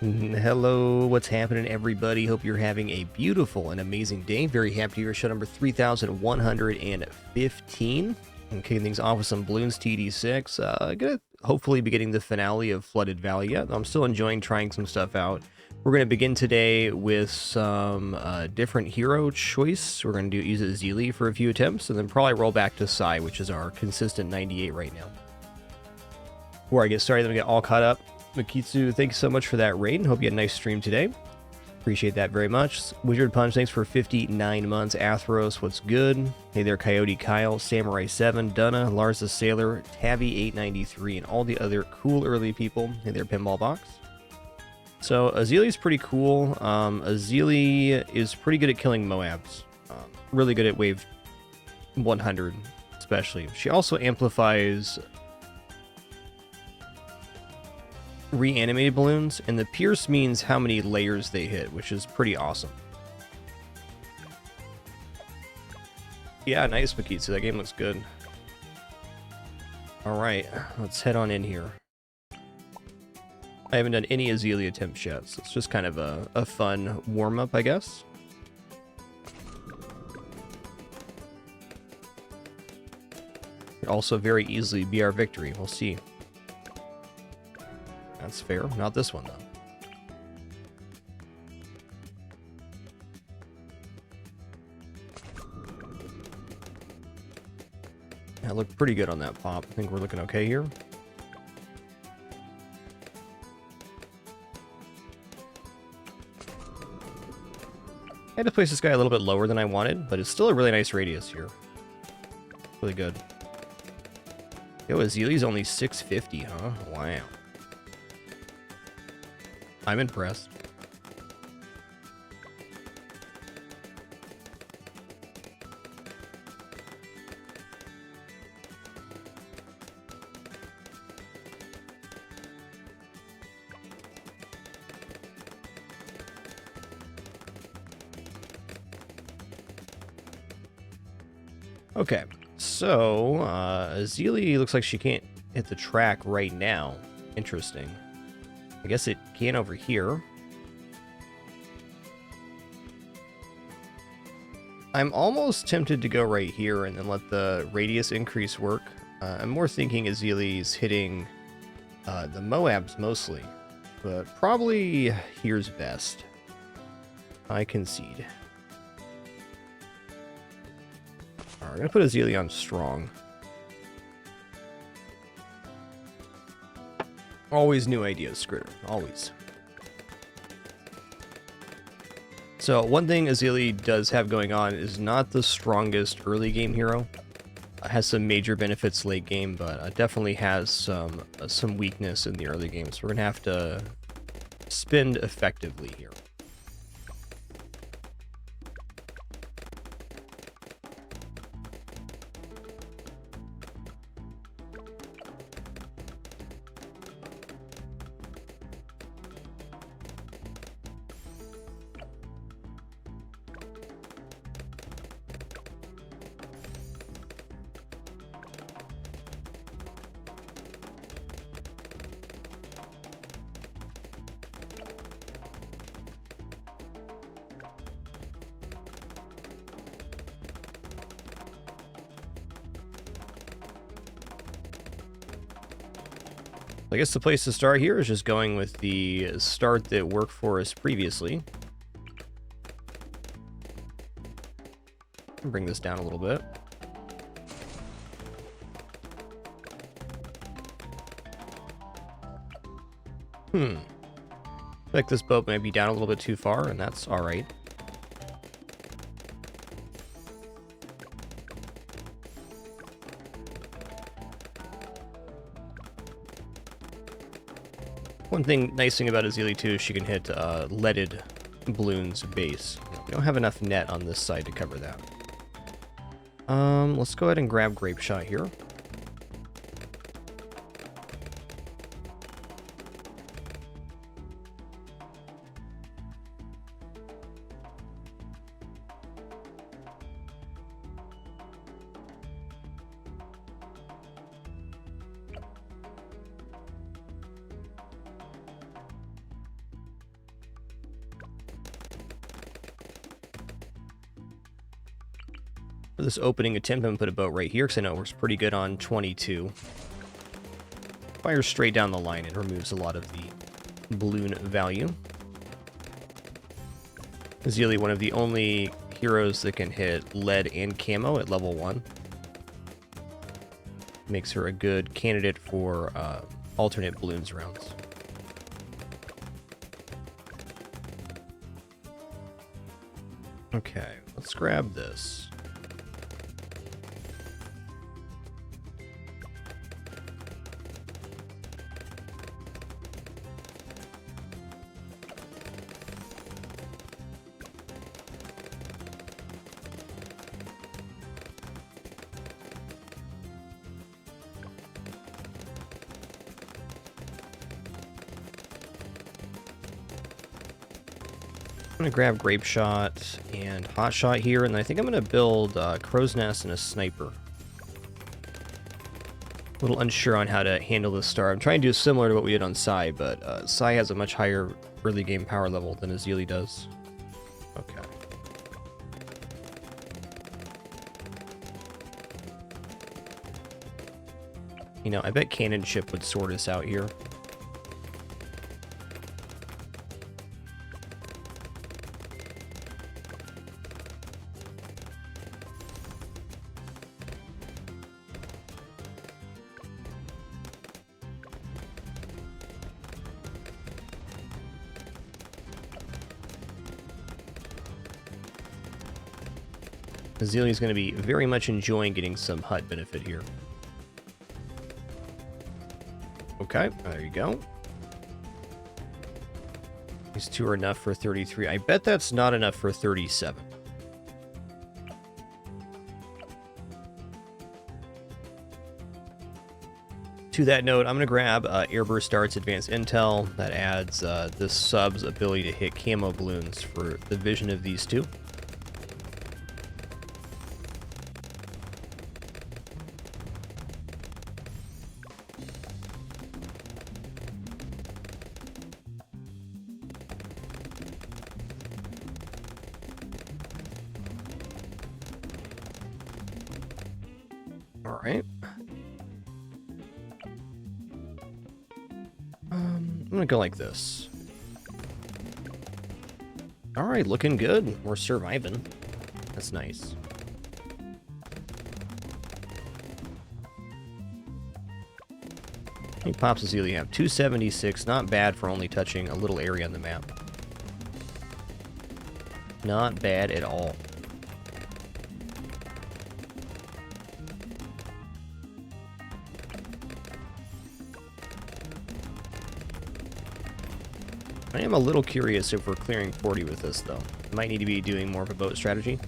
Hello, what's happening, everybody? Hope you're having a beautiful and amazing day. Very happy to hear show number 3115. I'm kicking things off with some Bloons TD6. Gonna hopefully be getting the finale of Flooded Valley yet. I'm still enjoying trying some stuff out. We're gonna begin today with some different hero choice. We're gonna use Azili for a few attempts, and then probably roll back to Sai, which is our consistent 98 right now. Before I get started, let me get all caught up. Makitsu, thanks so much for that raid, and hope you had a nice stream today. Appreciate that very much. Wizard Punch, thanks for 59 months. Athros, what's good? Hey there, Coyote Kyle, Samurai 7, Dunna, Lars the Sailor, Tabby 893, and all the other cool early people. Hey there, Pinball Box. So, Azili is pretty cool. Azili is pretty good at killing Moabs. Really good at wave 100, especially. She also amplifies reanimated balloons, and the pierce means how many layers they hit, which is pretty awesome. Yeah, nice, Makitsu. That game looks good. Alright, let's head on in here. I haven't done any Azili attempts yet, so it's just kind of a fun warm-up, I guess. Could also very easily be our victory. We'll see. That's fair. Not this one, though. That looked pretty good on that pop. I think we're looking okay here. I had to place this guy a little bit lower than I wanted, but it's still a really nice radius here. Really good. Yo, Azili's only 650, huh? Wow. I'm impressed. Okay, so Azili looks like she can't hit the track right now. Interesting. I guess it can over here. I'm almost tempted to go right here and then let the radius increase work. I'm more thinking Azili's hitting the Moabs mostly, but probably here's best. I concede. Alright, we're gonna put Azili on strong. Always new ideas, Skritter. Always. So, one thing Azili does have going on is not the strongest early game hero. Has some major benefits late game, but definitely has some weakness in the early game. So we're going to have to spend effectively here. I guess the place to start here is just going with the start that worked for us previously. Bring this down a little bit. I feel like this boat might be down a little bit too far, and that's alright. One nice thing about Azili too is she can hit leaded balloons base. We don't have enough net on this side to cover that. Let's go ahead and grab Grape Shot here. For this opening attempt, I'm going to put a boat right here because I know it works pretty good on 22. Fires straight down the line and removes a lot of the balloon value. Zealy, one of the only heroes that can hit lead and camo at level 1. Makes her a good candidate for alternate balloons rounds. Okay, let's grab this. I'm going to grab Grape Shot and Hot Shot here, and I think I'm going to build Crow's Nest and a Sniper. A little unsure on how to handle this star. I'm trying to do similar to what we did on Sai, but Sai has a much higher early game power level than Azili does. Okay. You know, I bet Cannon Ship would sort us out here. Azilia's going to be very much enjoying getting some hut benefit here. Okay, there you go. These two are enough for 33. I bet that's not enough for 37. To that note, I'm going to grab Airburst Darts Advanced Intel. That adds this sub's ability to hit camo balloons for the vision of these two. Alright. I'm gonna go like this. Alright, looking good. We're surviving. That's nice. How many pops does Zealy have? 276. Not bad for only touching a little area on the map. Not bad at all. I am a little curious if we're clearing 40 with this, though. Might need to be doing more of a boat strategy.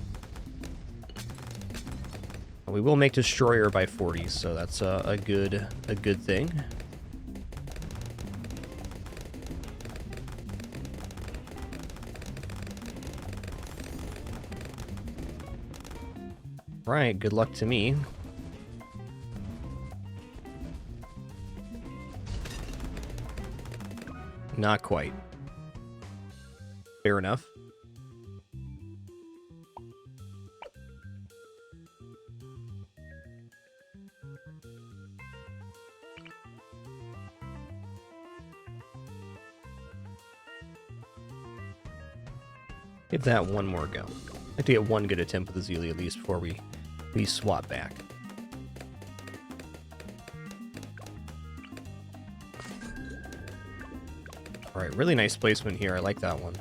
We will make Destroyer by 40, so that's a good thing. Right, good luck to me. Not quite. Fair enough. Give that one more go. I have to get one good attempt with the Zealy at least before we swap back. Alright, really nice placement here. I like that one.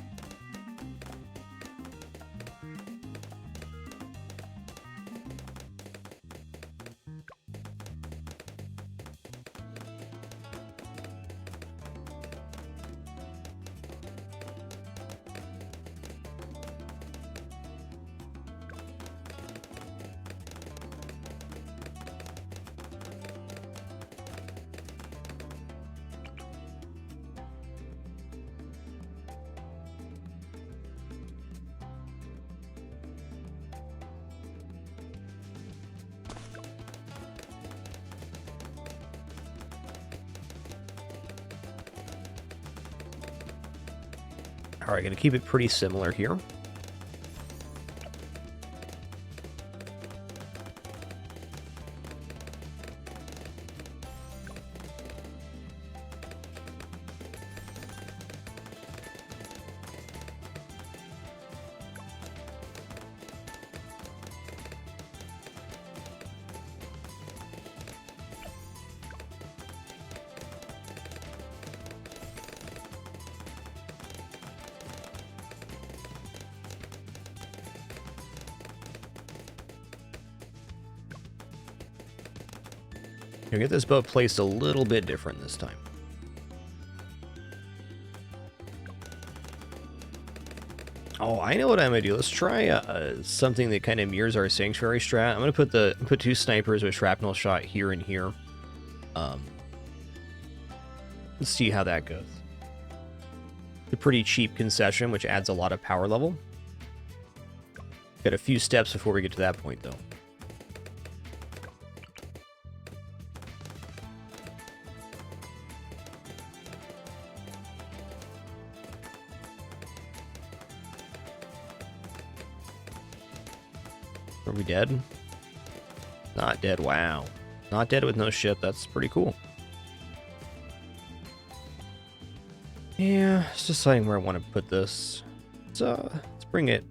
Alright, gonna keep it pretty similar here. Here, get this boat placed a little bit different this time. Oh, I know what I'm gonna do. Let's try something that kind of mirrors our sanctuary strat. I'm gonna put two snipers with shrapnel shot here and here. Let's see how that goes. It's a pretty cheap concession, which adds a lot of power level. Got a few steps before we get to that point, though. Are we dead? Not dead, wow. Not dead with no ship, that's pretty cool. Yeah, it's deciding where I want to put this. So, let's bring it.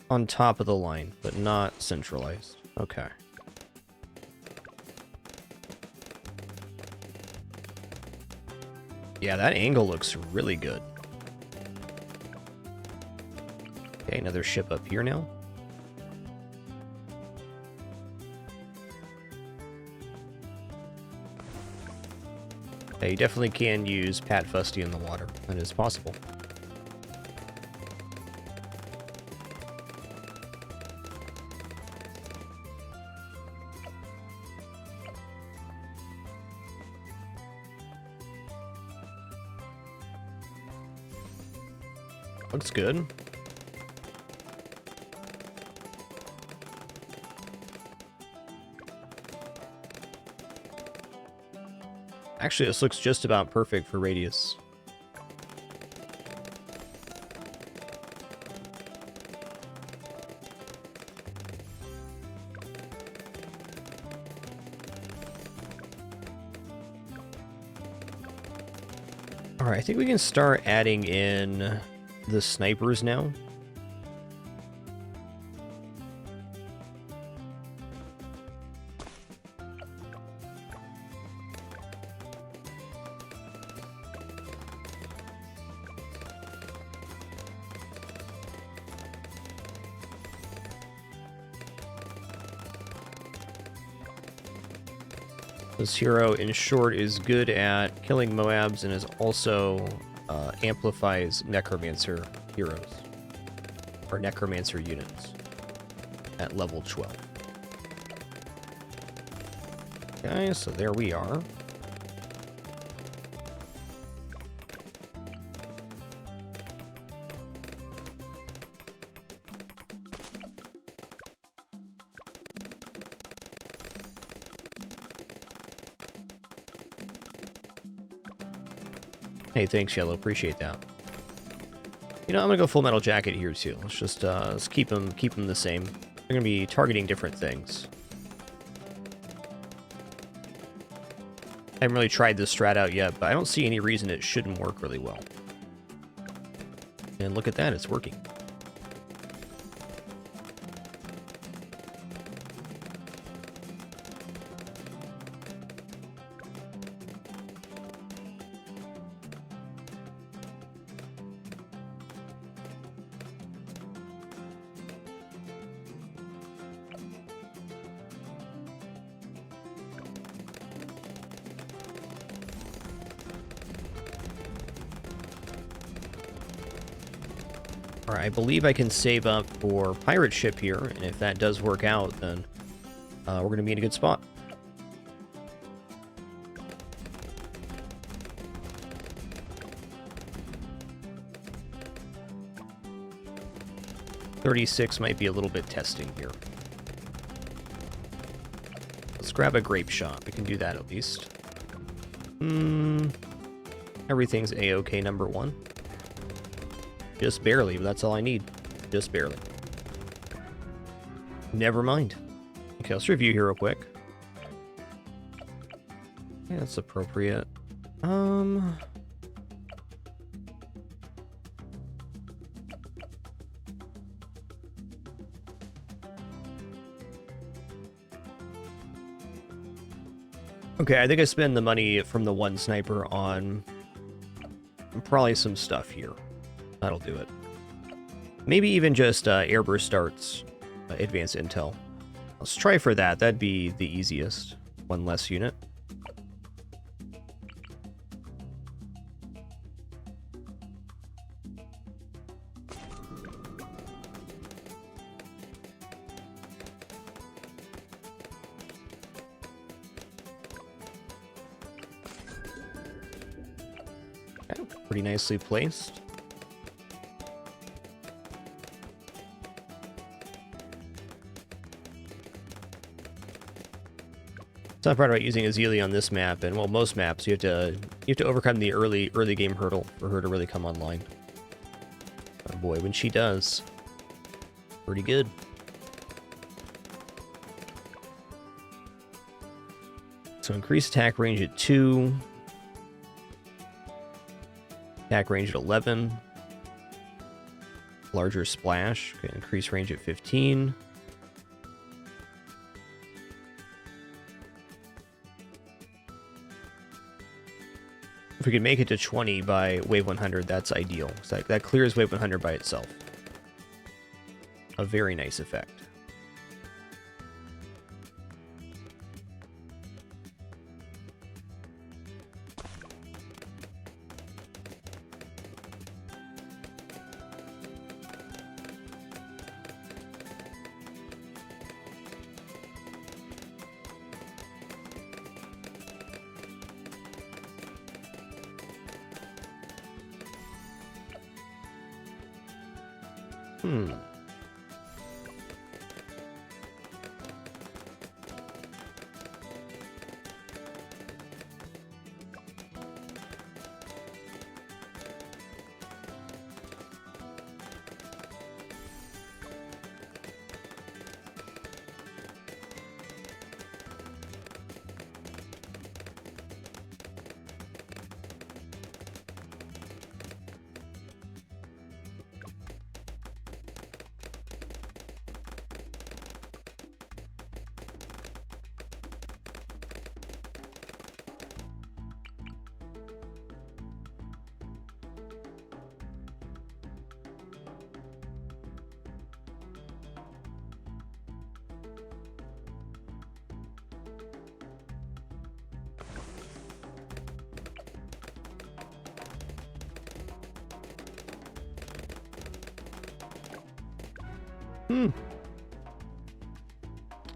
On top of the line, but not centralized. Okay. Yeah, that angle looks really good. Okay, another ship up here now. Yeah, you definitely can use Pat Fusty in the water. That is possible. Looks good. Actually, this looks just about perfect for radius. Alright, I think we can start adding in the snipers now. This hero, in short, is good at killing Moabs and is also amplifies Necromancer heroes, or Necromancer units, at level 12. Okay, so there we are. Hey, thanks, Yellow. Appreciate that. You know, I'm gonna go Full Metal Jacket here too. Let's just let's keep them the same. They're gonna be targeting different things. I haven't really tried this strat out yet, but I don't see any reason it shouldn't work really well. And look at that, it's working. Alright, I believe I can save up for pirate ship here, and if that does work out, then we're going to be in a good spot. $36 might be a little bit testing here. Let's grab a grape shot. We can do that at least. Everything's A-OK number one. Just barely, but that's all I need. Just barely. Never mind. Okay, let's review here real quick. Yeah, that's appropriate. Okay, I think I spend the money from the one sniper on probably some stuff here. That'll do it. Maybe even just airburst starts, advanced intel. Let's try for that. That'd be the easiest. One less unit. Okay, pretty nicely placed. Tough part about using Azalea on this map, and well, most maps, you have to overcome the early game hurdle for her to really come online. Oh boy, when she does, pretty good. So increase attack range at 2, attack range at 11, larger splash, okay, increase range at 15. If we could make it to 20 by wave 100, that's ideal. So that clears wave 100 by itself. A very nice effect.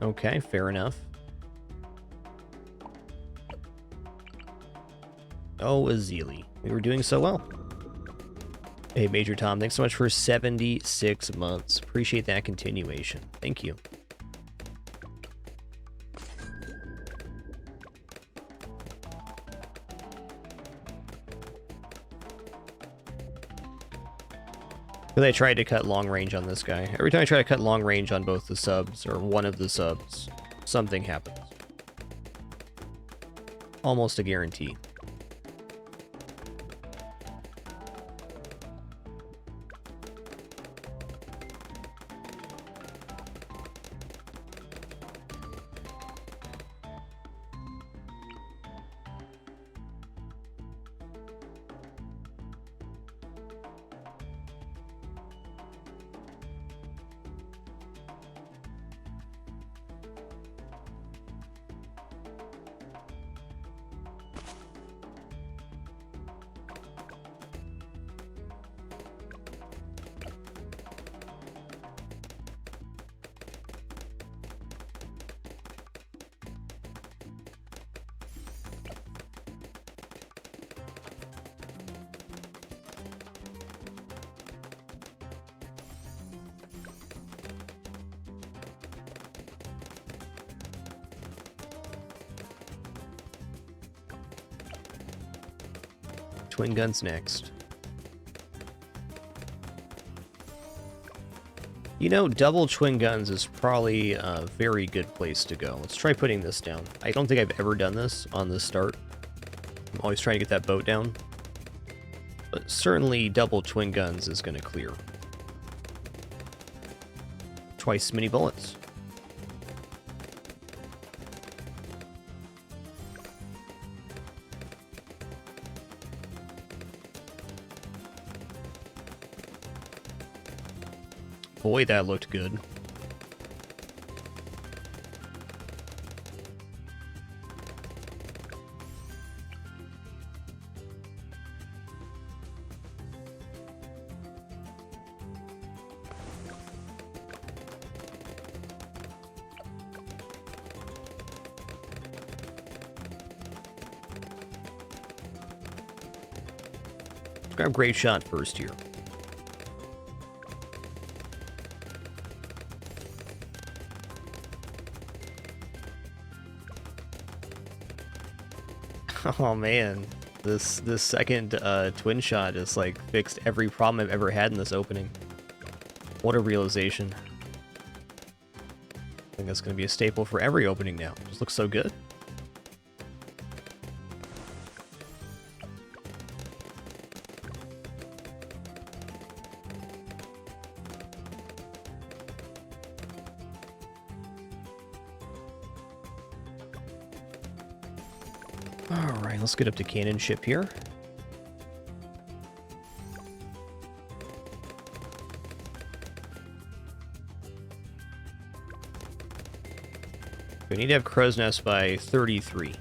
Okay, fair enough. Oh, Azili. We were doing so well. Hey, Major Tom, thanks so much for 76 months. Appreciate that continuation. Thank you. Because I tried to cut long range on this guy. Every time I try to cut long range on both the subs, or one of the subs, something happens. Almost a guarantee. Twin guns next. You know, double twin guns is probably a very good place to go. Let's try putting this down. I don't think I've ever done this on the start. I'm always trying to get that boat down. But certainly double twin guns is going to clear. Twice as many bullets. Boy, that looked good. Let's grab Great Shot first here. Oh man, this second twin shot has like fixed every problem I've ever had in this opening. What a realization. I think that's going to be a staple for every opening now. Just looks so good. Alright, let's get up to cannon ship here. We need to have Crow's Nest by 33.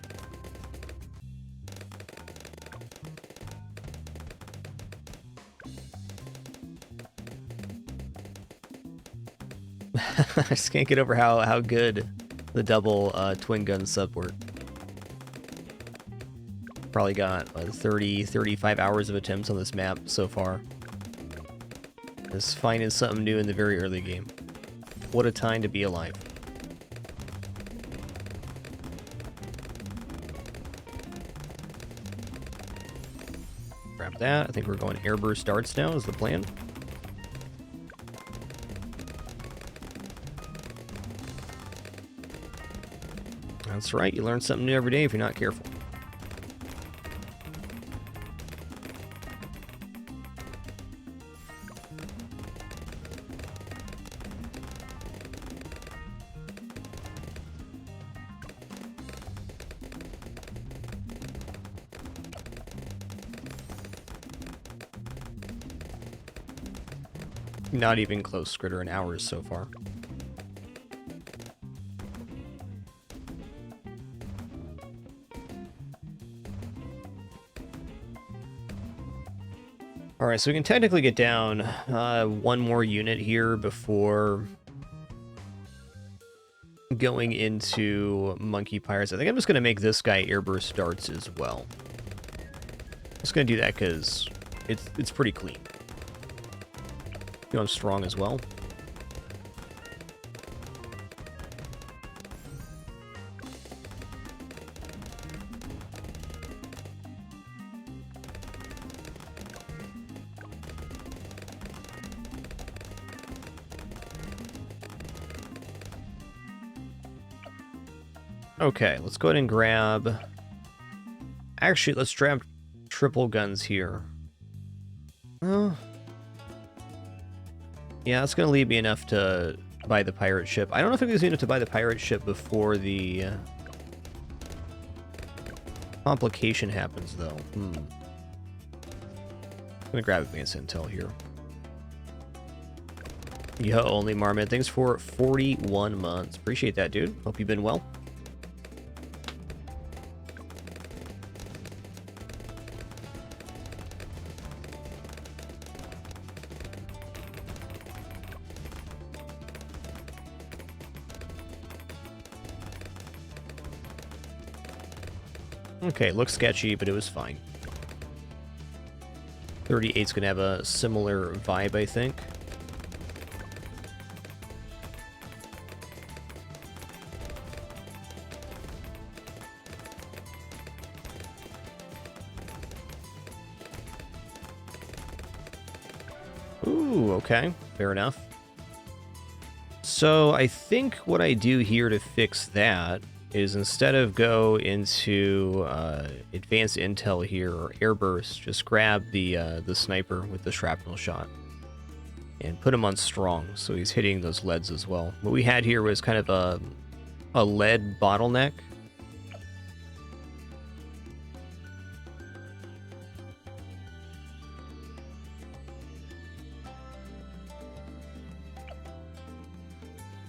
I just can't get over how good the double twin gun sub work. Probably got 30, 35 hours of attempts on this map so far. Just finding something new in the very early game. What a time to be alive. Grab that. I think we're going airburst darts now is the plan. That's right, you learn something new every day if you're not careful. Not even close, Skritter, in hours so far. Alright, so we can technically get down one more unit here before going into Monkey Pirates. I think I'm just going to make this guy airburst darts as well. I'm just going to do that because it's pretty clean. Going strong as well. Okay, let's go ahead and grab... Actually, let's grab triple guns here. Oh... Yeah, that's going to leave me enough to buy the pirate ship. I don't know if it's enough to buy the pirate ship before the complication happens, though. I'm going to grab advanced intel here. Yo, only Marmot. Thanks for 41 months. Appreciate that, dude. Hope you've been well. Okay, looks sketchy, but it was fine. 38's gonna have a similar vibe, I think. Ooh, okay, fair enough. So I think what I do here to fix that is instead of go into advanced intel here or airburst, just grab the sniper with the shrapnel shot and put him on strong, so he's hitting those leads as well. What we had here was kind of a lead bottleneck.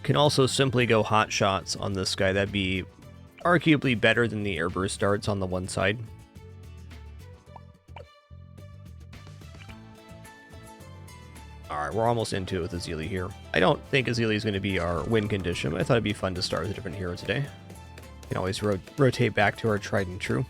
Can also simply go hot shots on this guy. That'd be arguably better than the airburst darts on the one side. Alright, we're almost into it with Azili here. I don't think Azili is going to be our win condition, but I thought it'd be fun to start with a different hero today. Can always rotate back to our tried and true.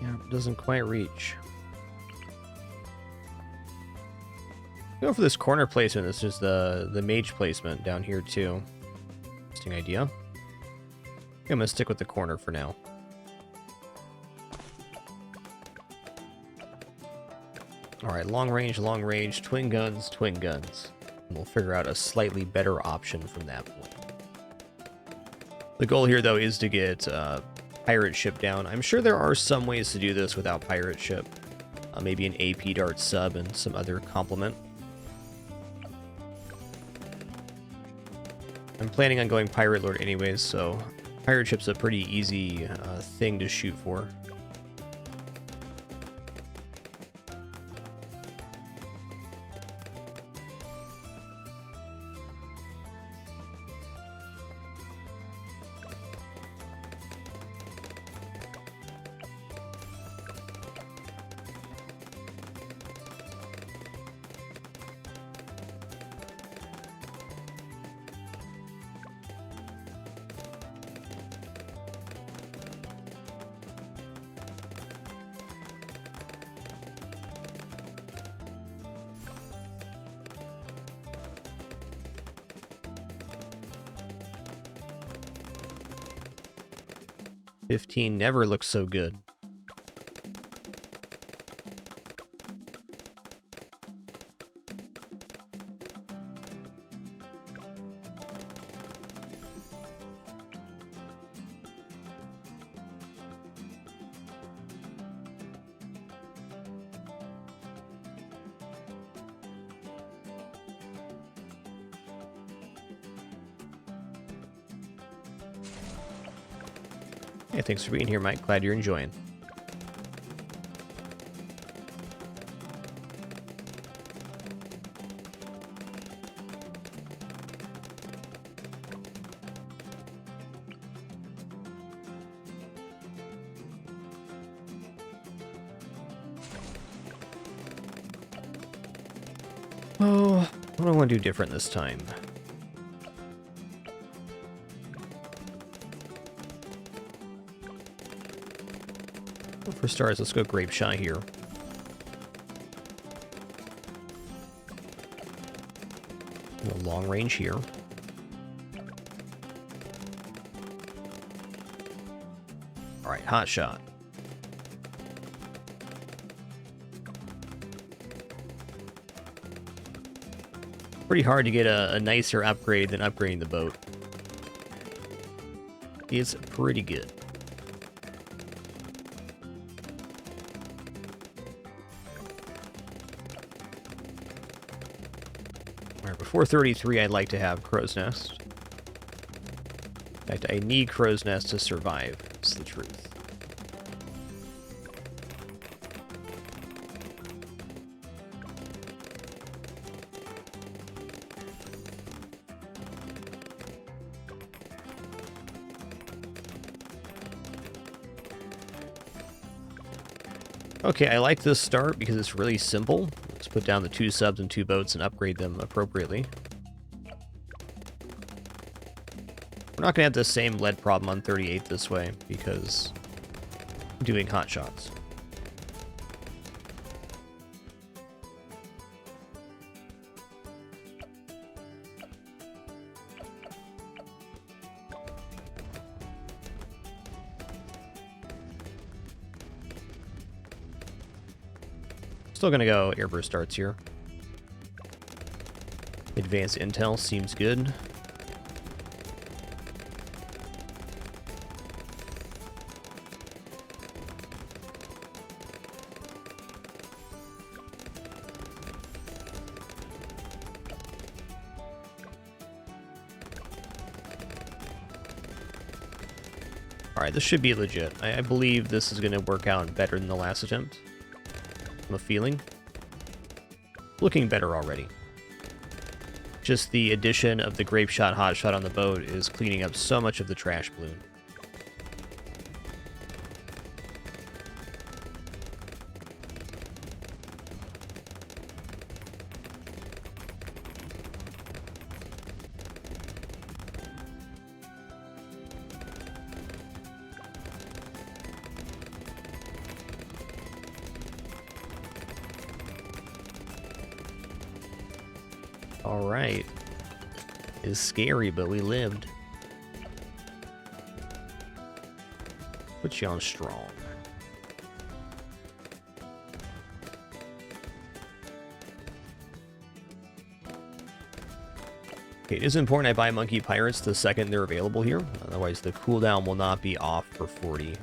Yeah, it doesn't quite reach. Go for this corner placement. This is the mage placement down here too. Interesting idea. I'm gonna stick with the corner for now. Alright, long range, twin guns. And we'll figure out a slightly better option from that point. The goal here, though, is to get pirate ship down. I'm sure there are some ways to do this without pirate ship. Maybe an AP dart sub and some other complement. I'm planning on going pirate lord anyways, so pirate ship's a pretty easy thing to shoot for. $15 never looks so good. Hey, thanks for being here, Mike. Glad you're enjoying. Oh, what do I want to do different this time? For stars, let's go Grape Shy here. Long range here. Alright, hot shot. Pretty hard to get a nicer upgrade than upgrading the boat. It's pretty good. Before 33, I'd like to have Crow's Nest. In fact, I need Crow's Nest to survive. That's the truth. Okay, I like this start because it's really simple. Let's put down the 2 subs and 2 boats and upgrade them appropriately. We're not going to have the same lead problem on 38 this way because I'm doing hot shots. Still gonna go airburst darts here. Advanced intel seems good. Alright, this should be legit. I believe this is going to work out better than the last attempt. I'm a feeling. Looking better already. Just the addition of the grape shot hot shot on the boat is cleaning up so much of the trash balloon. Alright. It's scary, but we lived. Put you on strong. Okay, it is important I buy Monkey Pirates the second they're available here. Otherwise, the cooldown will not be off for 40.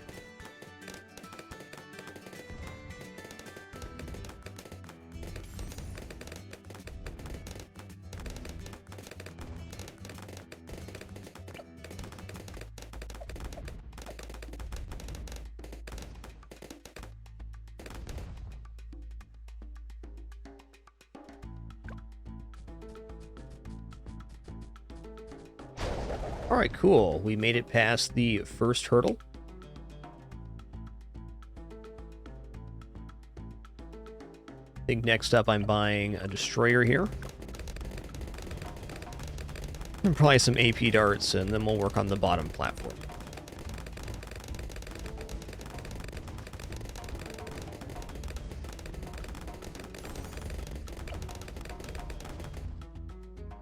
Alright, cool. We made it past the first hurdle. I think next up I'm buying a destroyer here. And probably some AP darts, and then we'll work on the bottom platform.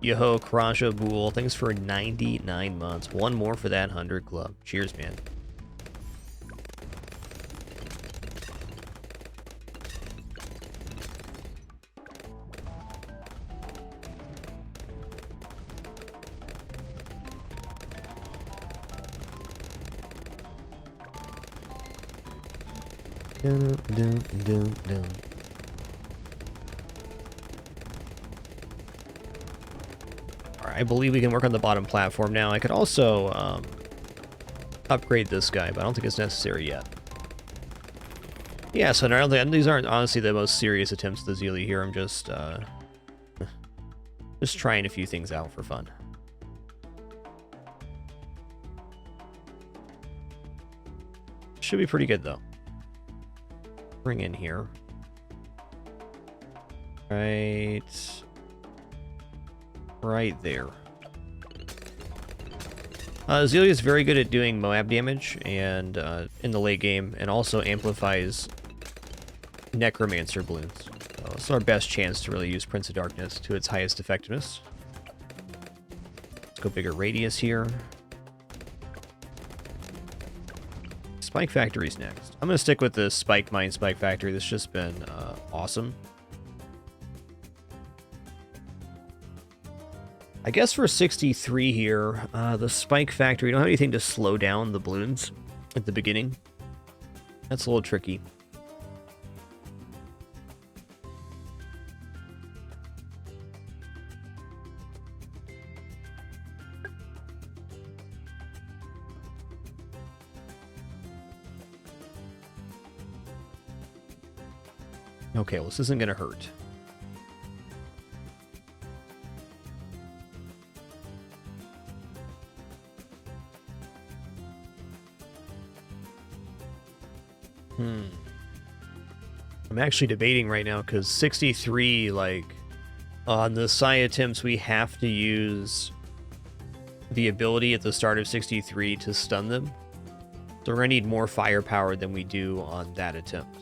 Yoho, Karaja, Bool, thanks for 99 months. One more for that 100 club. Cheers, man. I believe we can work on the bottom platform now. I could also upgrade this guy, but I don't think it's necessary yet. Yeah, so now these aren't honestly the most serious attempts at the Zealy here. I'm just trying a few things out for fun. Should be pretty good though. Bring in here. Right there. Zealy is very good at doing Moab damage and in the late game, and also amplifies Necromancer balloons. So it's our best chance to really use Prince of Darkness to its highest effectiveness. Let's go bigger radius here. Spike Factory's next. I'm going to stick with the Spike Mine Spike Factory. This has just been awesome. I guess for 63 here, the Spike Factory, you don't have anything to slow down the balloons at the beginning. That's a little tricky. Okay, well, this isn't going to hurt. I'm actually debating right now, because 63, like, on the Psy attempts, we have to use the ability at the start of 63 to stun them. So we're going to need more firepower than we do on that attempt.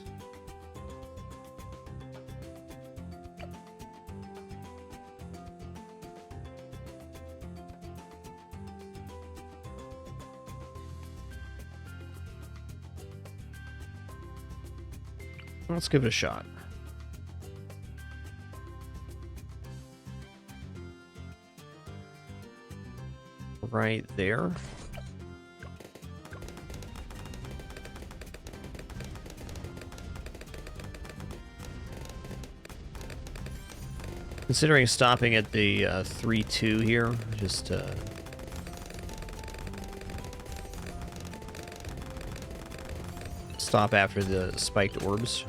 Let's give it a shot. right there. Considering stopping at the 3-2 here, just stop after the spiked orbs.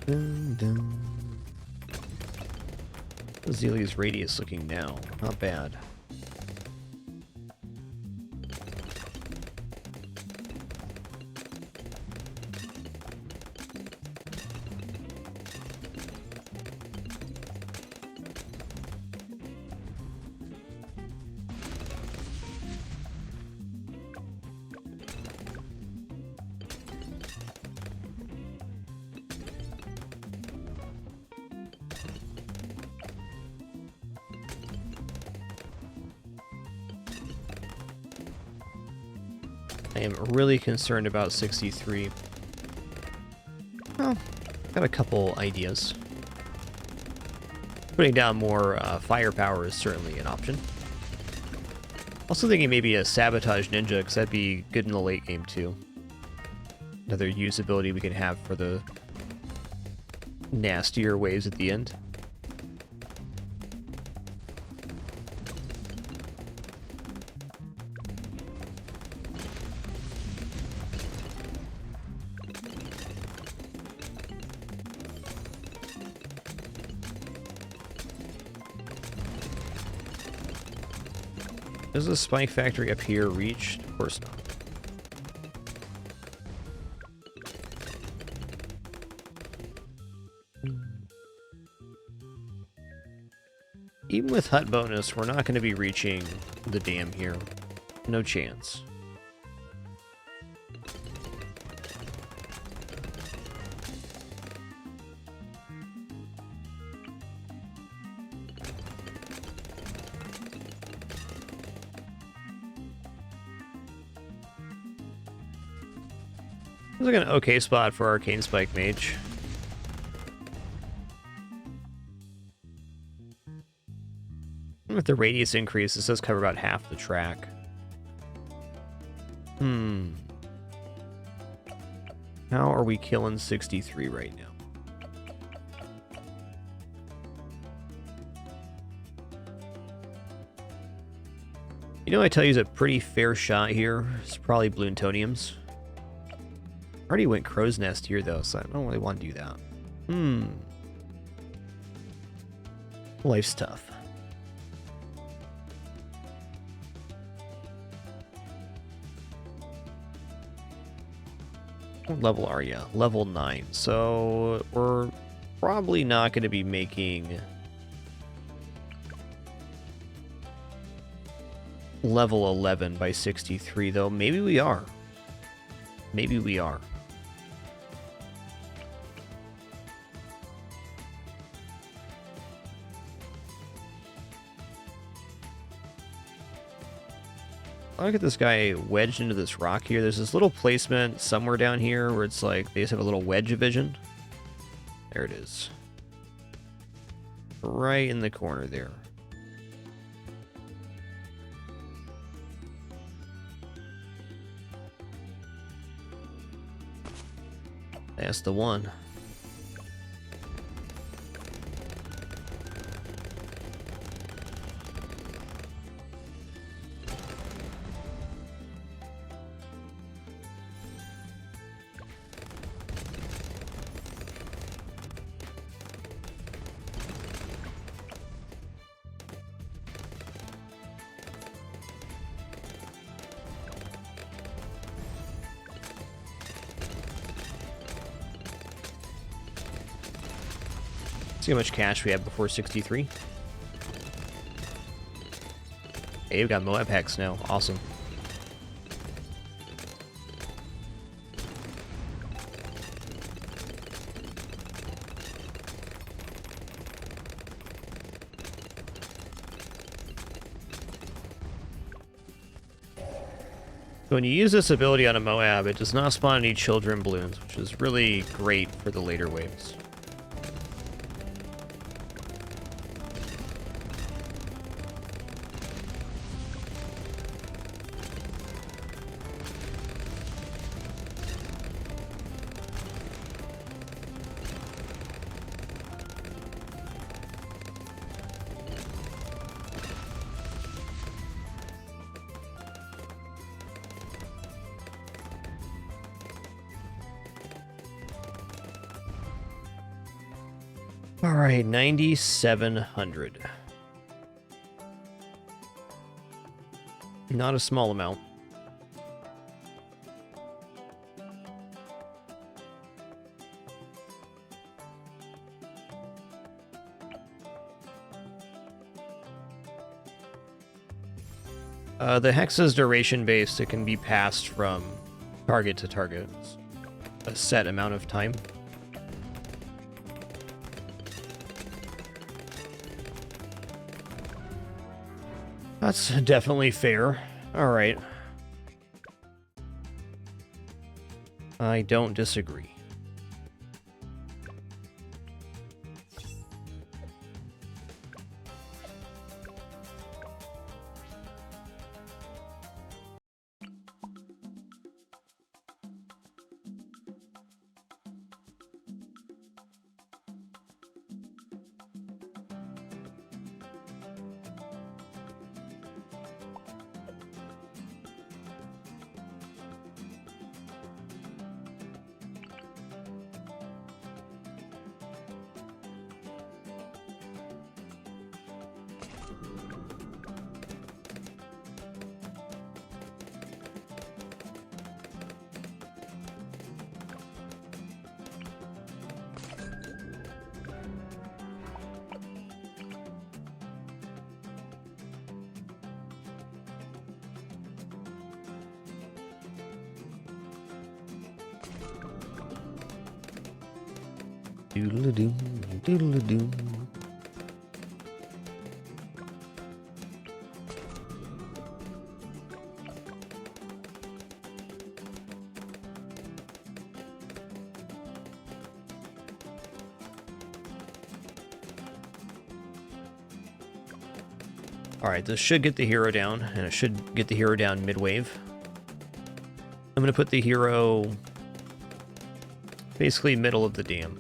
Dun, dun. Azalea's radius looking now. Not bad. I am really concerned about 63. Well, got a couple ideas. Putting down more firepower is certainly an option. Also thinking maybe a Sabotage Ninja, because that'd be good in the late game too. Another usability we can have for the nastier waves at the end. Does the spike factory up here reach? Of course not. Even with hut bonus, we're not going to be reaching the dam here. No chance. Looks like an okay spot for Arcane Spike Mage. With the radius increase, this does cover about half the track. How are we killing 63 right now? You know, I tell you, is a pretty fair shot here. It's probably Bloontoniums. Already went Crow's Nest here, though, so I don't really want to do that. Life's tough. What level are you? Level 9. So we're probably not going to be making level 11 by 63, though. Maybe we are. Maybe we are. Look at this guy wedged into this rock here. There's this little placement somewhere down here where it's like they just have a little wedge of vision. There it is. Right in the corner there. That's the one. See how much cash we have before 63. Hey, we've got Moab Hex now. Awesome. When you use this ability on a Moab, it does not spawn any children balloons, which is really great for the later waves. All right, 9,700. Not a small amount. The hex is duration based. It can be passed from target to target. It's a set amount of time. That's definitely fair. All right. I don't disagree. Doodle-a-doo, doodle-a-doo. Alright, this should get the hero down, and it should get the hero down mid-wave. I'm going to put the hero basically middle of the dam.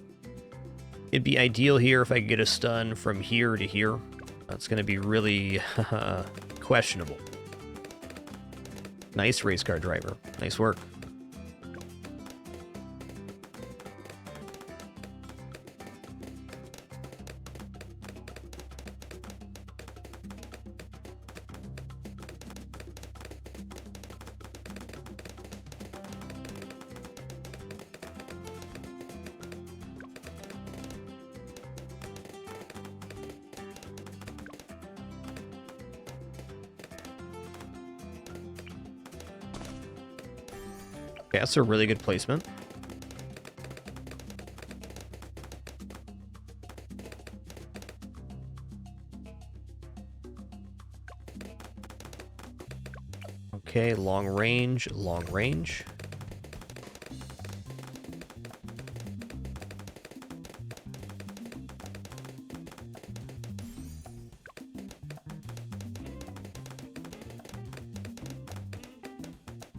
It'd be ideal here if I could get a stun from here to here. That's going to be really questionable. Nice race car driver. Nice work. Okay, that's a really good placement. Okay, long range, long range.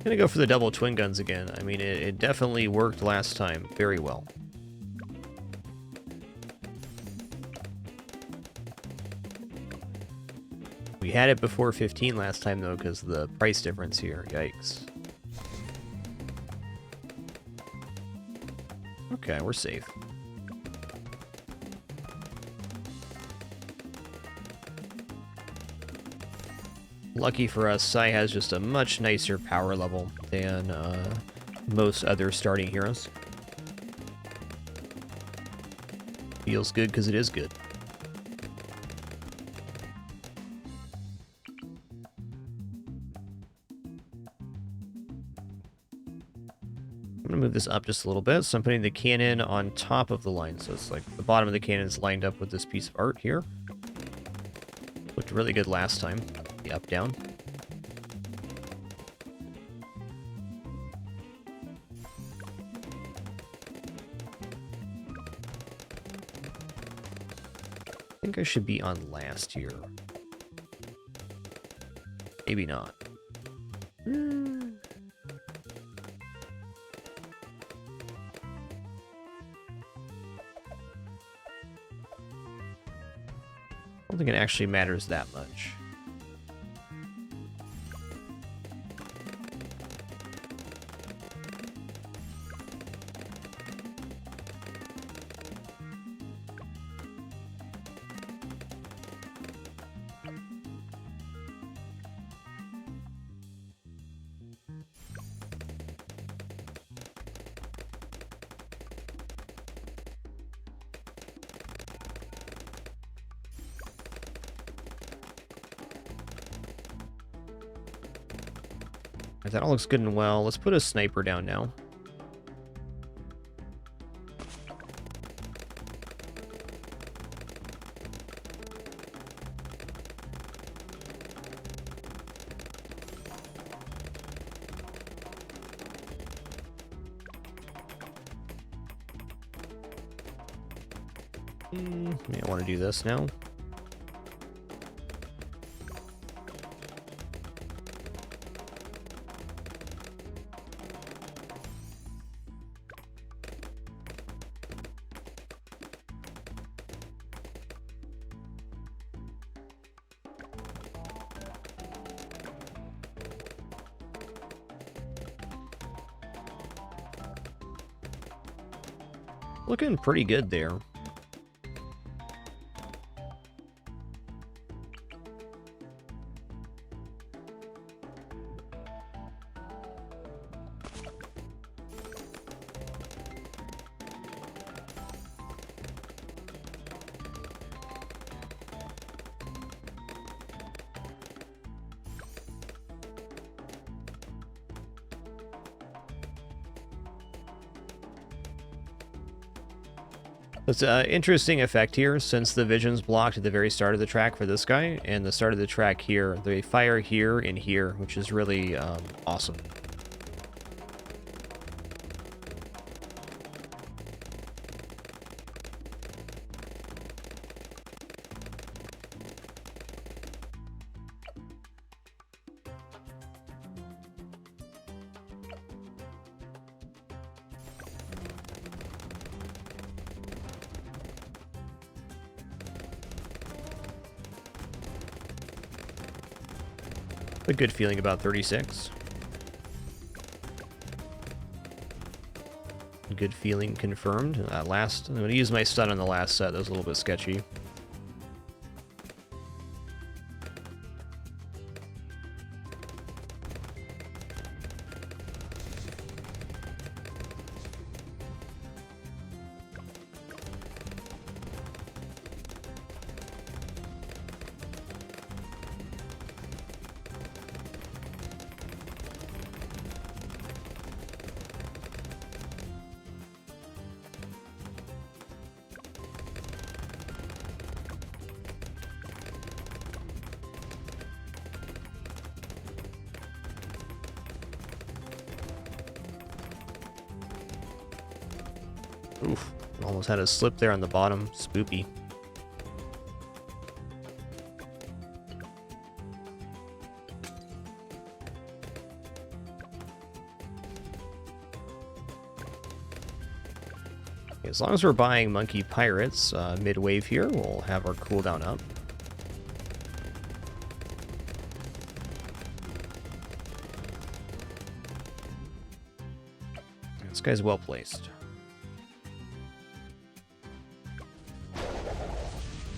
Gonna go for the double twin guns again. I mean, it definitely worked last time very well. We had it before 15 last time, though, because of the price difference here. Yikes. Okay, we're safe. Lucky for us, Sai has just a much nicer power level than most other starting heroes. Feels good because it is good. I'm going to move this up just a little bit, so I'm putting the cannon on top of the line, so it's like the bottom of the cannon is lined up with this piece of art here. Looked really good last time. The up-down. think I should be on last here. Maybe not. I don't think it actually matters that much. That all looks good and well. Let's put a sniper down now. May I want to do this now? Looking pretty good there. It's an interesting effect here, since the vision's blocked at the very start of the track for this guy, and the start of the track here. They fire here and here, which is really awesome. A good feeling about 36. Good feeling confirmed. I'm going to use my stun on the last set. That was a little bit sketchy. Oof, almost had a slip there on the bottom. Spoopy. As long as we're buying Monkey Pirates mid-wave here, we'll have our cooldown up. This guy's well placed.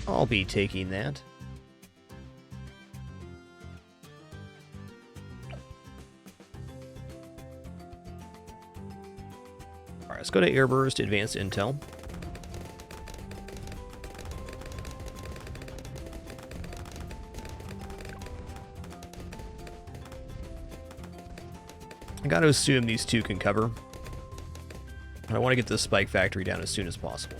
I'll be taking that. Alright, let's go to Airburst Advanced Intel. I gotta assume these two can cover. I want to get the Spike Factory down as soon as possible.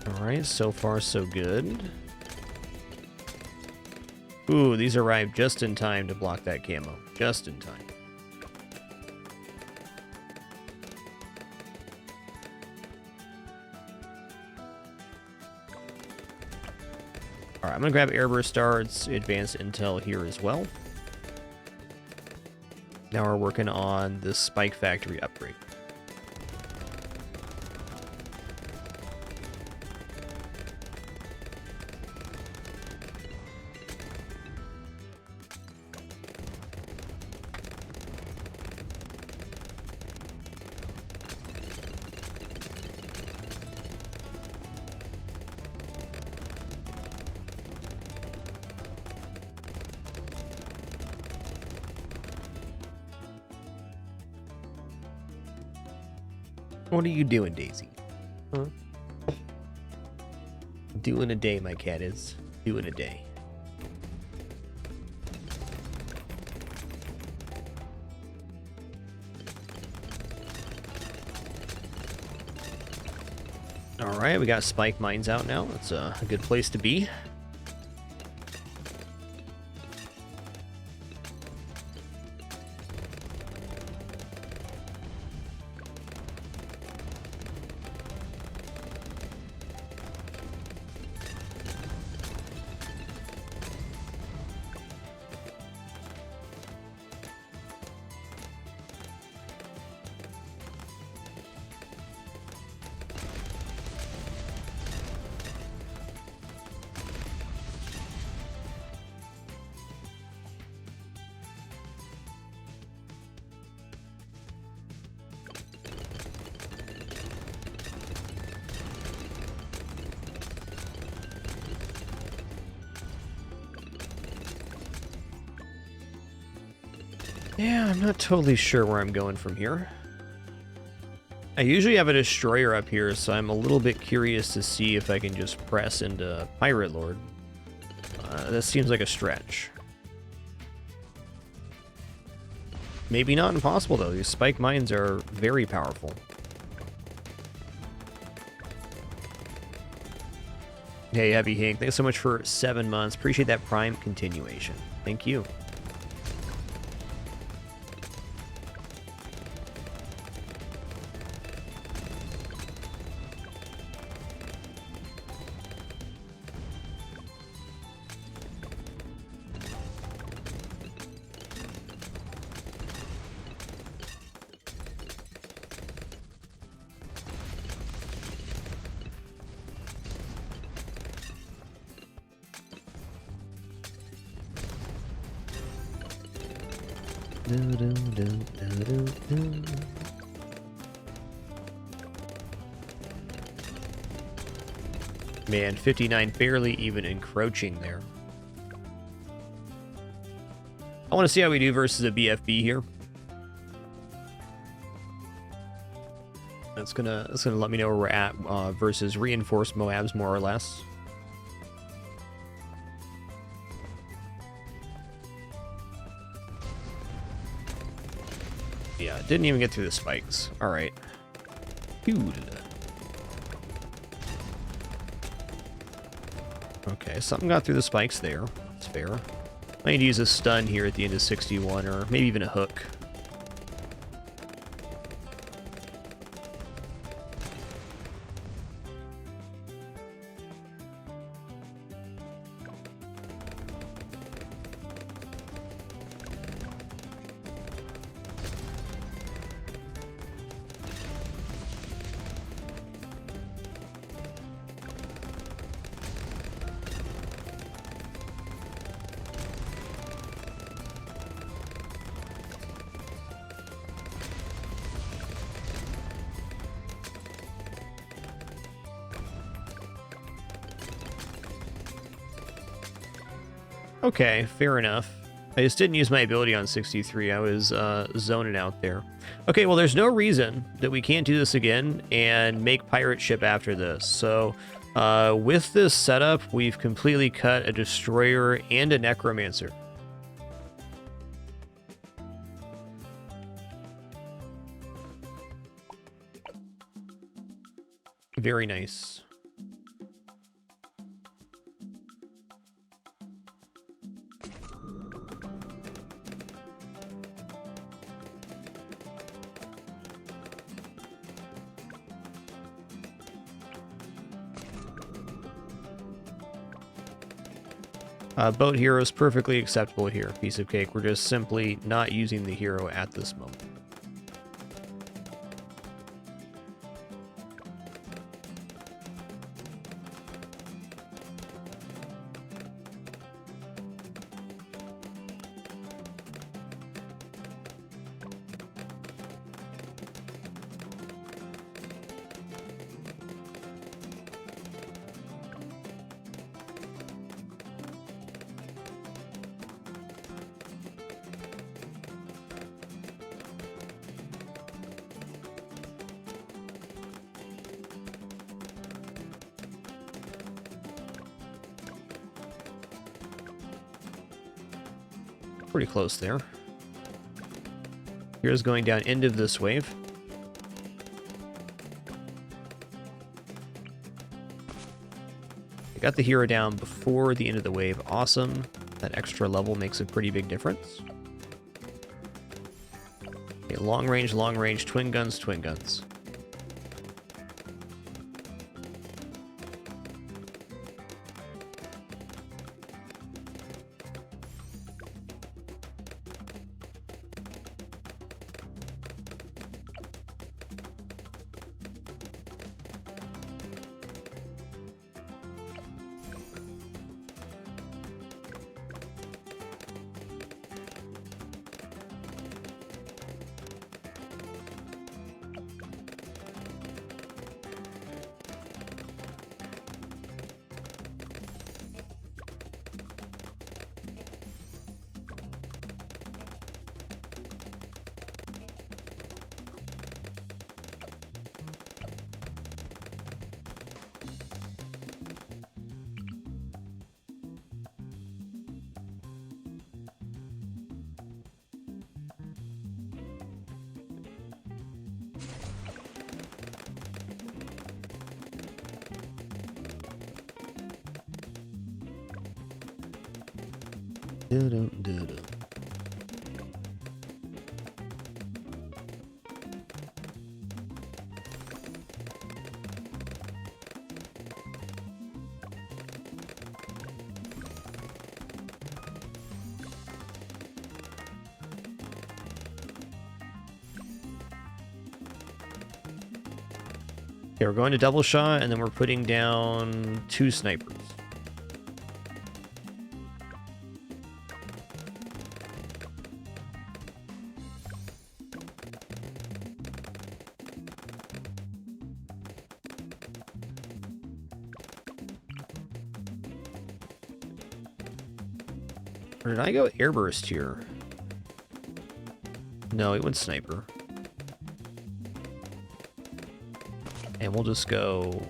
Alright, so far so good. Ooh, these arrived just in time to block that camo. Just in time. Alright, I'm gonna grab Airburst Darts, advanced intel here as well. Now we're working on the Spike Factory upgrade. What are you doing, Daisy? Huh? Doing a day, my cat is. Doing a day. Alright, we got spike mines out now. That's a good place to be. Yeah, I'm not totally sure where I'm going from here. I usually have a destroyer up here, so I'm a little bit curious to see if I can just press into Pirate Lord. That seems like a stretch. Maybe not impossible, though. These spike mines are very powerful. Hey, Heavy Hank, thanks so much for 7 months. Appreciate that Prime continuation. Thank you. Man, 59 barely even encroaching there. I want to see how we do versus a BFB here. That's gonna let me know where we're at versus reinforced Moabs, more or less. Yeah, didn't even get through the spikes. All right. Dude. Okay, something got through the spikes there. That's fair. I need to use a stun here at the end of 61, or maybe even a hook. Okay, fair enough. I just didn't use my ability on 63. I was zoning out there. Okay, well, there's no reason that we can't do this again and make pirate ship after this. So with this setup, we've completely cut a destroyer and a necromancer. Very nice. Boat hero is perfectly acceptable here. Piece of cake. We're just simply not using the hero at this moment. Pretty close there. Here's going down end of this wave. I got the hero down before the end of the wave. Awesome. That extra level makes a pretty big difference. Okay, long range, twin guns, twin guns. Doo-doo-doo-doo. Okay, we're going to double shot, and then we're putting down 2 snipers. Or did I go airburst here? No, it went sniper. And we'll just go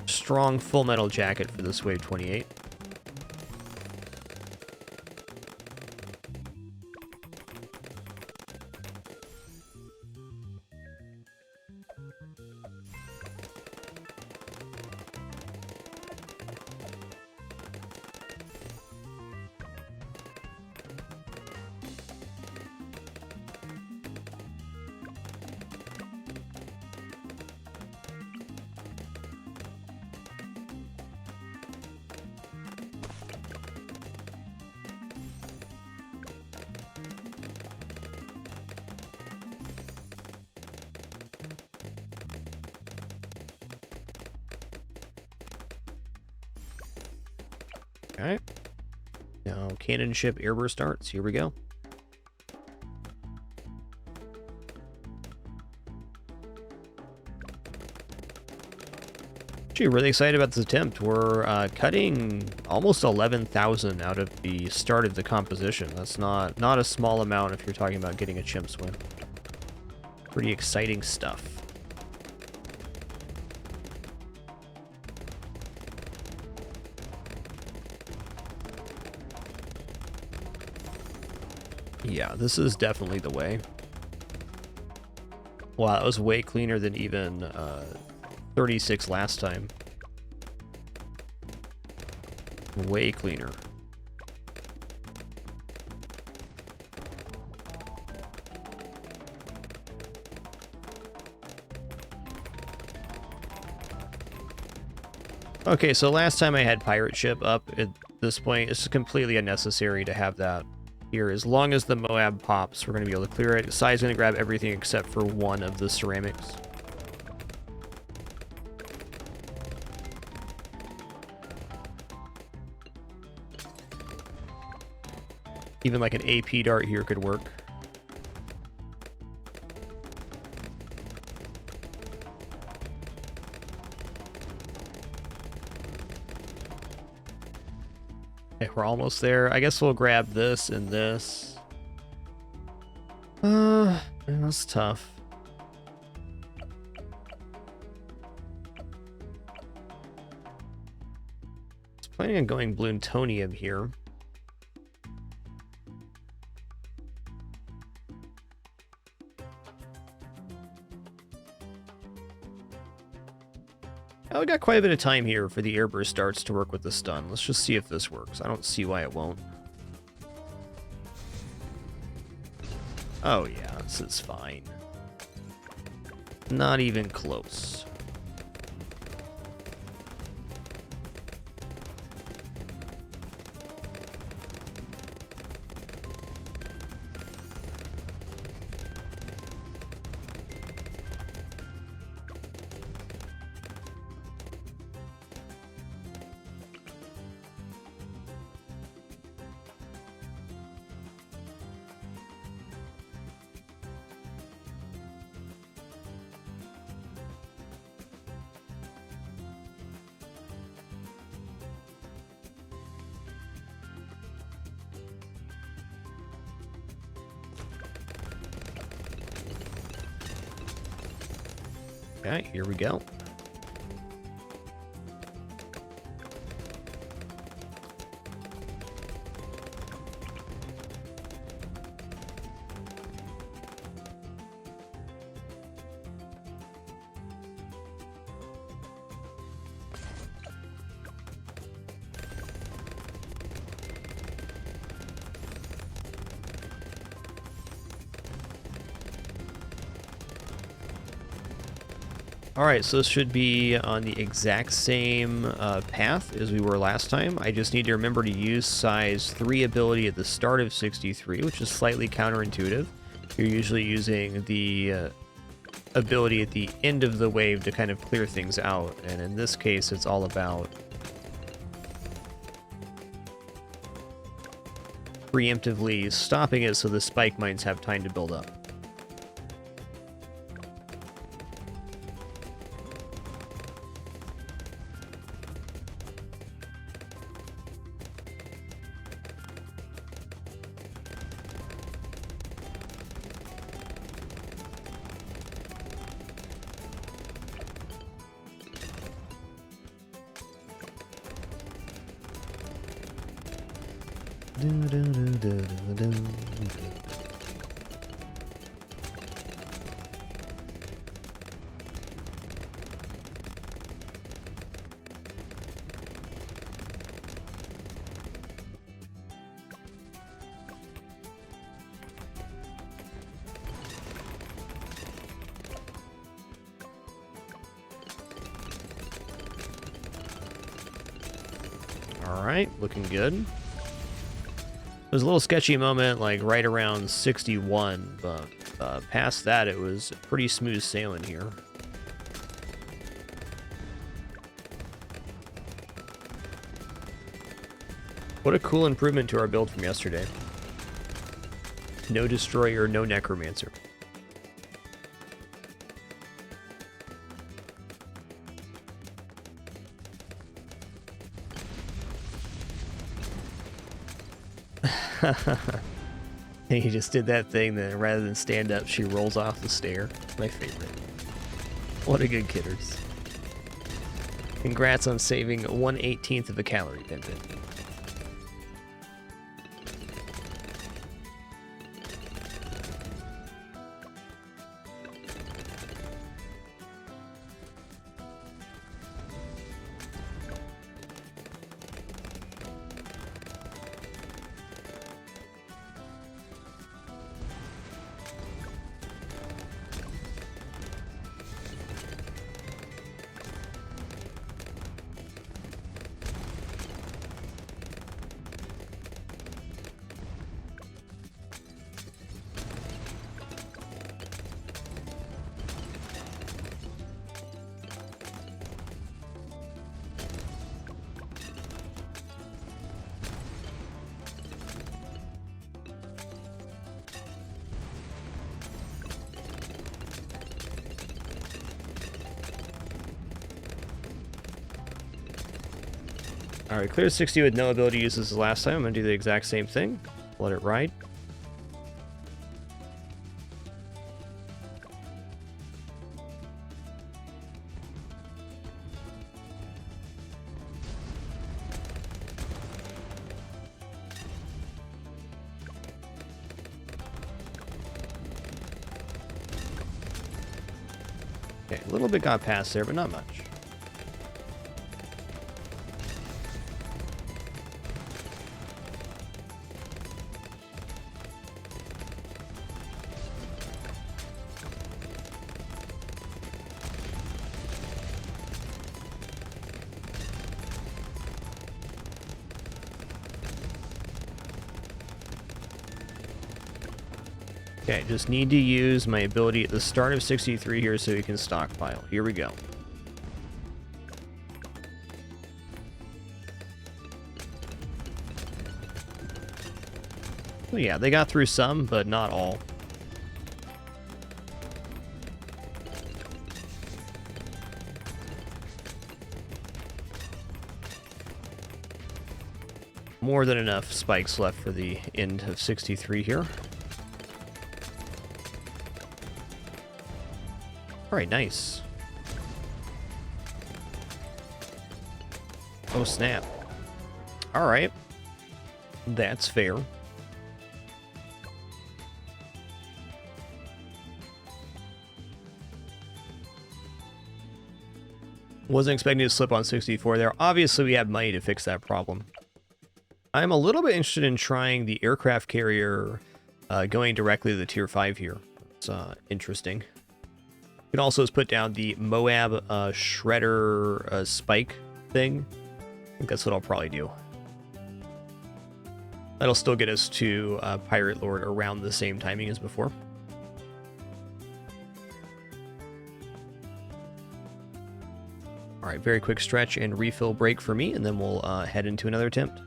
strong full metal jacket for this wave 28. Okay. Now, cannon ship airburst starts. Here we go. Actually, really excited about this attempt. We're cutting almost 11,000 out of the start of the composition. That's not a small amount if you're talking about getting a chimps win. Pretty exciting stuff. Yeah, this is definitely the way. Wow, that was way cleaner than even 36 last time. Way cleaner. Okay, so last time I had pirate ship up at this point, it's completely unnecessary to have that here. As long as the Moab pops, we're going to be able to clear it. Sai's going to grab everything except for one of the ceramics. Even like an AP dart here could work. Okay, we're almost there. I guess we'll grab this and this. That's tough. I was planning on going Bloontonium here. Oh, we got quite a bit of time here for the airburst darts to work with the stun. Let's just see if this works. I don't see why it won't. Oh yeah, this is fine. Not even close. Okay, here we go. Alright, so this should be on the exact same path as we were last time. I just need to remember to use size 3 ability at the start of 63, which is slightly counterintuitive. You're usually using the ability at the end of the wave to kind of clear things out, and in this case it's all about preemptively stopping it so the spike mines have time to build up. Alright, looking good. There's a little sketchy moment, like right around 61, but past that it was pretty smooth sailing here. What a cool improvement to our build from yesterday. No Destroyer, no Necromancer. He just did that thing that rather than stand up, she rolls off the stair. My favorite. What a good kidders. Congrats on saving 1/18 of a calorie, Pimpin. Alright, clear 60 with no ability uses as last time. I'm going to do the exact same thing. Let it ride. Okay, a little bit got past there, but not much. Okay, just need to use my ability at the start of 63 here so we can stockpile. Here we go. Well, yeah, they got through some, but not all. More than enough spikes left for the end of 63 here. Alright, nice. Oh, snap. Alright. That's fair. Wasn't expecting to slip on 64 there. Obviously, we have money to fix that problem. I'm a little bit interested in trying the aircraft carrier going directly to the tier 5 here. It's interesting. You can also put down the Moab Shredder Spike thing. I think that's what I'll probably do. That'll still get us to Pirate Lord around the same timing as before. Alright, very quick stretch and refill break for me, and then we'll head into another attempt.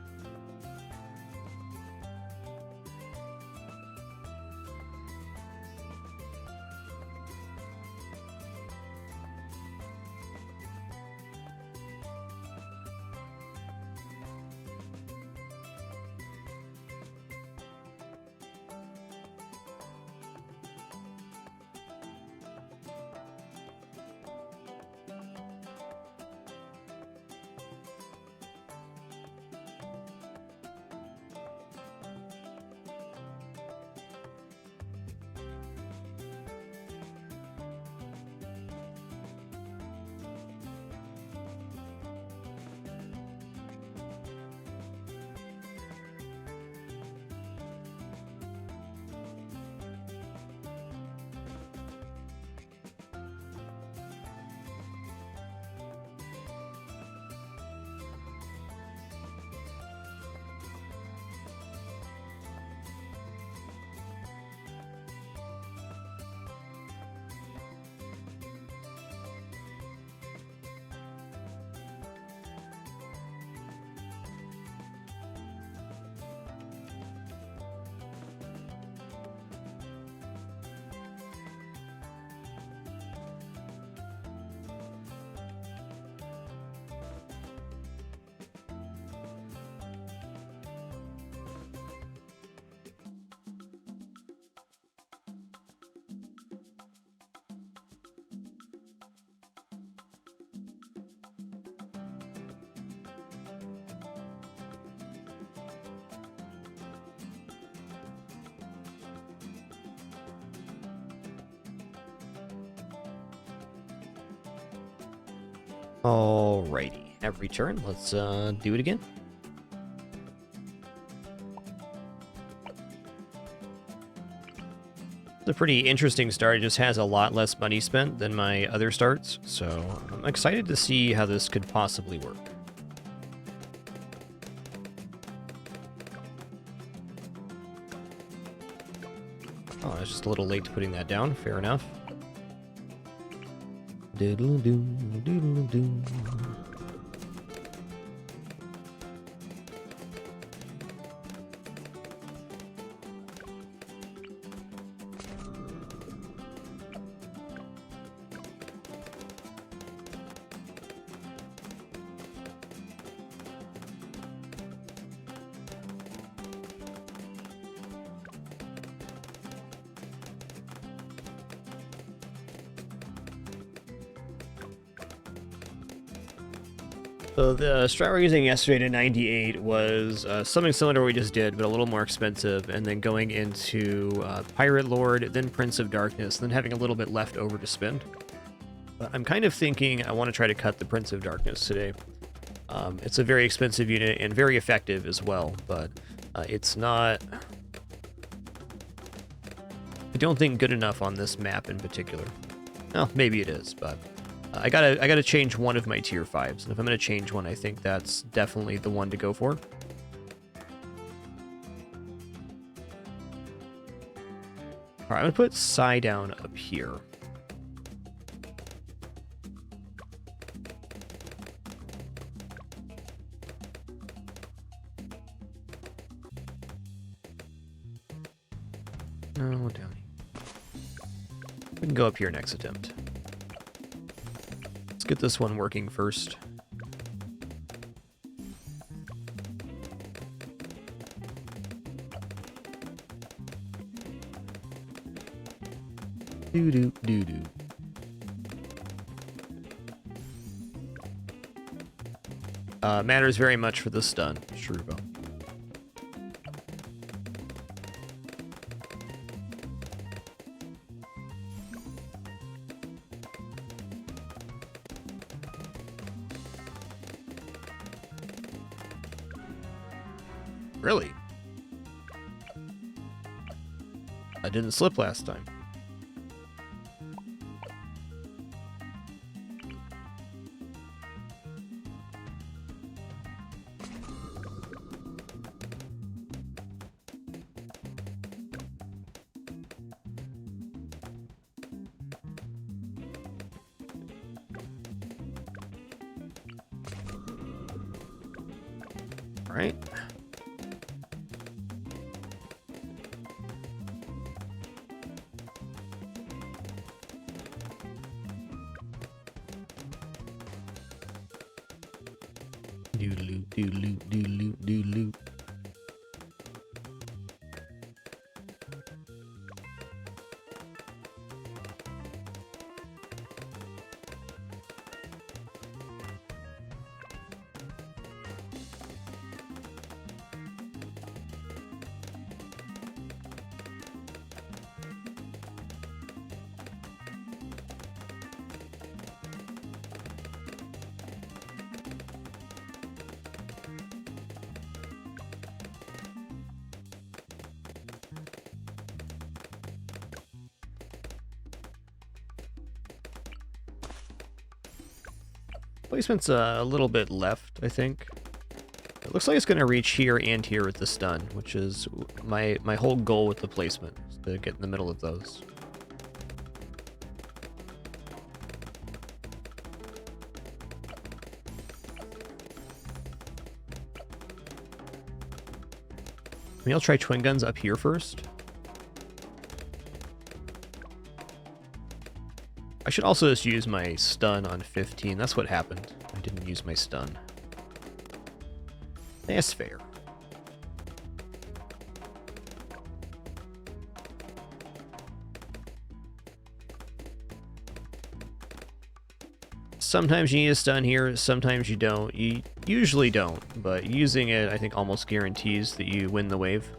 Alrighty, have return. Let's do it again. It's a pretty interesting start. It just has a lot less money spent than my other starts, so I'm excited to see how this could possibly work. Oh, I was just a little late to putting that down. Fair enough. Doodle-doo, doodle-doo. So the strat we were using yesterday to 98 was something similar to what we just did, but a little more expensive, and then going into Pirate Lord, then Prince of Darkness, then having a little bit left over to spend. But I'm kind of thinking I want to try to cut the Prince of Darkness today. It's a very expensive unit and very effective as well, but it's not, I don't think, good enough on this map in particular. Well, maybe it is, but I gotta change one of my tier 5s, and if I'm gonna change one, I think that's definitely the one to go for. Alright, I'm gonna put Psy down up here. No, down here. We can go up here next attempt. Let's get this one working first. Doo-doo, doo-doo. Matters very much for the stun, Shrubo. Really? I didn't slip last time. All right. Doodaloo, doodaloo, doodaloo, doodaloo. Placement's a little bit left, I think. It looks like it's going to reach here and here with the stun, which is my whole goal with the placement, is to get in the middle of those. Maybe I'll try twin guns up here first. I should also just use my stun on 15. That's what happened. I didn't use my stun. That's fair. Sometimes you need a stun here, sometimes you don't. You usually don't, but using it, I think, almost guarantees that you win the wave.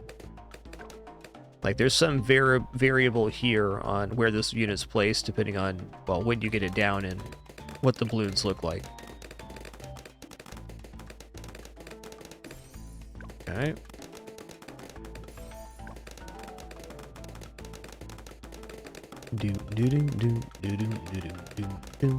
Like, there's some variable here on where this unit's placed, depending on, well, when you get it down and what the balloons look like. Okay. Do do do do do do do do do.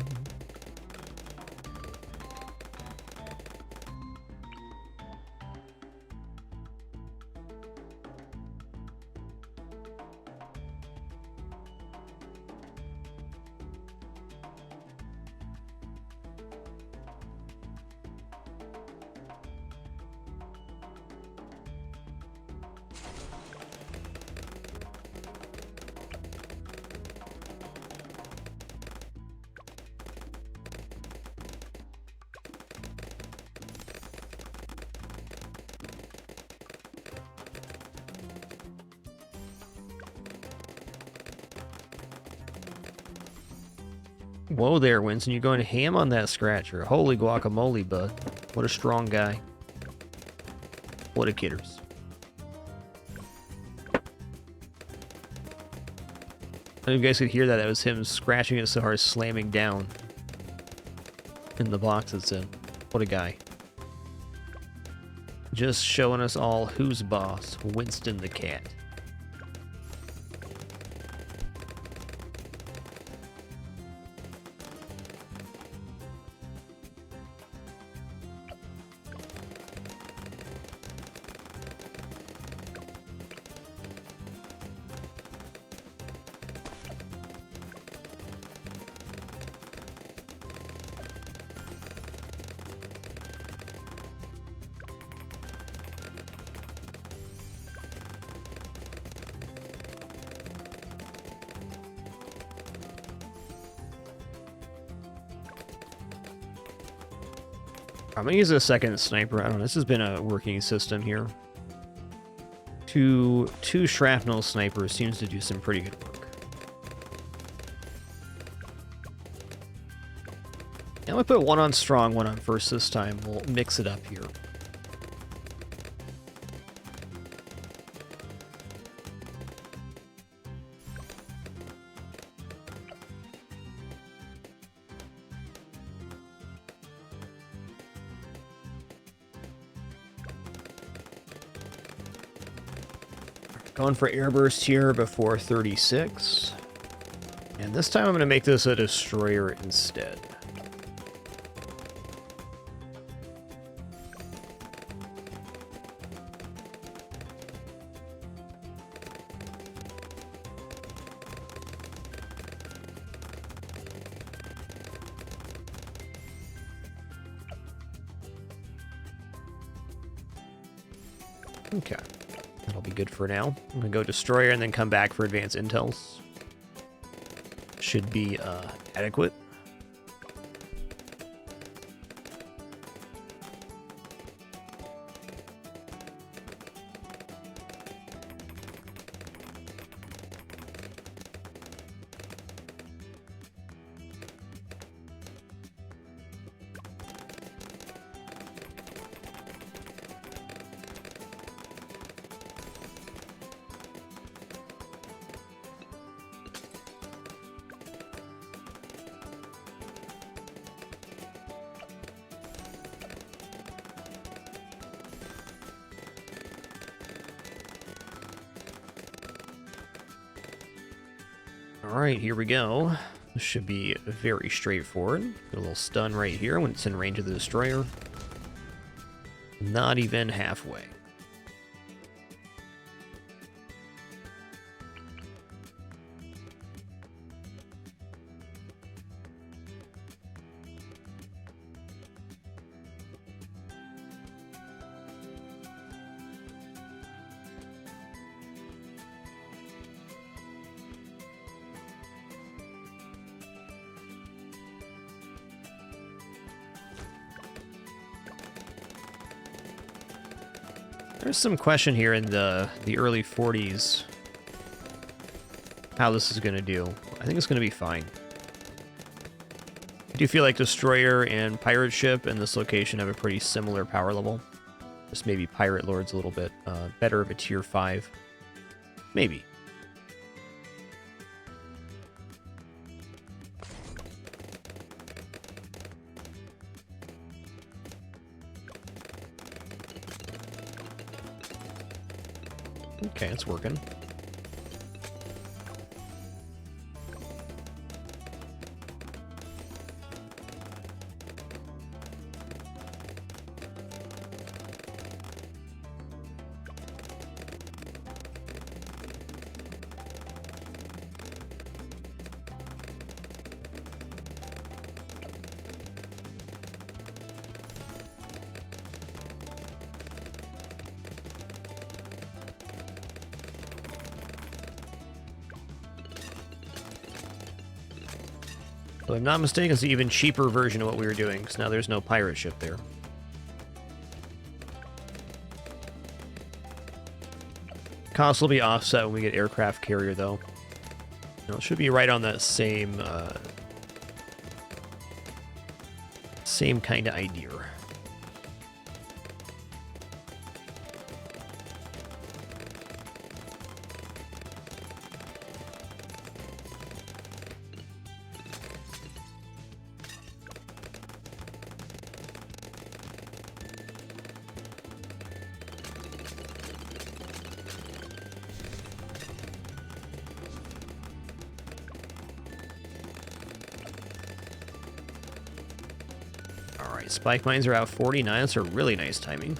Whoa there, Winston. You're going ham on that scratcher. Holy guacamole, bud. What a strong guy. What a kidders. I don't know if you guys could hear that. That was him scratching it so hard, slamming down in the box it's in. What a guy. Just showing us all who's boss. Winston the cat. I'm gonna use a second sniper. I don't know. This has been a working system here. Two shrapnel snipers seems to do some pretty good work. I'm gonna put one on strong, one on first this time. We'll mix it up here. Going for airburst here before 36. And this time I'm going to make this a destroyer instead. Okay. That'll be good for now. I'm gonna go destroyer and then come back for advanced intels. Should be adequate. Alright, here we go. This should be very straightforward. A little stun right here when it's in range of the destroyer. Not even halfway. There's some question here in the early 40s how this is going to do. I think it's going to be fine. I do feel like Destroyer and Pirate Ship in this location have a pretty similar power level. Just maybe Pirate Lord's a little bit better of a tier 5. Maybe. Okay, it's working. If I'm not mistaken, it's an even cheaper version of what we were doing, because now there's no pirate ship there. Cost will be offset when we get aircraft carrier, though. You know, it should be right on that same Same kind of idea. Alright, spike mines are out 49. That's a really nice timing.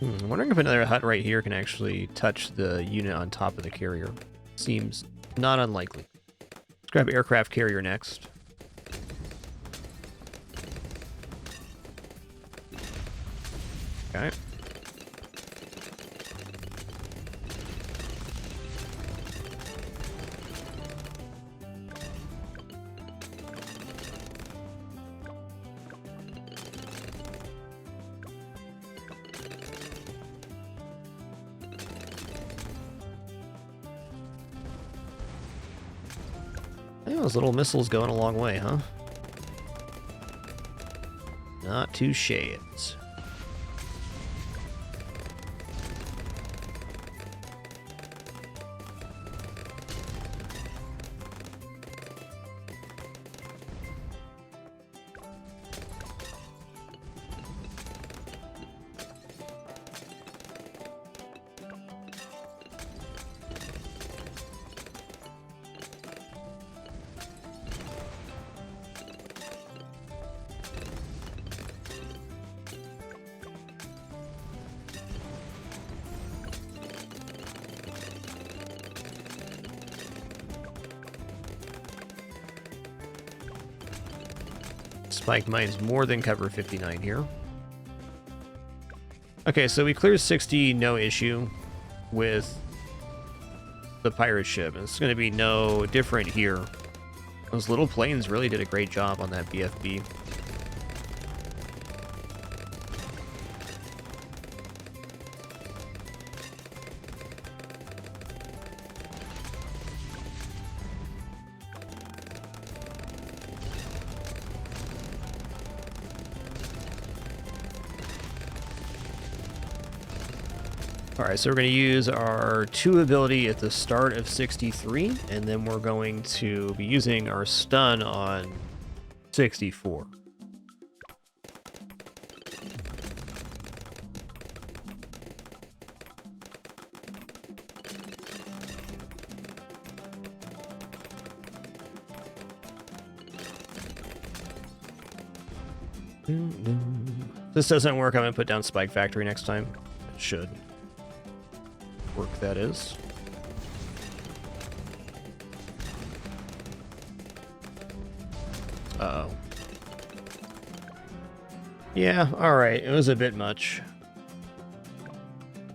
I'm wondering if another hut right here can actually touch the unit on top of the carrier. Seems not unlikely. Let's grab aircraft carrier next. Okay. Yeah, those little missiles going a long way, huh? Not two shades. Spike mines more than cover 59 here. Okay, so we cleared 60, no issue with the pirate ship. It's going to be no different here. Those little planes really did a great job on that BFB. Alright, so we're going to use our 2 ability at the start of 63, and then we're going to be using our stun on 64. If this doesn't work, I'm going to put down Spike Factory next time. It should work, that is. Uh-oh. Yeah, alright, it was a bit much.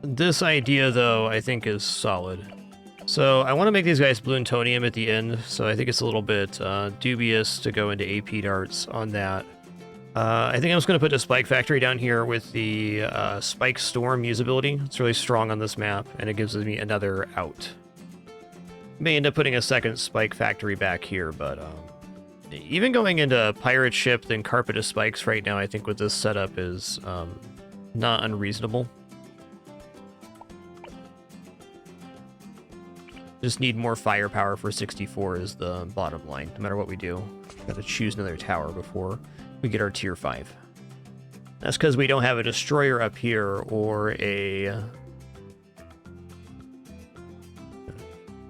This idea, though, I think is solid. So I want to make these guys Bloontonium at the end, so I think it's a little bit dubious to go into AP darts on that. I think I'm just going to put the Spike Factory down here with the Spike Storm usability. It's really strong on this map, and it gives me another out. May end up putting a second Spike Factory back here, but even going into Pirate Ship, then Carpet of Spikes right now, I think with this setup is not unreasonable. Just need more firepower for 64 is the bottom line, no matter what we do. Gotta choose another tower before we get our tier 5. That's because we don't have a destroyer up here or a...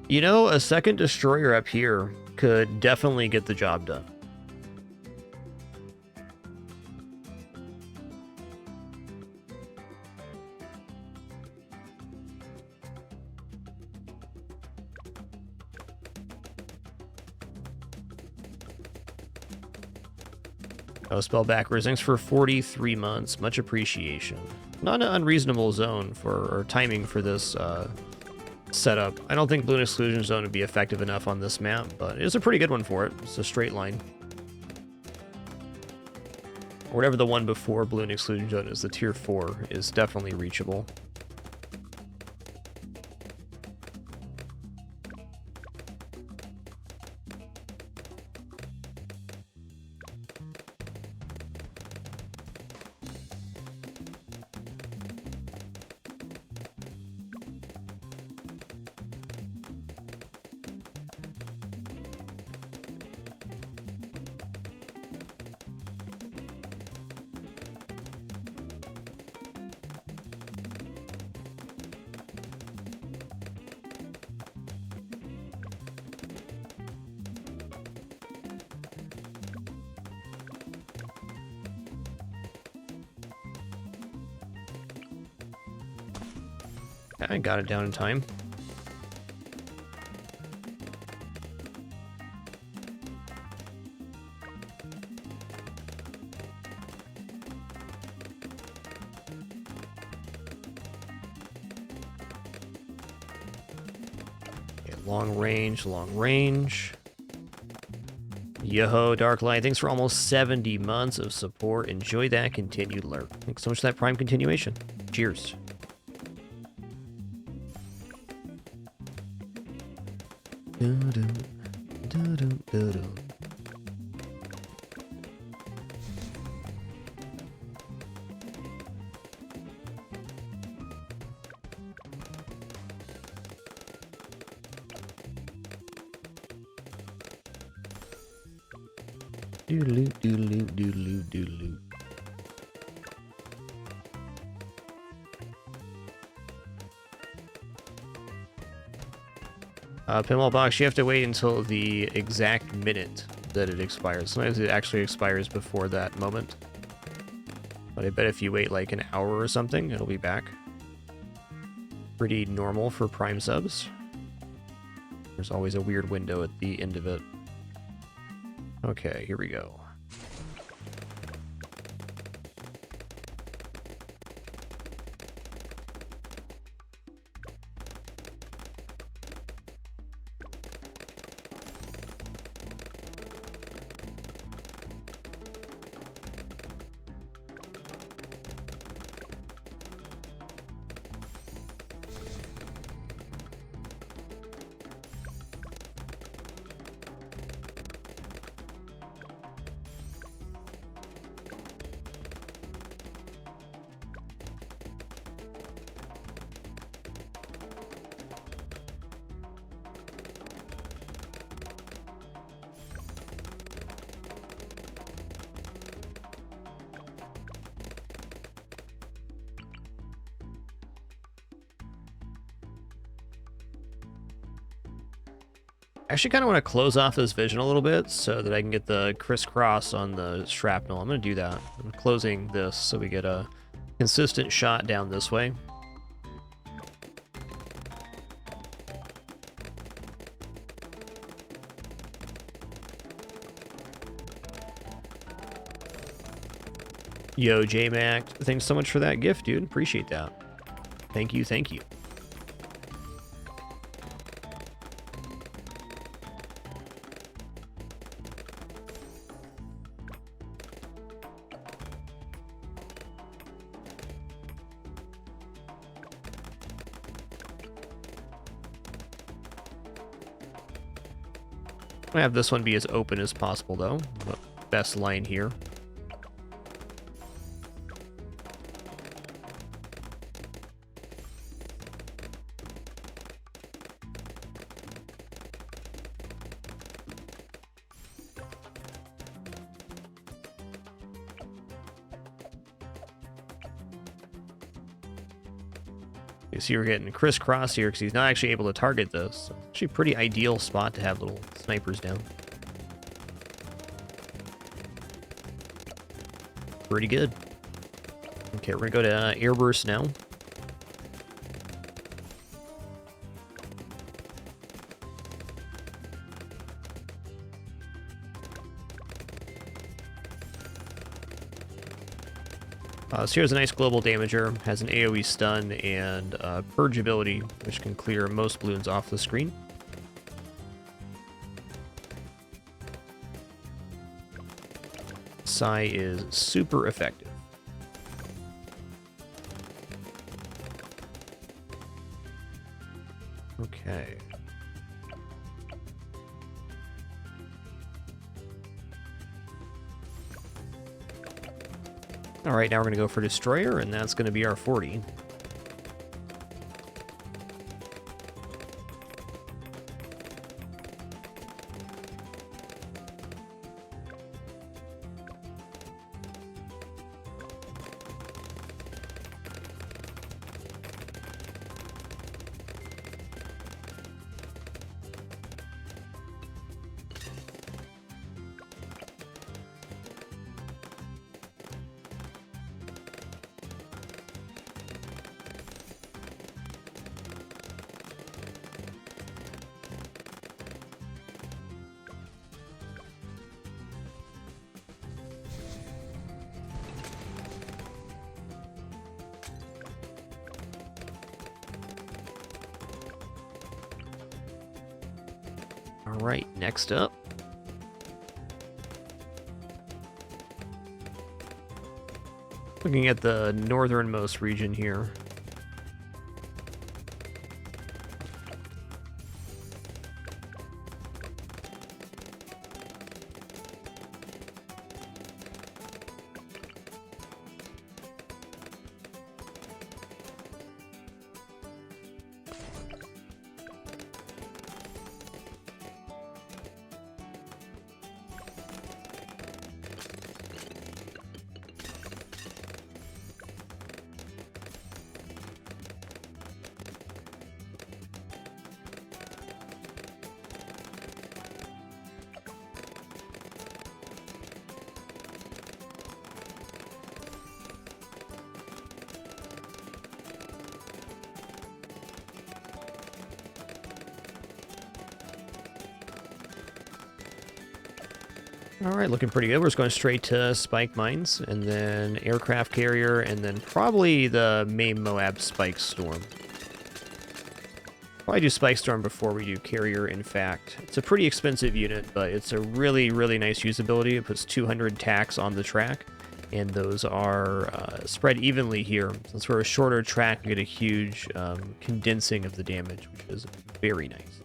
You know, a second destroyer up here could definitely get the job done. Oh, spell backwards. Thanks for 43 months. Much appreciation. Not an unreasonable zone for or timing for this setup. I don't think Bloon Exclusion Zone would be effective enough on this map, but it's a pretty good one for it. It's a straight line. Or whatever the one before Bloon Exclusion Zone is, the tier 4 is definitely reachable. I got it down in time. Okay, long range, long range. Yo-ho, Darklight, thanks for almost 70 months of support. Enjoy that continued lurk. Thanks so much for that Prime continuation. Cheers. Doodaloo, doodaloo, doodaloo, doodaloo. Pinball box, you have to wait until the exact minute that it expires. Sometimes it actually expires before that moment. But I bet if you wait like an hour or something, it'll be back. Pretty normal for Prime subs. There's always a weird window at the end of it. Okay, here we go. I actually kind of want to close off this vision a little bit so that I can get the crisscross on the shrapnel. I'm going to do that. I'm closing this so we get a consistent shot down this way. Yo, J-Mac, thanks so much for that gift, dude. Appreciate that. Thank you, thank you. I'm gonna have this one be as open as possible, though. The best line here. You see we're getting crisscross here because he's not actually able to target this. Actually a pretty ideal spot to have little snipers down. Pretty good. Okay, we're gonna go to Airburst now. So here's a nice global damager, has an AoE stun and purge ability, which can clear most balloons off the screen. Psy is super effective. Okay. Alright, now we're going to go for Destroyer, and that's going to be our 40. Alright, next up. Looking at the northernmost region here. Alright, looking pretty good. We're just going straight to Spike Mines, and then Aircraft Carrier, and then probably the main Moab Spike Storm. Probably do Spike Storm before we do Carrier, in fact. It's a pretty expensive unit, but it's a really, really nice usability. It puts 200 tacks on the track, and those are spread evenly here. Since we're a shorter track, we get a huge condensing of the damage, which is very nice.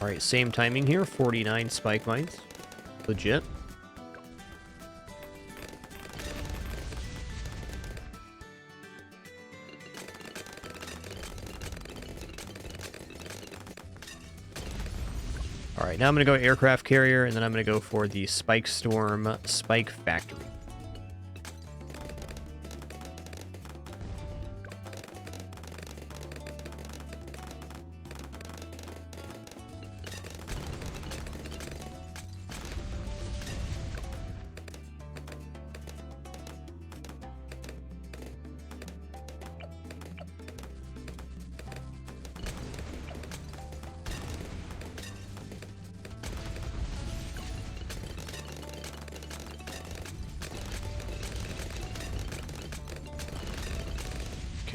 Alright, same timing here, 49 Spike Mines. Legit. Alright, now I'm going to go Aircraft Carrier, and then I'm going to go for the Spike Storm Spike Factory.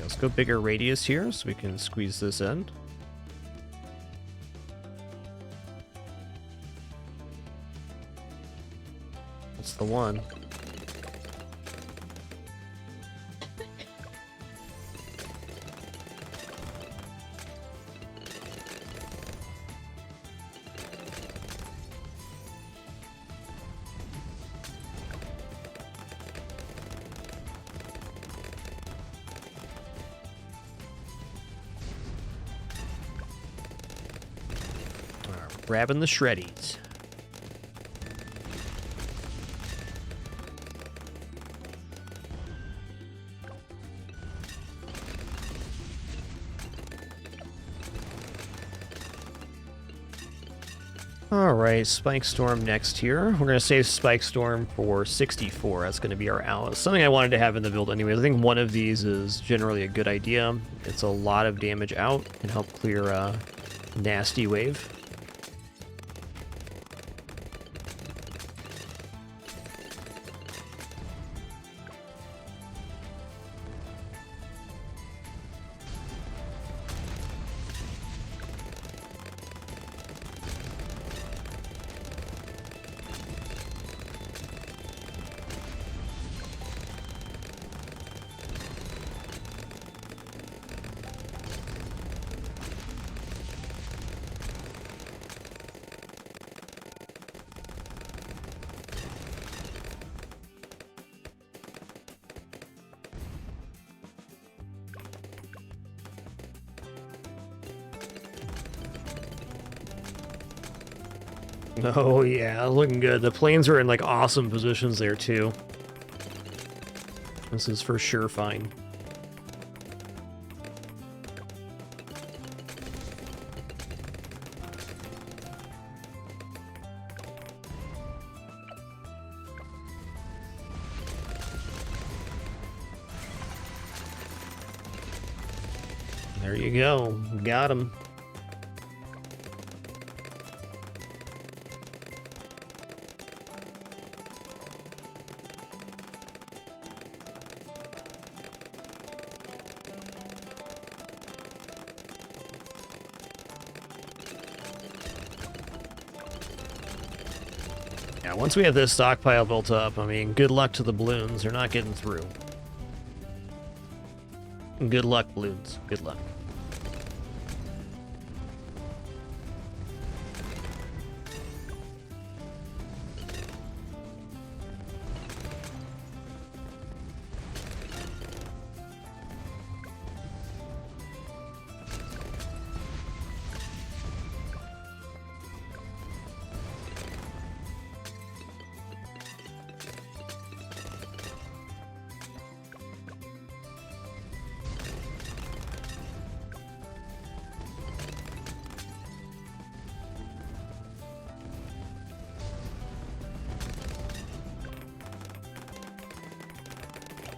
Let's go bigger radius here so we can squeeze this in. That's the one. Grabbing the shreddies. Alright, Spike Storm next here. We're going to save Spike Storm for 64. That's going to be our Alice. Something I wanted to have in the build anyways. I think one of these is generally a good idea. It's a lot of damage out and help clear a nasty wave. Oh yeah, looking good. The planes are in like awesome positions there too. This is for sure fine. There you go. Got him. Yeah, once we have this stockpile built up, I mean, good luck to the Bloons. They're not getting through. Good luck, Bloons. Good luck.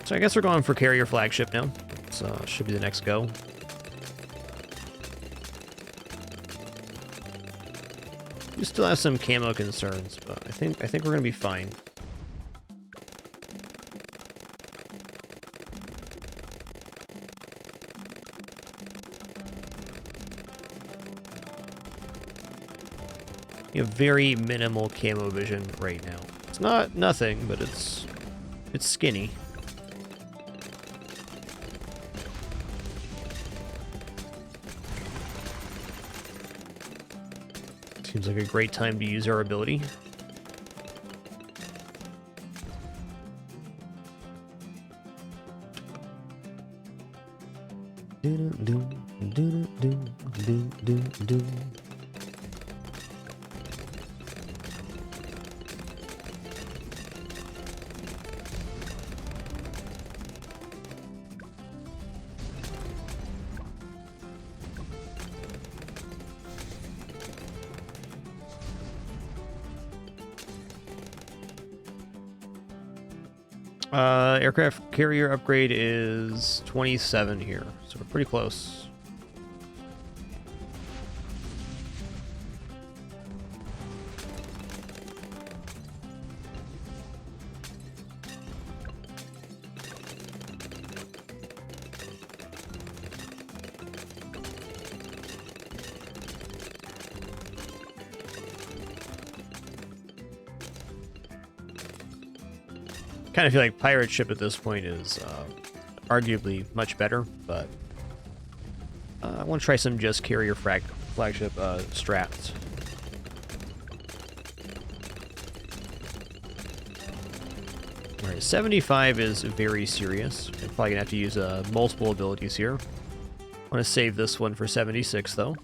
So I guess we're going for carrier flagship now. So should be the next go. We still have some camo concerns, but I think we're gonna be fine. You have very minimal camo vision right now. It's not nothing, but it's skinny. Seems like a great time to use our ability. Aircraft carrier upgrade is 27 here, so we're pretty close. Kind of feel like pirate ship at this point is arguably much better, but I want to try some just carrier flagship strats. All right, 75 is very serious. I'm probably gonna have to use multiple abilities here. I want to save this one for 76 though.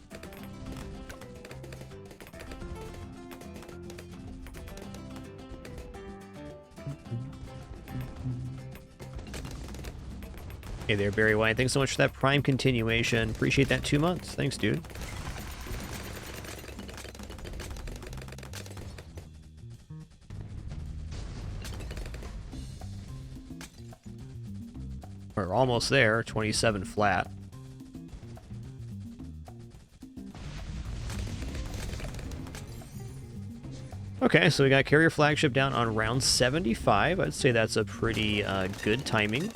Hey there, Barry White. Thanks so much for that Prime continuation. Appreciate that 2 months. Thanks, dude. We're almost there, 27 flat. Okay, so we got carrier flagship down on round 75. I'd say that's a pretty good timing.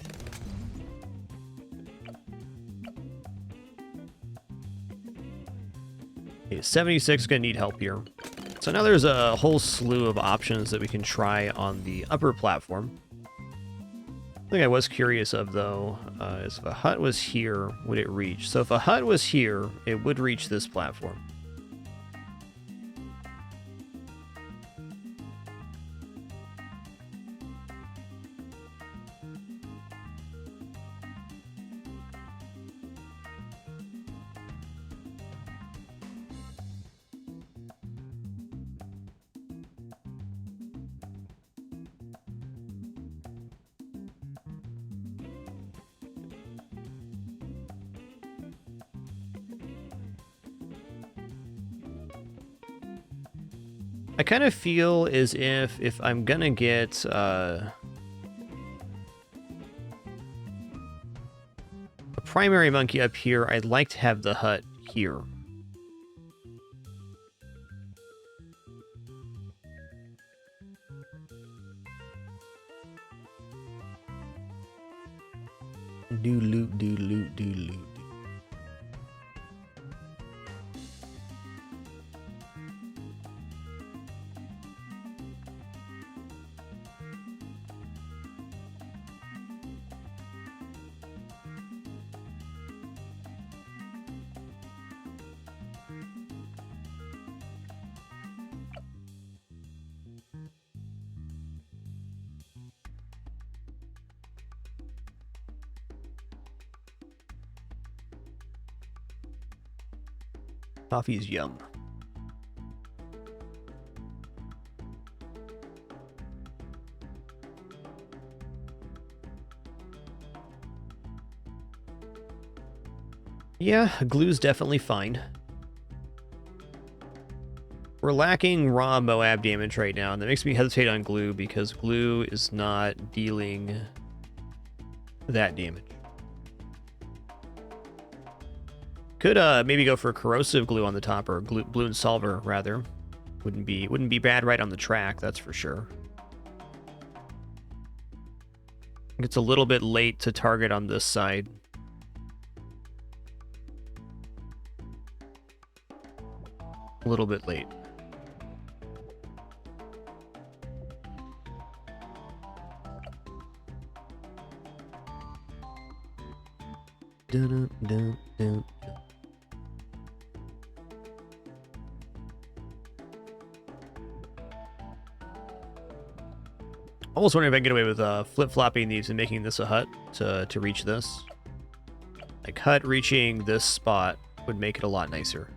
Okay, 76 is going to need help here. So now there's a whole slew of options that we can try on the upper platform. The thing I was curious of, though, is if a hut was here, would it reach? So if a hut was here, it would reach this platform. I kind of feel as if I'm gonna get a primary monkey up here, I'd like to have the hut here. Do loot, do loot, do loot. Coffee's yum. Yeah, glue's definitely fine. We're lacking raw Moab damage right now, and that makes me hesitate on glue because glue is not dealing that damage. Could maybe go for corrosive glue on the top, or Bloons solver rather. Wouldn't be bad right on the track, that's for sure. I think it's a little bit late to target on this side. A little bit late. Dun, dun, dun, dun. Almost wondering if I can get away with flip-flopping these and making this a hut to reach this. Like, hut reaching this spot would make it a lot nicer.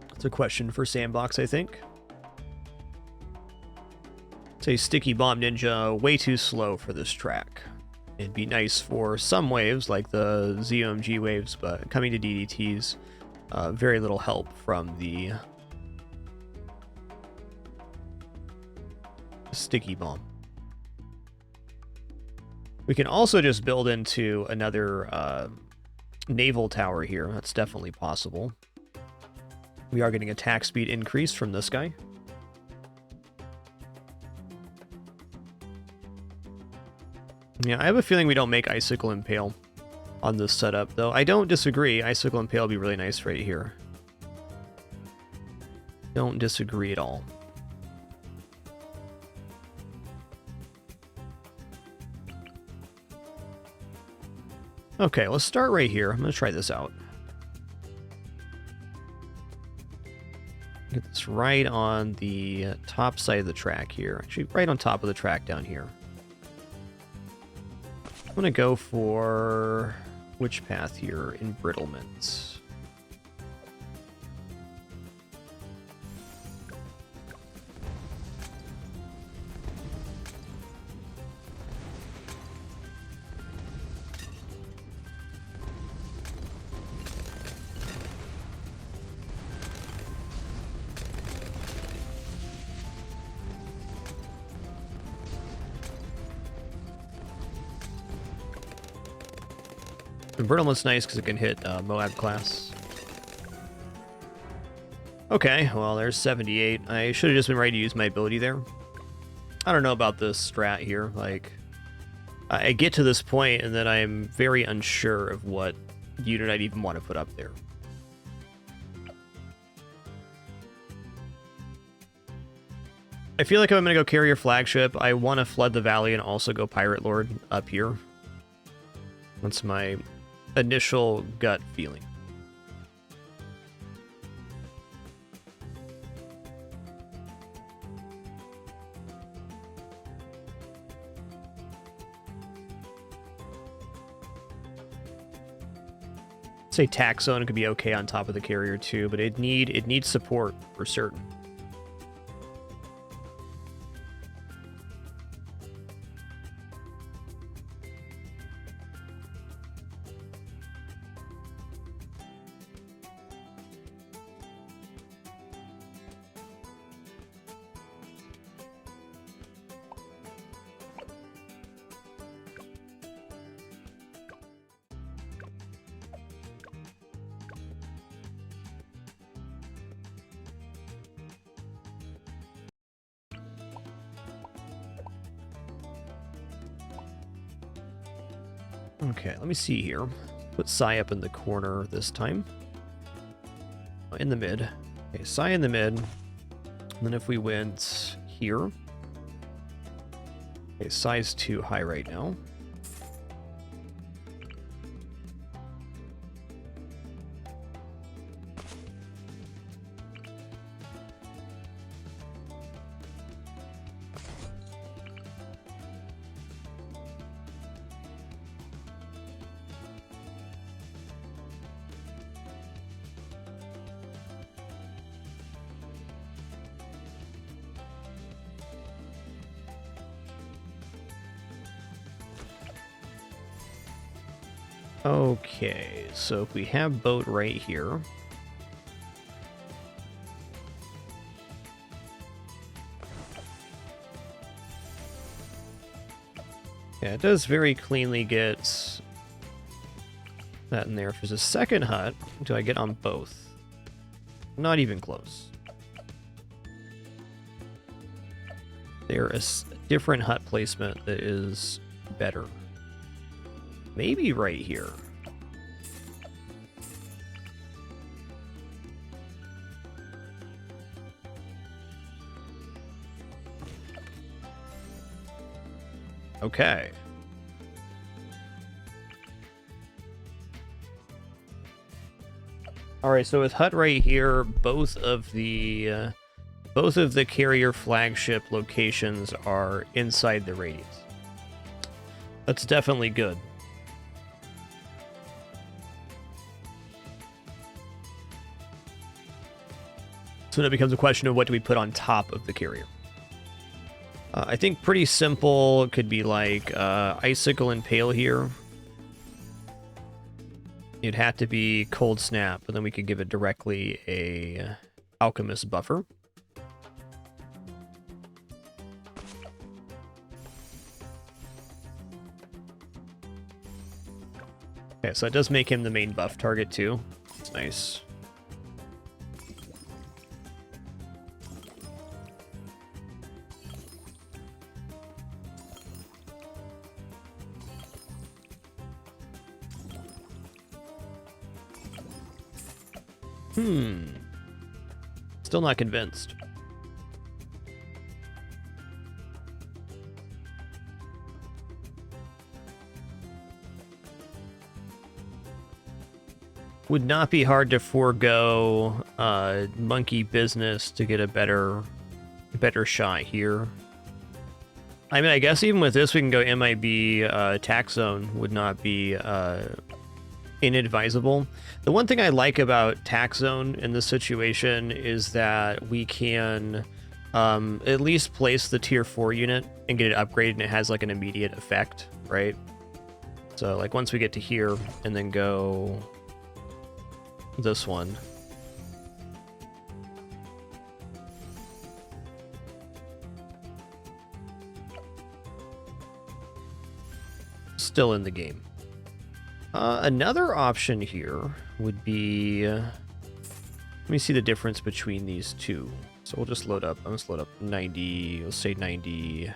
That's a question for Sandbox, I think. Say Sticky Bomb Ninja, way too slow for this track. It'd be nice for some waves, like the ZOMG waves, but coming to DDTs, very little help from the Sticky Bomb. We can also just build into another naval tower here. That's definitely possible. We are getting attack speed increase from this guy. Yeah, I have a feeling we don't make Icicle Impale on this setup, though. I don't disagree. Icicle Impale would be really nice right here. Don't disagree at all. Okay, let's start right here. I'm going to try this out. Get this right on the top side of the track here. Actually, right on top of the track down here. I'm going to go for which path here? Embrittlement. Convertible is nice because it can hit Moab class. Okay, well, there's 78. I should have just been ready to use my ability there. I don't know about this strat here. Like, I get to this point and then I'm very unsure of what unit I'd even want to put up there. I feel like if I'm going to go carrier flagship, I want to flood the valley and also go pirate lord up here. That's my initial gut feeling. Say tax zone could be okay on top of the carrier too, but it needs support for certain. Okay, let me see here. Put Psy up in the corner this time. In the mid. Okay, Psy in the mid. And then if we went here. Okay, Psy's too high right now. Okay, so if we have boat right here. Yeah, it does very cleanly get that in there. If there's a second hut, do I get on both? Not even close. There is a different hut placement that is better. Maybe right here. Okay. All right, so with hut right here, both of the carrier flagship locations are inside the radius. That's definitely good. So then it becomes a question of what do we put on top of the carrier. I think pretty simple could be like Icicle and Pale here. It'd have to be Cold Snap, but then we could give it directly a Alchemist buffer. Okay, so it does make him the main buff target too. That's nice. Still not convinced. Would not be hard to forego monkey business to get a better shot here. I mean, I guess even with this, we can go MIB tax zone would not be inadvisable. The one thing I like about tax zone in this situation is that we can at least place the tier 4 unit and get it upgraded, and it has like an immediate effect, right? So like once we get to here and then go this one. Still in the game. Another option here would be... let me see the difference between these two. So we'll just load up. Let's load up 90. Let's say 90...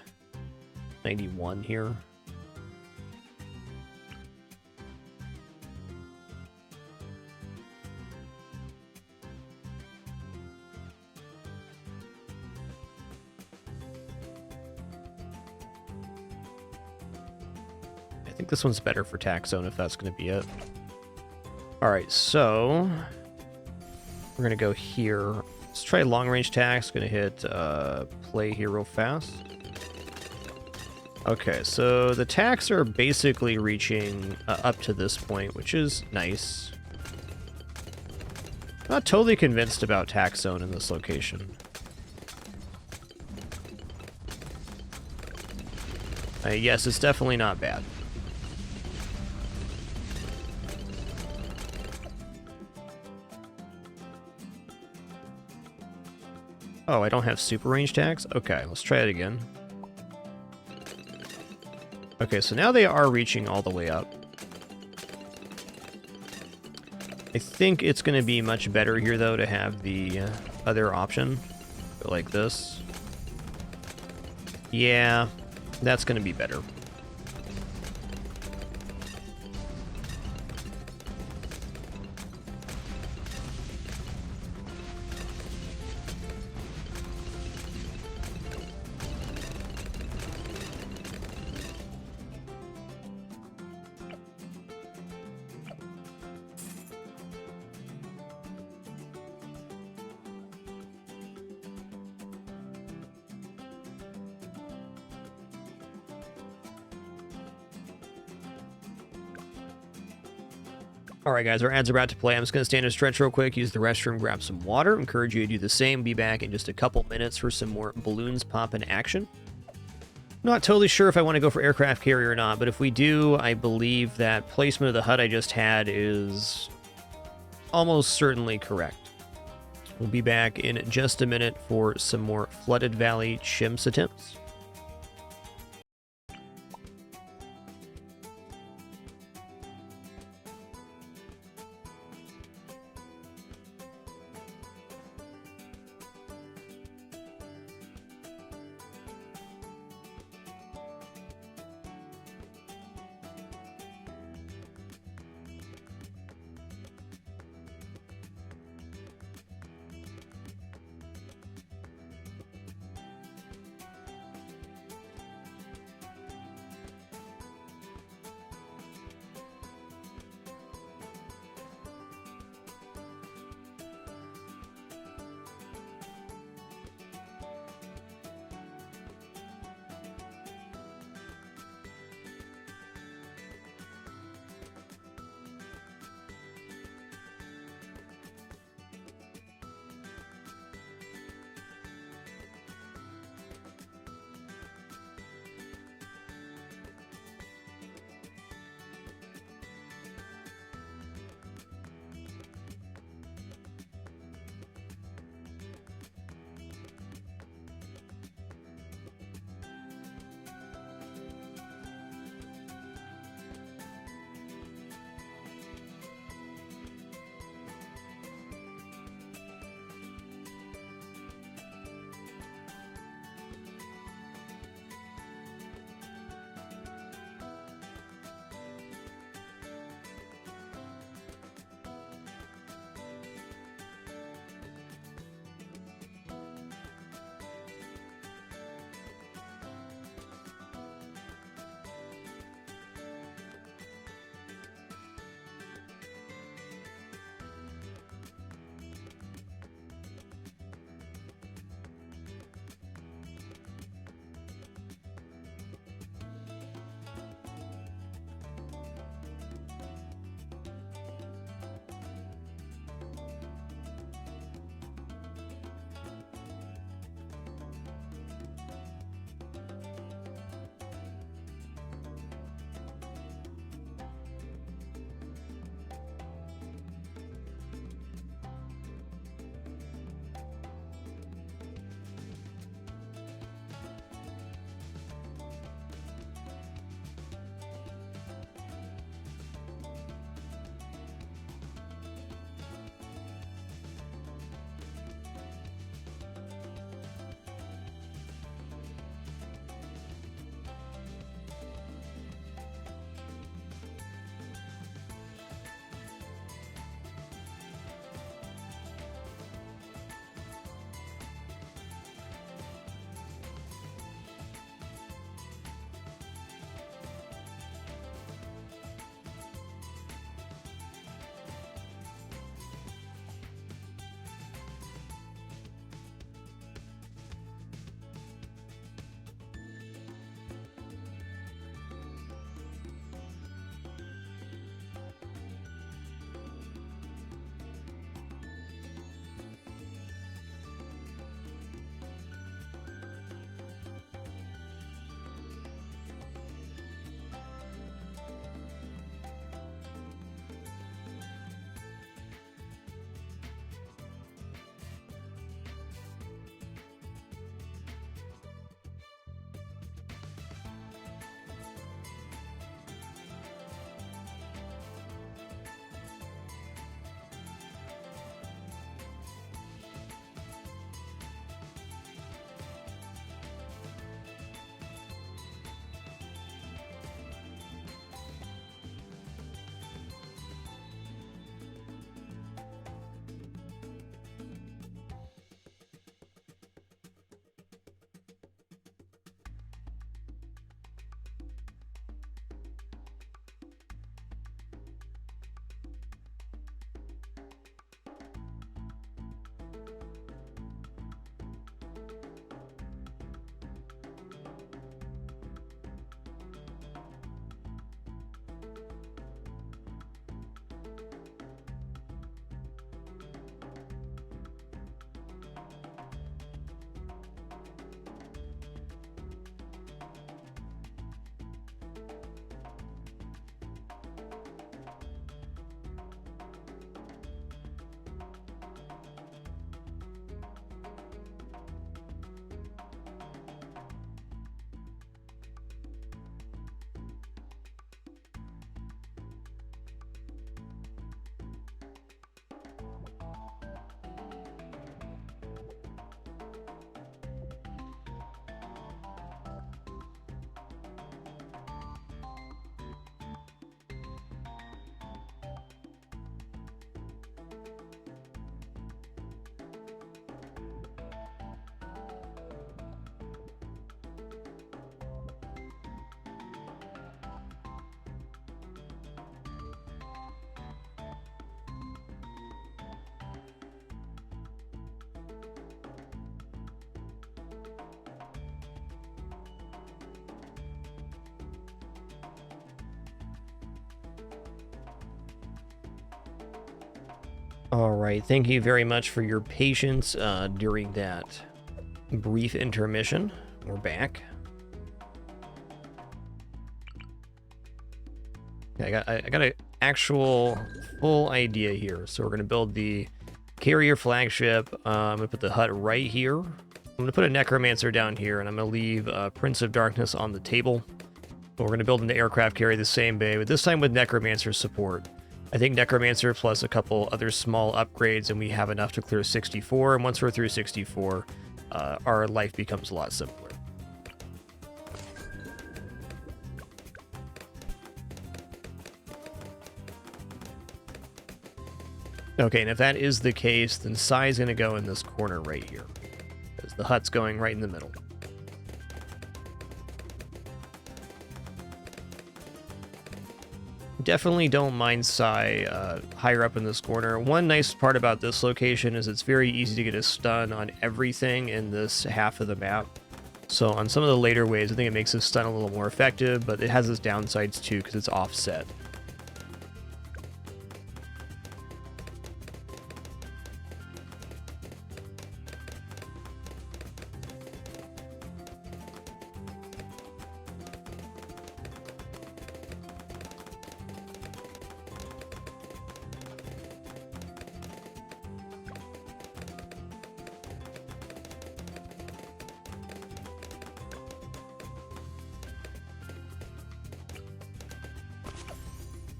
91 here. I think this one's better for tax zone if that's going to be it. All right, so we're going to go here. Let's try long range tax. Going to hit play here real fast. Okay, so the tacks are basically reaching up to this point, which is nice. Not totally convinced about tax zone in this location. Yes, it's definitely not bad. Oh, I don't have super range tax? Okay, let's try it again. Okay, so now they are reaching all the way up. I think it's going to be much better here, though, to have the other option. Go like this. Yeah, that's going to be better. All right, guys, our ads are about to play. I'm just going to stand and stretch real quick, use the restroom, grab some water. Encourage you to do the same. Be back in just a couple minutes for some more balloons popping action. Not totally sure if I want to go for aircraft carrier or not, but if we do, I believe that placement of the HUD I just had is almost certainly correct. We'll be back in just a minute for some more Flooded Valley chimps attempts. All right, thank you very much for your patience during that brief intermission. We're back. Okay, I got an actual full idea here. So we're gonna build the carrier flagship. I'm gonna put the hut right here. I'm gonna put a necromancer down here, and I'm gonna leave Prince of Darkness on the table. But we're gonna build an aircraft carrier the same way, but this time with necromancer support. I think necromancer plus a couple other small upgrades, and we have enough to clear 64. And once we're through 64, our life becomes a lot simpler. Okay, and if that is the case, then Psy's going to go in this corner right here, because the hut's going right in the middle. Definitely don't mind Psy higher up in this corner. One nice part about this location is it's very easy to get a stun on everything in this half of the map. So on some of the later waves, I think it makes this stun a little more effective, but it has its downsides too because it's offset.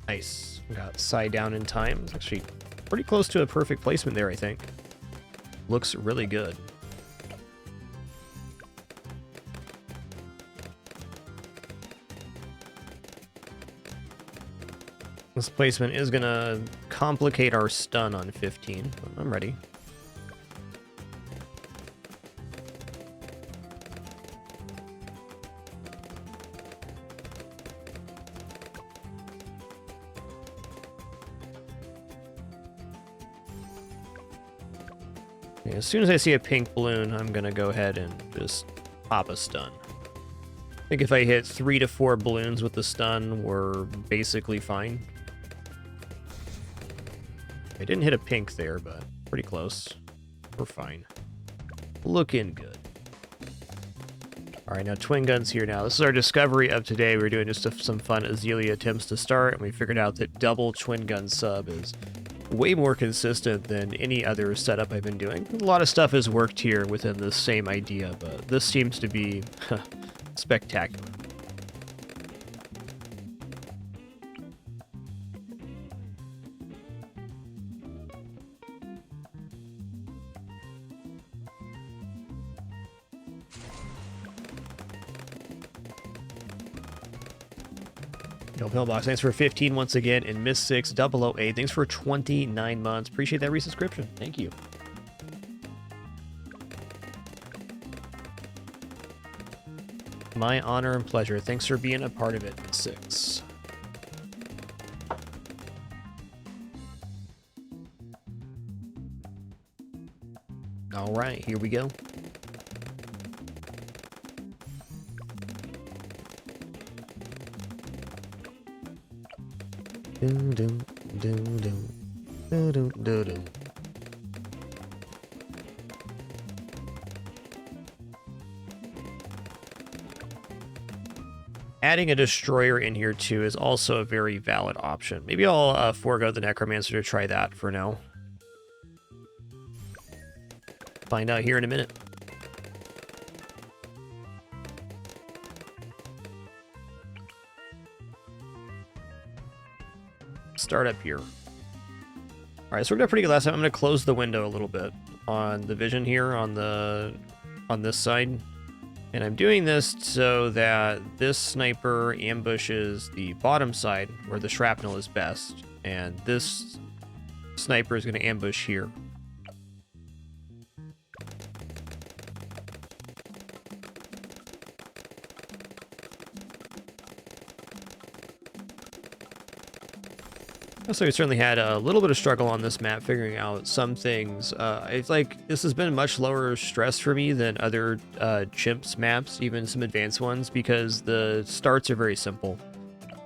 Nice. Got Psy down in time. It's actually pretty close to a perfect placement there, I think. Looks really good. This placement is going to complicate our stun on 15, but I'm ready. As soon as I see a pink balloon, I'm going to go ahead and just pop a stun. I think if I hit 3 to 4 balloons with the stun, we're basically fine. I didn't hit a pink there, but pretty close. We're fine. Looking good. All right, now twin guns here now. This is our discovery of today. We were doing just some fun Azealia attempts to start, and we figured out that double twin gun sub is way more consistent than any other setup I've been doing. A lot of stuff has worked here within the same idea, but this seems to be spectacular. No Pillbox, thanks for 15 once again, and Miss 6 008, thanks for 29 months. Appreciate that resubscription. Thank you. My honor and pleasure. Thanks for being a part of it, Miss 6. All right, here we go. Dun, dun, dun, dun. Dun, dun, dun, dun. Adding a destroyer in here too is also a very valid option. Maybe I'll forego the necromancer to try that for now. Find out here in a minute. Start up here. All right, so we're doing pretty good last time. I'm going to close the window a little bit on the vision here on this side, and I'm doing this so that this sniper ambushes the bottom side where the shrapnel is best, and this sniper is going to ambush here. So we certainly had a little bit of struggle on this map figuring out some things. It's like this has been much lower stress for me than other chimps maps, even some advanced ones, because the starts are very simple.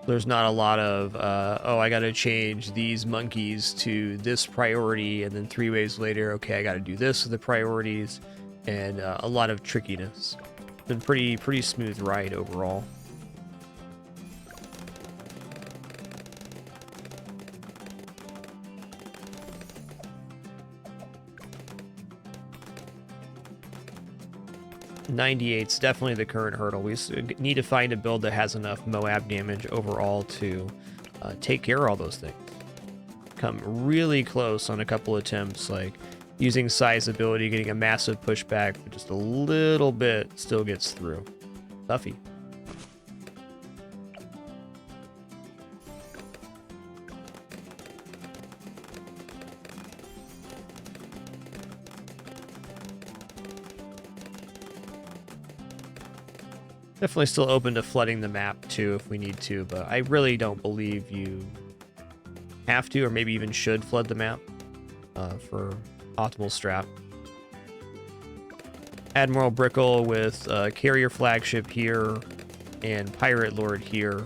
There's not a lot of, oh, I got to change these monkeys to this priority, and then 3 waves later, okay, I got to do this with the priorities, and a lot of trickiness. Been pretty smooth ride overall. .98's definitely the current hurdle. We need to find a build that has enough Moab damage overall to take care of all those things. Come really close on a couple attempts, like using Sai's ability, getting a massive pushback, but just a little bit still gets through. Toughy. Definitely still open to flooding the map too if we need to, but I really don't believe you have to, or maybe even should, flood the map for optimal strat. Admiral Brickle with Carrier Flagship here and Pirate Lord here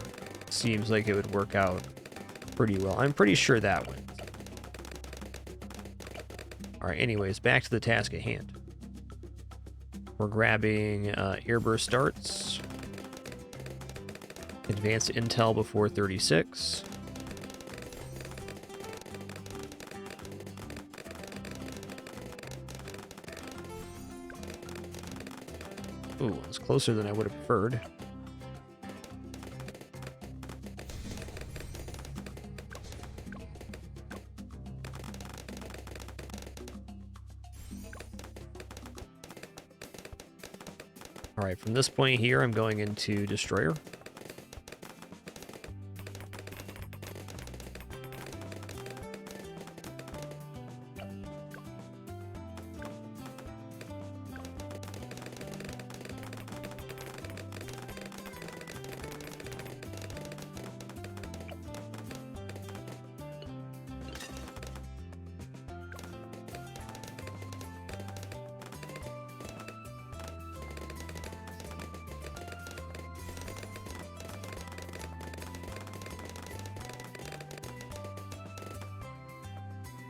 seems like it would work out pretty well. I'm pretty sure that wins. Alright, anyways, back to the task at hand. We're grabbing airburst darts. Advanced intel before 36. Ooh, it's closer than I would have preferred. Alright, from this point here, I'm going into Destroyer.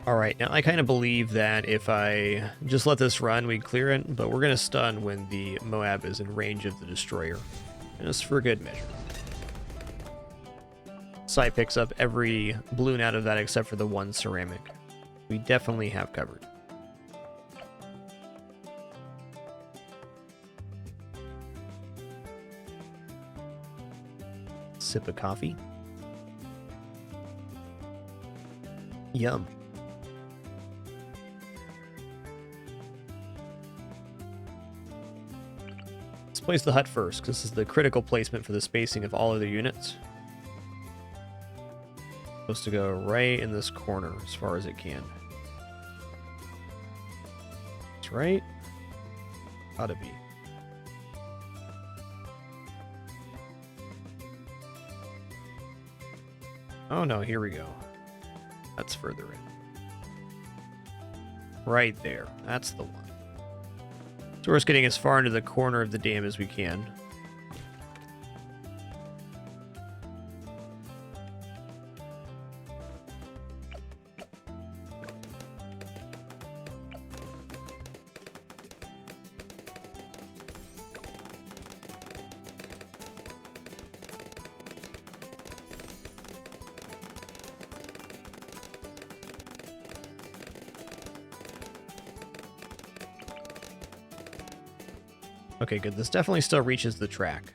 Alright, now I kind of believe that if I just let this run, we'd clear it, but we're going to stun when the Moab is in range of the Destroyer. Just for good measure. Sai picks up every balloon out of that except for the one ceramic. We definitely have covered. Sip of coffee. Yum. Let's place the hut first, because this is the critical placement for the spacing of all other units. Supposed to go right in this corner as far as it can. That's right. Ought to be. Oh no, here we go. That's further in. Right there. That's the one. So we're just getting as far into the corner of the dam as we can. Okay, good. This definitely still reaches the track.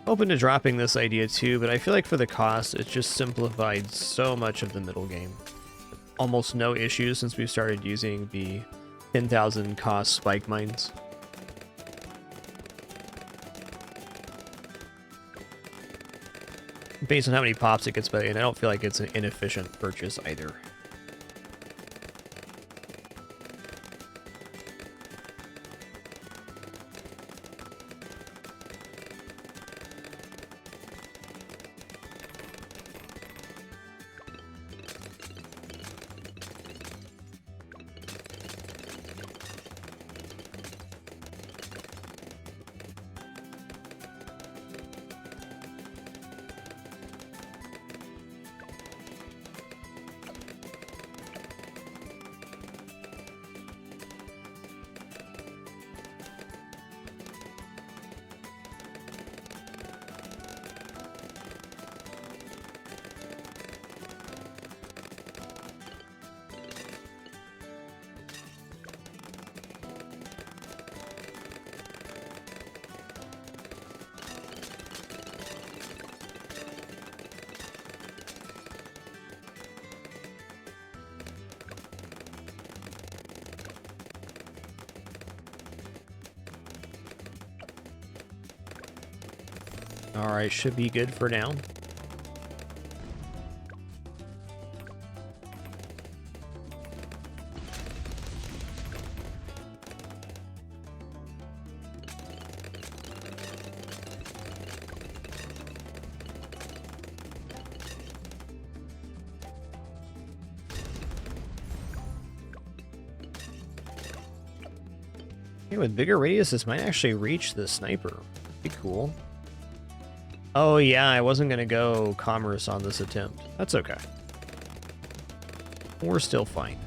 Open to dropping this idea too, but I feel like for the cost, it's just simplified so much of the middle game. Almost no issues since we've started using the 10,000 cost spike mines. Based on how many pops it gets, and I don't feel like it's an inefficient purchase either. Alright, should be good for now. Okay, with bigger radius, this might actually reach the sniper. Be cool. Oh yeah, I wasn't gonna go commerce on this attempt. That's okay. We're still fine.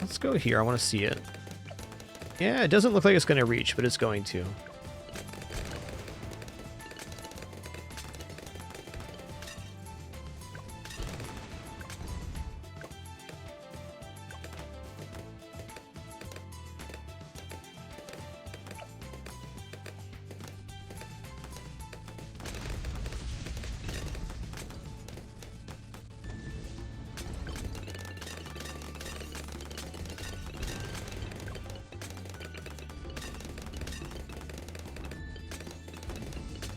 Let's go here. I want to see it. Yeah, it doesn't look like it's gonna reach, but it's going to.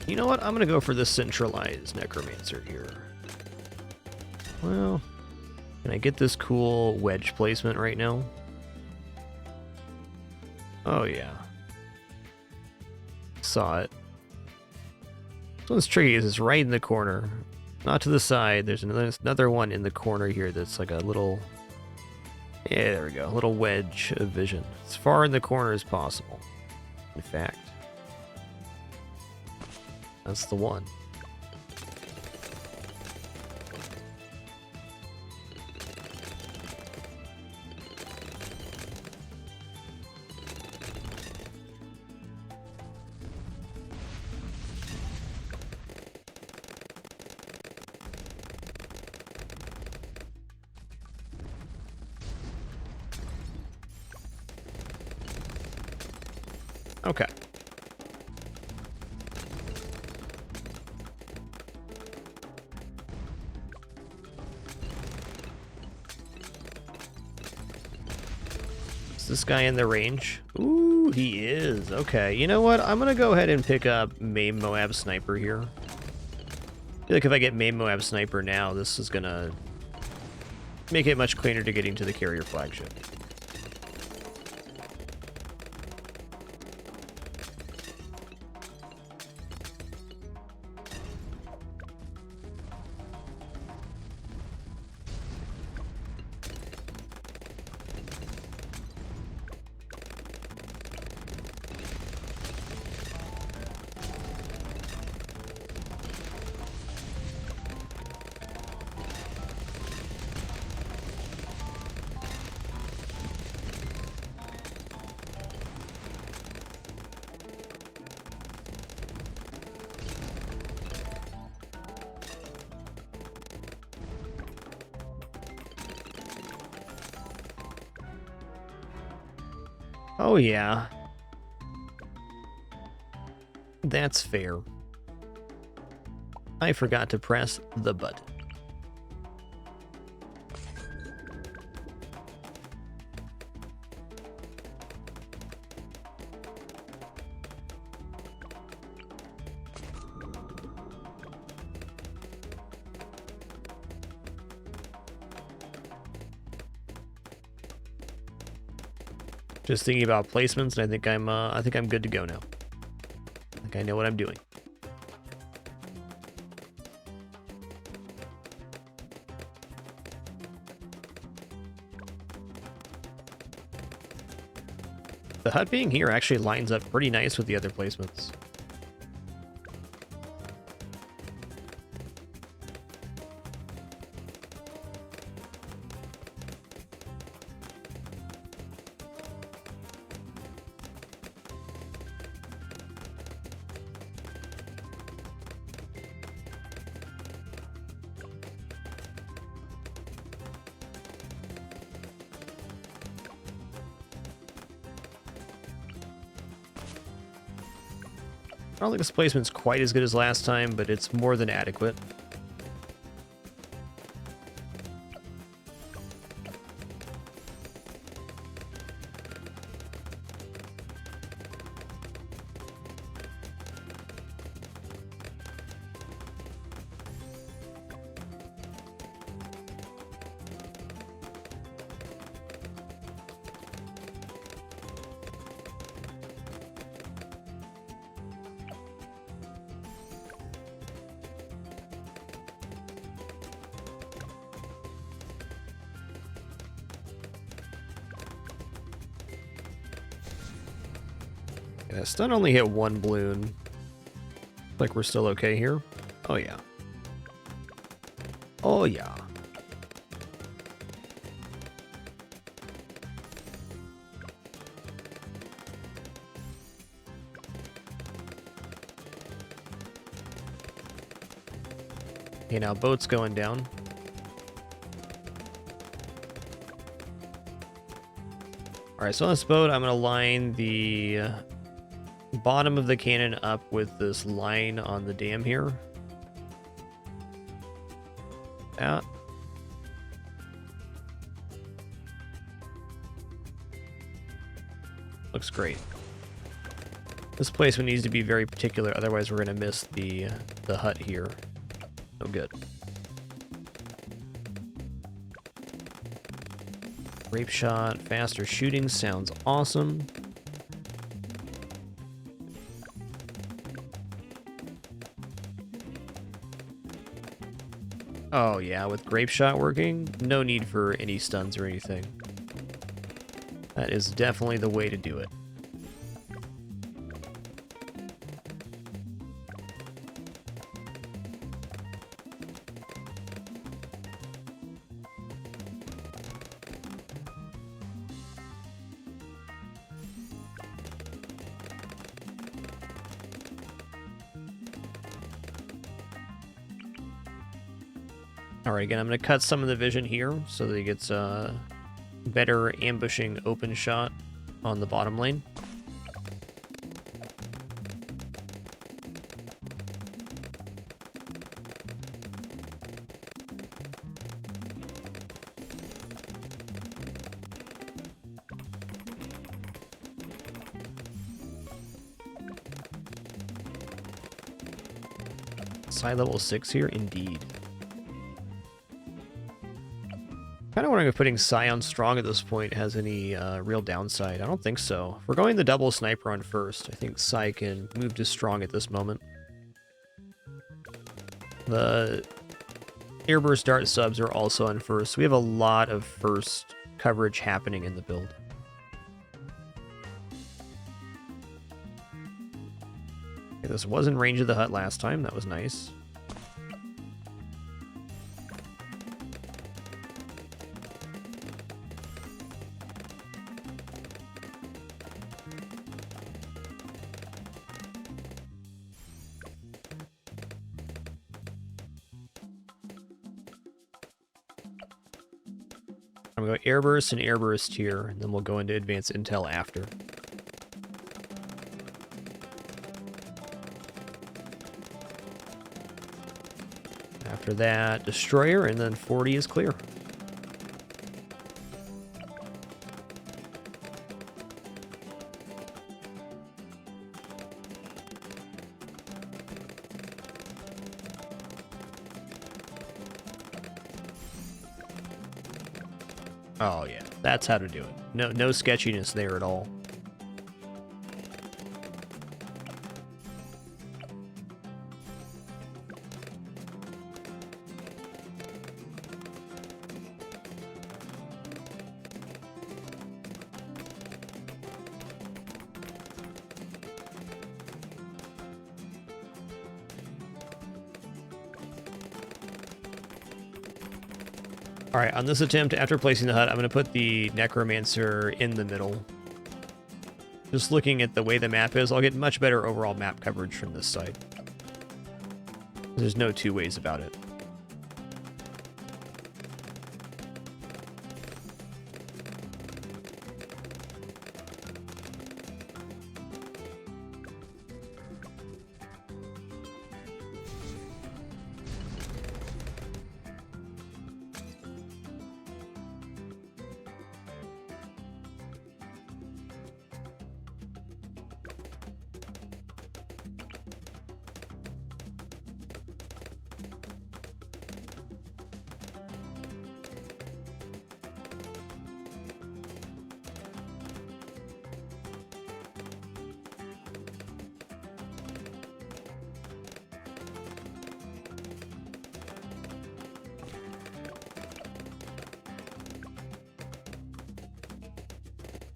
You know what? I'm going to go for the centralized necromancer here. Well, can I get this cool wedge placement right now? Oh, yeah. Saw it. This one's tricky because it's right in the corner. Not to the side. There's another one in the corner here that's like a little... Yeah, there we go. A little wedge of vision. As far in the corner as possible, in fact. That's the one. Okay. Is this guy in the range? Ooh, he is. Okay, you know what? I'm gonna go ahead and pick up Maim Moab Sniper here. I feel like if I get Maim Moab Sniper now, this is gonna make it much cleaner to getting to the carrier flagship. Oh, yeah. That's fair. I forgot to press the button. Just thinking about placements, and I think I'm good to go now. I think I know what I'm doing. The hut being here actually lines up pretty nice with the other placements. I don't think this placement's quite as good as last time, but it's more than adequate. Stun only hit one balloon. Like we're still okay here. Oh yeah. Oh yeah. Okay, now boat's going down. Alright, so on this boat, I'm going to line the bottom of the cannon up with this line on the dam here. That. Looks great. This placement needs to be very particular, otherwise we're going to miss the hut here. No good. Grape shot, faster shooting sounds awesome. Oh yeah, with grape shot working, no need for any stuns or anything. That is definitely the way to do it. Alright, again, I'm going to cut some of the vision here so that he gets a better ambushing open shot on the bottom lane. Side level 6 here, indeed. Kind of wondering if putting Psy on strong at this point has any real downside. I don't think so. If we're going the double sniper on first, I think Psy can move to strong at this moment. The airburst dart subs are also on first, so we have a lot of first coverage happening in the build. Okay, this was in range of the hut last time, that was nice. I'm going to go airburst and airburst here, and then we'll go into advanced intel after. After that, destroyer, and then 40 is clear. Oh yeah, that's how to do it. No sketchiness there at all. Alright, on this attempt, after placing the hut, I'm going to put the Necromancer in the middle. Just looking at the way the map is, I'll get much better overall map coverage from this side. There's no two ways about it.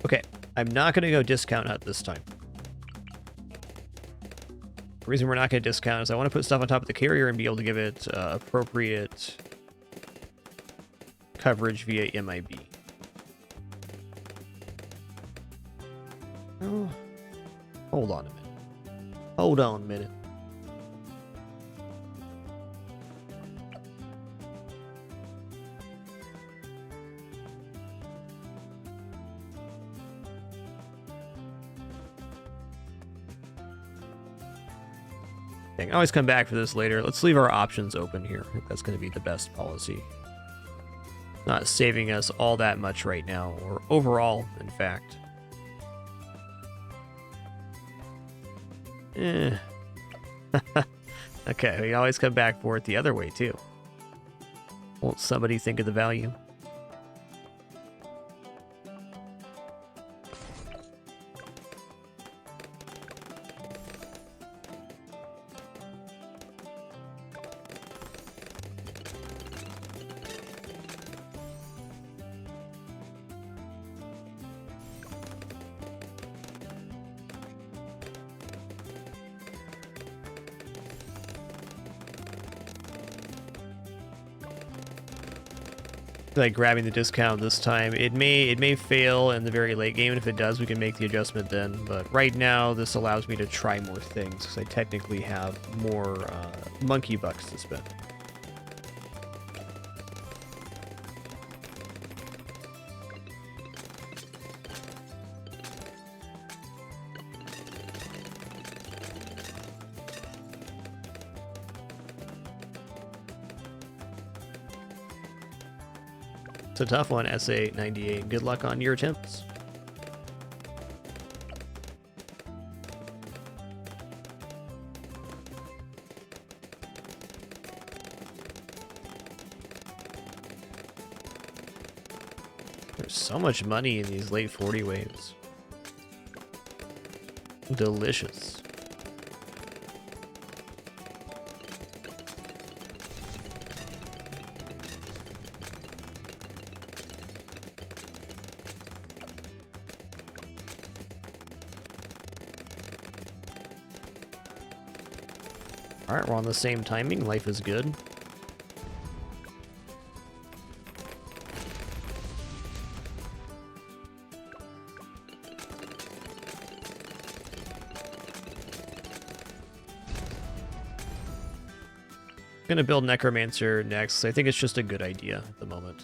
Okay, I'm not going to go discount hut this time. The reason we're not going to discount is I want to put stuff on top of the carrier and be able to give it appropriate coverage via MIB. Oh, hold on a minute. Hold on a minute. I can always come back for this later. Let's leave our options open here. I think that's going to be the best policy. Not saving us all that much right now, or overall, in fact. Okay, we always come back for it the other way, too. Won't somebody think of the value? Like grabbing the discount this time. It may fail in the very late game, and if it does, we can make the adjustment then. But right now, this allows me to try more things, because I technically have more monkey bucks to spend. It's a tough one, SA98. Good luck on your attempts. There's so much money in these late 40 waves. Delicious. Alright, we're on the same timing. Life is good. I'm gonna build Necromancer next. I think it's just a good idea at the moment.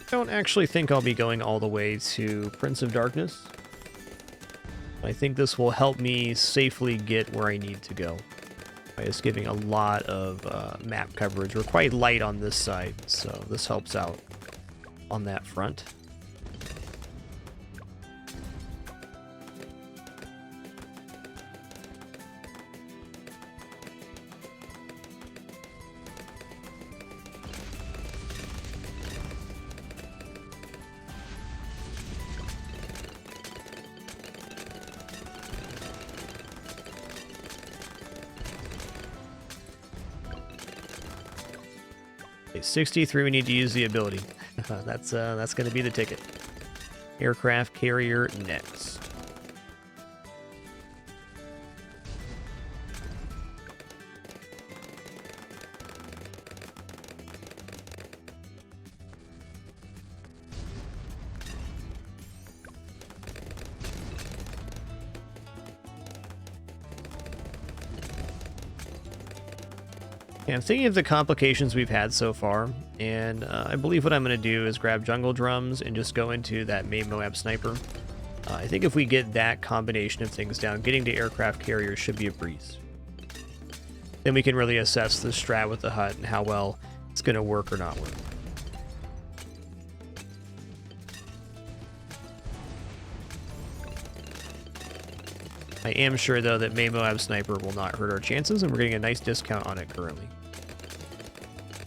I don't actually think I'll be going all the way to Prince of Darkness. I think this will help me safely get where I need to go by just giving a lot of map coverage. We're quite light on this side, so this helps out on that front. Okay, 63, we need to use the ability. That's going to be the ticket. Aircraft carrier next. Yeah, I'm thinking of the complications we've had so far, and I believe what I'm going to do is grab Jungle Drums and just go into that main Moab Sniper. I think if we get that combination of things down, getting to aircraft carriers should be a breeze. Then we can really assess the strat with the hut and how well it's going to work or not work. I am sure, though, that main Moab Sniper will not hurt our chances, and we're getting a nice discount on it currently.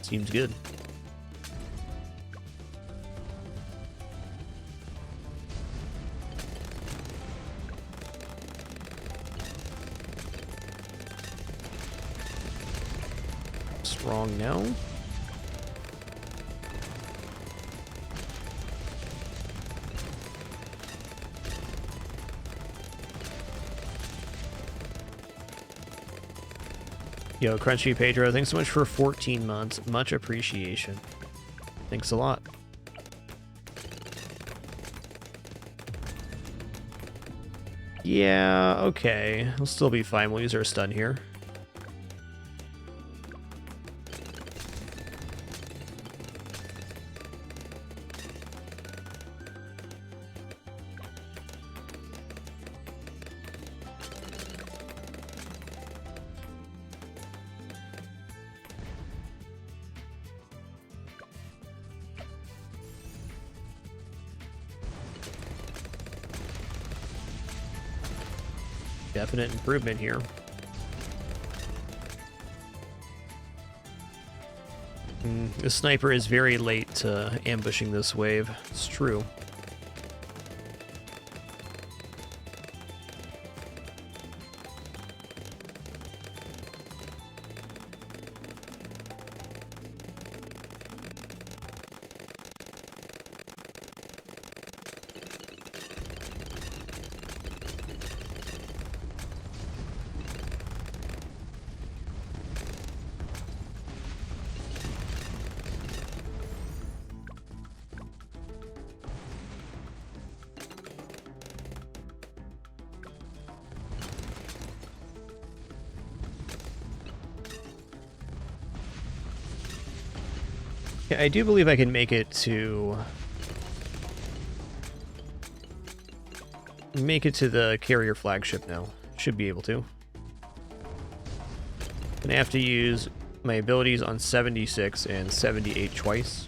Seems good. What's wrong now? Yo, Crunchy Pedro, thanks so much for 14 months. Much appreciation. Thanks a lot. Yeah, okay. We'll still be fine. We'll use our stun here. Definite improvement here. The sniper is very late to ambushing this wave. It's true. I do believe I can make it to the carrier flagship now. Should be able to. Gonna have to use my abilities on 76 and 78 twice.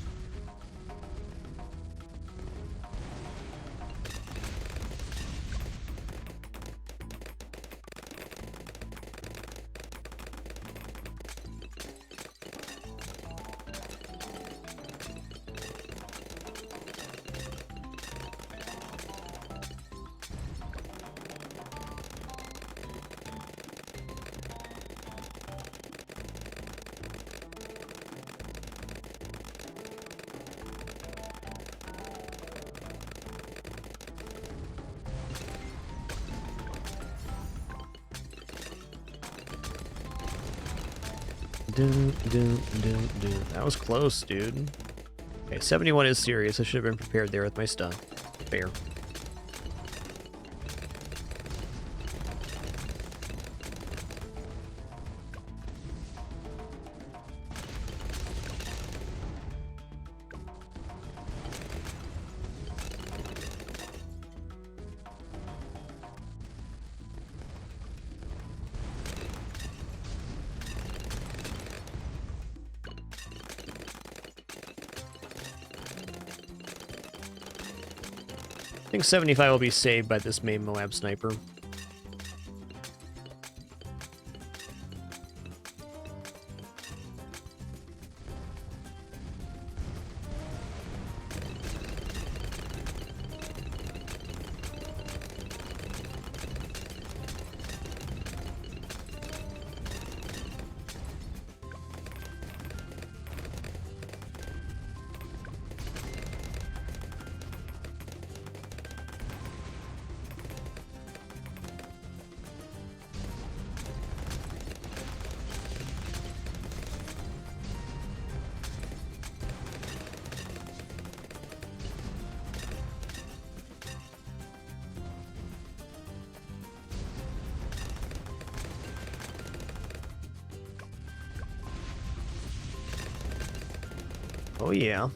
That was close, dude. Okay, 71 is serious. I should have been prepared there with my stun. Fair. I think 75 will be saved by this main Moab sniper. Oh yeah.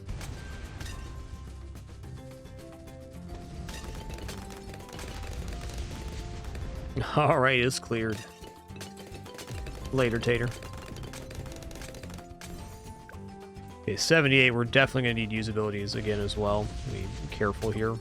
All right, it's cleared. Later, Tater. Okay, 78, we're definitely going to need usabilities again as well. Be careful here.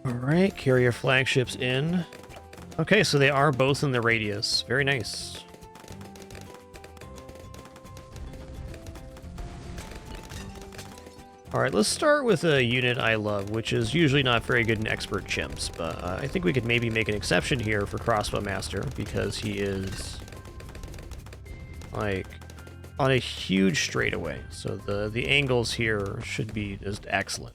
Alright, carrier flagships in. Okay, so they are both in the radius. Very nice. Alright, let's start with a unit I love, which is usually not very good in expert chimps, but I think we could maybe make an exception here for Crossbow Master, because he is, like, on a huge straightaway, so the angles here should be just excellent.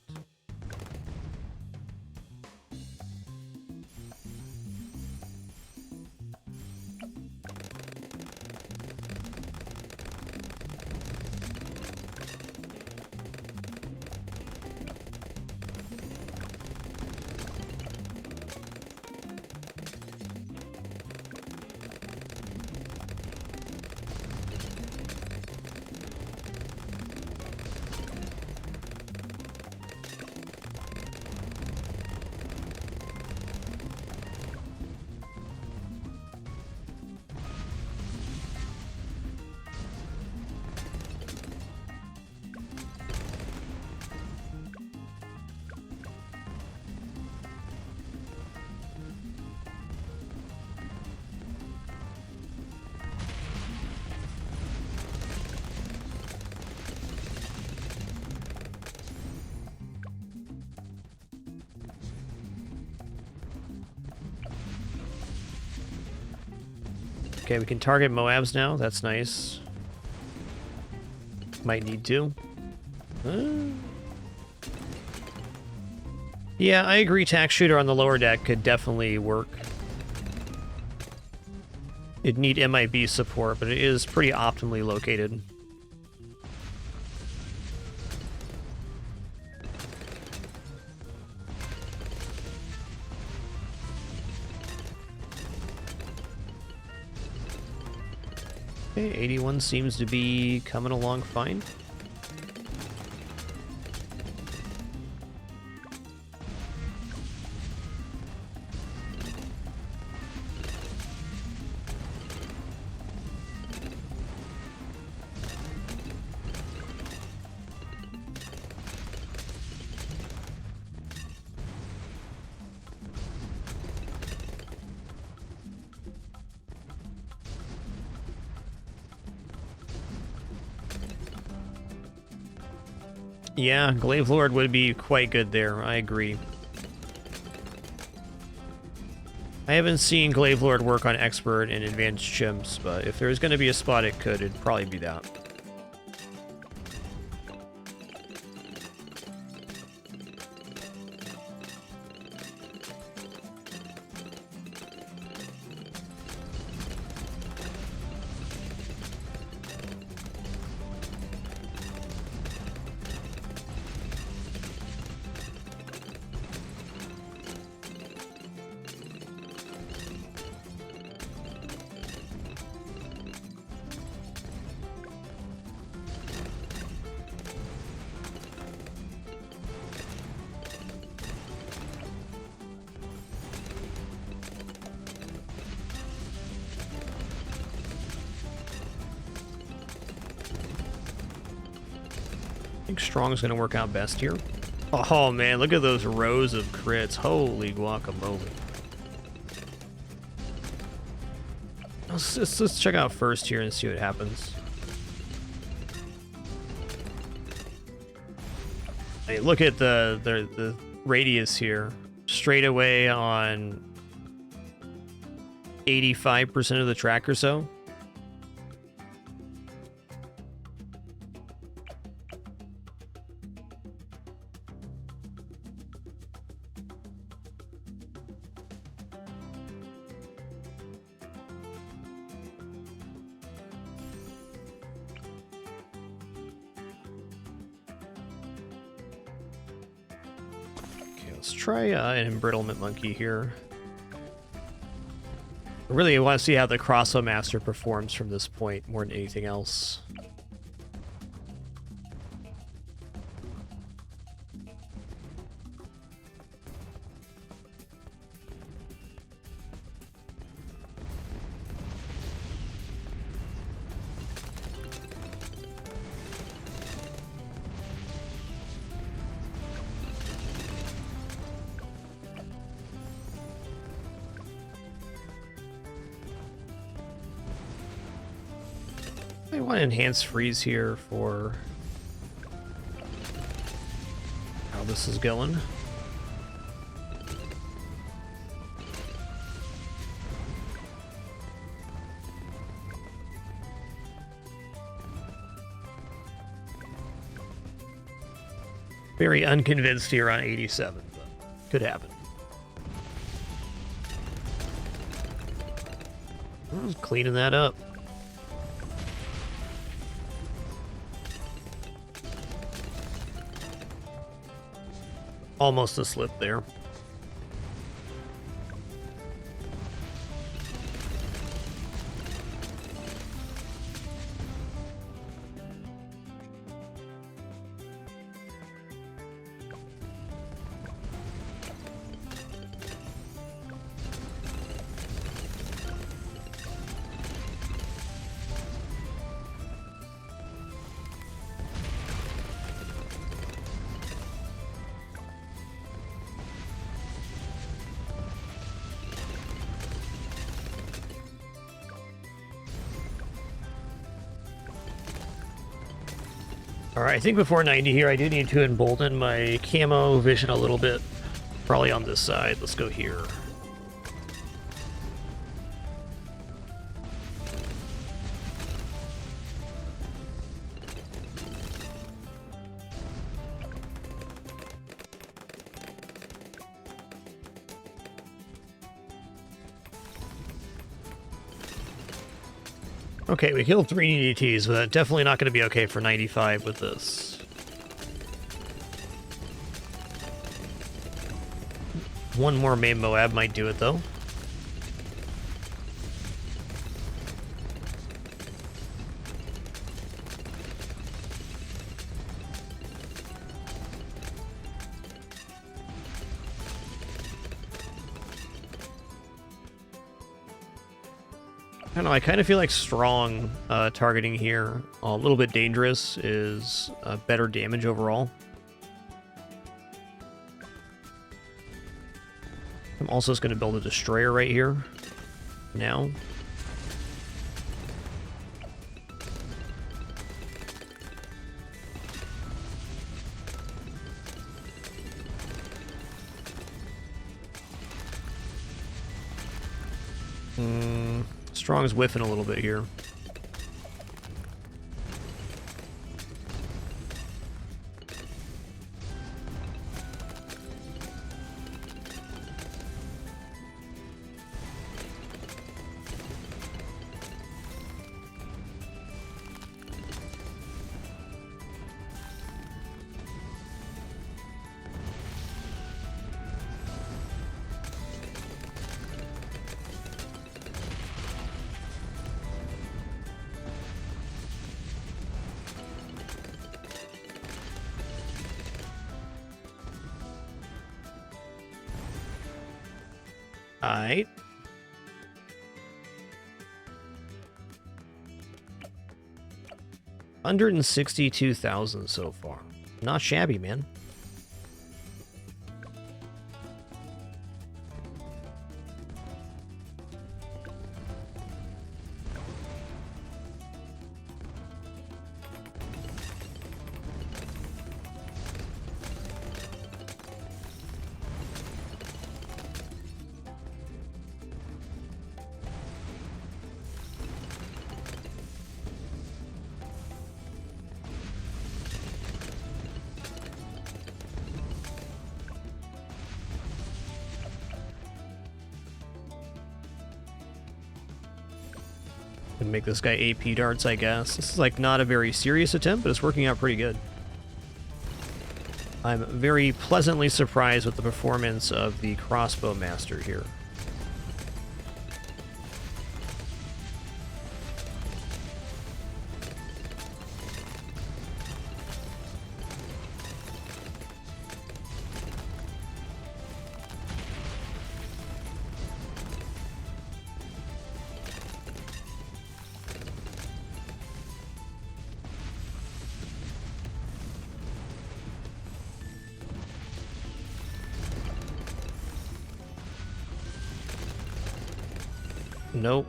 Okay, we can target Moabs now. That's nice. Might need to. Yeah, I agree. Tax Shooter on the lower deck could definitely work. It'd need MIB support, but it is pretty optimally located. Okay, 81 seems to be coming along fine. Yeah, Glaive Lord would be quite good there, I agree. I haven't seen Glaive Lord work on Expert and Advanced Chimps, but if there's going to be a spot it could, it'd probably be that. I think Strong's going to work out best here. Oh man, look at those rows of crits. Holy guacamole. Let's check out first here and see what happens. Hey, look at the radius here. Straight away on 85% of the track or so. Let's try an Embrittlement Monkey here. I really want to see how the Crossbow Master performs from this point more than anything else. I want to enhance freeze here for this is going. Very unconvinced here on 87, but could happen. I was cleaning that up. Almost a slip there. Alright, I think before 90 here, I do need to embolden my camo vision a little bit. Probably on this side. Let's go here. Okay, we killed 3 DDTs, but definitely not going to be okay for 95 with this. One more main Moab might do it, though. I don't know, I kind of feel like strong targeting here, a little bit dangerous, is better damage overall. I'm also just going to build a destroyer right here now. Strong's whiffing a little bit here. Alright. $162,000 so far. Not shabby, man. And make this guy AP darts, I guess. This is like not a very serious attempt, but it's working out pretty good. I'm very pleasantly surprised with the performance of the crossbow master here. Nope.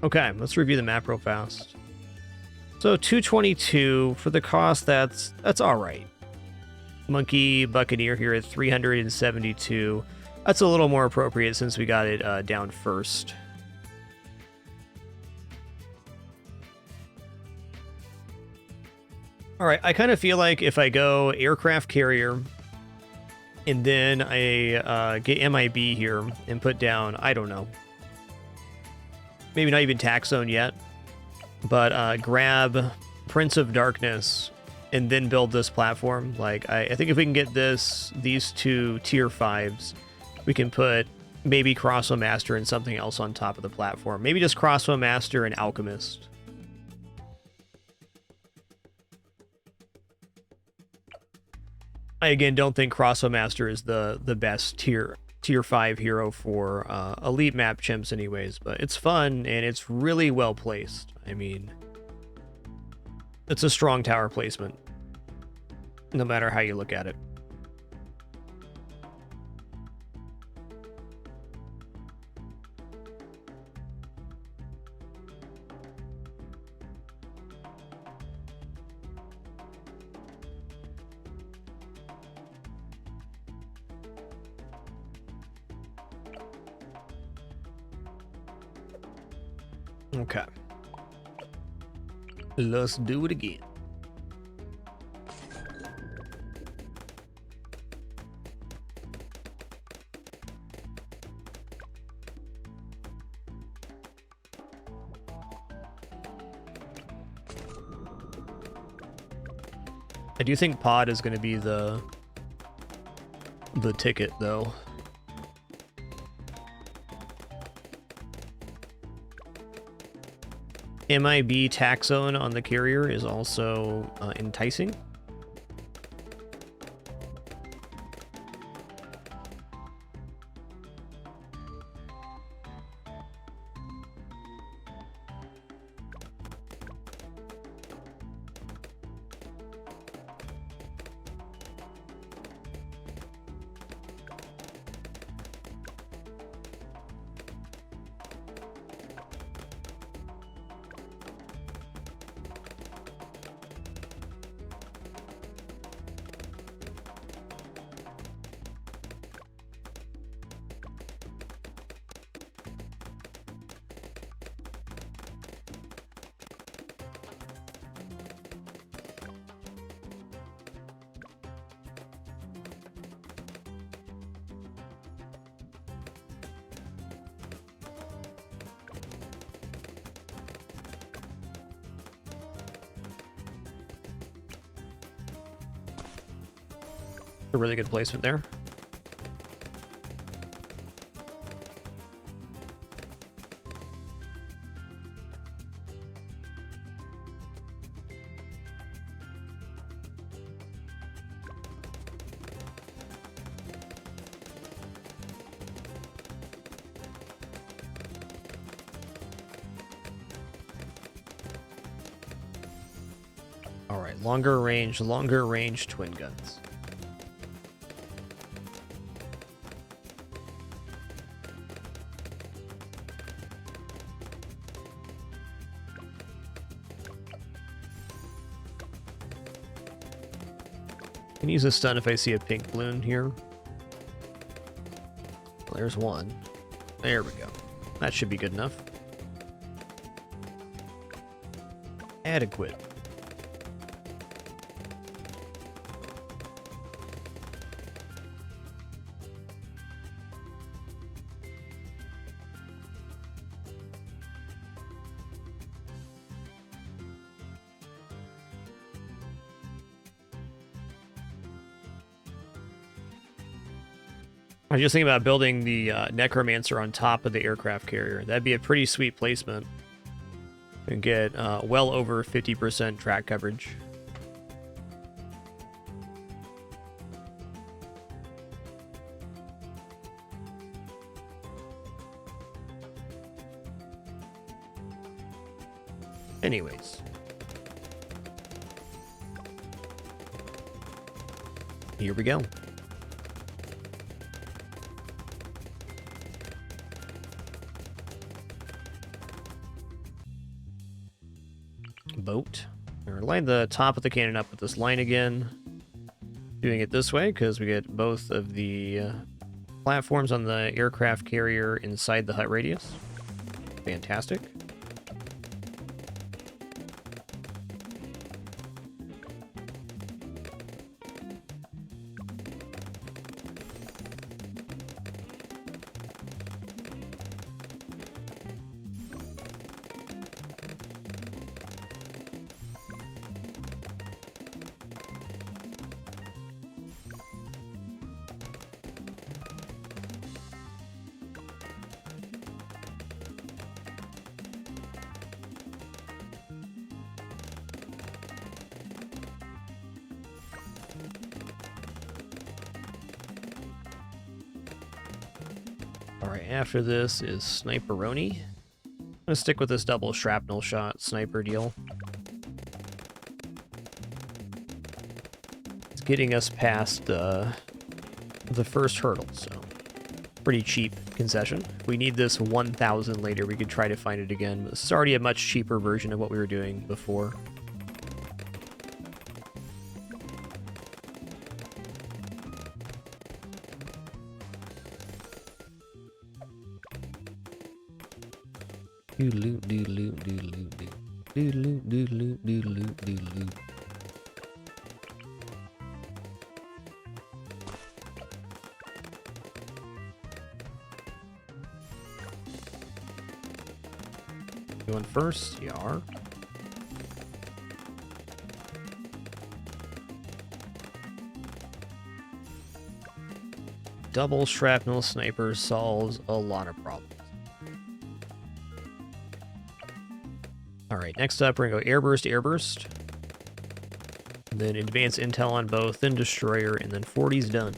Okay, let's review the map real fast. So 222 for the cost. That's all right. Monkey Buccaneer here at 372. That's a little more appropriate since we got it down first. All right, I kind of feel like if I go aircraft carrier and then I get MIB here and put down, I don't know, maybe not even tax zone yet, but grab Prince of Darkness and then build this platform. Like, I think if we can get these two tier 5s, we can put maybe Crossbow Master and something else on top of the platform. Maybe just Crossbow Master and Alchemist. I, again, don't think Crossbow Master is the best tier 5 hero for elite map chimps anyways, but it's fun and it's really well placed. I mean, it's a strong tower placement, no matter how you look at it. Okay. Let's do it again. I do think pod is going to be the ticket, though. MIB tax zone on the carrier is also enticing. A really good placement there. All right, longer range twin guns. Can use a stun if I see a pink balloon here. Well, there's one. There we go. That should be good enough. Adequate. I was just thinking about building the Necromancer on top of the aircraft carrier. That'd be a pretty sweet placement. And get well over 50% track coverage. Anyways. Here we go. Boat. Or line the top of the cannon up with this line again. Doing it this way because we get both of the platforms on the aircraft carrier inside the hut radius. Fantastic. Alright, after this is Sniperoni. I'm gonna stick with this double shrapnel shot sniper deal. It's getting us past the first hurdle, so pretty cheap concession. If we need this 1,000 later, we could try to find it again, but it's already a much cheaper version of what we were doing before. Doodaloo, doodaloo, doodaloo, doodaloo, doodaloo, doodaloo, doodaloo. Going first? You are. Double shrapnel sniper solves a lot of problems. Alright, next up we're going to go airburst, airburst. Then advanced intel on both, then destroyer, and then 40's done.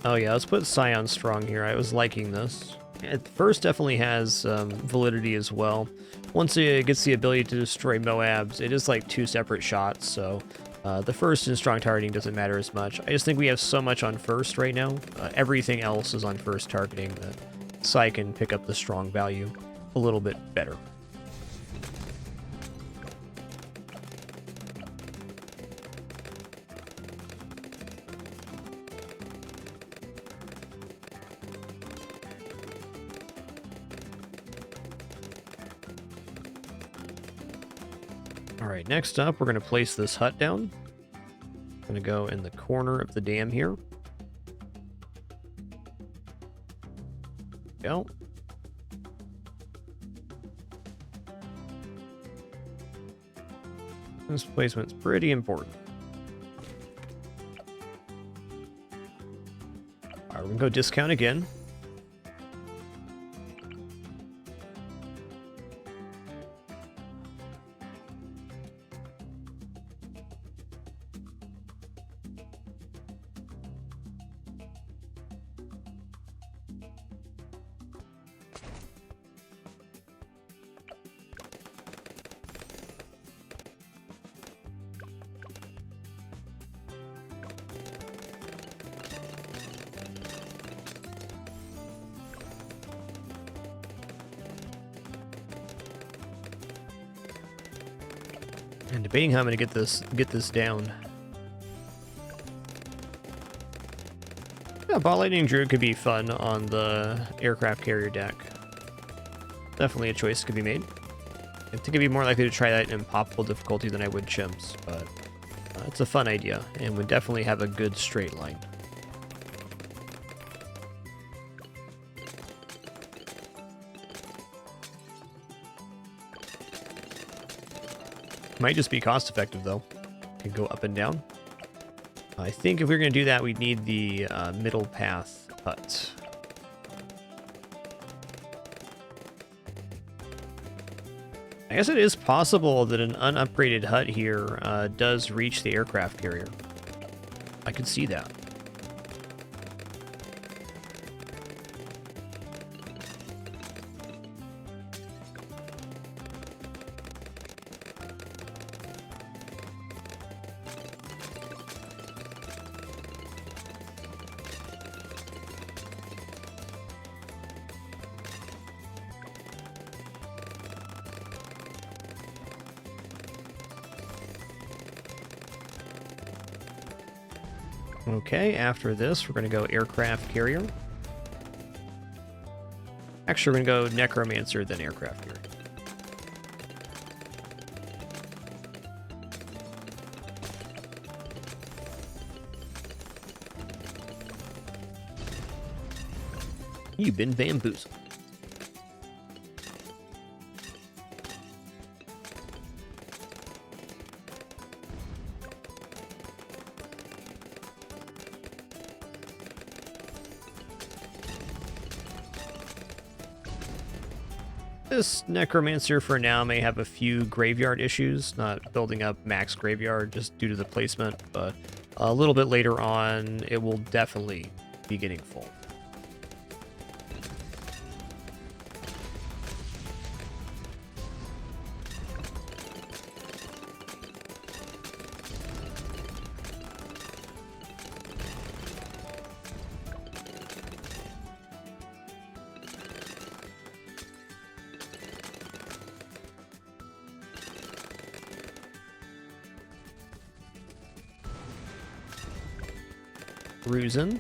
Oh yeah, let's put Scion Strong here. I was liking this. At first definitely has validity as well. Once it gets the ability to destroy Moabs, it is like 2 separate shots, so the first and strong targeting doesn't matter as much. I just think we have so much on first right now. Everything else is on first targeting that Psy can pick up the strong value a little bit better. Alright, next up, we're going to place this hut down. I'm going to go in the corner of the dam here. Go. This placement's pretty important. Alright, we're going to go discount again. And debating how I'm gonna get this down. Yeah, Ball Lightning Druid could be fun on the aircraft carrier deck. Definitely a choice could be made. I think I'd be more likely to try that in impossible difficulty than I would chimps, but it's a fun idea and would definitely have a good straight line. Might just be cost effective though. Can go up and down. I think if we're going to do that, we'd need the middle path hut. I guess it is possible that an unupgraded hut here does reach the aircraft carrier. I could see that. Okay, after this, we're going to go aircraft carrier. Actually, we're going to go necromancer, then aircraft carrier. You've been bamboozled. This necromancer for now may have a few graveyard issues, not building up max graveyard just due to the placement, but a little bit later on it will definitely be getting full. Cruising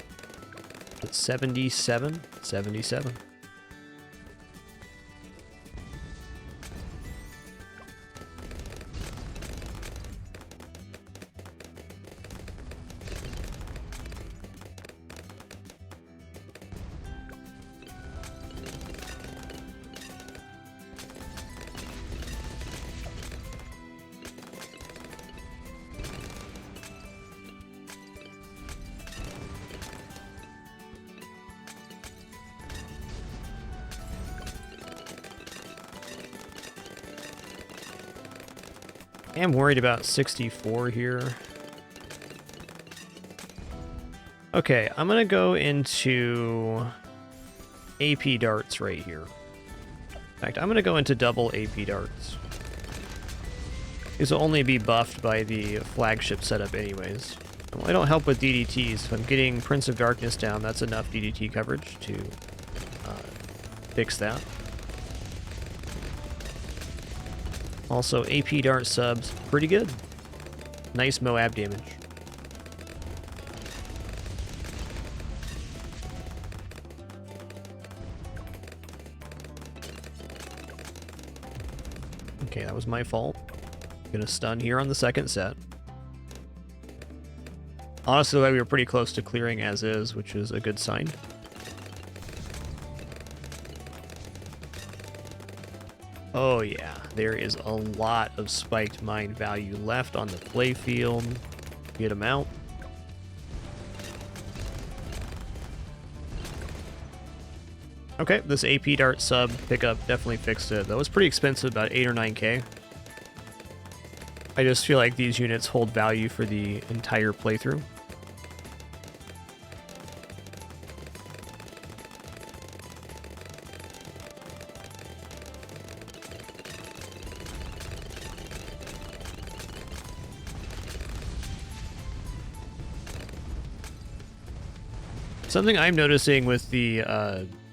at 77. I am worried about 64 here. Okay, I'm gonna go into AP darts right here. In fact, I'm gonna go into double AP darts. These will only be buffed by the flagship setup anyways. Well, I don't help with DDTs. If I'm getting Prince of Darkness down, that's enough DDT coverage to fix that. Also, AP dart subs, pretty good. Nice Moab damage. Okay, that was my fault. Gonna stun here on the second set. Honestly, we were pretty close to clearing as is, which is a good sign. Oh yeah, there is a lot of spiked mine value left on the playfield. Get them out. Okay, this AP dart sub pickup definitely fixed it. That was pretty expensive, about 8 or 9k. I just feel like these units hold value for the entire playthrough. Something I'm noticing with the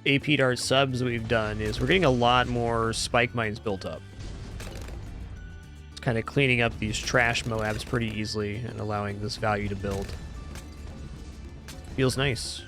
AP dart subs we've done is we're getting a lot more spike mines built up. It's kind of cleaning up these trash Moabs pretty easily and allowing this value to build. Feels nice.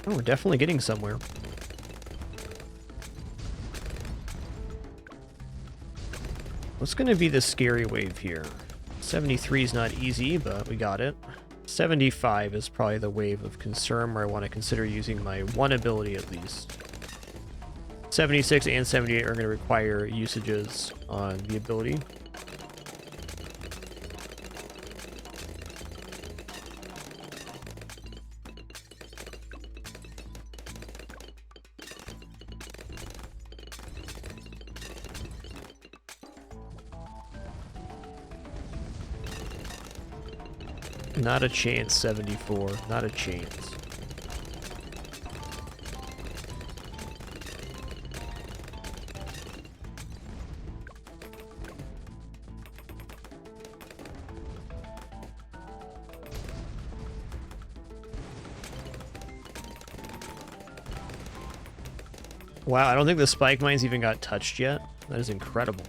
Oh, we're definitely getting somewhere. What's going to be the scary wave here? 73 is not easy, but we got it. 75 is probably the wave of concern where I want to consider using my one ability at least. 76 and 78 are going to require usages on the ability. Not a chance, 74. Not a chance. Wow, I don't think the spike mines even got touched yet. That is incredible.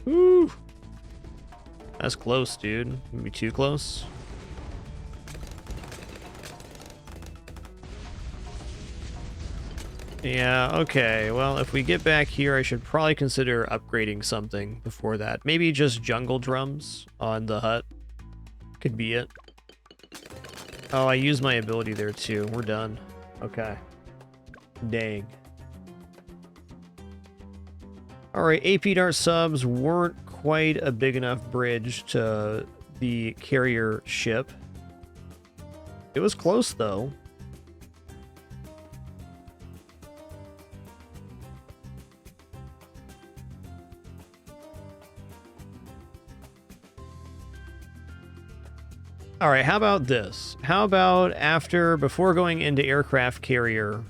Woo. That's close, dude. Maybe too close. Yeah, okay. Well, if we get back here, I should probably consider upgrading something before that. Maybe just jungle drums on the hut. Could be it. Oh, I used my ability there too. We're done. Okay. Dang. Alright, AP Dart subs weren't quite a big enough bridge to the carrier ship. It was close, though. Alright, how about this? How about before going into aircraft carrier,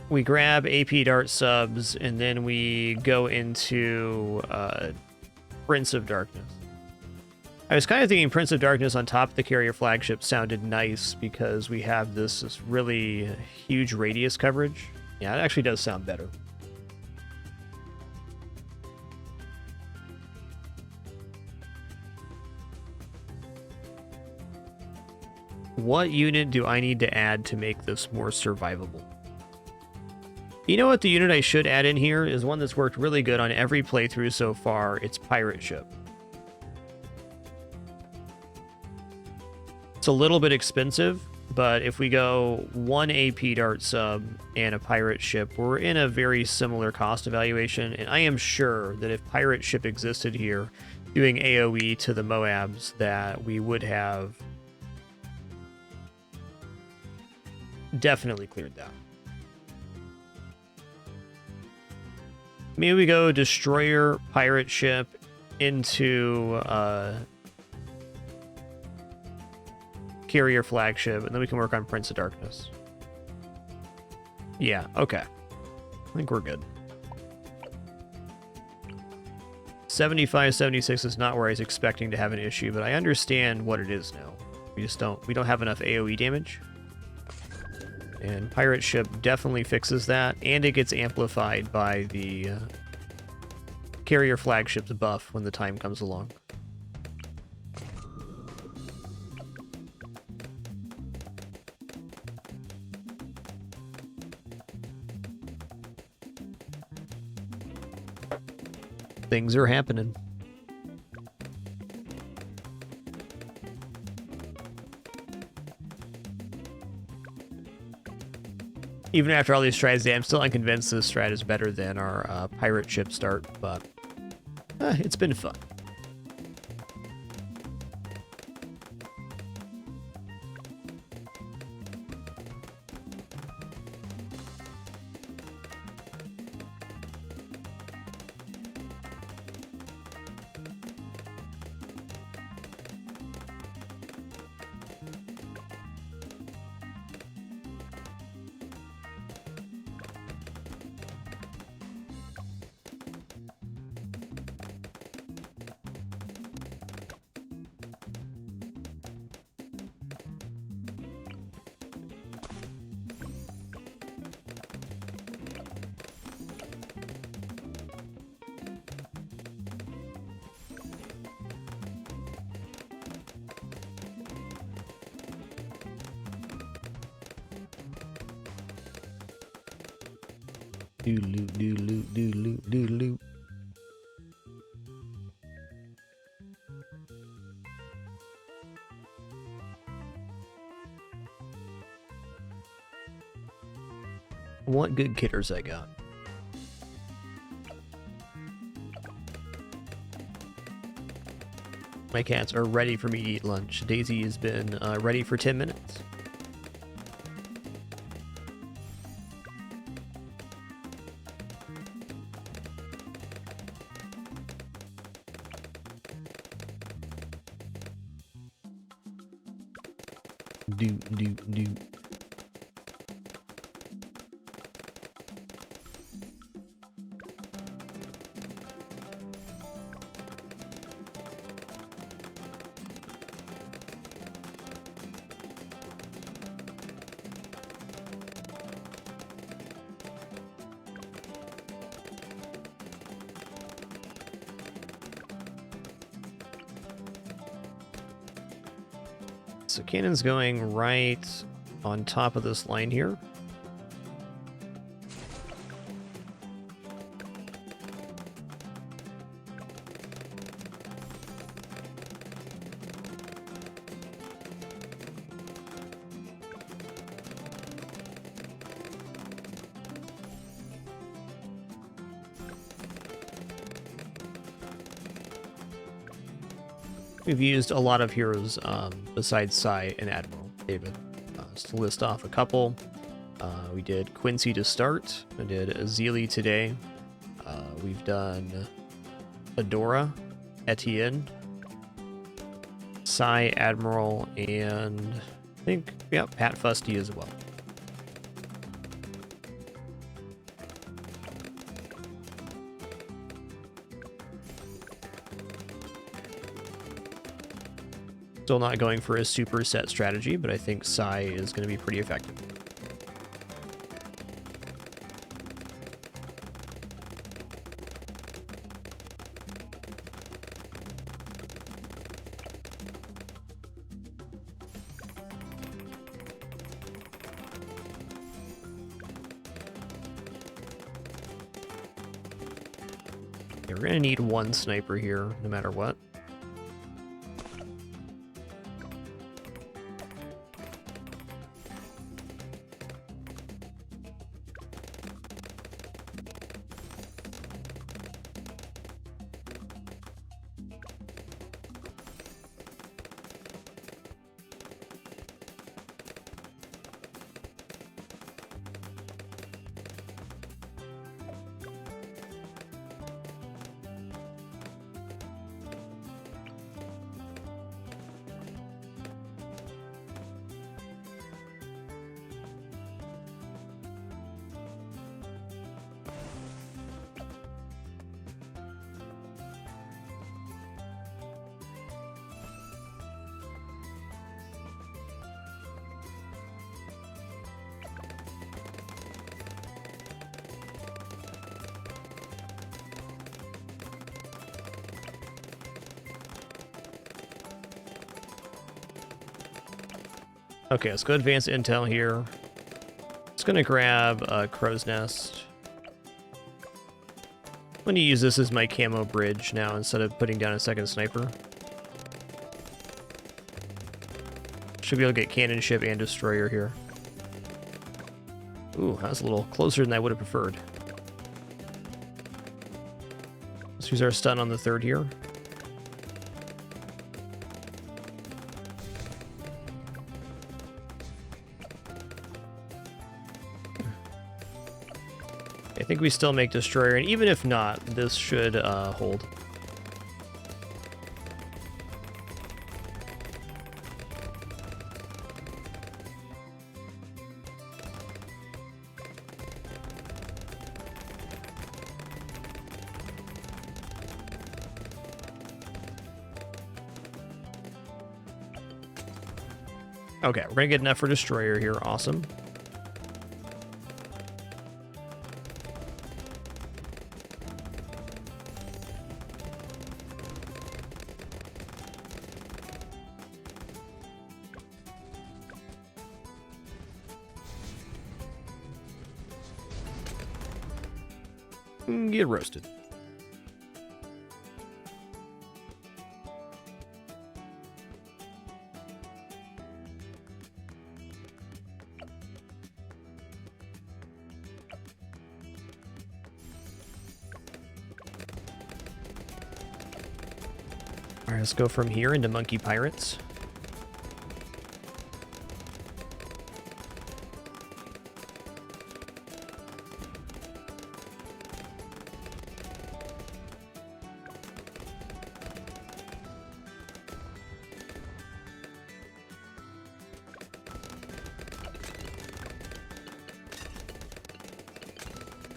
we grab AP Dart subs, and then we go into Prince of Darkness. I was kind of thinking Prince of Darkness on top of the carrier flagship sounded nice because we have this really huge radius coverage. Yeah, it actually does sound better. What unit do I need to add to make this more survivable? You know what the unit I should add in here is one that's worked really good on every playthrough so far. It's Pirate Ship. It's a little bit expensive, but if we go one AP Dart sub and a Pirate Ship, we're in a very similar cost evaluation, and I am sure that if Pirate Ship existed here doing AoE to the Moabs, that we would have definitely cleared that. Maybe we go Destroyer, Pirate Ship into Carrier Flagship, and then we can work on Prince of Darkness. Yeah, okay. I think we're good. 75, 76 is not where I was expecting to have an issue, but I understand what it is now. We don't have enough AoE damage. And Pirate Ship definitely fixes that, and it gets amplified by the Carrier Flagship's buff when the time comes along. Things are happening. Even after all these tries, I'm still unconvinced this strat is better than our pirate ship start, but it's been fun. Doodaloop, doodaloop, doodaloop, doodaloop. What good kitters I got. My cats are ready for me to eat lunch. Daisy has been ready for 10 minutes. Do, do, do. So cannon's going right on top of this line here. We've used a lot of heroes besides Sai and Admiral David. Just to list off a couple, we did Quincy to start. I did Azili today. We've done Adora, Etienne, Sai, Admiral, and I think, yeah, Pat Fusty as well. Still not going for a super set strategy, but I think Sai is going to be pretty effective. Yeah, we're going to need one sniper here, no matter what. Okay, let's go advance intel here. Just gonna grab a crow's nest. I'm gonna use this as my camo bridge now instead of putting down a second sniper. Should be able to get cannon ship and destroyer here. Ooh, that was a little closer than I would have preferred. Let's use our stun on the third here. I think we still make destroyer, and even if not, this should hold. Okay, we're gonna get enough for destroyer here. Awesome. get roasted. All right, let's go from here into Monkey Pirates.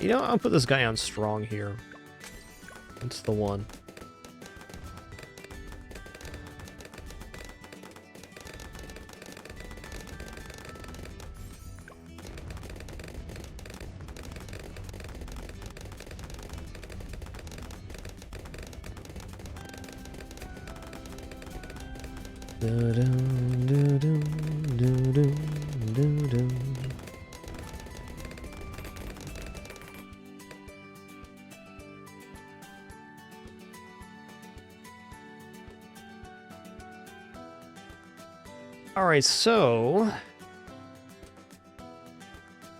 You know, I'll put this guy on strong here. That's the one. All right, so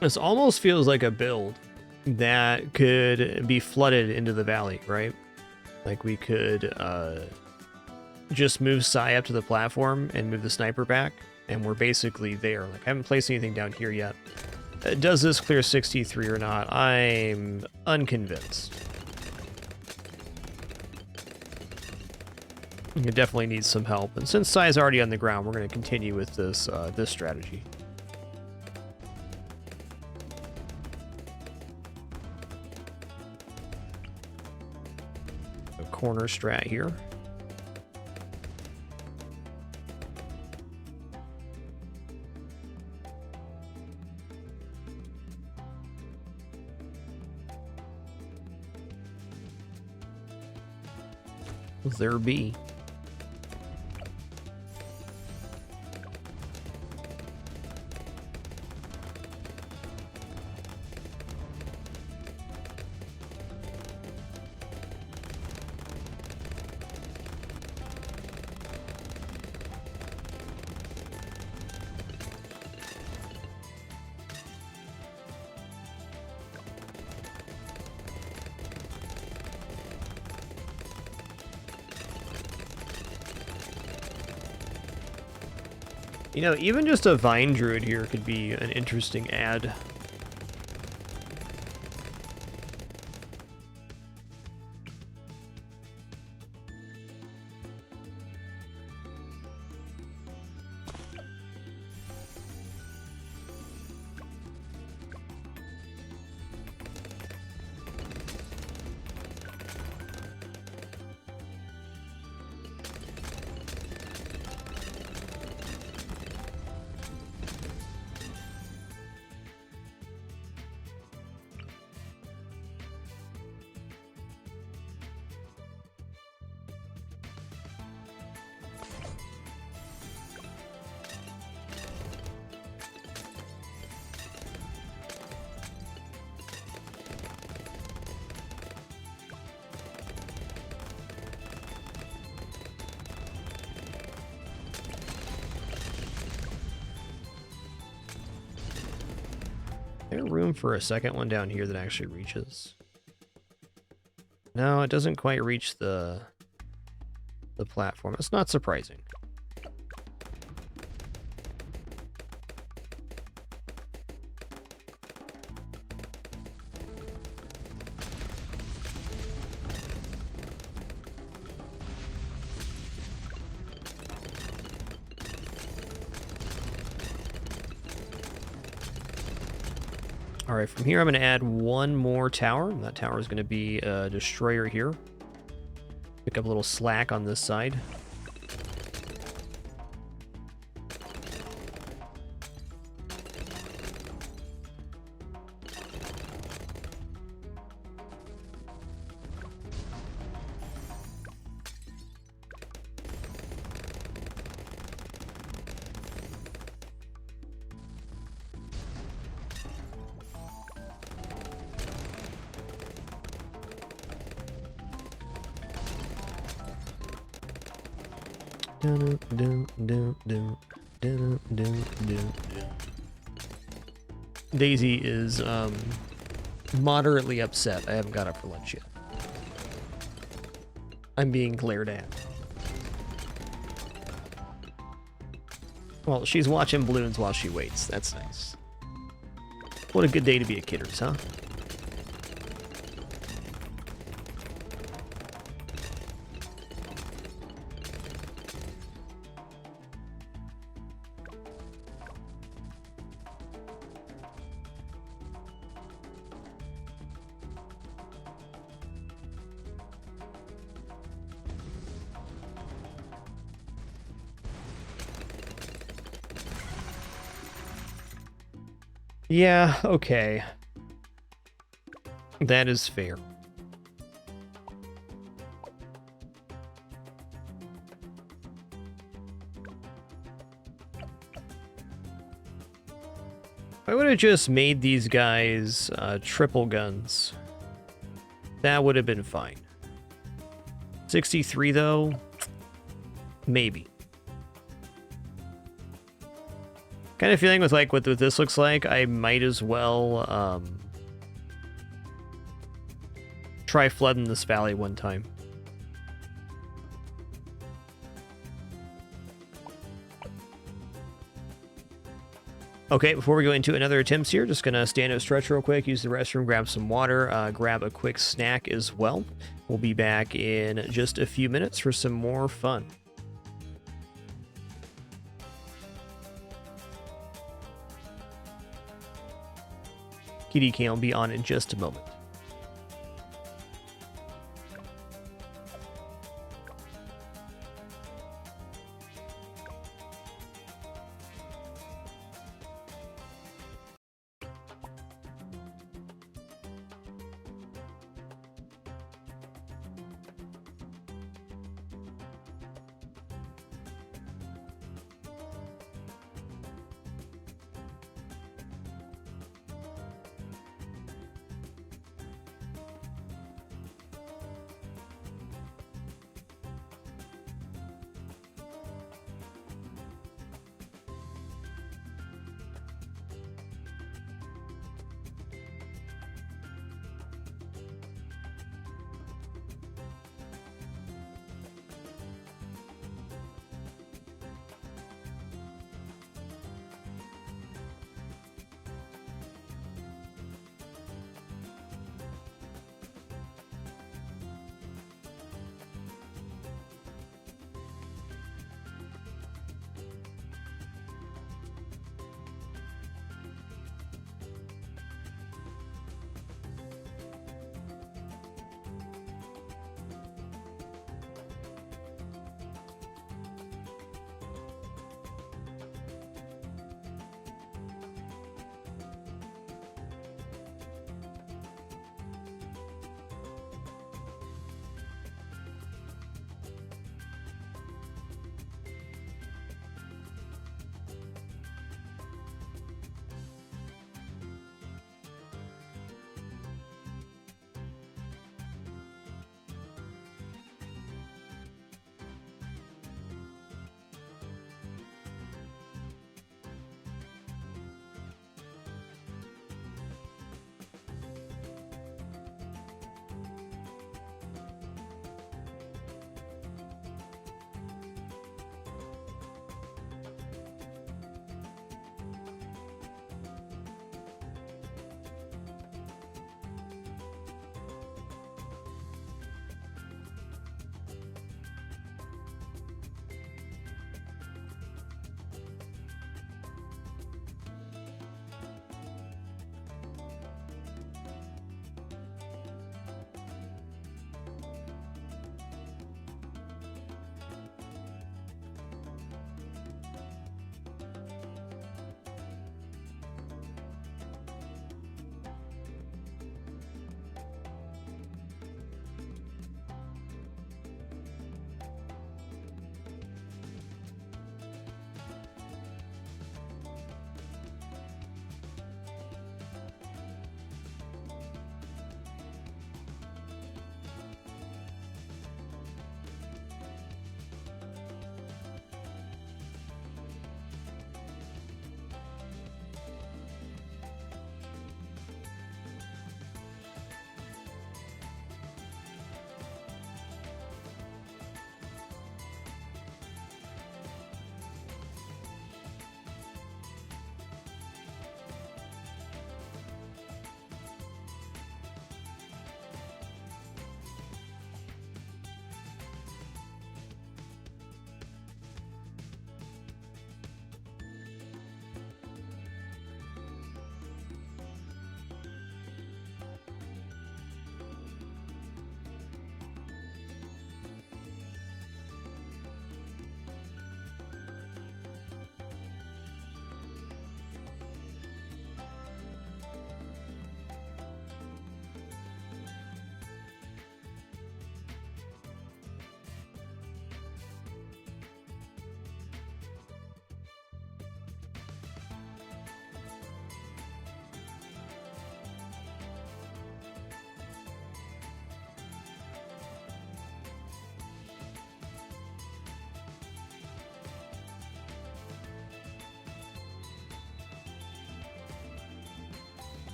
this almost feels like a build that could be flooded into the valley, right? Like we could just move Sai up to the platform and move the sniper back, and we're basically there. Like, I haven't placed anything down here yet. Does this clear 63 or not? I'm unconvinced. It definitely needs some help, and since Sai is already on the ground, we're going to continue with this this strategy. A corner strat here. There be. You know, even just a Vine Druid here could be an interesting add. There's room for a second one down here that actually reaches. No, it doesn't quite reach the platform. It's not surprising. All right, from here I'm going to add one more tower. And that tower is going to be a destroyer here. Pick up a little slack on this side. Daisy is moderately upset. I haven't got up for lunch yet. I'm being glared at. Well, she's watching Bloons while she waits. That's nice. What a good day to be a Kidders, huh? Yeah, okay. That is fair. I would have just made these guys triple guns. That would have been fine. 63 though? Maybe. Kind of feeling with like what this looks like, I might as well try flooding this valley one time. Okay, before we go into another attempts here, just gonna stand up, stretch real quick, use the restroom, grab some water, grab a quick snack as well. We'll be back in just a few minutes for some more fun. Kitty Cam will be on in just a moment.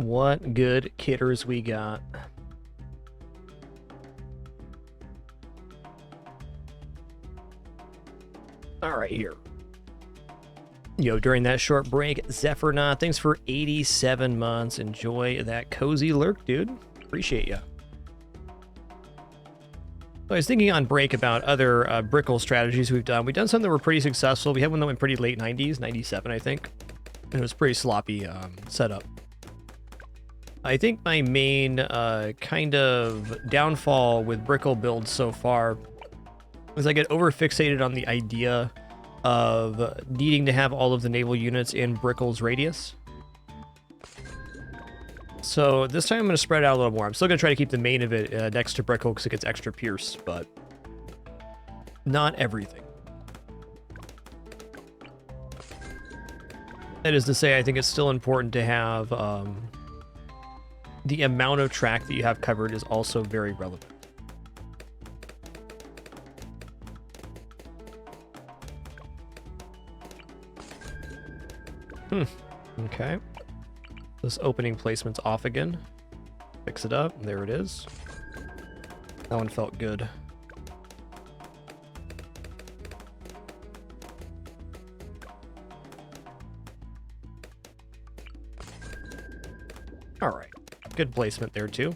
What good kitters we got. All right, here. Yo, during that short break, Zephyr thanks for 87 months. Enjoy that cozy lurk, dude. Appreciate ya. I was thinking on break about other Brickle strategies we've done. We've done some that were pretty successful. We had one that went pretty late 90s, 97, I think. And it was pretty sloppy setup. I think my main kind of downfall with Brickle builds so far is I get overfixated on the idea of needing to have all of the naval units in Brickle's radius. So this time I'm going to spread out a little more. I'm still going to try to keep the main of it next to Brickle because it gets extra Pierce, but not everything. That is to say, I think it's still important to have the amount of track that you have covered is also very relevant. Okay. This opening placement's off again. Fix it up. There it is. That one felt good. All right. Good placement there, too.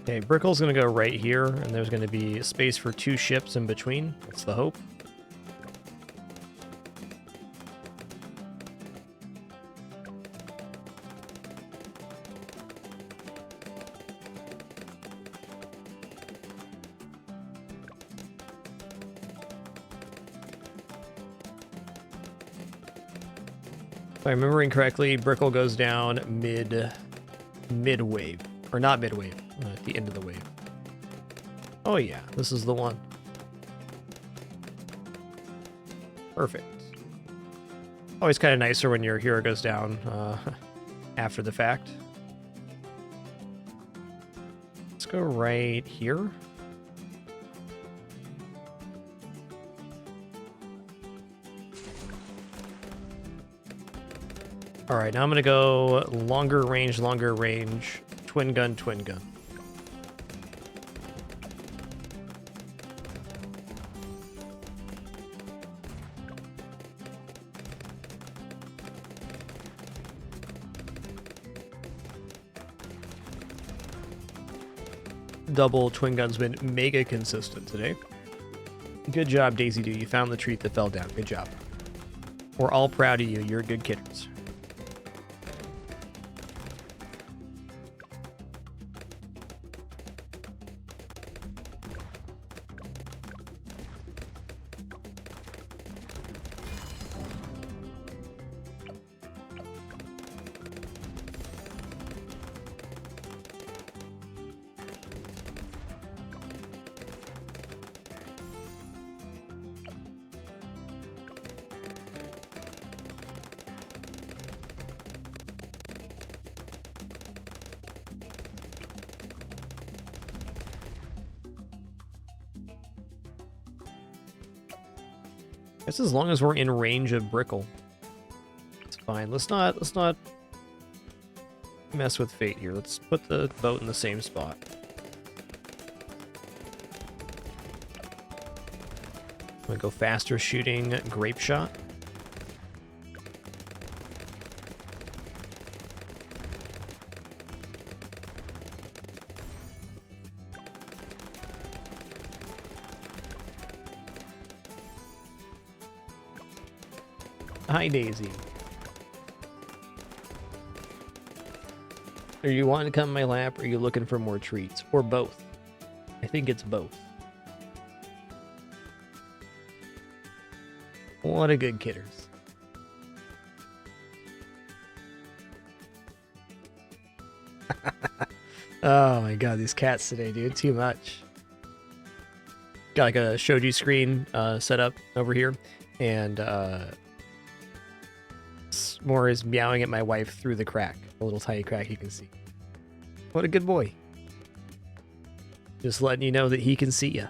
Okay, Brickle's going to go right here, and there's going to be space for 2 ships in between. That's the hope. If I'm remembering correctly, Brickle goes down mid-wave. Or not mid-wave, at the end of the wave. Oh yeah, this is the one. Perfect. Always kind of nicer when your hero goes down after the fact. Let's go right here. All right, now I'm gonna go longer range, twin gun, twin gun. Double twin gun's been mega consistent today. Good job, Daisy Doo. You found the treat that fell down. Good job. We're all proud of you. You're good kidders. Guess as long as we're in range of Brickle, it's fine. Let's not mess with fate here. Let's put the boat in the same spot. I'm gonna go faster shooting grape shot. Hi, Daisy. Are you wanting to come in my lap, or are you looking for more treats? Or both? I think it's both. What a good kidders. Oh my god, these cats today, dude. Too much. Got like a shoji screen set up over here, and S'more is meowing at my wife through the crack. A little tiny crack you can see. What a good boy. Just letting you know that he can see you.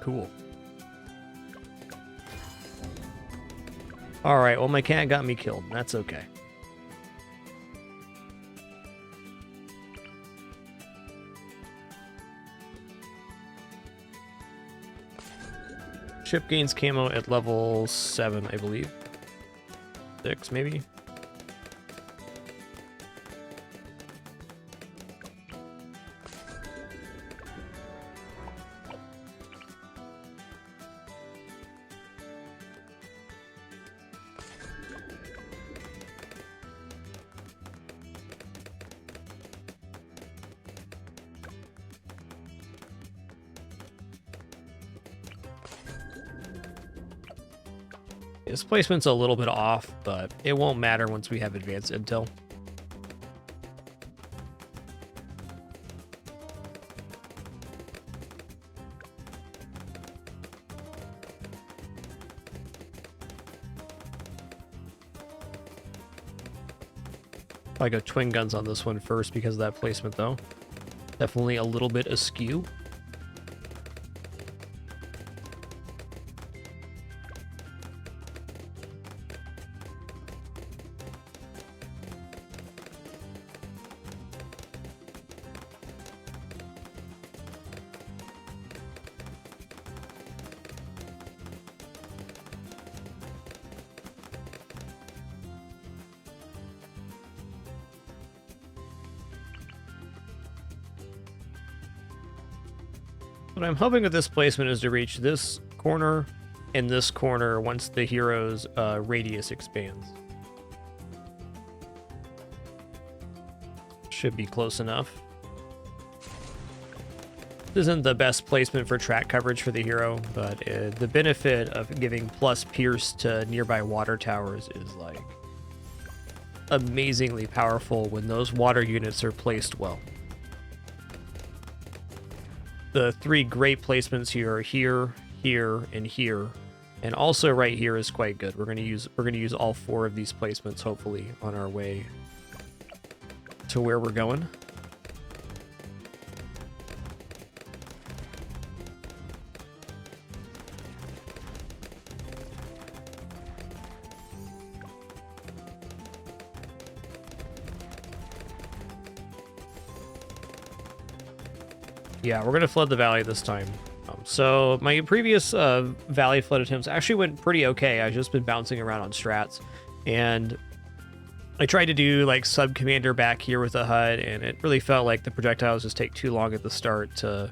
Cool. Alright, well my cat got me killed. That's okay. Ship gains camo at level 7, I believe. 6, maybe? This placement's a little bit off, but it won't matter once we have advanced intel. I go twin guns on this one first because of that placement, though. Definitely a little bit askew. What I'm hoping with this placement is to reach this corner and this corner once the hero's radius expands. Should be close enough. This isn't the best placement for track coverage for the hero, but the benefit of giving plus pierce to nearby water towers is like amazingly powerful when those water units are placed well. The three great placements here are here, here, and here, and also right here is quite good. We're gonna use all 4 of these placements hopefully on our way to where we're going. Yeah, we're going to flood the valley this time. So my previous valley flood attempts actually went pretty okay. I've just been bouncing around on strats. And I tried to do like sub-commander back here with the HUD, and it really felt like the projectiles just take too long at the start to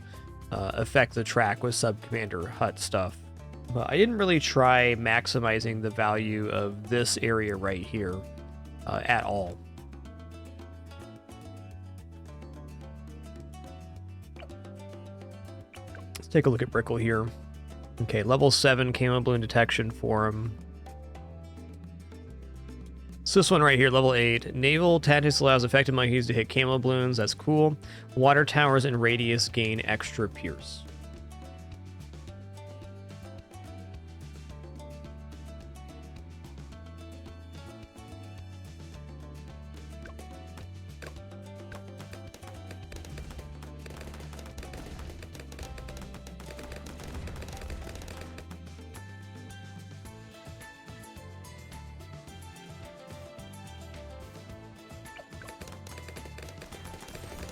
affect the track with sub-commander HUD stuff. But I didn't really try maximizing the value of this area right here at all. Take a look at Brickle here. Okay, level 7 camo balloon detection for him. So this one right here, level 8. Naval tactics allows affected monkeys to hit camo balloons. That's cool. Water towers and radius gain extra pierce.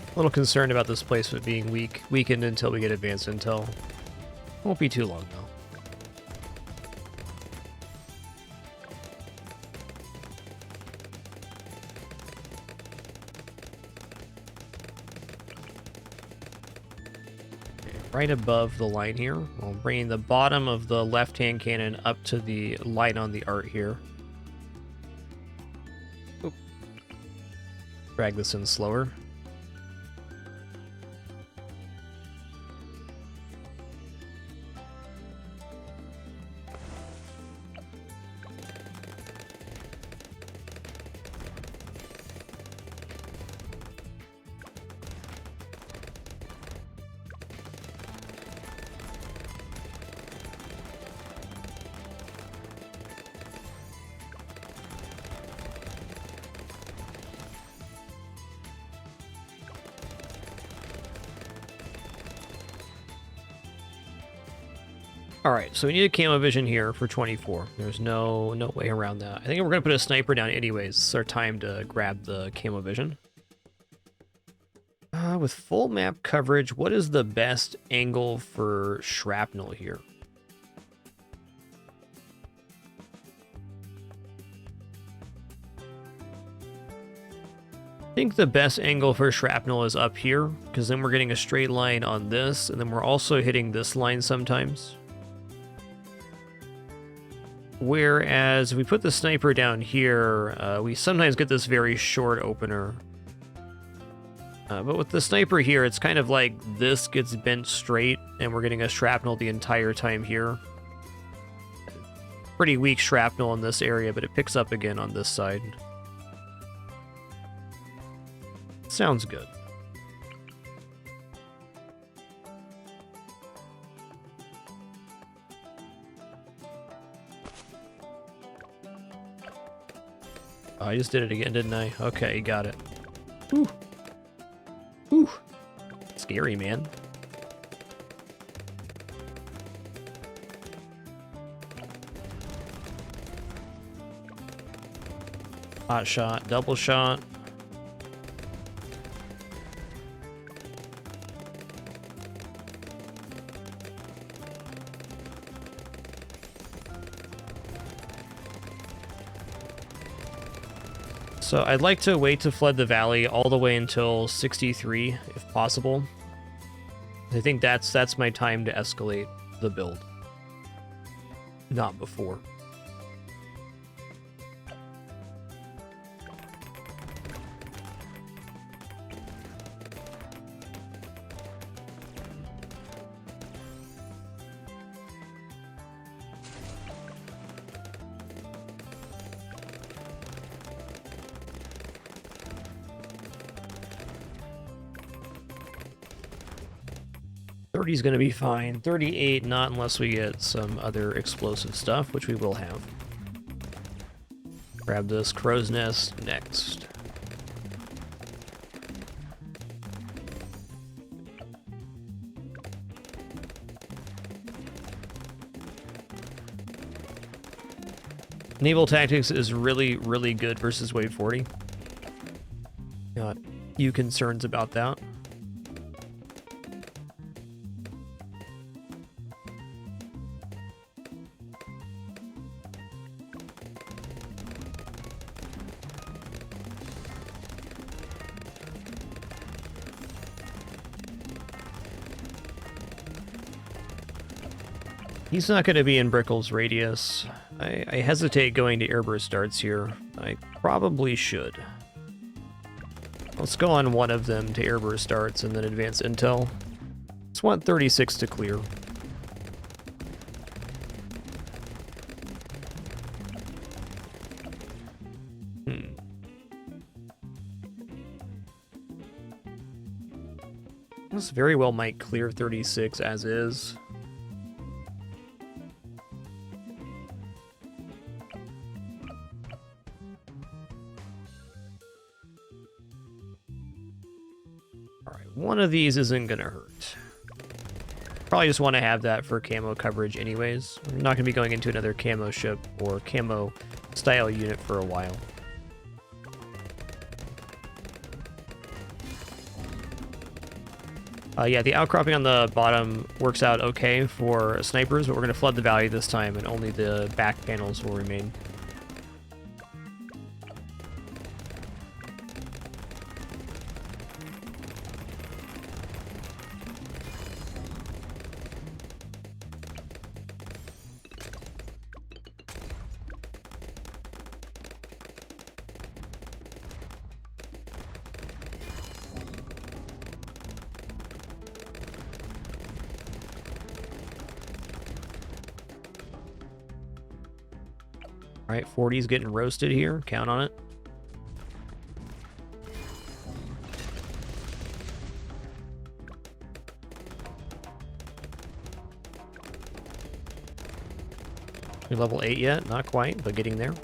A little concerned about this placement being weakened until we get advanced intel. Won't be too long though. Okay, right above the line here, we'll bring the bottom of the left-hand cannon up to the line on the art here. Oop. Drag this in slower. All right, so we need a camo vision here for 24. There's no way around that. I think we're gonna put a sniper down anyways. It's our time to grab the camo vision. With full map coverage, what is the best angle for shrapnel here? I think the best angle for shrapnel is up here, because then we're getting a straight line on this, and then we're also hitting this line sometimes. Whereas if we put the sniper down here, we sometimes get this very short opener. But with the sniper here, it's kind of like this gets bent straight, and we're getting a shrapnel the entire time here. Pretty weak shrapnel in this area, but it picks up again on this side. Sounds good. Oh, I just did it again, didn't I? Okay, got it. Whew. Whew. Scary, man. Hot shot, double shot. So I'd like to wait to flood the valley all the way until 63, if possible. I think that's my time to escalate the build. Not before. Is going to be fine. 38, not unless we get some other explosive stuff, which we will have. Grab this crow's nest next. Naval tactics is really, really good versus Wave 40. Got few concerns about that. He's not going to be in Brickle's radius. I hesitate going to airburst darts here. I probably should. Let's go on one of them to airburst darts and then advance intel. Just want 36 to clear. This very well might clear 36 as is. One of these isn't gonna hurt. Probably just want to have that for camo coverage anyways. I'm not gonna be going into another camo ship or camo style unit for a while. Yeah, the outcropping on the bottom works out okay for snipers, but we're gonna flood the valley this time and only the back panels will remain. All right, 40's getting roasted here. Count on it. We level 8 yet? Not quite, but getting there.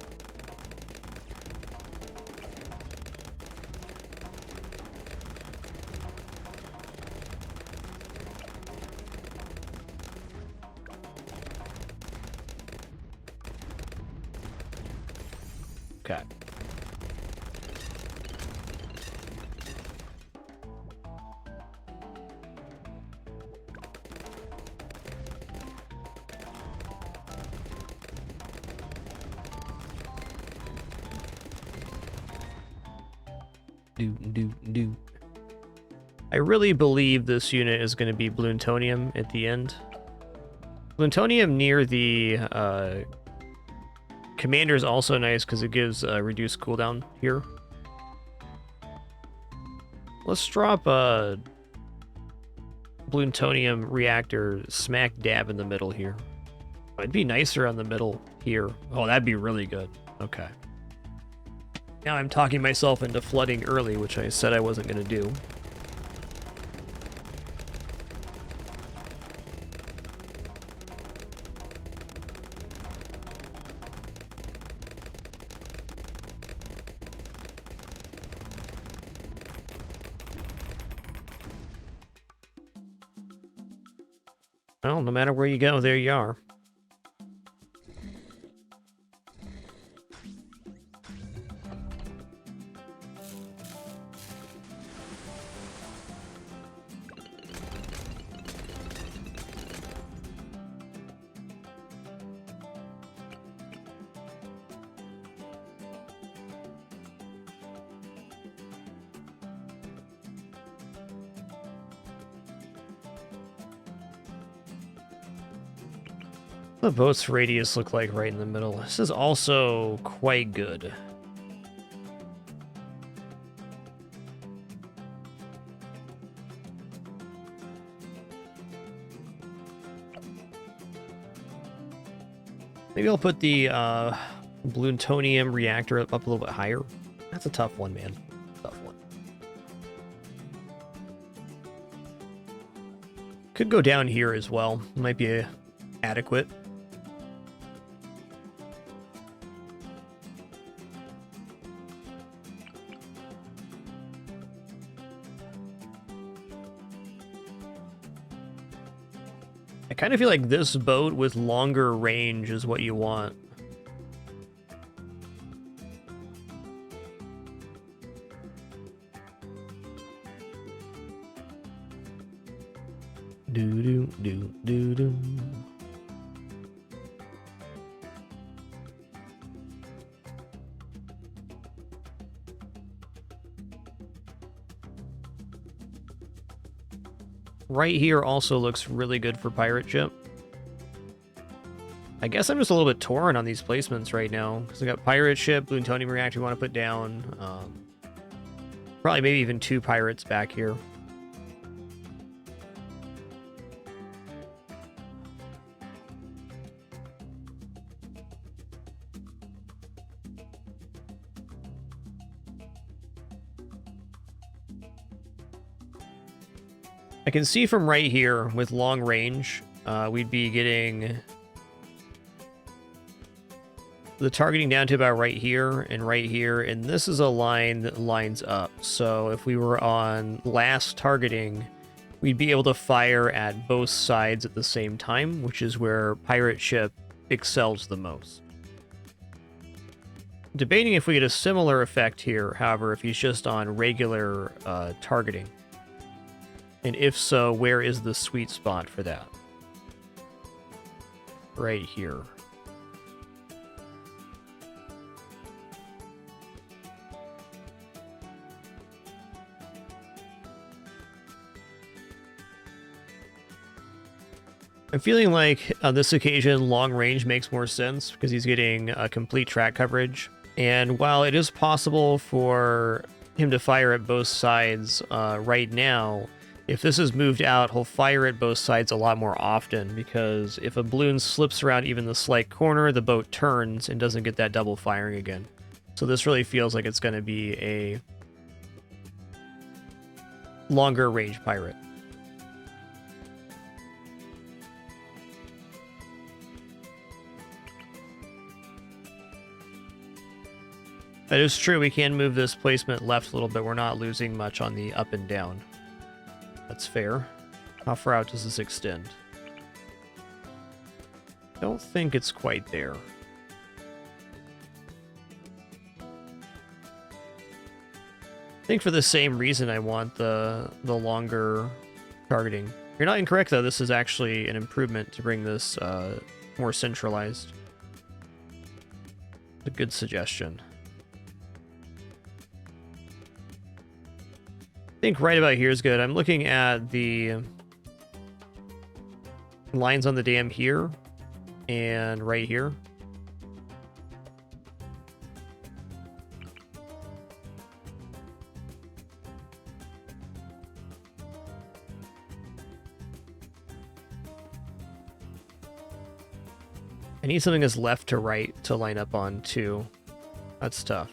Okay. Do. I really believe this unit is going to be Bloontonium at the end. Bloontonium near the commander is also nice because it gives reduced cooldown here. Let's drop a Bloontonium reactor smack dab in the middle here. It'd be nicer on the middle here. Oh, that'd be really good. Okay. Now I'm talking myself into flooding early, which I said I wasn't going to do. Well, no matter where you go, there you are. The boat's radius look like right in the middle. This is also quite good. Maybe I'll put the Bloontonium reactor up a little bit higher. That's a tough one, man. Tough one. Could go down here as well. Might be adequate. I kind of feel like this boat with longer range is what you want. Do. Right here also looks really good for pirate ship. I guess I'm just a little bit torn on these placements right now, because I got pirate ship, Bloontonium reactor we want to put down. Probably maybe even 2 pirates back here. I can see from right here with long range, we'd be getting the targeting down to about right here, and this is a line that lines up. So if we were on last targeting, we'd be able to fire at both sides at the same time, which is where pirate ship excels the most. Debating if we get a similar effect here, however, if he's just on regular targeting. And if so, where is the sweet spot for that? Right here. I'm feeling like on this occasion, long range makes more sense because he's getting complete track coverage. And while it is possible for him to fire at both sides right now, if this is moved out, he'll fire at both sides a lot more often, because if a balloon slips around even the slight corner, the boat turns and doesn't get that double firing again. So this really feels like it's going to be a longer range pirate. That is true, we can move this placement left a little bit. We're not losing much on the up and down. That's fair. How far out does this extend? Don't think it's quite there. think for the same reason I want the longer targeting. You're not incorrect, though. This is actually an improvement to bring this more centralized. A good suggestion. I think right about here is good. I'm looking at the lines on the dam here and right here. I need something that's left to right to line up on too. That's tough.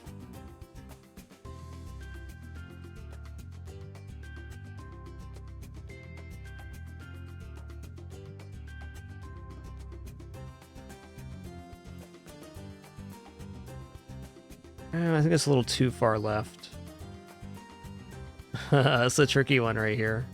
I think it's a little too far left. That's a tricky one right here.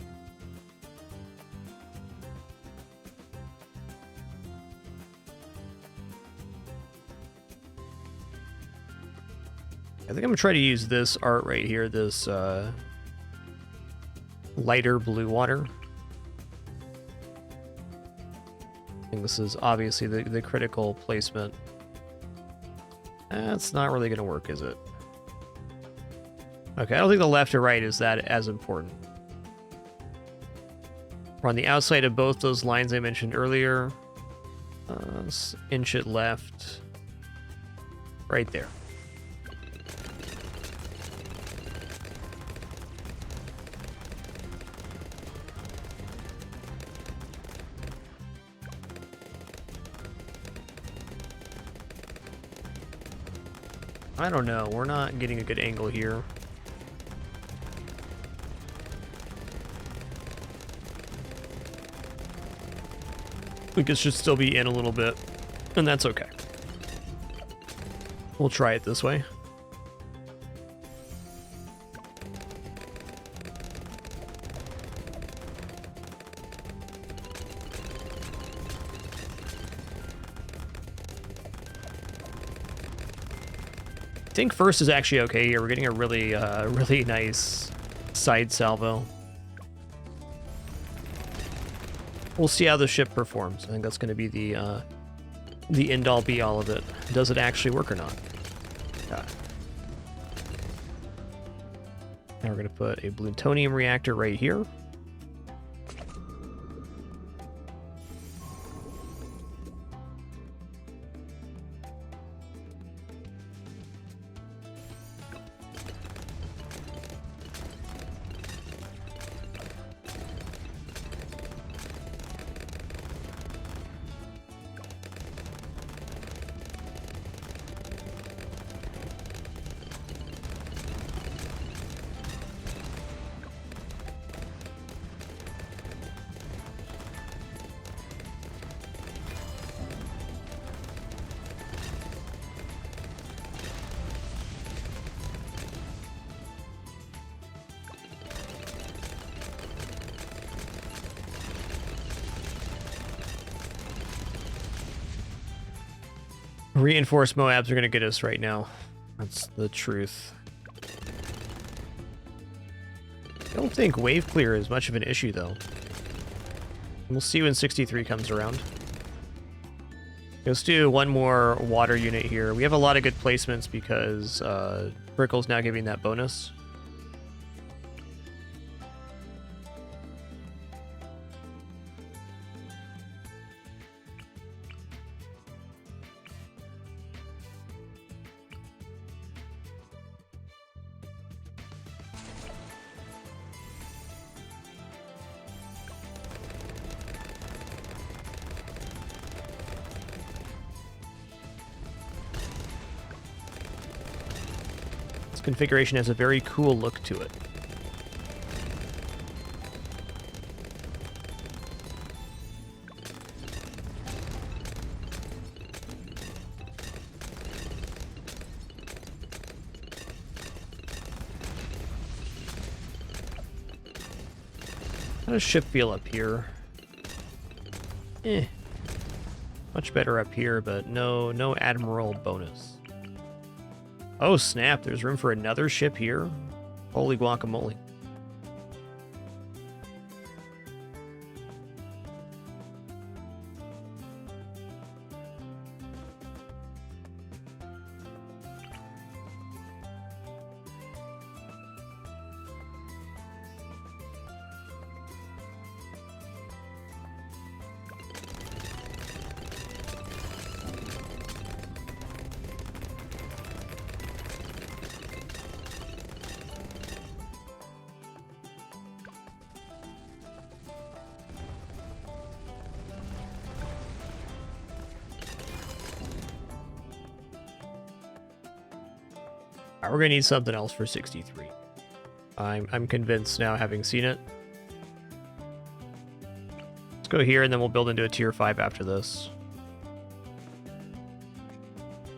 I think I'm gonna try to use this art right here, this lighter blue water. I think this is obviously the critical placement. That's not really gonna work, is it? Okay, I don't think the left or right is that as important. We're on the outside of both those lines I mentioned earlier. Let's inch it left. Right there. I don't know, we're not getting a good angle here. I think it should still be in a little bit, and that's okay. We'll try it this way. I think first is actually okay here. We're getting a really, really nice side salvo. We'll see how the ship performs. I think that's going to be the end-all be-all of it. Does it actually work or not? Now we're going to put a plutonium reactor right here. Reinforced Moabs are going to get us right now. That's the truth. I don't think wave clear is much of an issue, though. We'll see when 63 comes around. Let's do one more water unit here. We have a lot of good placements because Brickle's now giving that bonus. Configuration has a very cool look to it. How does ship feel up here? Much better up here, but no Admiral bonus. Oh snap, there's room for another ship here. Holy guacamole. We're gonna need something else for 63. I'm convinced now, having seen it. Let's go here, and then we'll build into a tier 5 after this.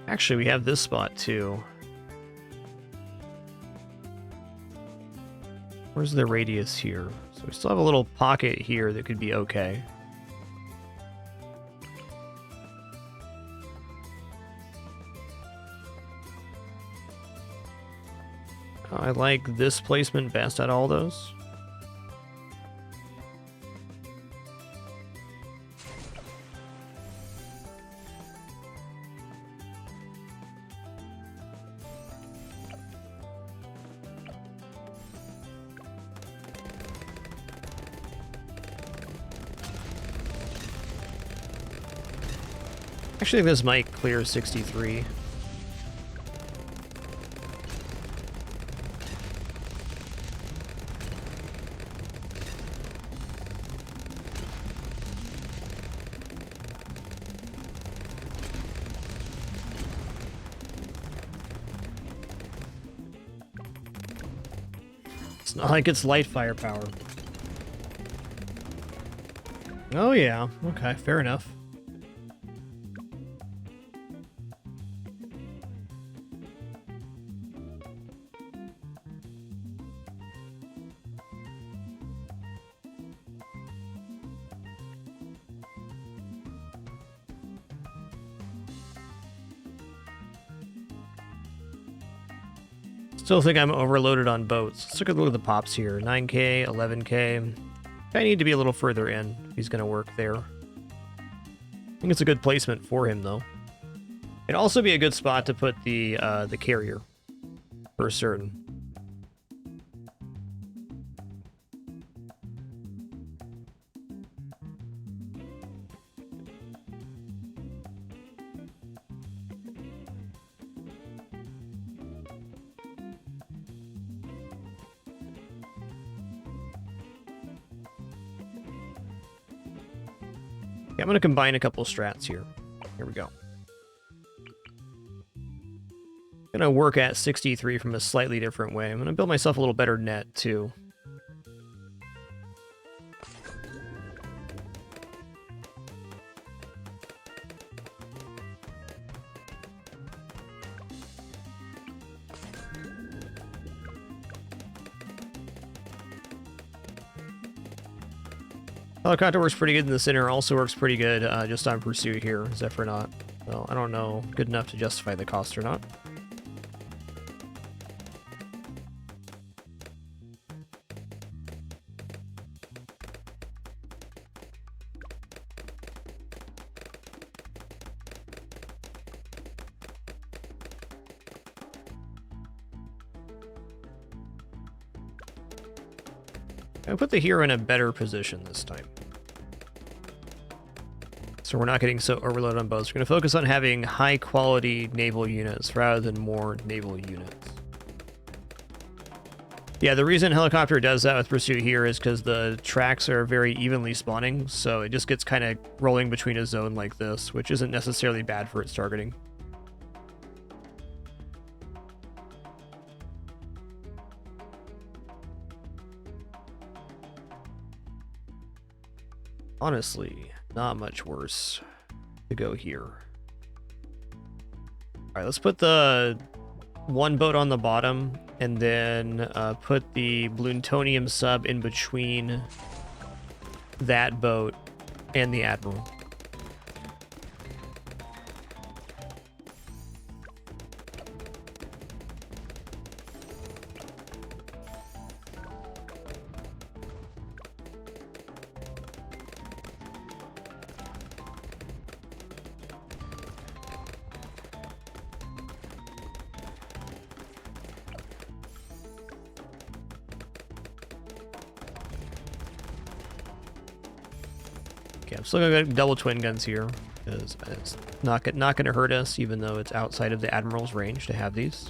Actually, we have this spot too. Where's the radius here? So we still have a little pocket here that could be okay. I like this placement best out of all those. Actually, this might clear 63. It's not like it's light firepower. Oh yeah, okay, fair enough. Still think I'm overloaded on boats. Let's look at the pops here. 9k, 11k. I need to be a little further in if he's going to work there. I think it's a good placement for him, though. It'd also be a good spot to put the carrier, for certain. Yeah, I'm going to combine a couple strats here. Here we go. I'm going to work at 63 from a slightly different way. I'm going to build myself a little better net, too. Helicopter works pretty good in the center, also works pretty good just on pursuit here, Zephyr not. Well, I don't know, good enough to justify the cost or not. I put the hero in a better position this time. So we're not getting so overloaded on boats. We're going to focus on having high quality naval units rather than more naval units. Yeah, the reason helicopter does that with pursuit here is because the tracks are very evenly spawning, so it just gets kind of rolling between a zone like this, which isn't necessarily bad for its targeting. Honestly, not much worse to go here. Alright, let's put the one boat on the bottom, and then put the Bloontonium sub in between that boat and the Admiral. Okay, I'm still gonna go double twin guns here because it's not gonna hurt us, even though it's outside of the Admiral's range to have these.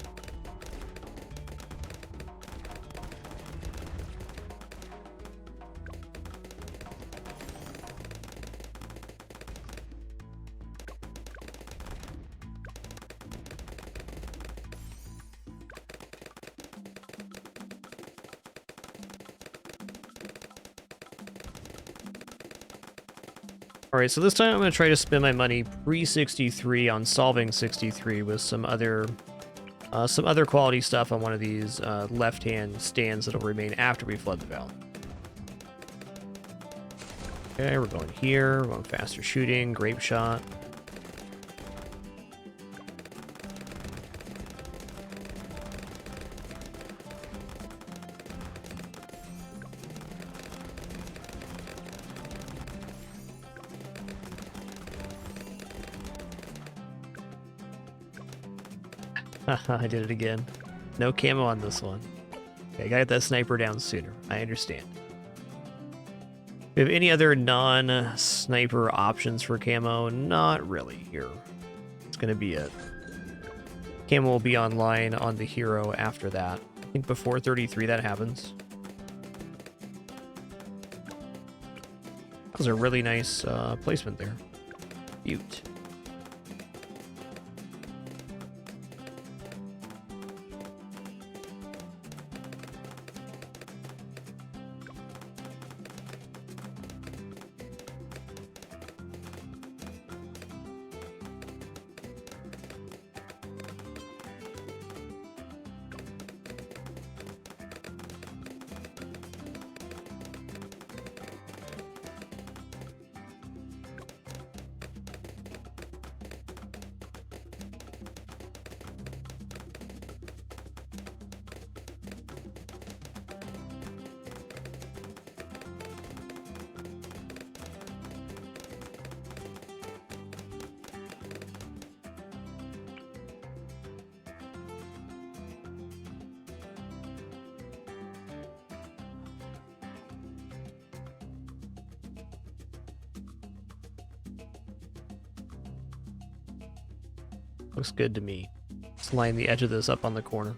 Alright, so this time I'm going to try to spend my money pre-63 on solving 63 with some other quality stuff on one of these left-hand stands that'll remain after we flood the valley. Okay, we're going here, we're going faster shooting, grape shot. I did it again. No camo on this one. Okay, gotta get that sniper down sooner. I understand. Do we have any other non-sniper options for camo? Not really here. It's gonna be it. Camo will be online on the hero after that. I think before 33 that happens. That was a really nice placement there. Butte. Looks good to me. Let's line the edge of this up on the corner.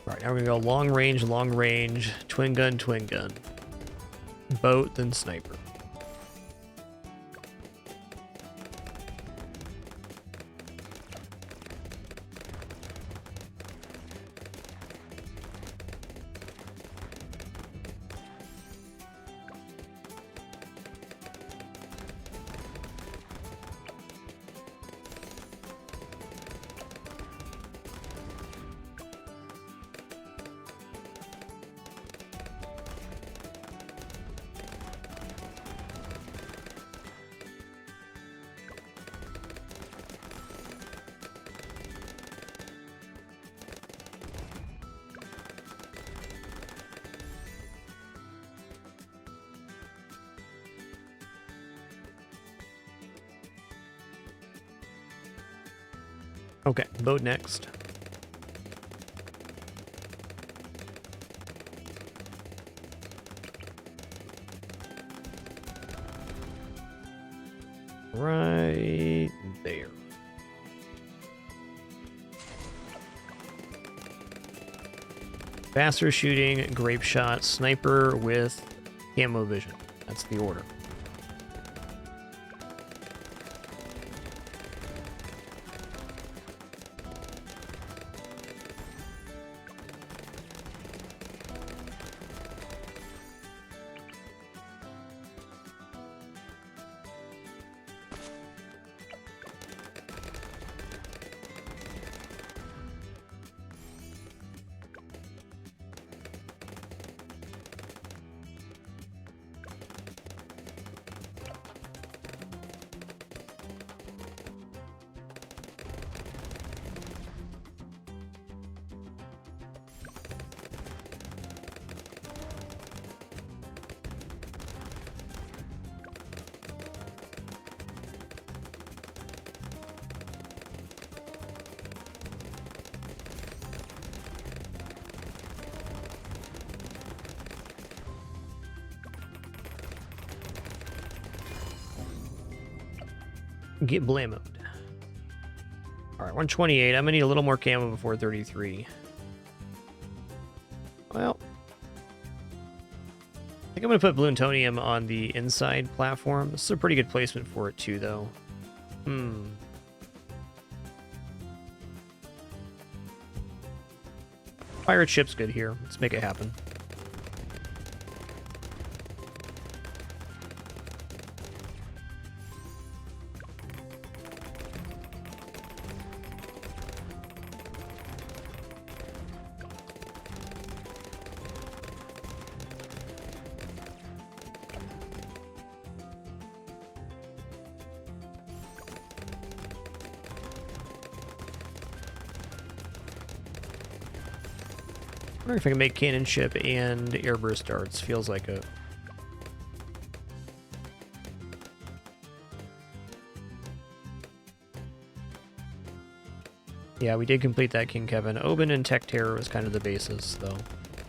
Alright, now we're gonna go long range, twin gun, boat, then sniper. Okay, boat next. Right there. Faster shooting, grape shot, sniper with camo vision. That's the order. Get blamoed. Alright, 128. I'm gonna need a little more camo before 33. Well, I think I'm gonna put Bloontonium on the inside platform. This is a pretty good placement for it too, though. Pirate ship's good here. Let's make it happen. I wonder if I can make cannon ship and airburst darts. Feels like it. Yeah, we did complete that, King Kevin. Oban and Tech Terror was kind of the basis, though.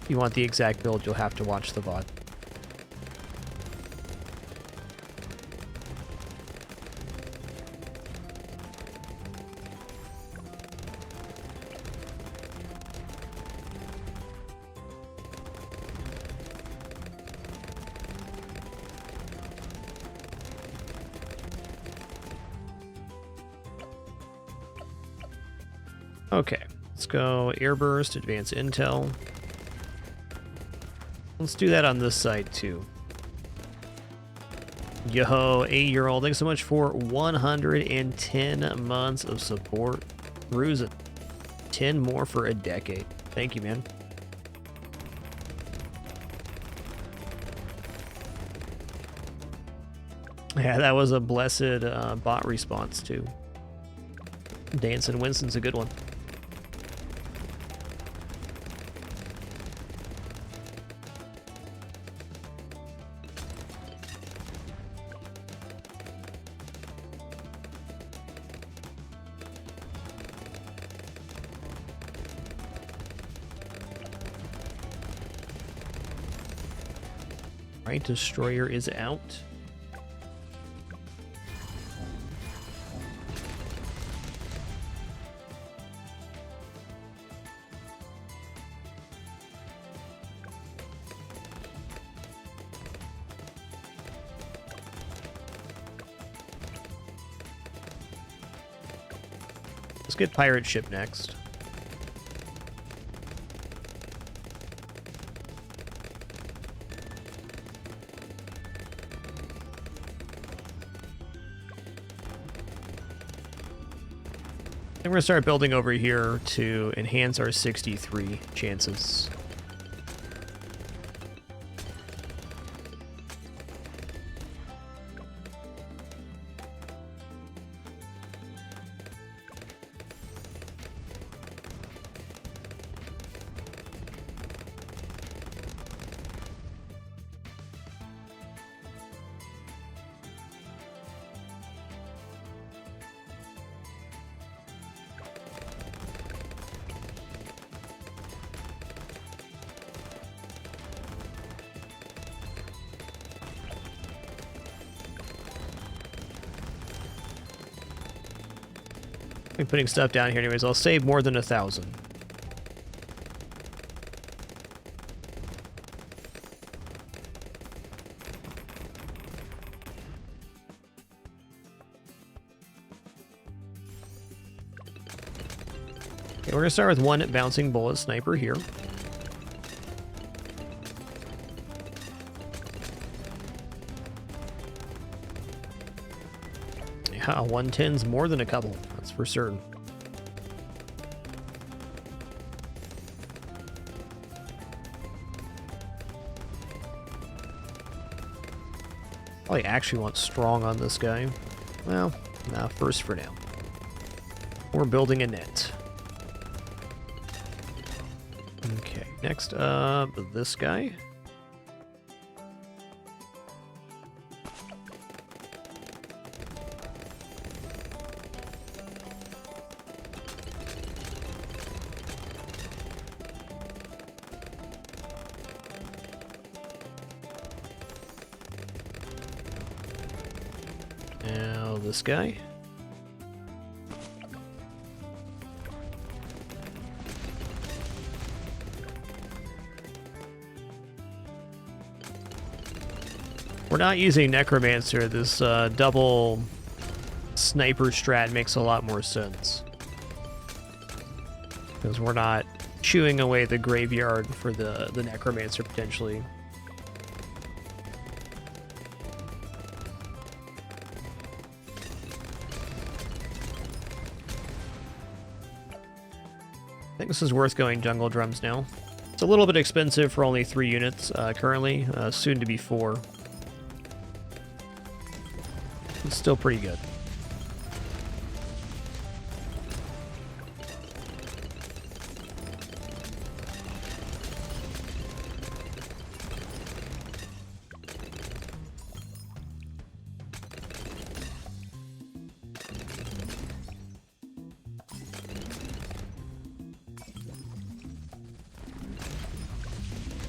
If you want the exact build, you'll have to watch the VOD. Okay, let's go airburst, advance intel. Let's do that on this side too. Yo, 8-year-old, thanks so much for 110 months of support. Cruising. 10 more for a decade. Thank you, man. Yeah, that was a blessed bot response too. Dancing Winston's a good one. Right, destroyer is out. Let's get pirate ship next. And we're going to start building over here to enhance our 63 chances. I'm putting stuff down here anyways. I'll save more than 1,000. Okay, we're going to start with one bouncing bullet sniper here. Yeah, 110's more than a couple. That's for certain. Probably actually want strong on this guy. Well, nah, first for now. We're building a net. Okay, next up, this guy. Now this guy. We're not using Necromancer. This double sniper strat makes a lot more sense. Because we're not chewing away the graveyard for the Necromancer, potentially. I think this is worth going Jungle Drums now. It's a little bit expensive for only 3 units currently, soon to be 4. It's still pretty good.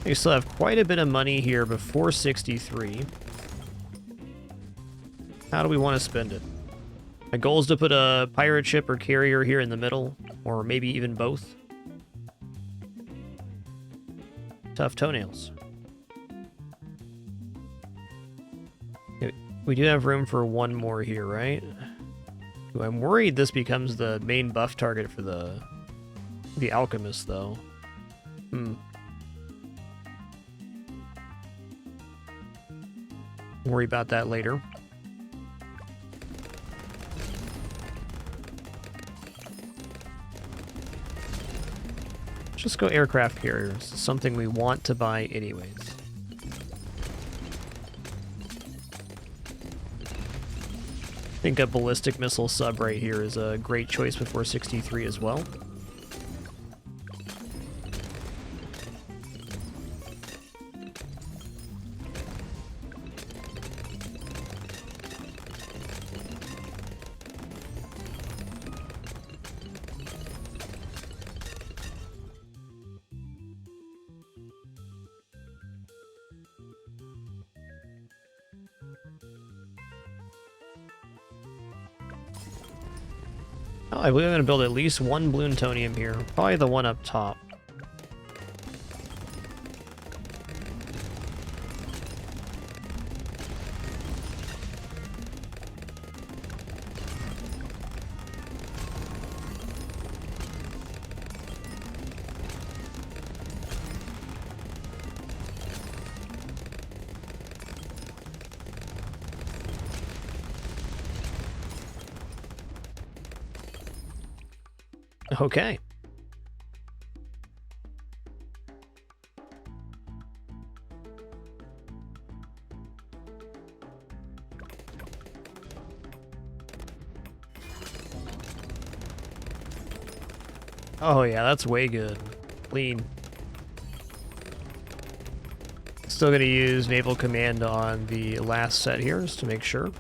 We still have quite a bit of money here before 63. How do we want to spend it? My goal is to put a pirate ship or carrier here in the middle, or maybe even both. Tough toenails. Okay, we do have room for 1 more here, right? Ooh, I'm worried this becomes the main buff target for the alchemist, though. Worry about that later. Just go aircraft carriers. It's something we want to buy anyways. I think a ballistic missile sub right here is a great choice before 63 as well. Oh, I believe I'm going to build at least 1 Bloontonium here. Probably the one up top. Okay. Oh yeah, that's way good. Clean. Still gonna use Naval Command on the last set here, just to make sure.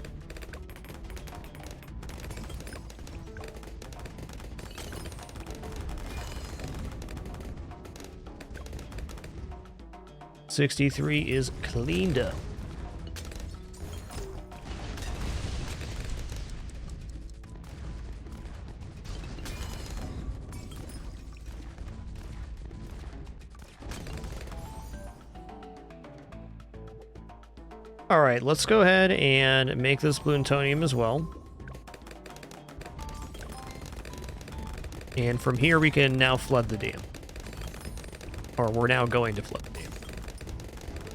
'63 is cleaned up. All right, let's go ahead and make this Bloontonium as well. And from here, we can now flood the dam. Or we're now going to flood the dam.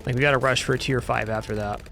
Like, we gotta rush for a tier 5 after that.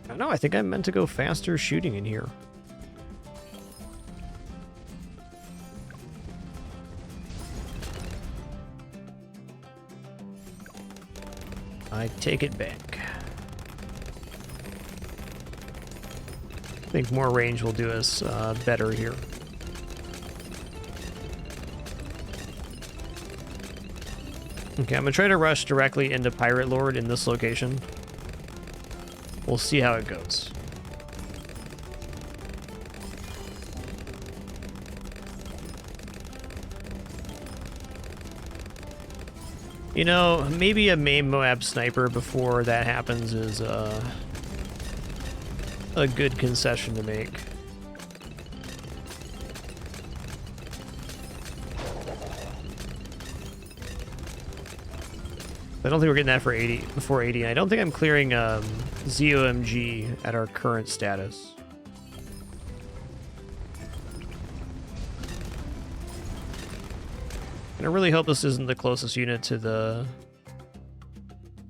I don't know, I think I meant to go faster shooting in here. I take it back. I think more range will do us better here. Okay, I'm gonna try to rush directly into Pirate Lord in this location. We'll see how it goes. You know, maybe a main Moab sniper before that happens is a good concession to make. I don't think we're getting that for 80 before 80. I don't think I'm clearing ZOMG at our current status. And I really hope this isn't the closest unit to the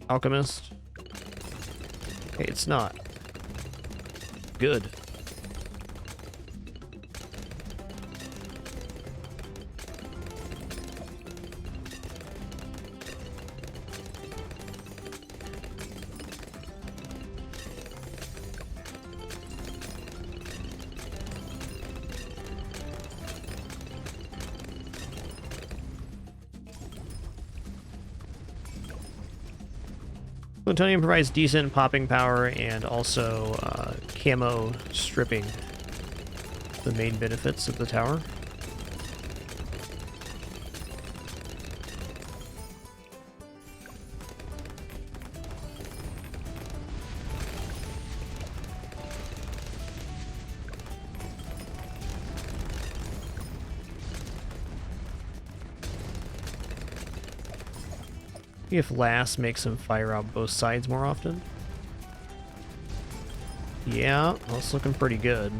Alchemist. Okay, it's not. Good. Plutonium provides decent popping power and also camo stripping, the main benefits of the tower. If Lass makes him fire out both sides more often. Yeah, that's looking pretty good.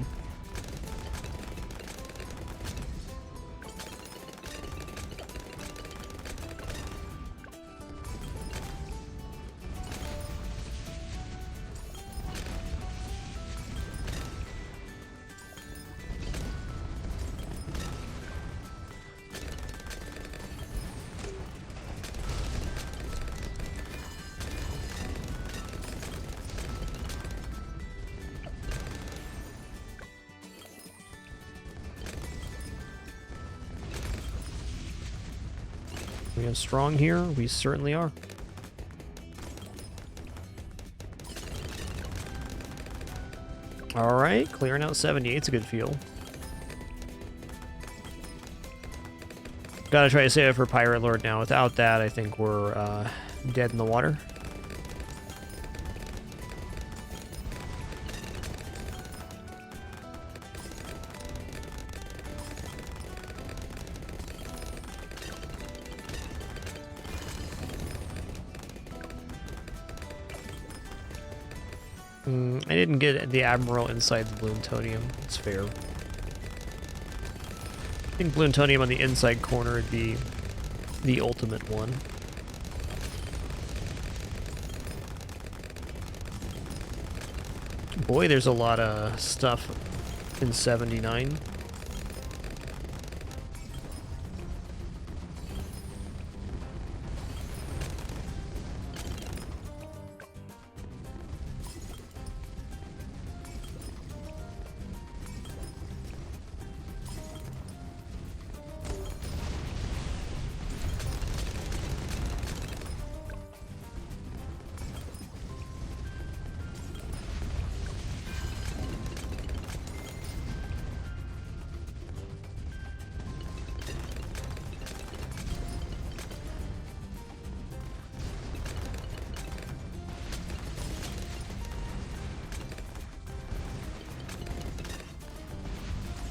We are strong here. We certainly are. All right, clearing out 78's a good feel. Gotta try to save it for Pirate Lord now. Without that, I think we're dead in the water. I didn't get the Admiral inside the Plutonium. It's fair. I think Plutonium on the inside corner would be the ultimate one. Boy, there's a lot of stuff in 79.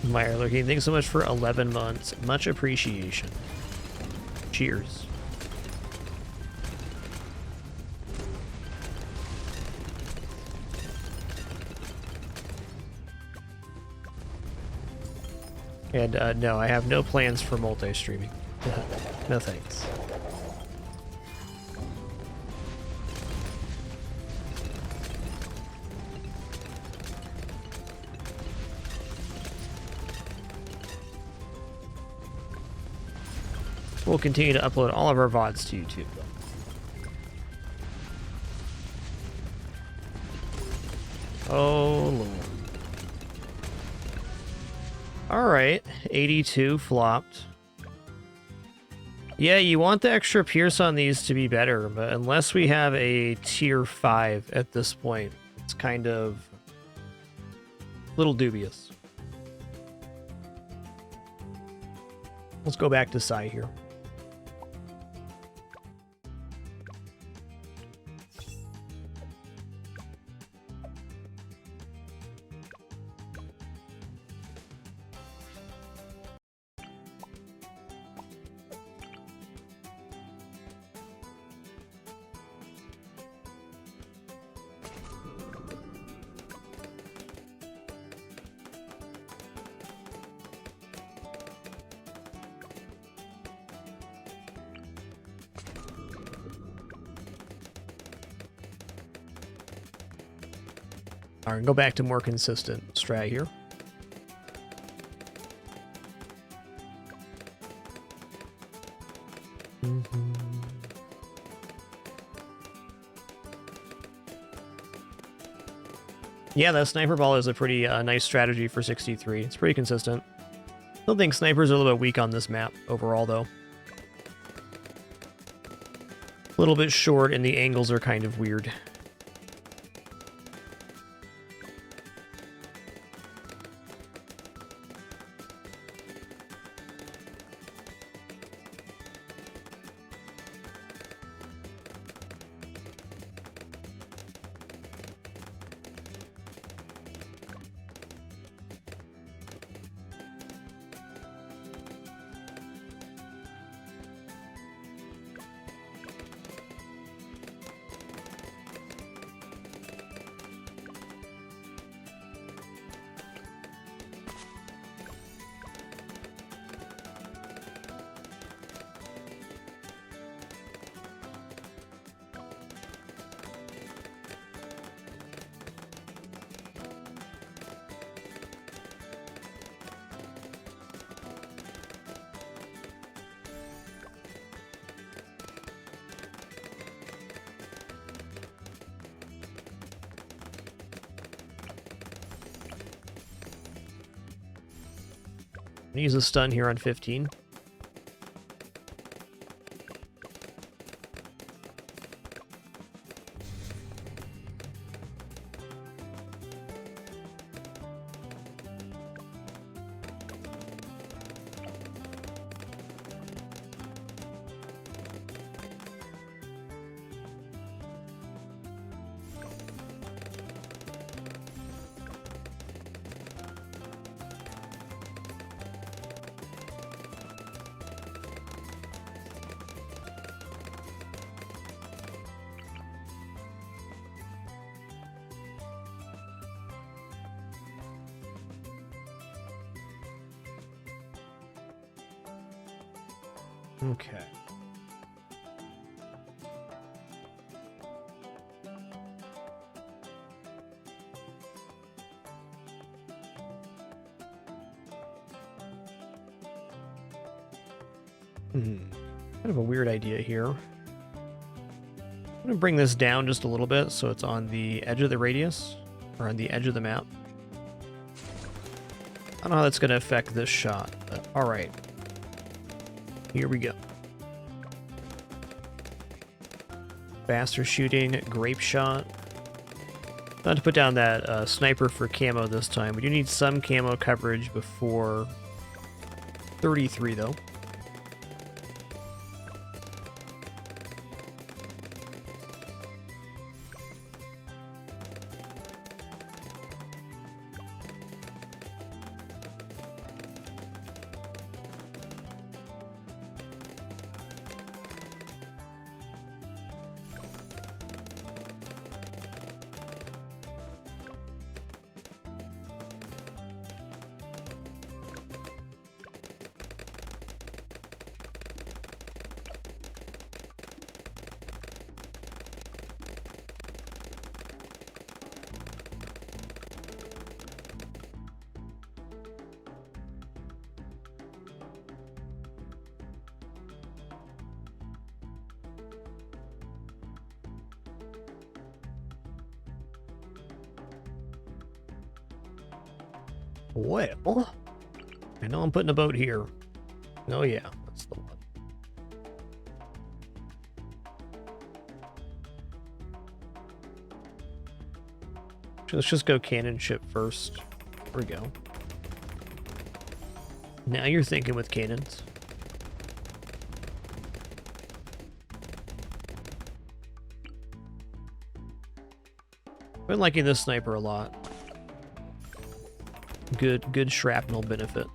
Meyer looking, thanks so much for 11 months. Much appreciation. Cheers. And no, I have no plans for multi-streaming. No thanks. We'll continue to upload all of our VODs to YouTube. Oh, Lord. Alright, 82 flopped. Yeah, you want the extra Pierce on these to be better, but unless we have a tier 5 at this point, it's kind of a little dubious. Let's go back to Sai here. All right, go back to more consistent strat here. Yeah, that sniper ball is a pretty nice strategy for 63. It's pretty consistent. Still think snipers are a little bit weak on this map overall, though. A little bit short, and the angles are kind of weird. Use a stun here on 15. Okay. Kind of a weird idea here. I'm going to bring this down just a little bit so it's on the edge of the radius, or on the edge of the map. I don't know how that's going to affect this shot, but alright. Here we go. Faster shooting, grape shot. Not to put down that sniper for camo this time. We do need some camo coverage before 33 though. Well, I know I'm putting a boat here. Oh yeah, that's the one. Let's just go cannon ship first. There we go. Now you're thinking with cannons. I've been liking this sniper a lot. Good shrapnel benefit.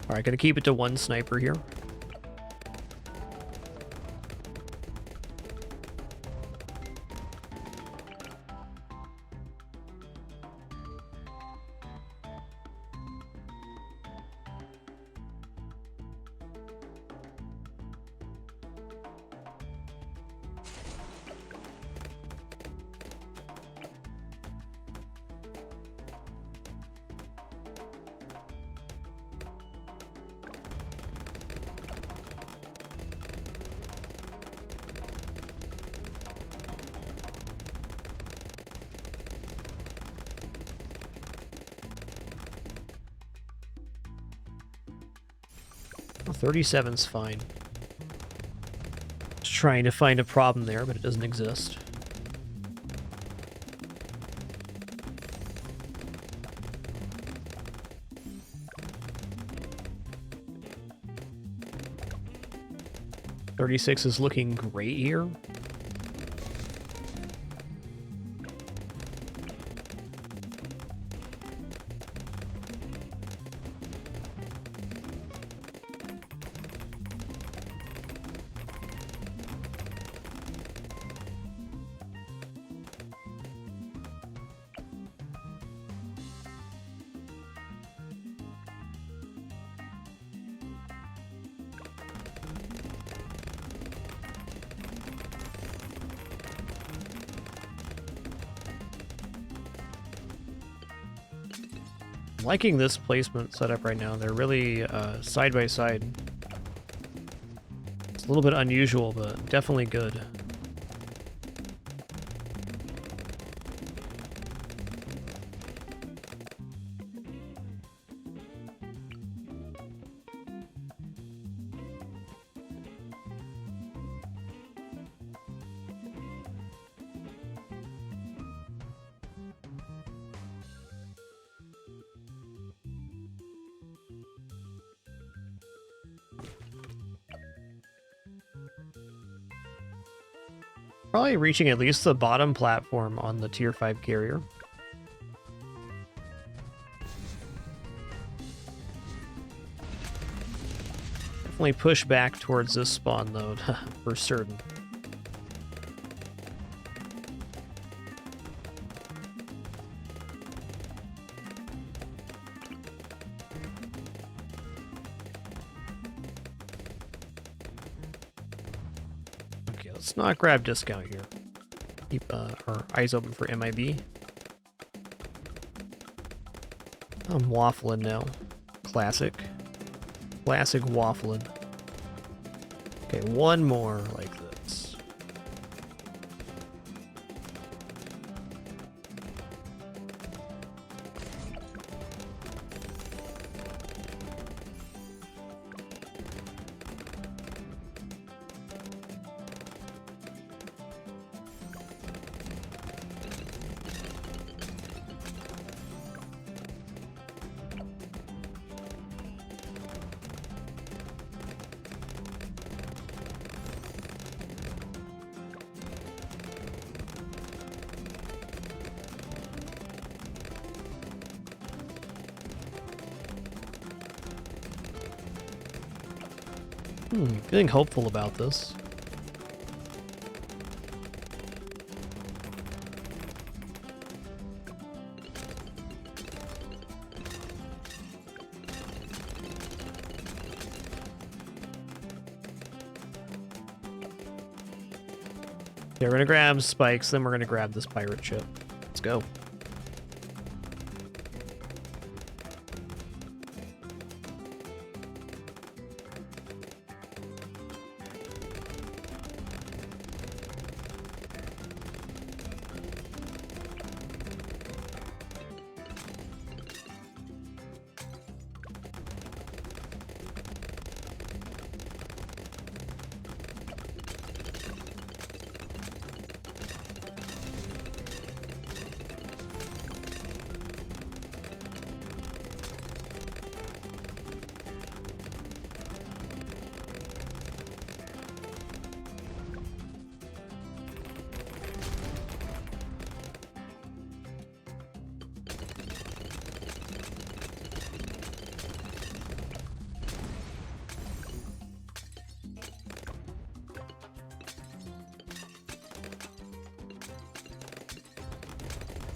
Alright, gonna keep it to one sniper here. Well, 37's fine. Just trying to find a problem there, but it doesn't exist. .36 is looking great here. Liking this placement setup right now. They're really side by side. It's a little bit unusual, but definitely good. Probably reaching at least the bottom platform on the tier 5 carrier. Definitely push back towards this spawn node, for certain. Let's not grab discount here. Keep our eyes open for MIB. I'm waffling now. Classic. Classic waffling. Okay, one more like this. Feeling hopeful about this. Okay, we're gonna grab spikes, then we're gonna grab this pirate ship. Let's go.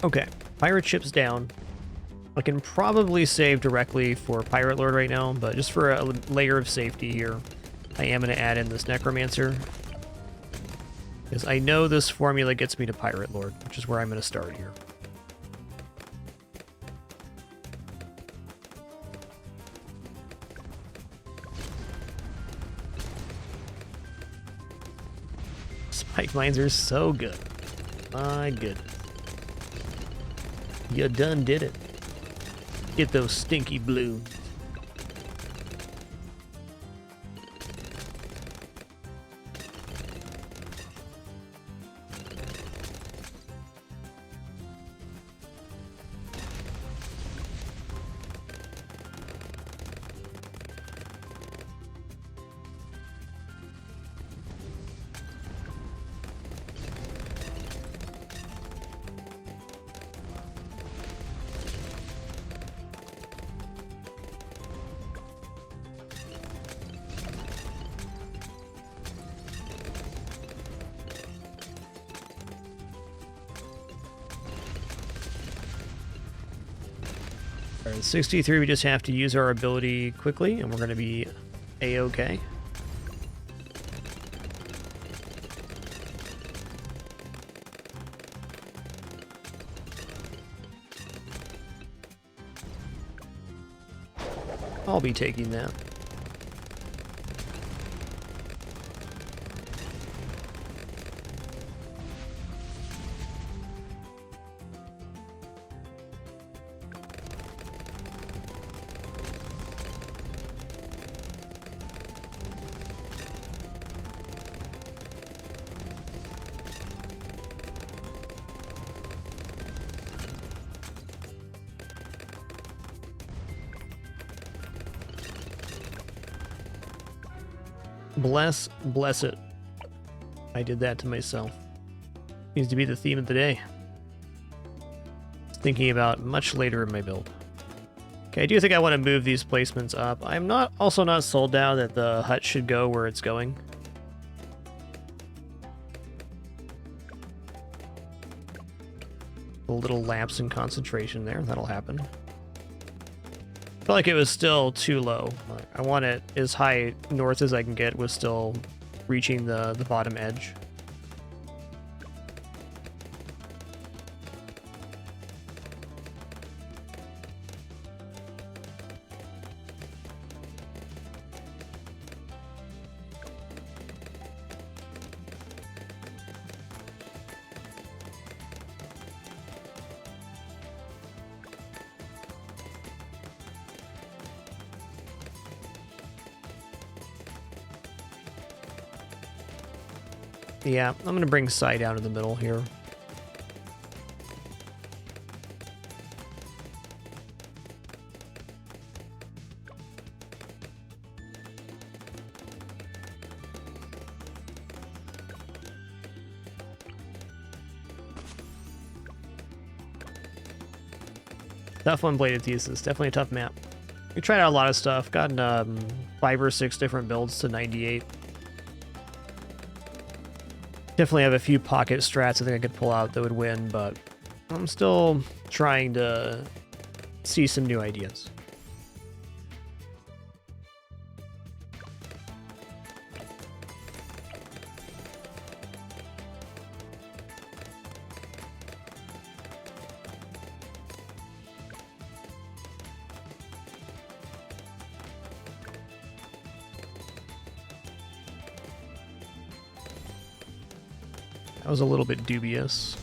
Okay, pirate ship's down. I can probably save directly for Pirate Lord right now, but just for a layer of safety here, I am going to add in this Necromancer. Because I know this formula gets me to Pirate Lord, which is where I'm going to start here. Spike mines are so good. My goodness. You done did it. Get those stinky Bloons. Alright, 63, we just have to use our ability quickly, and we're going to be A-okay. I'll be taking that. Bless it. I did that to myself. Needs to be the theme of the day. Thinking about much later in my build. Okay, I do think I want to move these placements up. I'm also not sold now that the hut should go where it's going. A little lapse in concentration there. That'll happen. I felt like it was still too low. I want it as high north as I can get with still reaching the bottom edge. Yeah, I'm going to bring Sai down to the middle here. Tough one-bladed thesis. Definitely a tough map. We tried out a lot of stuff. Gotten 5 or 6 different builds to 98. Definitely have a few pocket strats I think I could pull out that would win, but I'm still trying to see some new ideas. That was a little bit dubious.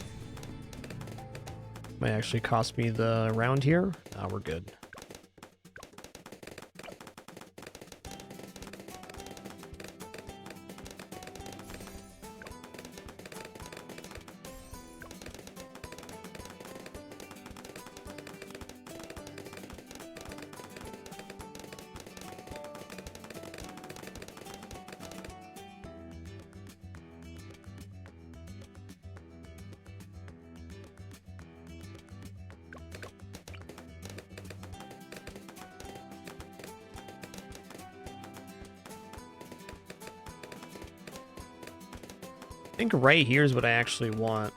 Might actually cost me the round here. We're good. I think right here is what I actually want.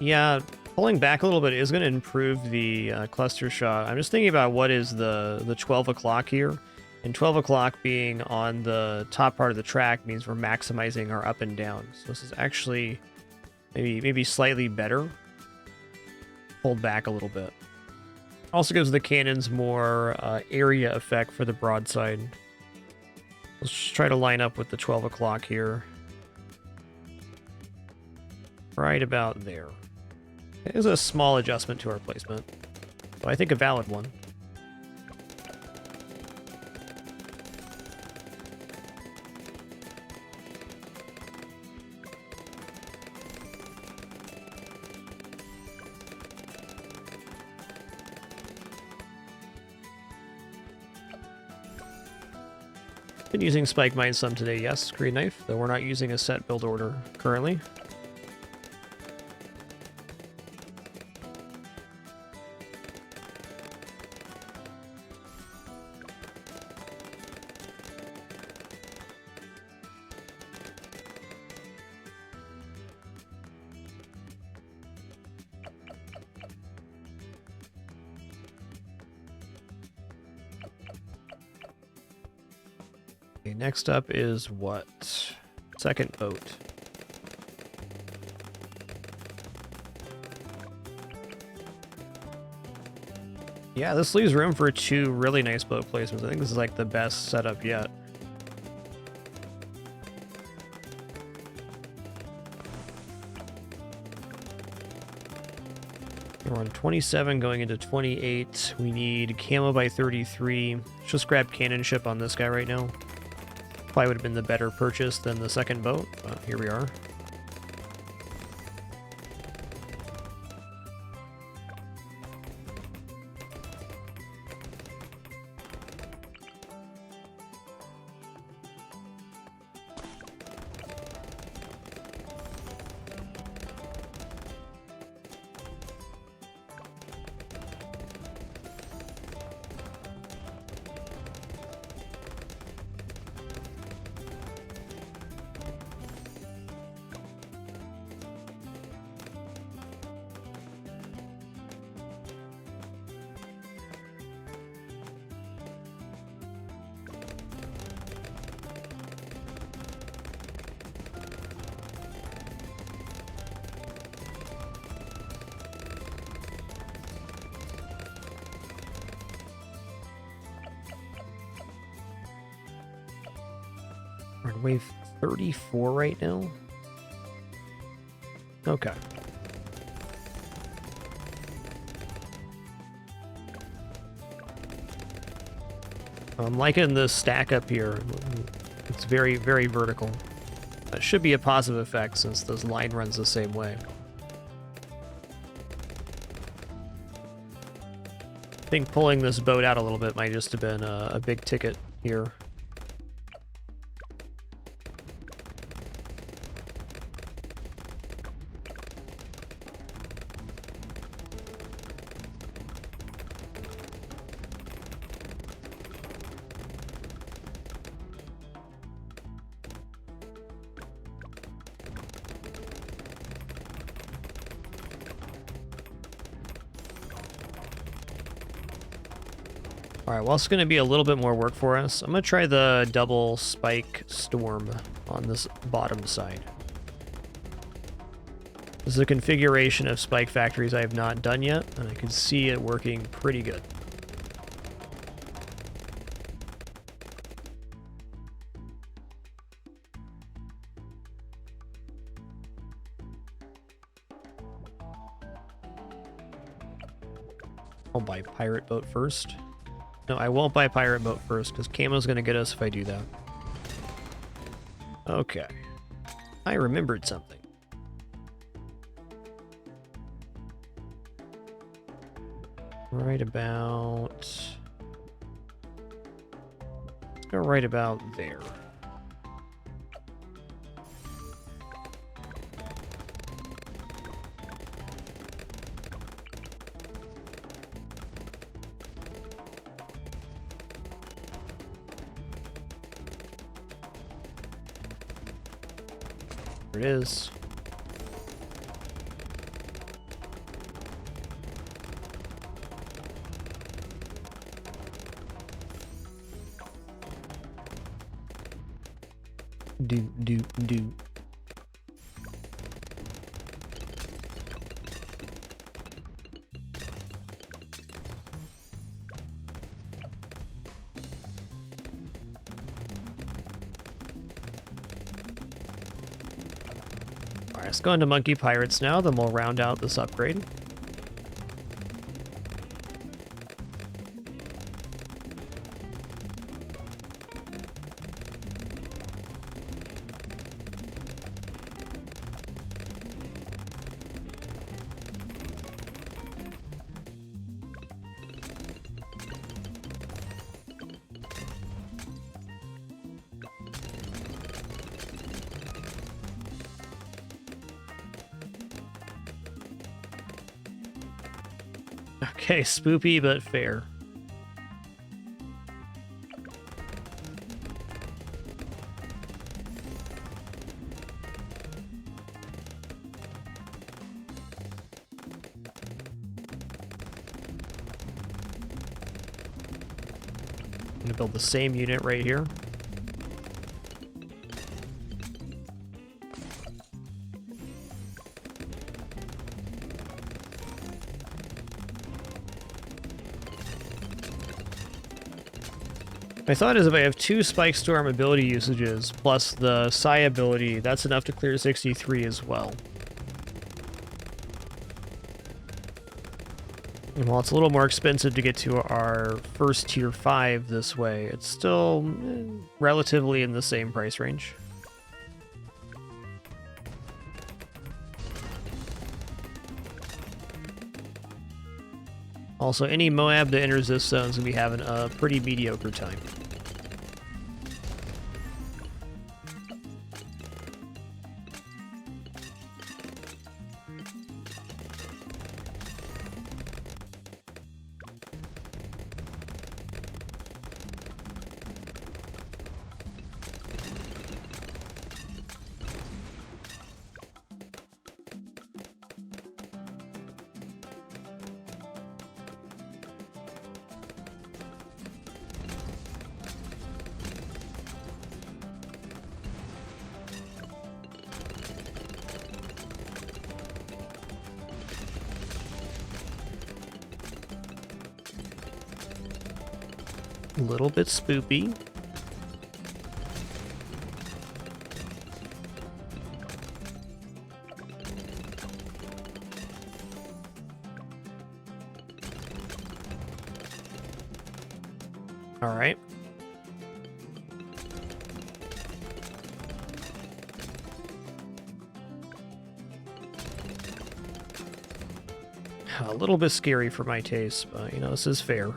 Yeah, pulling back a little bit is going to improve the cluster shot. I'm just thinking about what is the 12 o'clock here. And 12 o'clock being on the top part of the track means we're maximizing our up and down. So this is actually maybe slightly better. Pulled back a little bit. Also gives the cannons more area effect for the broadside. Let's just try to line up with the 12 o'clock here. Right about there. There's a small adjustment to our placement, but I think a valid one. Been using Spike Mine some today, yes, Green Knife, though we're not using a set build order currently. Okay, next up is what? Second boat. Yeah, this leaves room for 2 really nice boat placements. I think this is like the best setup yet. We're on 27 going into 28. We need camo by 33. Let's just grab cannon ship on this guy right now. Probably would have been the better purchase than the second boat, but here we are. We're on wave 34 right now. Okay. I'm liking the stack up here. It's very, very vertical. That should be a positive effect since this line runs the same way. I think pulling this boat out a little bit might just have been a big ticket here. Alright, well, it's going to be a little bit more work for us. I'm going to try the double spike storm on this bottom side. This is a configuration of spike factories I have not done yet, and I can see it working pretty good. I'll buy pirate boat first. No, I won't buy pirate boat first, because camo's going to get us if I do that. Okay. I remembered something. Right about... Let's go right about there. There it is. Do. Alright, let's go into Monkey Pirates now, then we'll round out this upgrade. Okay, spoopy but fair. I'm gonna build the same unit right here. My thought is if I have 2 Spike Storm ability usages plus the Psi ability, that's enough to clear 63 as well. And while it's a little more expensive to get to our first tier 5 this way, it's still relatively in the same price range. Also, any Moab that enters this zone is going to be having a pretty mediocre time. A little bit spoopy. All right. A little bit scary for my taste, but you know, this is fair.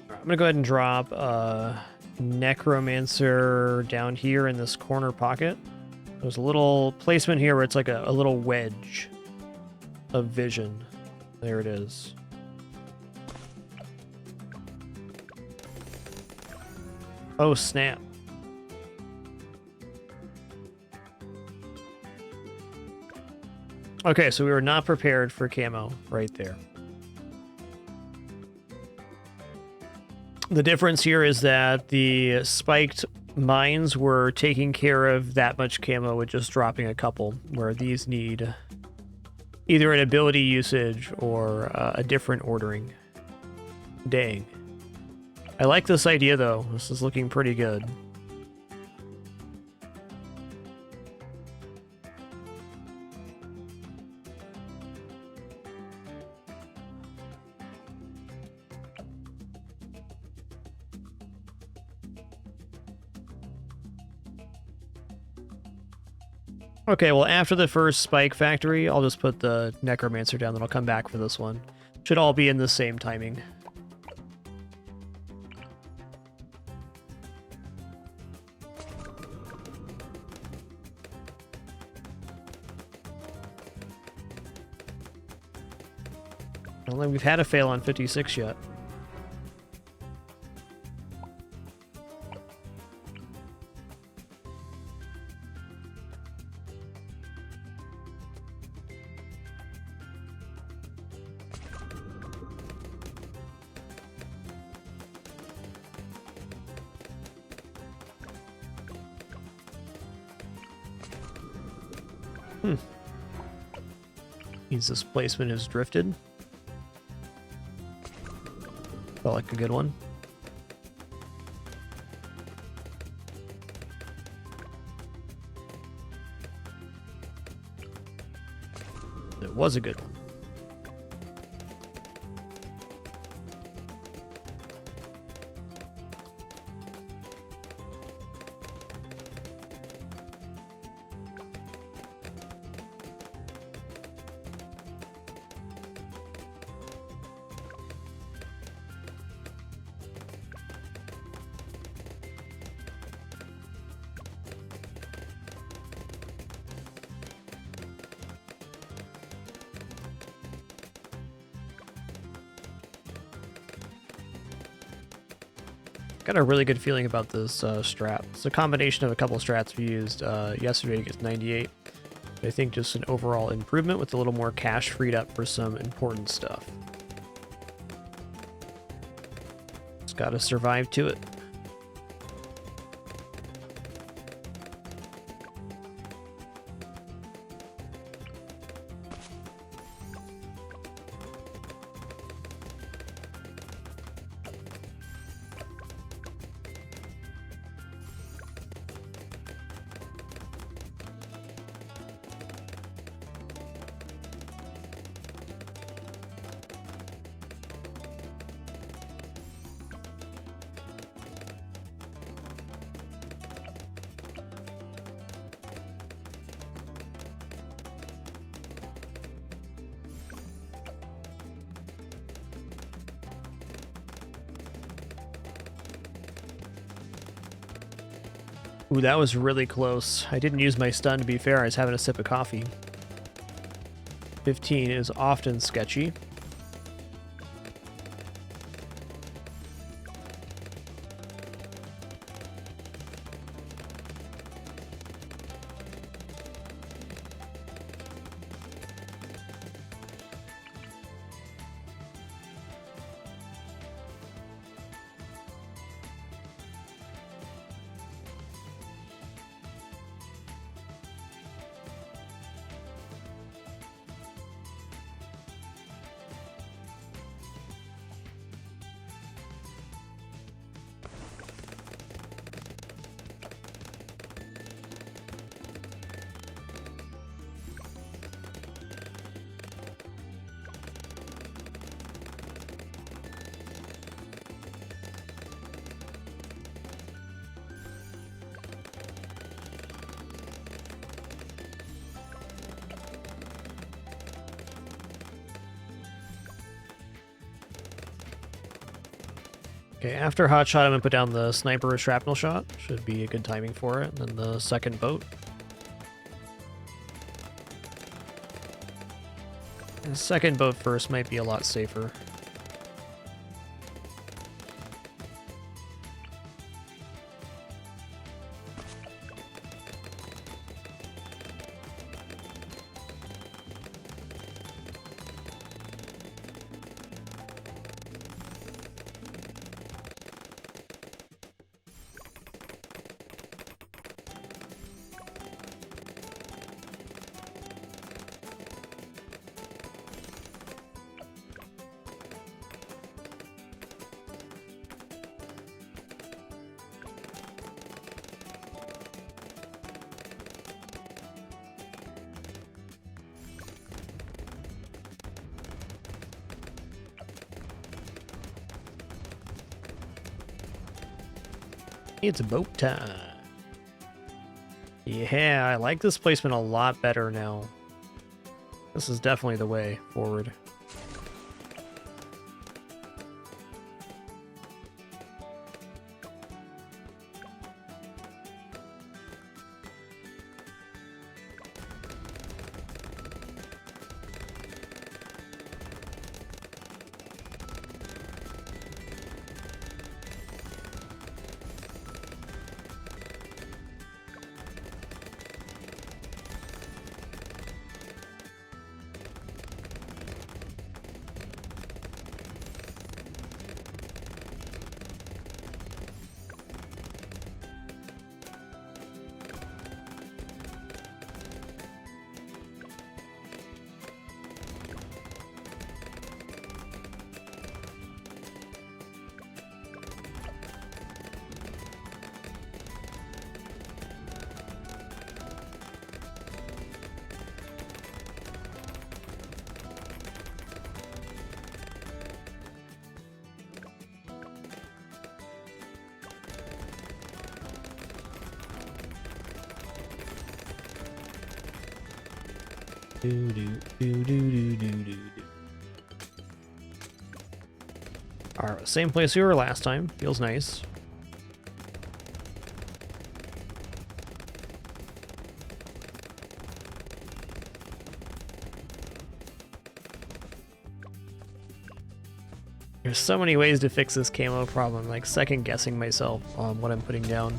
I'm gonna go ahead and drop Necromancer down here in this corner pocket. There's a little placement here where it's like a little wedge of vision. There it is. Oh, snap. Okay, so we were not prepared for camo right there. The difference here is that the spiked mines were taking care of that much camo with just dropping a couple, where these need either an ability usage or a different ordering. Dang. I like this idea, though. This is looking pretty good. Okay, well, after the first spike factory, I'll just put the Necromancer down, then I'll come back for this one. Should all be in the same timing. I don't think we've had a fail on 56 yet. Means this placement has drifted. Felt like a good one. It was a good one. Got a really good feeling about this strat. It's a combination of a couple of strats we used yesterday against 98. I think just an overall improvement with a little more cash freed up for some important stuff. Just gotta survive to it. Ooh, that was really close. I didn't use my stun, to be fair. I was having a sip of coffee. 15 is often sketchy. Okay, after hot shot, I'm gonna put down the sniper shrapnel shot. Should be a good timing for it. And then the second boat. The second boat first might be a lot safer. It's boat time. Yeah, I like this placement a lot better now. This is definitely the way forward. Do, do, do, do, do, do, do. Alright, same place we were last time. Feels nice. There's so many ways to fix this camo problem, like second guessing myself on what I'm putting down.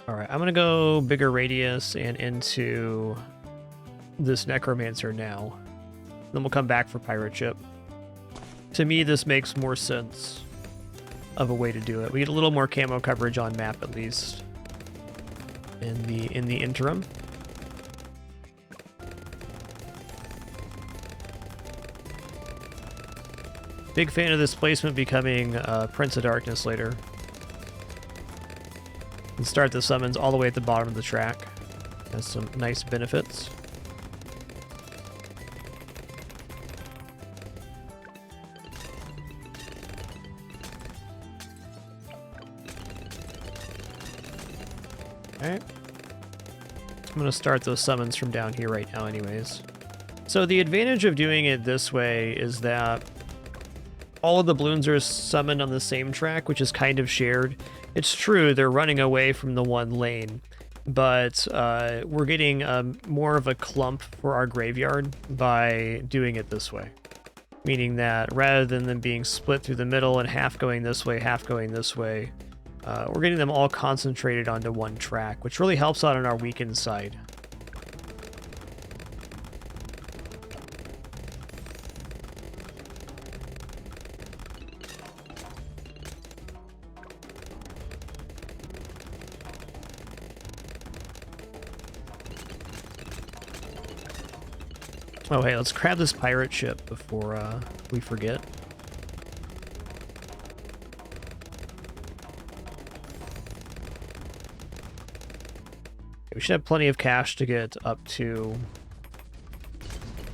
Alright, I'm gonna go bigger radius and into this Necromancer now. Then we'll come back for Pirate Ship. To me, this makes more sense of a way to do it. We get a little more camo coverage on map, at least, in the interim. Big fan of this placement becoming Prince of Darkness later. And start the summons all the way at the bottom of the track. Has some nice benefits. Alright. I'm going to start those summons from down here right now anyways. So the advantage of doing it this way is that all of the Bloons are summoned on the same track, which is kind of shared. It's true, they're running away from the one lane, but we're getting more of a clump for our graveyard by doing it this way. Meaning that rather than them being split through the middle and half going this way, half going this way, we're getting them all concentrated onto one track, which really helps out on our weakened side. Oh, hey, let's grab this pirate ship before we forget. We should have plenty of cash to get up to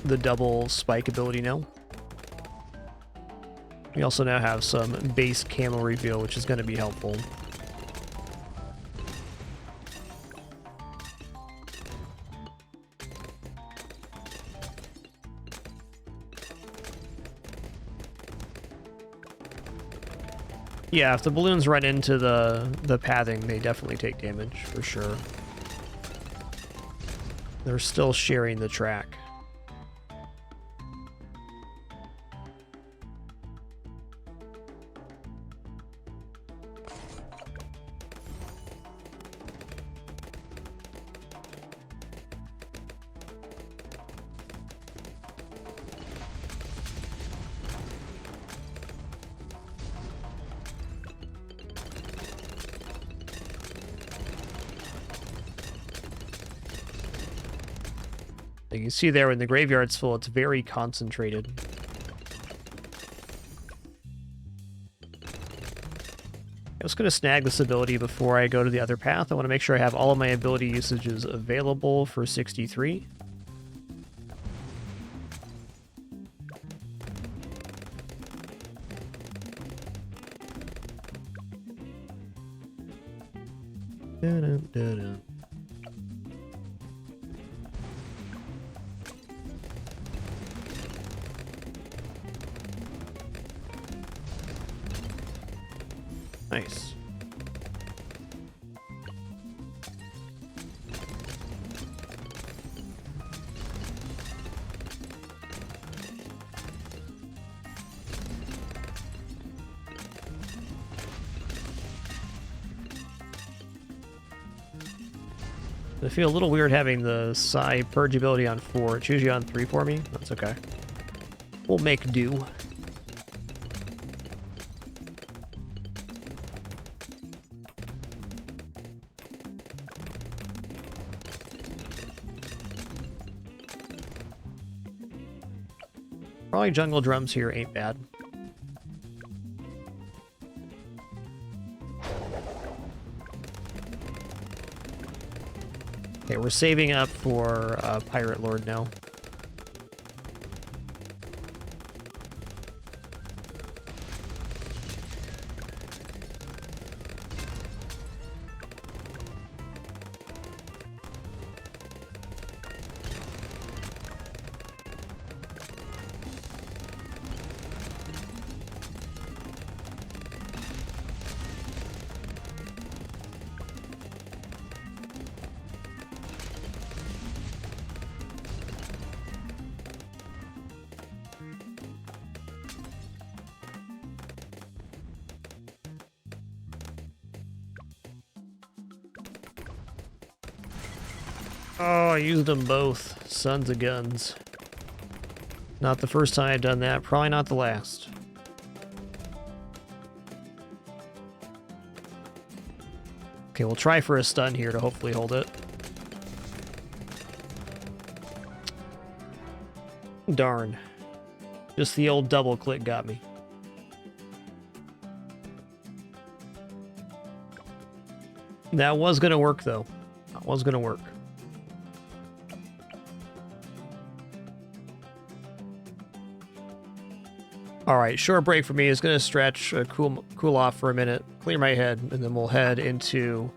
the double spike ability now. We also now have some base camo reveal, which is going to be helpful. Yeah, if the balloons run into the pathing, they definitely take damage, for sure. They're still sharing the track. You can see there when the graveyard's full, it's very concentrated. I'm just going to snag this ability before I go to the other path. I want to make sure I have all of my ability usages available for 63. Da-dum-da-dum. Nice. I feel a little weird having the Psi Purge ability on 4. It's usually on 3 for me. That's okay. We'll make do. Probably jungle drums here ain't bad. Okay, we're saving up for Pirate Lord now. Oh, I used them both. Sons of guns. Not the first time I've done that. Probably not the last. Okay, we'll try for a stun here to hopefully hold it. Darn. Just the old double click got me. That was going to work, though. That was going to work. Alright, short break for me is going to stretch, cool off for a minute, clear my head, and then we'll head into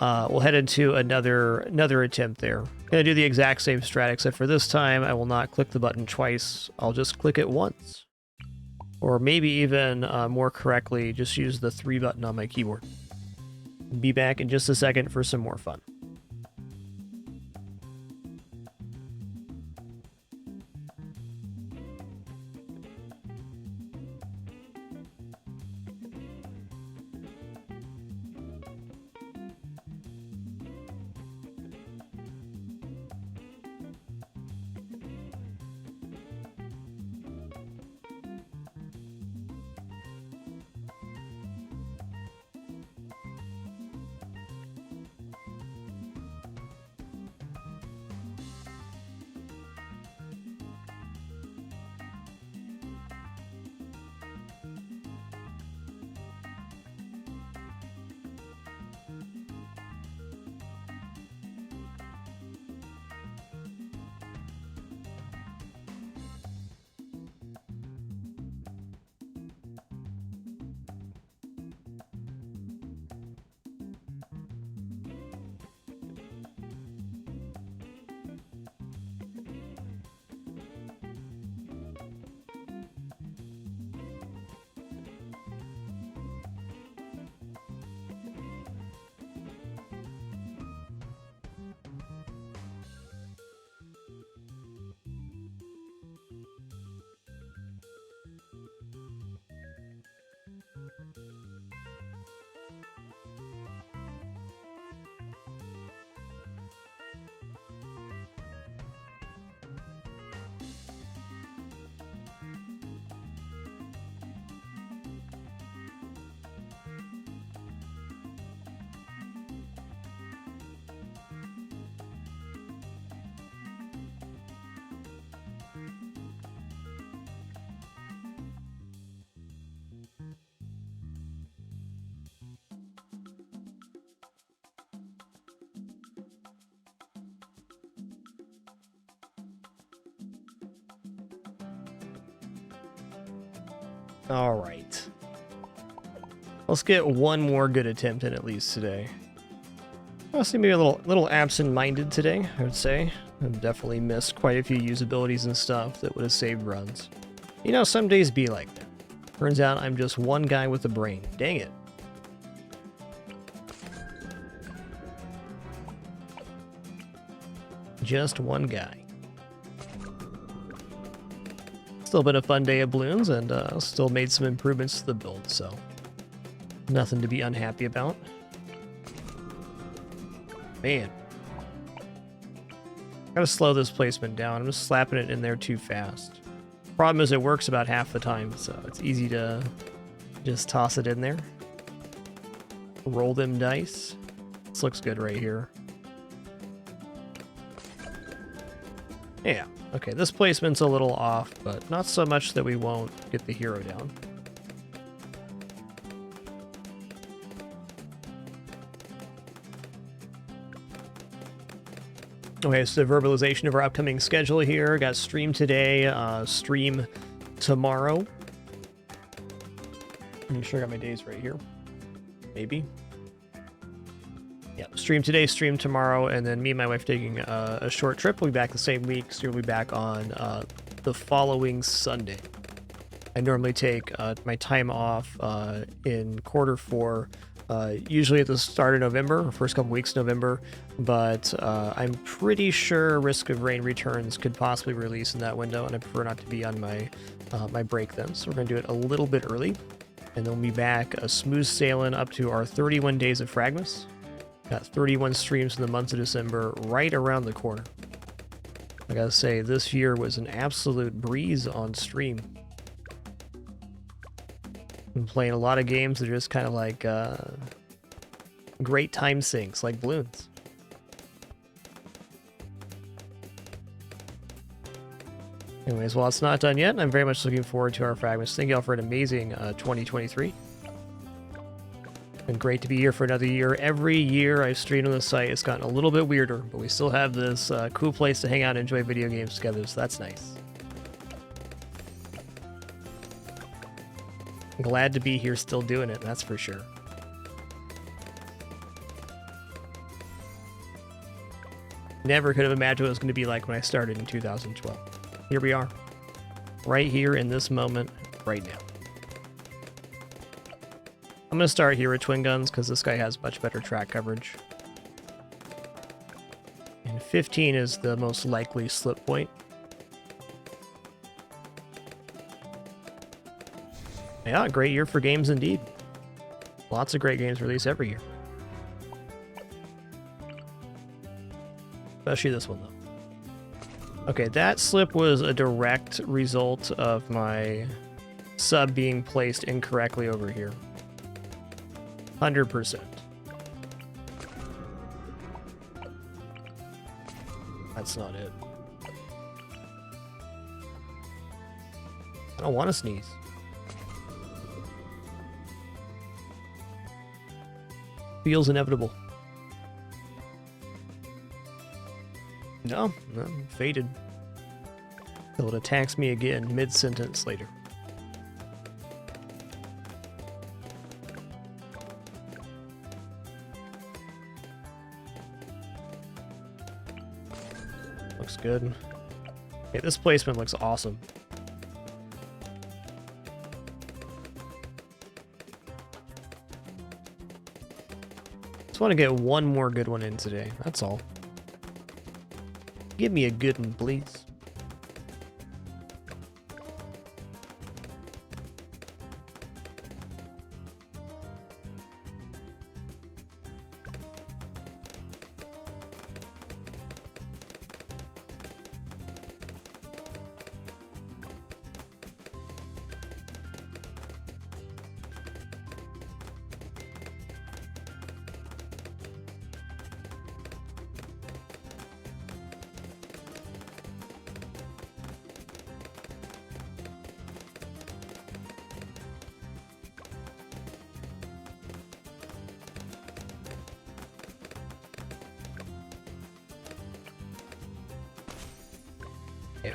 another attempt there. Gonna do the exact same strat, except for this time I will not click the button twice. I'll just click it once. Or maybe even more correctly, just use the 3 button on my keyboard. Be back in just a second for some more fun. All right. Let's get one more good attempt in at least today. I seem to be a little absent-minded today, I would say. I've definitely missed quite a few usabilities and stuff that would have saved runs. You know, some days be like that. Turns out I'm just one guy with a brain. Dang it. Just one guy. Still been a fun day of Bloons, and still made some improvements to the build, so nothing to be unhappy about. Man, Gotta slow this placement down. I'm just slapping it in there too fast. Problem is it works about half the time, so it's easy to just toss it in there. Roll them dice. This looks good right here. Yeah, okay, this placement's a little off, but not so much that we won't get the hero down. Okay, so verbalization of our upcoming schedule here. Got stream today, stream tomorrow. I'm sure I got my days right here. Maybe. Yeah, stream today, stream tomorrow, and then me and my wife taking a short trip. We'll be back the same week, so we'll be back on the following Sunday. I normally take my time off in Q4, usually at the start of November, or first couple weeks of November, but I'm pretty sure Risk of Rain Returns could possibly release in that window, and I prefer not to be on my my break then, so we're going to do it a little bit early, and then we'll be back smooth sailing up to our 31 days of Fragmas. Got 31 streams in the month of December right around the corner. I gotta say, this year was an absolute breeze on stream. Been playing a lot of games that are just kind of like great time sinks, like Bloons. Anyways, while it's not done yet, I'm very much looking forward to our Fragments. Thank you all for an amazing 2023. Been great to be here for another year. Every year I've streamed on the site, it's gotten a little bit weirder, but we still have this cool place to hang out and enjoy video games together, so that's nice. Glad to be here still doing it, that's for sure. Never could have imagined what it was going to be like when I started in 2012. Here we are, right here in this moment, right now. I'm going to start here with Twin Guns because this guy has much better track coverage. And 15 is the most likely slip point. Yeah, great year for games indeed. Lots of great games released every year. Especially this one, though. Okay, that slip was a direct result of my sub being placed incorrectly over here. 100%. That's not it. I don't want to sneeze. Feels inevitable. No, I'm faded. So it attacks me again mid-sentence later. Looks good. Okay, this placement looks awesome. Just want to get one more good one in today, that's all. Give me a good one, please.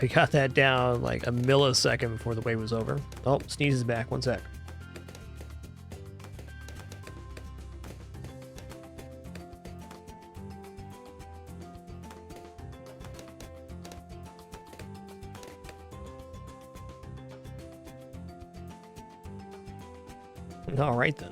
We got that down like a millisecond before the wave was over. Oh, Sneeze is back. One sec. All right then.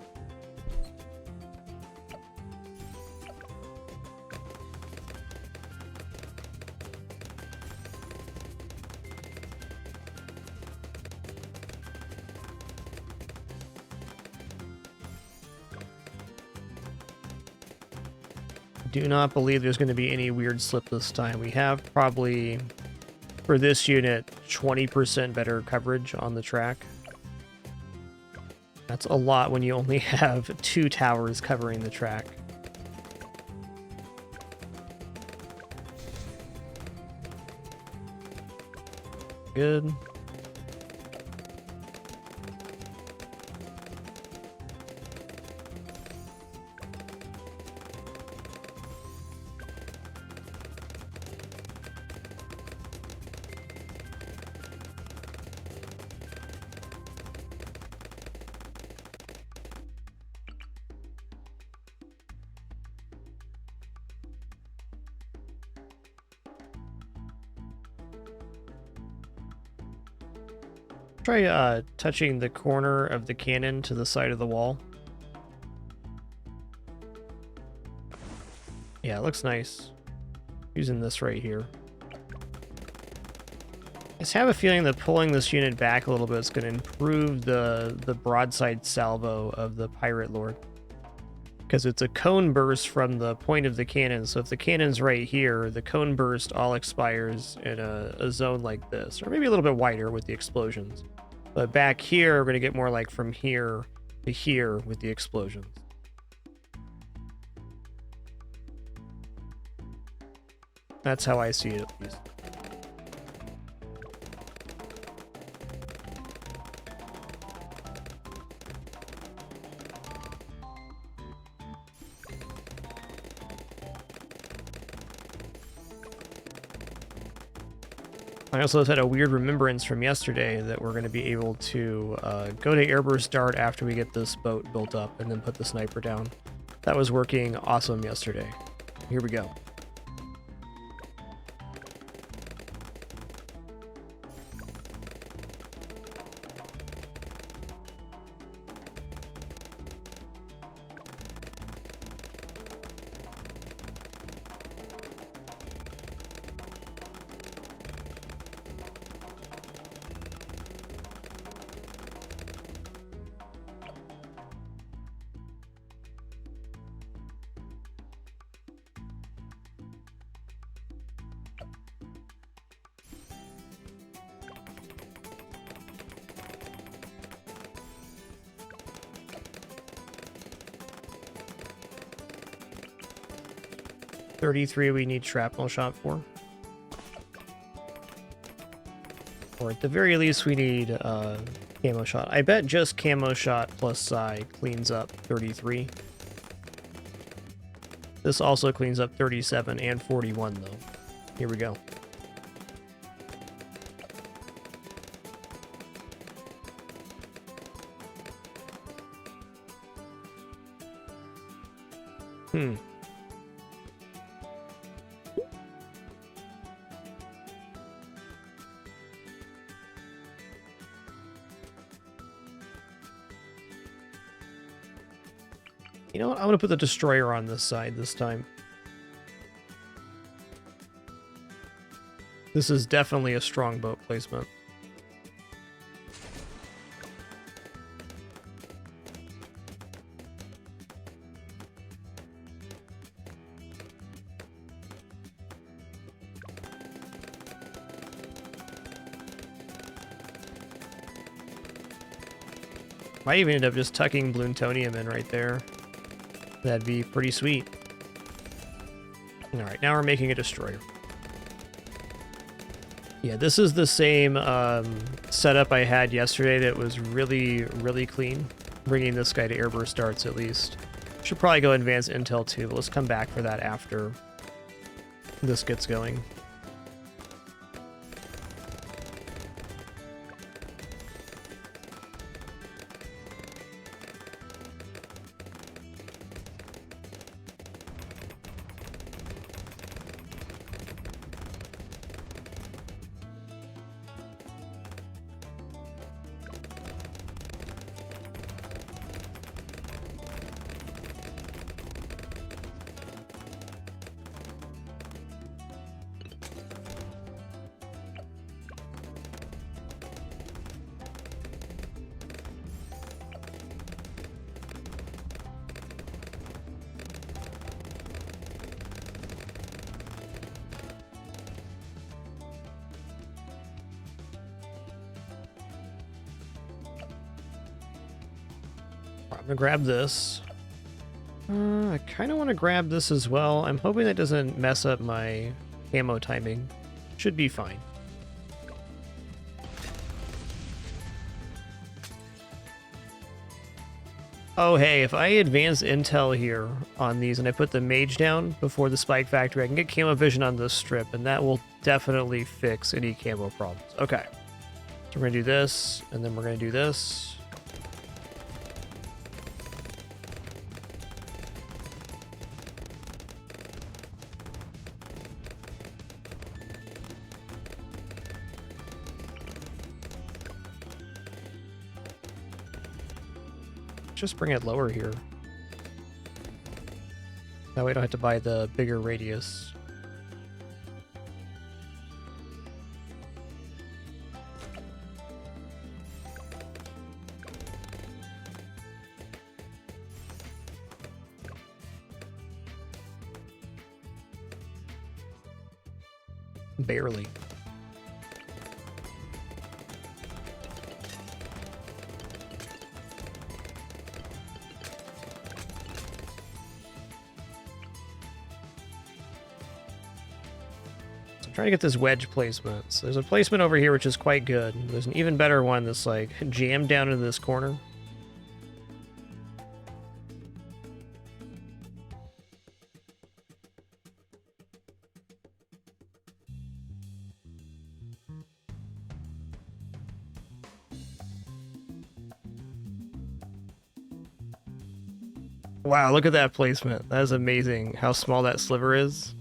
Do not believe there's going to be any weird slip this time. We have probably, for this unit, 20% better coverage on the track. That's a lot when you only have 2 towers covering the track. Good. Try touching the corner of the cannon to the side of the wall. Yeah, it looks nice. Using this right here. I just have a feeling that pulling this unit back a little bit is going to improve the broadside salvo of the Pirate Lord. Because it's a cone burst from the point of the cannon, so if the cannon's right here, the cone burst all expires in a zone like this, or maybe a little bit wider with the explosions. But back here, we're going to get more like from here to here with the explosions. That's how I see it, at least. I also had a weird remembrance from yesterday that we're going to be able to go to airburst dart after we get this boat built up and then put the sniper down. That was working awesome yesterday. Here we go. .33 we need shrapnel shot for. Or at the very least we need camo shot. I bet just camo shot plus psi cleans up 33. This also cleans up 37 and 41 though. Here we go. You know what? I'm going to put the destroyer on this side this time. This is definitely a strong boat placement. Might even end up just tucking Bloontonium in right there. That'd be pretty sweet. Alright, now we're making a destroyer. Yeah, this is the same setup I had yesterday that was really, really clean. Bringing this guy to airburst darts at least. Should probably go advanced intel too, but let's come back for that after this gets going. I'm gonna grab this. I kind of want to grab this as well. I'm hoping that doesn't mess up my camo timing. Should be fine. Oh, hey, if I advance intel here on these and I put the mage down before the spike factory, I can get camo vision on this strip, and that will definitely fix any camo problems. Okay. So we're going to do this, and then we're going to do this. Just bring it lower here. That way I don't have to buy the bigger radius. Barely. Trying to get this wedge placement. So there's a placement over here which is quite good. There's an even better one that's like jammed down into this corner. Wow, look at that placement. That is amazing how small that sliver is.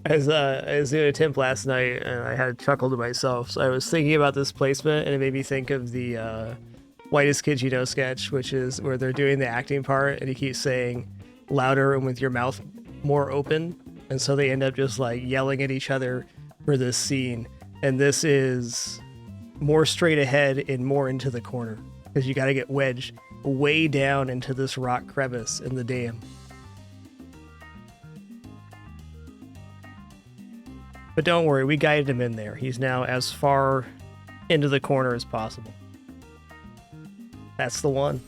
I was doing a temp last night and I had chuckled to myself. So I was thinking about this placement and it made me think of the Whitest Kids You Know sketch, which is where they're doing the acting part and he keeps saying louder and with your mouth more open. And so they end up just like yelling at each other for this scene. And this is more straight ahead and more into the corner because you got to get wedged way down into this rock crevice in the dam. But don't worry, we guided him in there. He's now as far into the corner as possible. That's the one.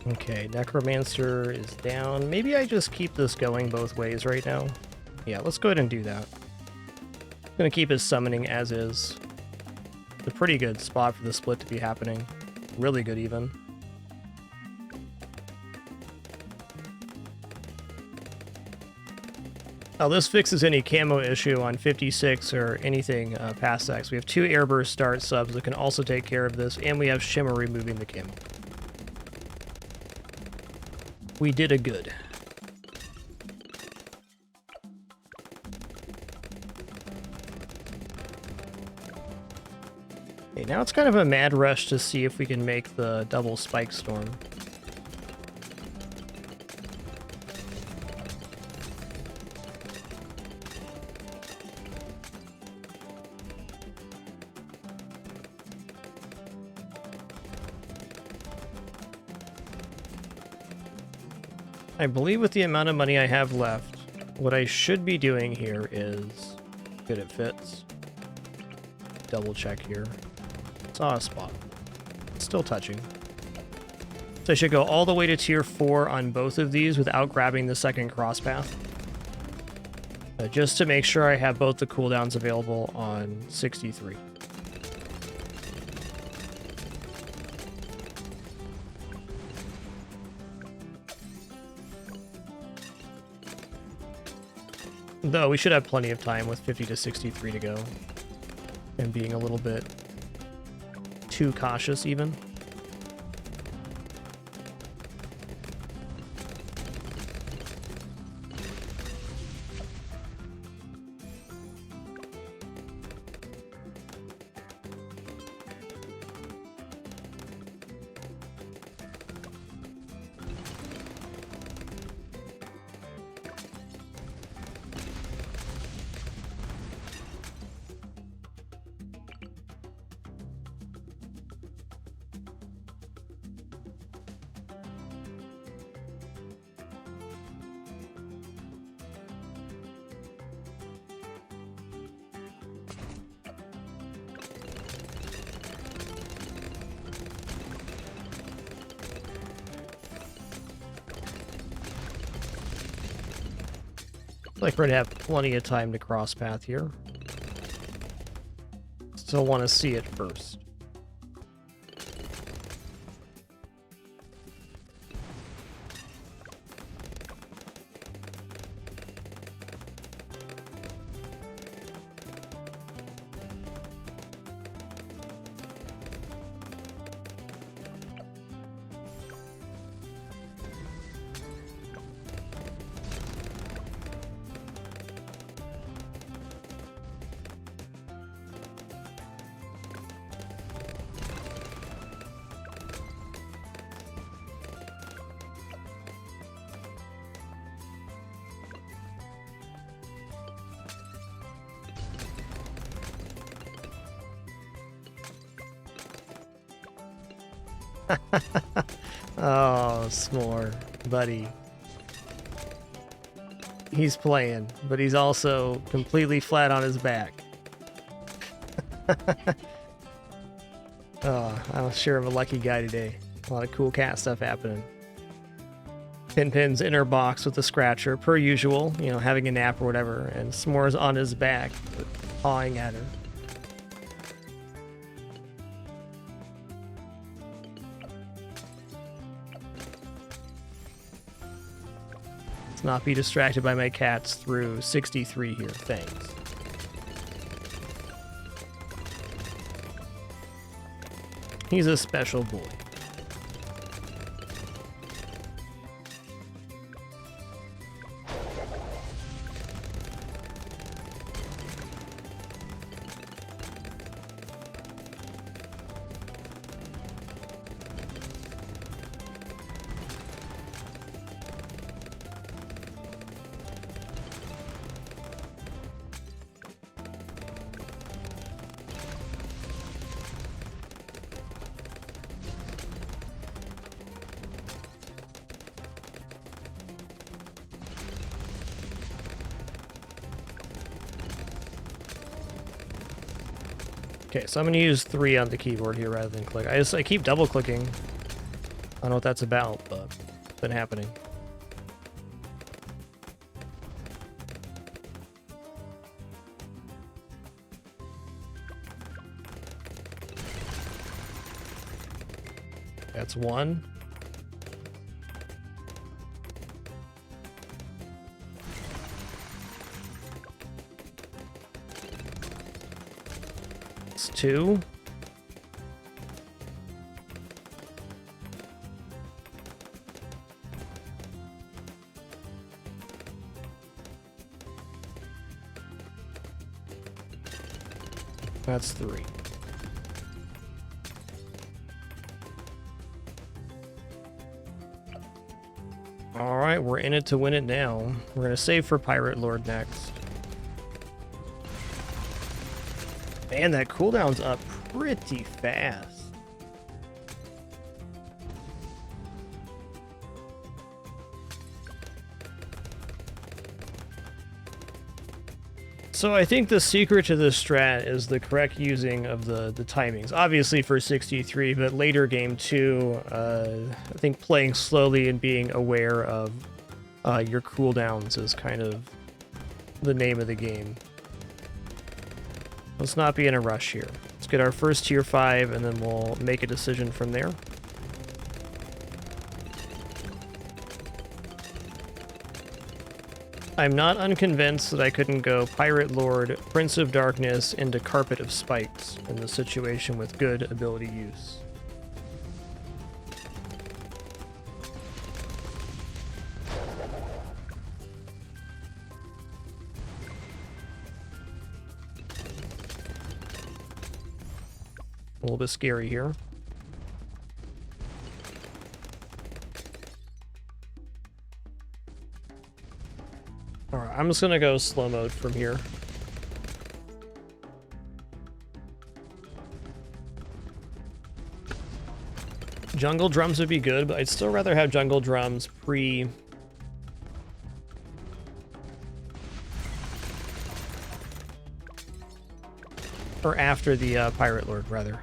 Okay, Necromancer is down. Maybe I just keep this going both ways right now. Yeah, let's go ahead and do that. I'm gonna keep his summoning as is. It's a pretty good spot for the split to be happening. Really good even. Now this fixes any camo issue on 56 or anything past X. We have 2 Airburst start subs that can also take care of this, and we have Shimmer removing the camo. We did a good. Okay, now it's kind of a mad rush to see if we can make the double spike storm. I believe with the amount of money I have left, what I should be doing here is, good, it fits. Double check here. Saw a spot. Still touching. So I should go all the way to tier 4 on both of these without grabbing the second cross path. Just to make sure I have both the cooldowns available on 63. Though we should have plenty of time with 50 to 63 to go. And being a little bit too cautious even. like we're gonna have plenty of time to cross path here. Still want to see it first. Oh, S'more, buddy. He's playing, but he's also completely flat on his back. Oh, I'm sure I'm a lucky guy today. A lot of cool cat stuff happening. Pin's inner box with the scratcher, per usual, you know, having a nap or whatever, and S'more's on his back, pawing at her. Not be distracted by my cats through 63 here. Thanks. He's a special boy. Okay, so I'm gonna use 3 on the keyboard here rather than click. I keep double clicking. I don't know what that's about, but it's been happening. That's 1. It's 2. That's 3. Alright, we're in it to win it now. We're gonna save for Pirate Lord next. Man, that cooldown's up pretty fast. So I think the secret to this strat is the correct using of the timings. Obviously for 63, but later game 2, I think playing slowly and being aware of your cooldowns is kind of the name of the game. Let's not be in a rush here. Let's get our first tier 5 and then we'll make a decision from there. I'm not unconvinced that I couldn't go Pirate Lord, Prince of Darkness into Carpet of Spikes in the situation with good ability use. A little bit scary here. Alright, I'm just gonna go slow mode from here. Jungle drums would be good, but I'd still rather have jungle drums pre... or after the Pirate Lord, rather.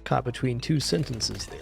Caught between 2 sentences there.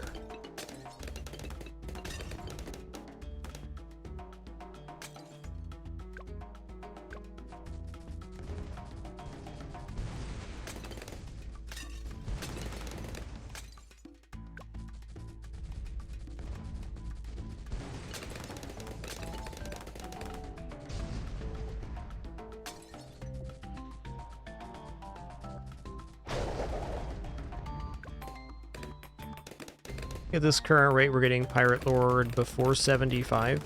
At this current rate, we're getting Pirate Lord before 75.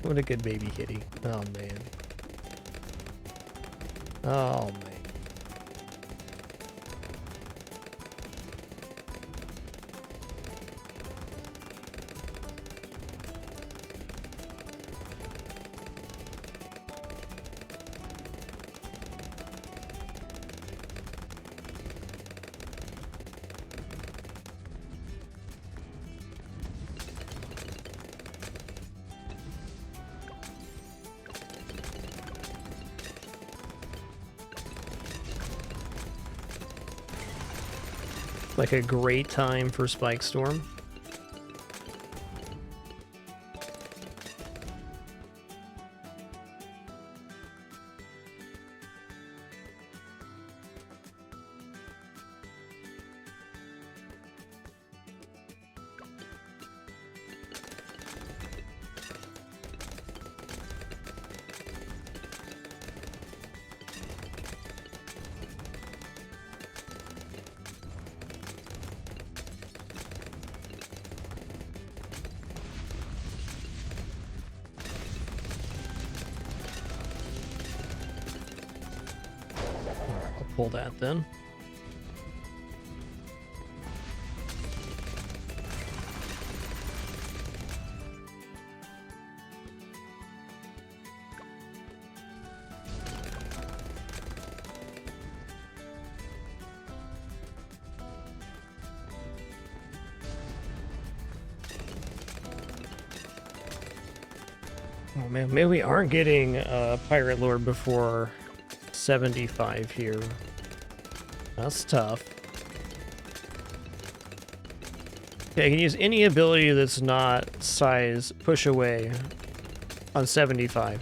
What a good baby kitty. Oh man. Oh man. Like a great time for Spike Storm. Pull that then. Oh man, maybe we aren't getting Pirate Lord before 75 here. That's tough. Okay, I can use any ability that's not size push away on 75.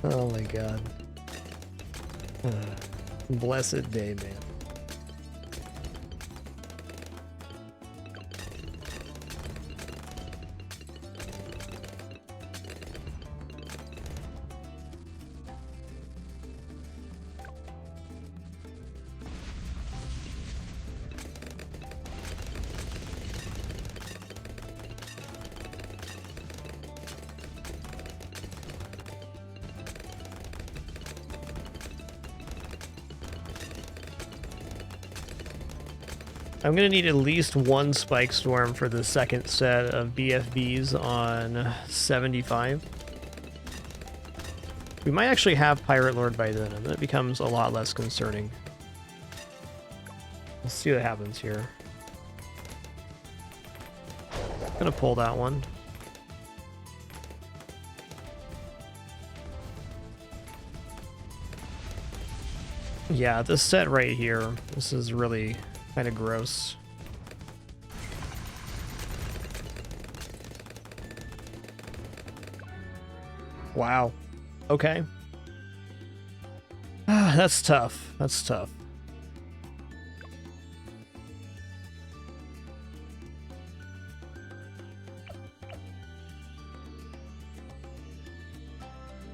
Oh my god. Blessed day, man. I'm gonna need at least one Spike Storm for the second set of BFBs on 75. We might actually have Pirate Lord by then, and then it becomes a lot less concerning. Let's see what happens here. Gonna pull that one. Yeah, this set right here, this is really kind of gross. Wow. Okay. That's tough. That's tough.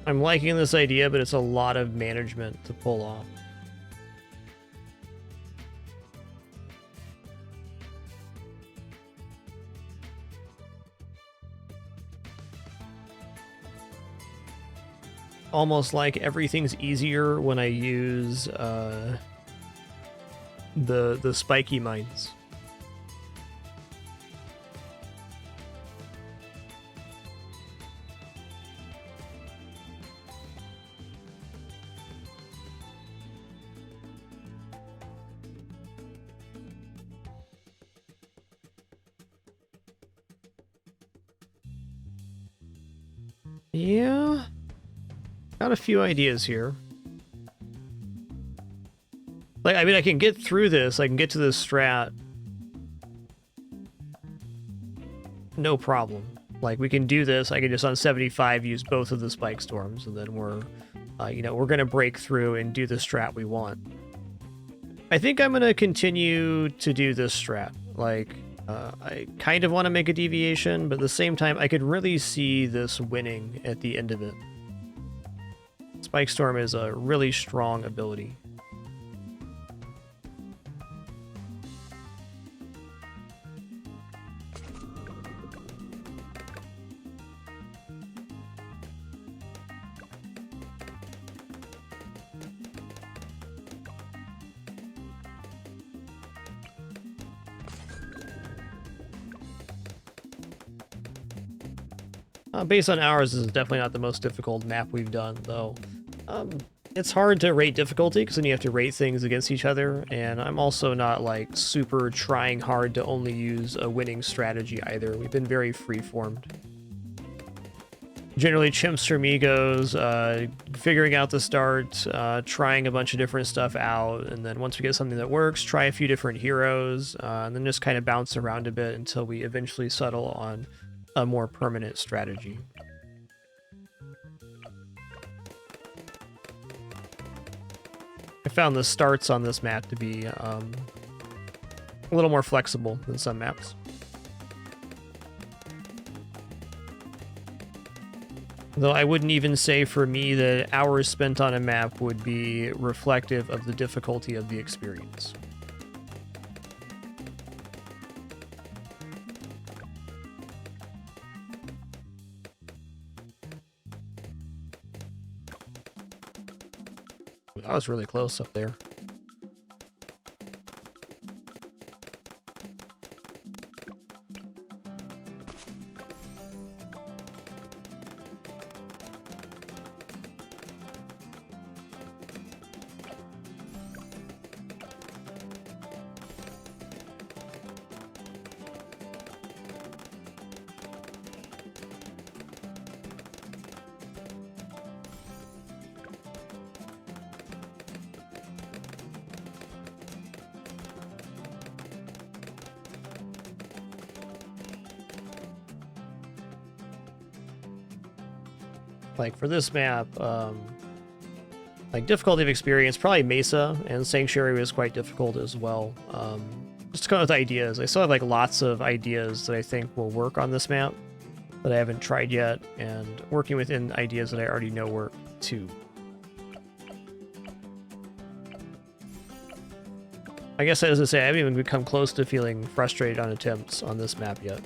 I'm liking this idea, but it's a lot of management to pull off. Almost like everything's easier when I use the spiky mines. Yeah, got a few ideas here. Like, I mean, I can get through this. I can get to this strat. No problem. Like, we can do this. I can just on 75 use both of the spike storms, and then we're, you know, we're gonna break through and do the strat we want. I think I'm gonna continue to do this strat. Like, I kind of want to make a deviation, but at the same time, I could really see this winning at the end of it. Spike Storm is a really strong ability. Based on ours, this is definitely not the most difficult map we've done, though. It's hard to rate difficulty, because then you have to rate things against each other, and I'm also not, like, super trying hard to only use a winning strategy either. We've been very free-formed. Generally, chimps for me goes figuring out the start, trying a bunch of different stuff out, and then once we get something that works, try a few different heroes, and then just kind of bounce around a bit until we eventually settle on a more permanent strategy. I found the starts on this map to be a little more flexible than some maps. Though I wouldn't even say for me that hours spent on a map would be reflective of the difficulty of the experience. That was really close up there. Like for this map, like difficulty of experience, probably Mesa and Sanctuary was quite difficult as well. Just to come up with ideas. I still have like lots of ideas that I think will work on this map that I haven't tried yet, and working within ideas that I already know work too. I guess as I say, I haven't even come close to feeling frustrated on attempts on this map yet.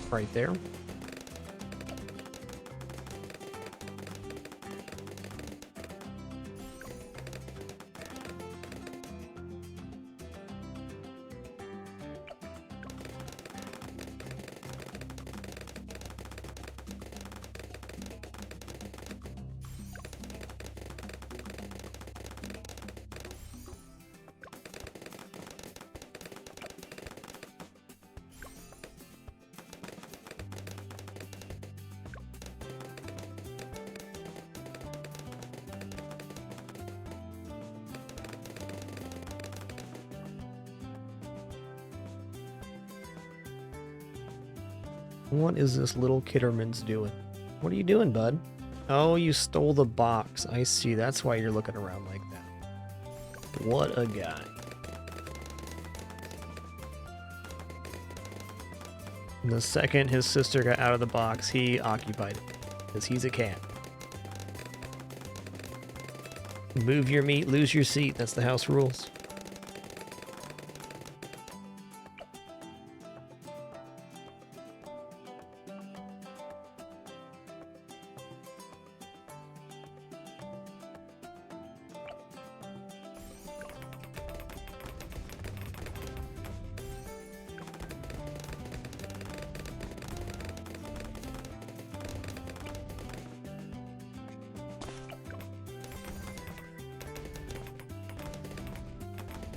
Right there. What is this little Kitterman's doing? What are you doing, bud? Oh, you stole the box. I see. That's why you're looking around like that. What a guy. And the second his sister got out of the box, he occupied it. Because he's a cat. Move your meat, lose your seat. That's the house rules.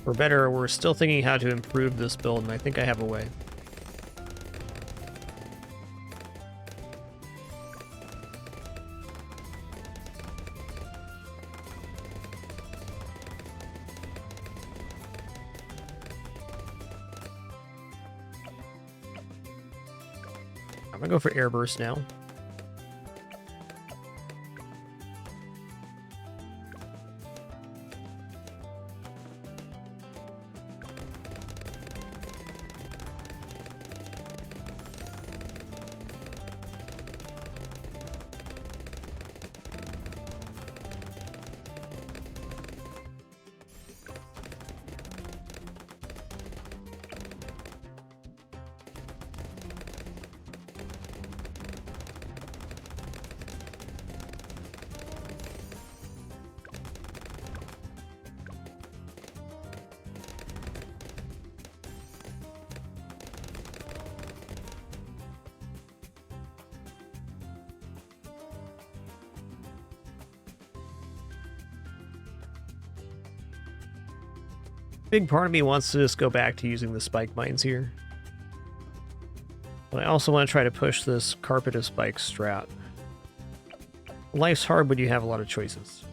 Or better, we're still thinking how to improve this build, and I think I have a way. I'm gonna go for airburst now. Big part of me wants to just go back to using the spike mines here. But I also want to try to push this carpet of spikes strat. Life's hard, but you have a lot of choices.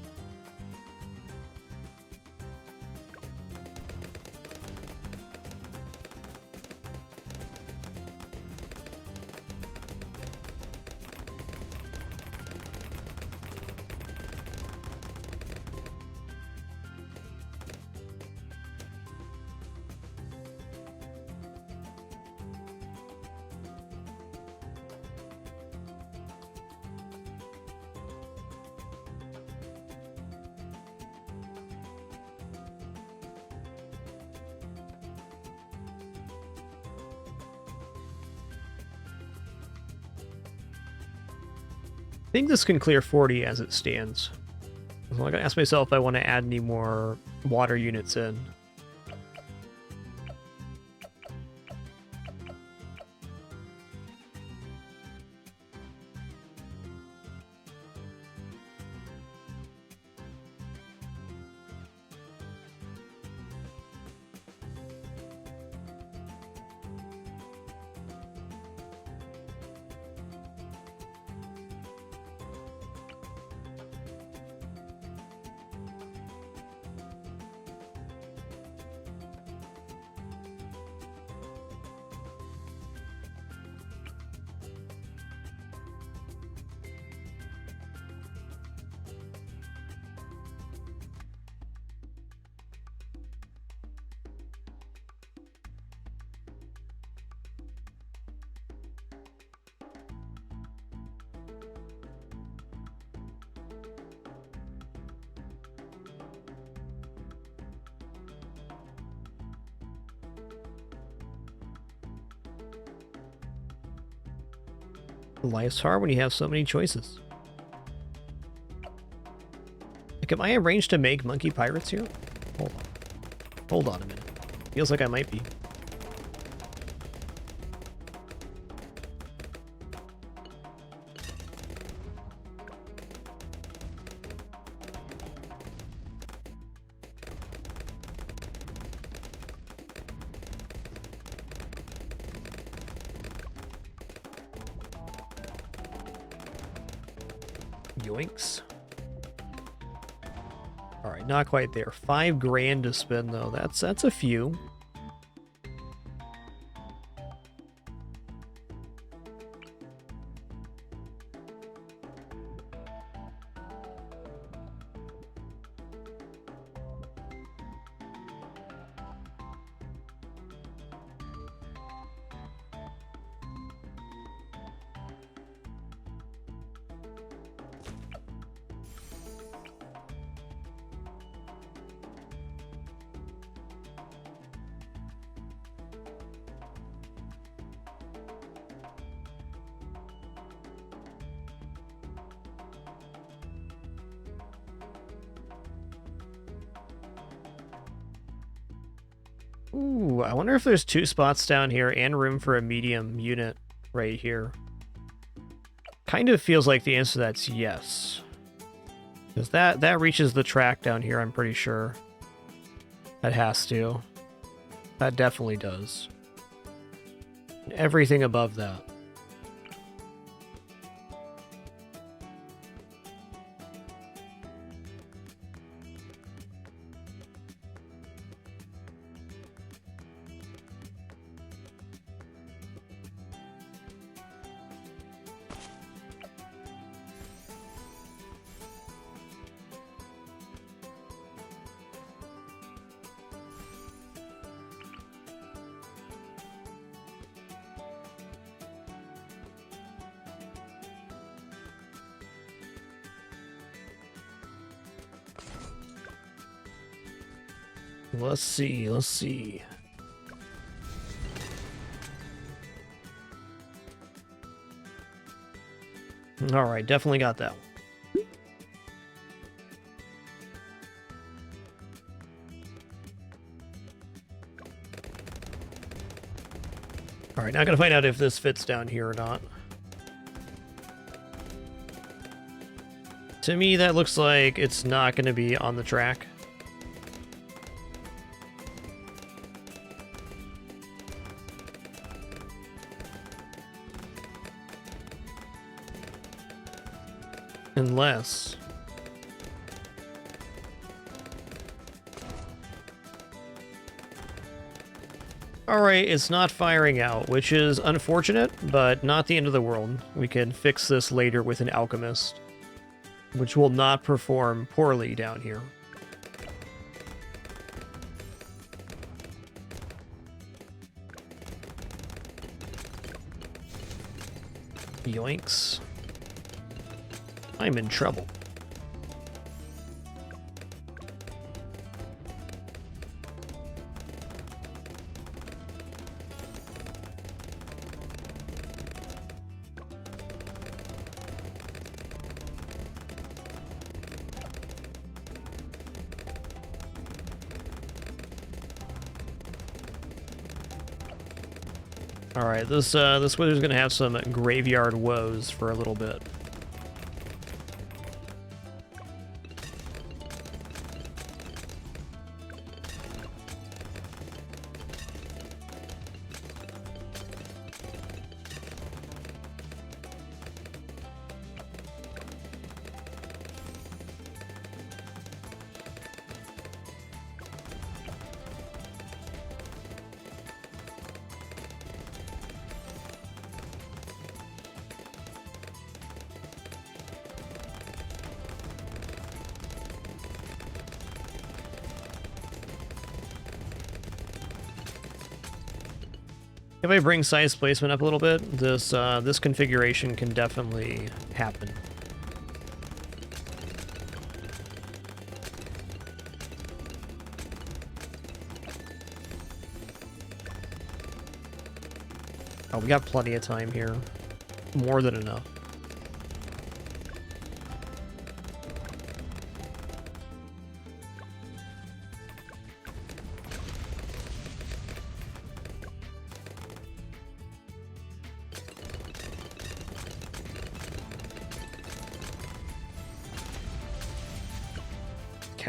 I think this can clear 40 as it stands. So I'm gonna ask myself if I want to add any more water units in. Life's hard when you have so many choices. Like, am I arranged to make monkey pirates here? Hold on. Hold on a minute. Feels like I might be. Yoinks. All right, not quite there. 5 grand to spend though. That's a few. Ooh, I wonder if there's 2 spots down here and room for a medium unit right here. Kind of feels like the answer to that's yes. Because that reaches the track down here, I'm pretty sure. That has to. That definitely does. And everything above that. Let's see, let's see. Alright, definitely got that one. Alright, now I gotta find out if this fits down here or not. To me, that looks like it's not gonna be on the track. Unless... Alright, it's not firing out, which is unfortunate, but not the end of the world. We can fix this later with an alchemist, which will not perform poorly down here. Yoinks. I'm in trouble. All right, this wither's gonna have some graveyard woes for a little bit. If I bring size placement up a little bit, this configuration can definitely happen. Oh, we got plenty of time here. More than enough.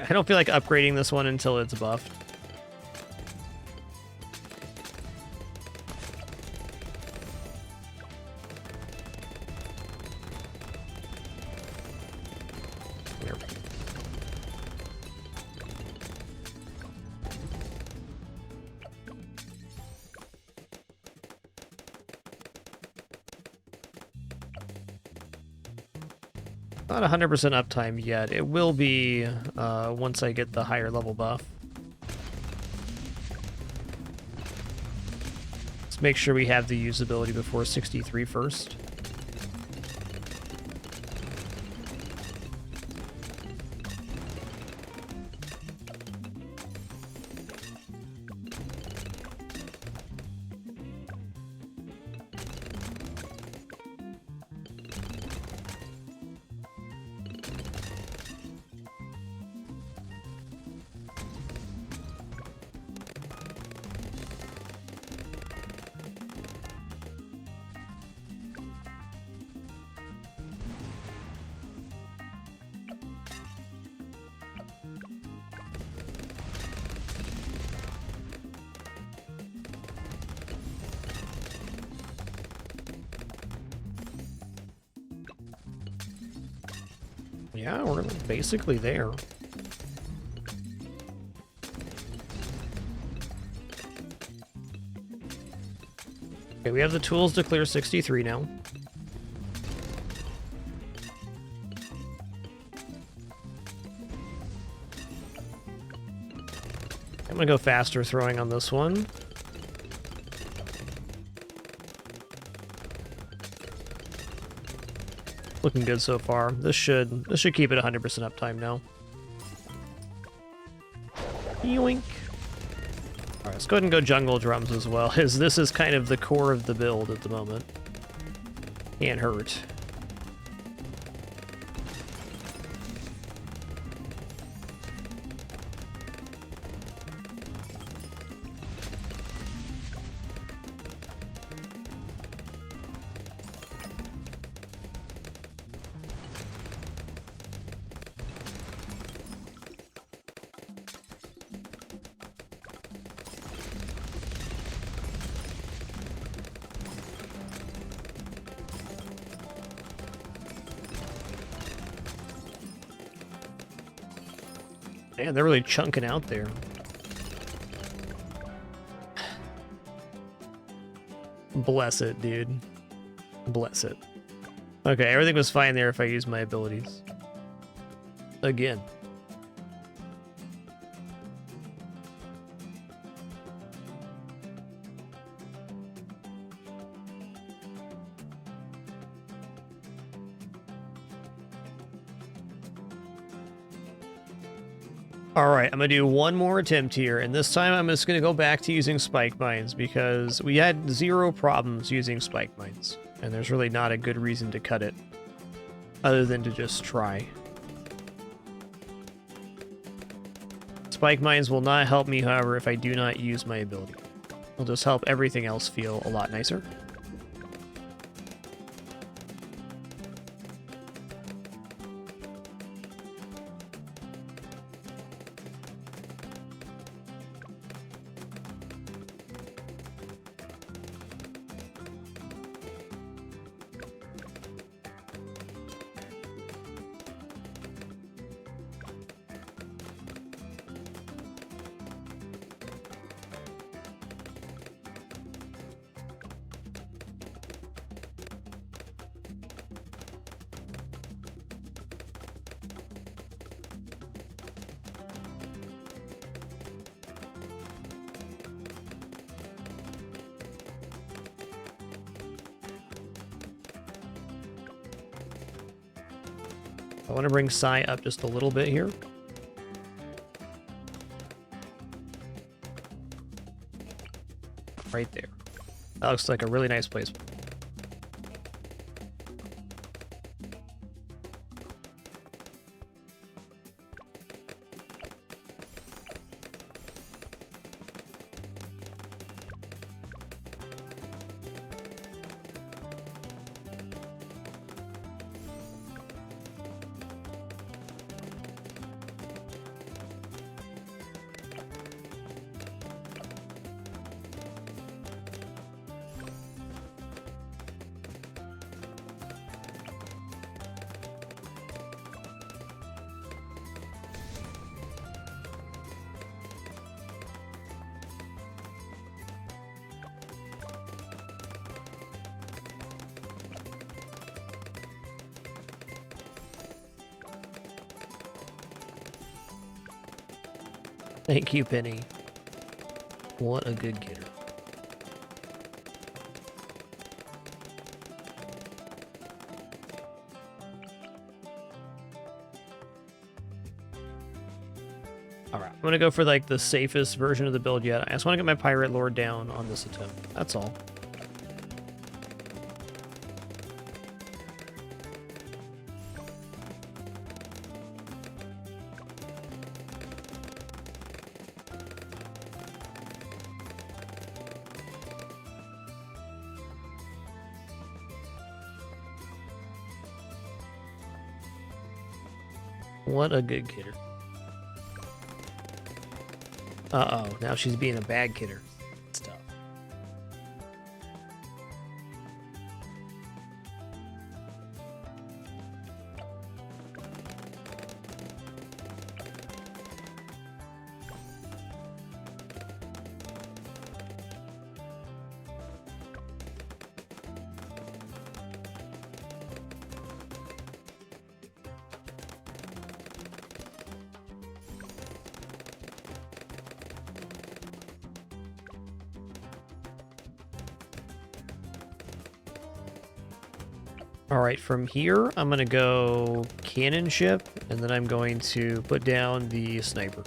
I don't feel like upgrading this one until it's buffed. There we go. Not 100% uptime yet. It will be once I get the higher level buff. Let's make sure we have the usability before 63 first. Yeah, we're basically there. Okay, we have the tools to clear 63 now. I'm gonna go faster throwing on this one. Looking good so far. This should keep it 100% uptime now. Yoink. Alright, let's go ahead and go jungle drums as well, as this is kind of the core of the build at the moment. Can't hurt. Man, they're really chunking out there. Bless it, dude. Bless it. Okay, everything was fine there if I used my abilities. Again. Alright, I'm going to do one more attempt here, and this time I'm just going to go back to using spike mines, because we had 0 problems using spike mines, and there's really not a good reason to cut it, other than to just try. Spike mines will not help me, however, if I do not use my ability. It'll just help everything else feel a lot nicer. I want to bring Psy up just a little bit here. Right there. That looks like a really nice place. Thank you, Penny. What a good getter. Alright, I'm gonna go for like the safest version of the build yet. I just want to get my Pirate Lord down on this attempt. That's all. What a good kidder. Uh-oh, now she's being a bad kidder. It's tough. All right, from here, I'm going to go cannon ship, and then I'm going to put down the sniper.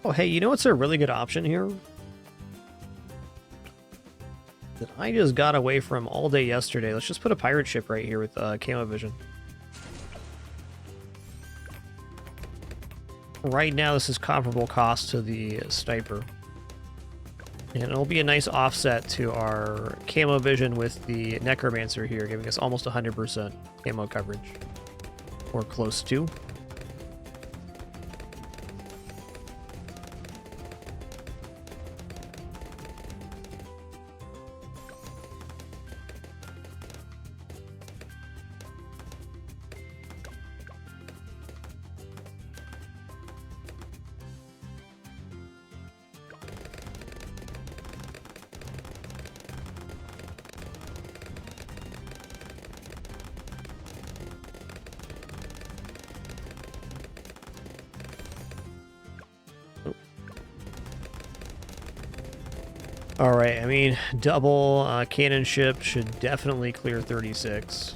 Oh, hey, you know what's a really good option here? That I just got away from all day yesterday. Let's just put a pirate ship right here with camo vision. Right now, this is comparable cost to the sniper. And it'll be a nice offset to our camo vision with the necromancer here, giving us almost 100% camo coverage. Or close to. Alright, I mean, double cannon ship should definitely clear 36.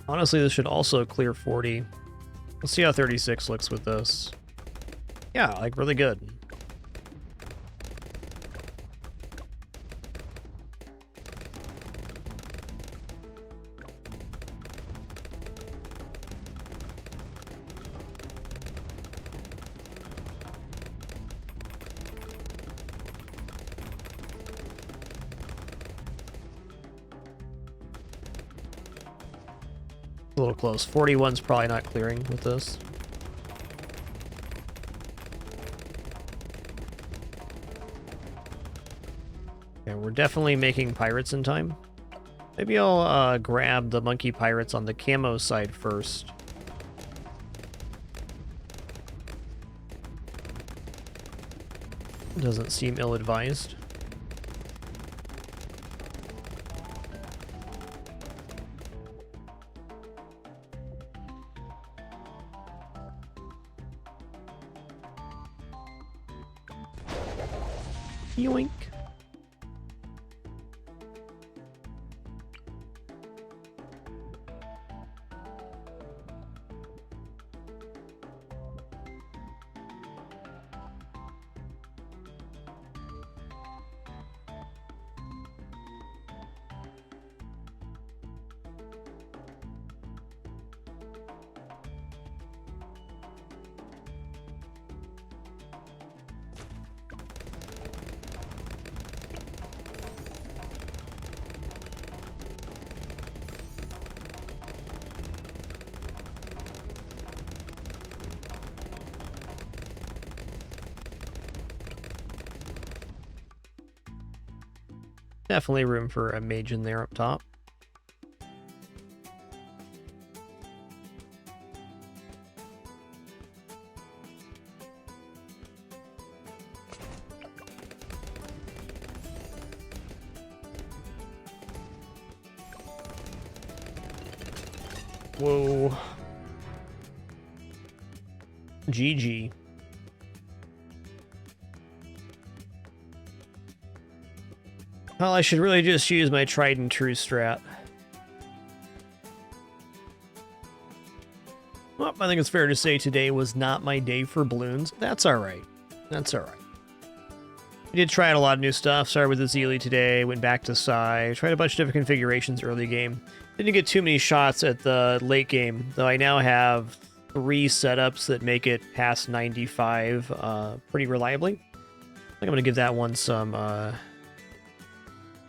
Honestly, this should also clear 40. Let's see how 36 looks with this. Yeah, like, really good. A little close. 41's probably not clearing with this. And we're definitely making pirates in time. Maybe I'll grab the monkey pirates on the camo side first. Doesn't seem ill-advised. Yoink. Definitely room for a mage in there up top. Whoa. GG. Well, I should really just use my tried and true strat. Well, I think it's fair to say today was not my day for balloons. That's alright. That's alright. I did try out a lot of new stuff. Started with the Zeely today, went back to Psy, tried a bunch of different configurations early game. Didn't get too many shots at the late game, though I now have 3 setups that make it past 95 pretty reliably. I think I'm going to give that one some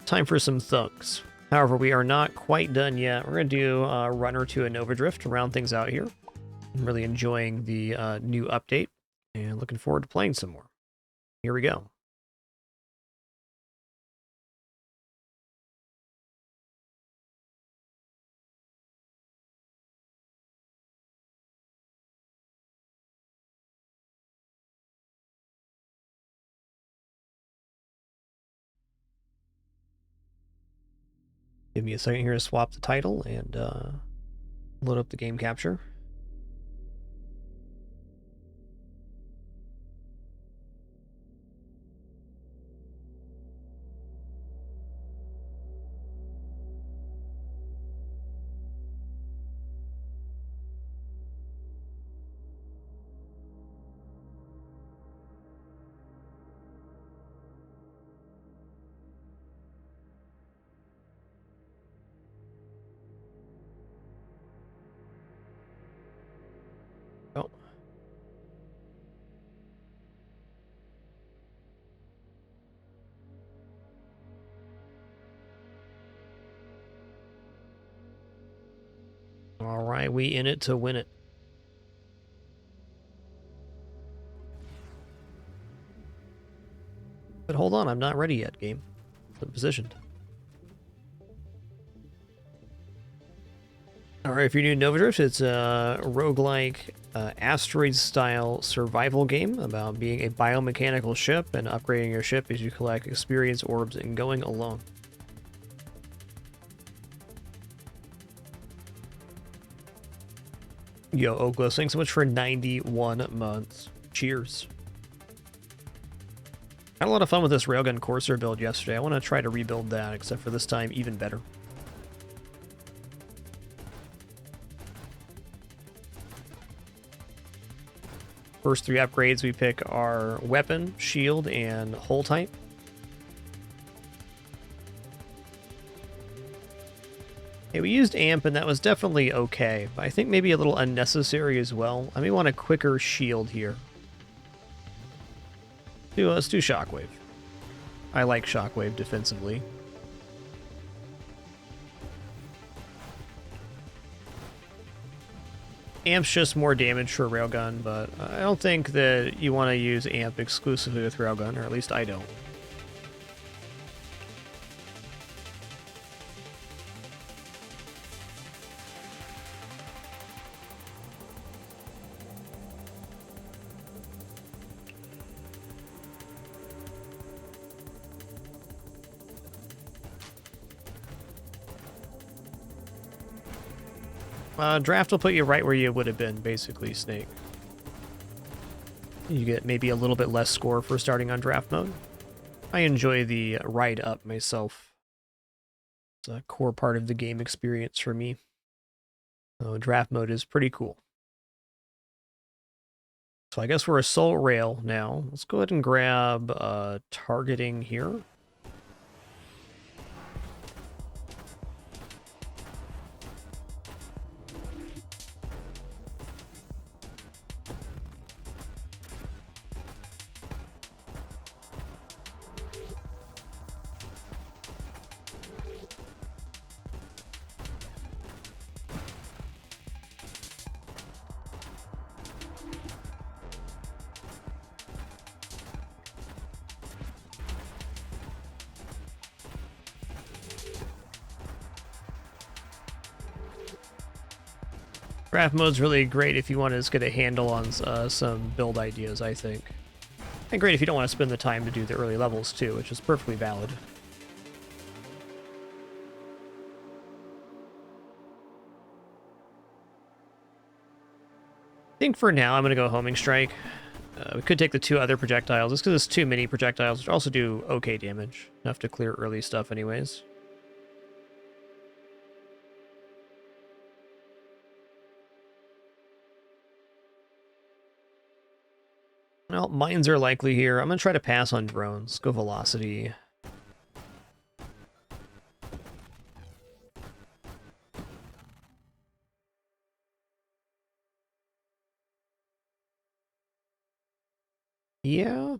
time for some thugs. However, we are not quite done yet. We're going to do a run or two of Nova Drift to round things out here. I'm really enjoying the new update and looking forward to playing some more. Here we go. Give me a second here to swap the title and load up the game capture. Oh. All right, we in it to win it. But hold on, I'm not ready yet, game. I'm positioned. Alright, if you're new to Nova Drift, it's a roguelike asteroid-style survival game about being a biomechanical ship and upgrading your ship as you collect experience orbs and going alone. Yo, Oglos, thanks so much for 91 months. Cheers. Had a lot of fun with this Railgun Courser build yesterday. I want to try to rebuild that, except for this time even better. First three upgrades we pick are weapon, shield, and hull type. Okay, we used amp and that was definitely okay, but I think maybe a little unnecessary as well. I may want a quicker shield here. Let's do shockwave. I like shockwave defensively. Amp's just more damage for railgun, but I don't think that you want to use amp exclusively with railgun, or at least I don't. Draft will put you right where you would have been, basically, Snake. You get maybe a little bit less score for starting on draft mode. I enjoy the ride up myself. It's a core part of the game experience for me. So draft mode is pretty cool. So I guess we're assault rail now. Let's go ahead and grab targeting here. Draft mode's really great if you want to just get a handle on some build ideas, I think. And great if you don't want to spend the time to do the early levels too, which is perfectly valid. I think for now I'm going to go homing strike. We could take the two other projectiles, just because it's two mini projectiles, which also do okay damage. Enough to clear early stuff anyways. Well, mines are likely here. I'm going to try to pass on drones. Go velocity. Yeah.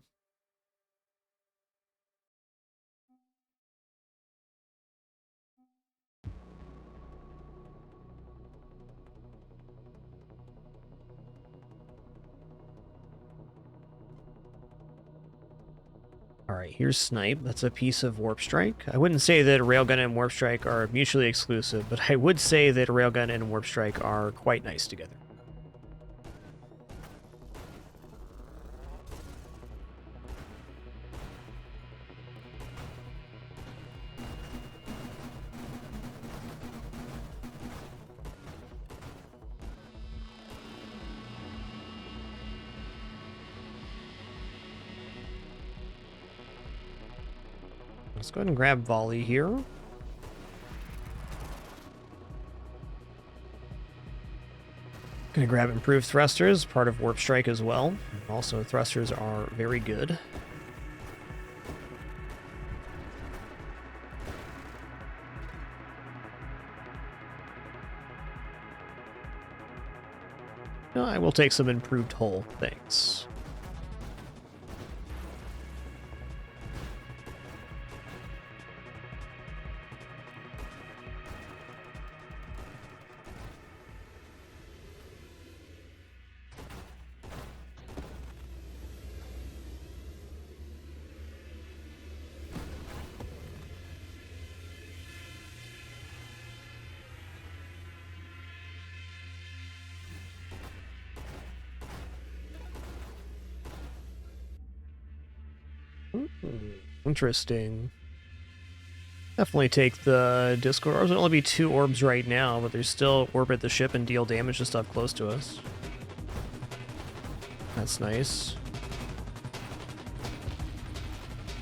Alright, here's Snipe. That's a piece of Warp Strike. I wouldn't say that Railgun and Warp Strike are mutually exclusive, but I would say that Railgun and Warp Strike are quite nice together. Let's go ahead and grab Volley here. Gonna grab Improved Thrusters, part of Warp Strike as well. Also, Thrusters are very good. I will take some Improved Hull, thanks. Interesting. Definitely take the Discord orbs. There'll only be 2 orbs right now, but they still orbit the ship and deal damage to stuff close to us. That's nice.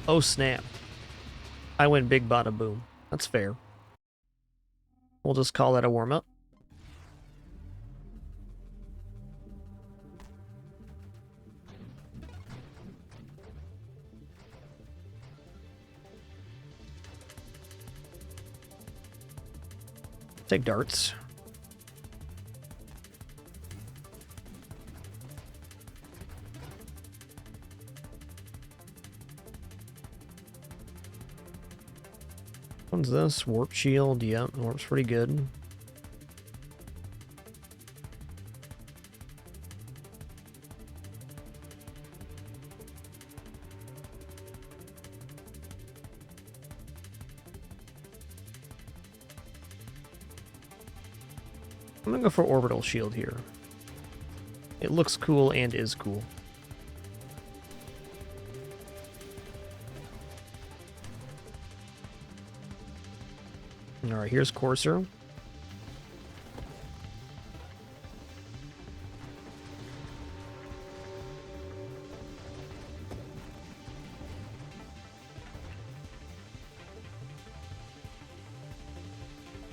Oh snap. I went big bada boom. That's fair. We'll just call that a warm-up. Take darts. What's this? Warp shield. Yep, warp's pretty good. I'm gonna go for orbital shield here. It looks cool and is cool. Alright, here's Courser.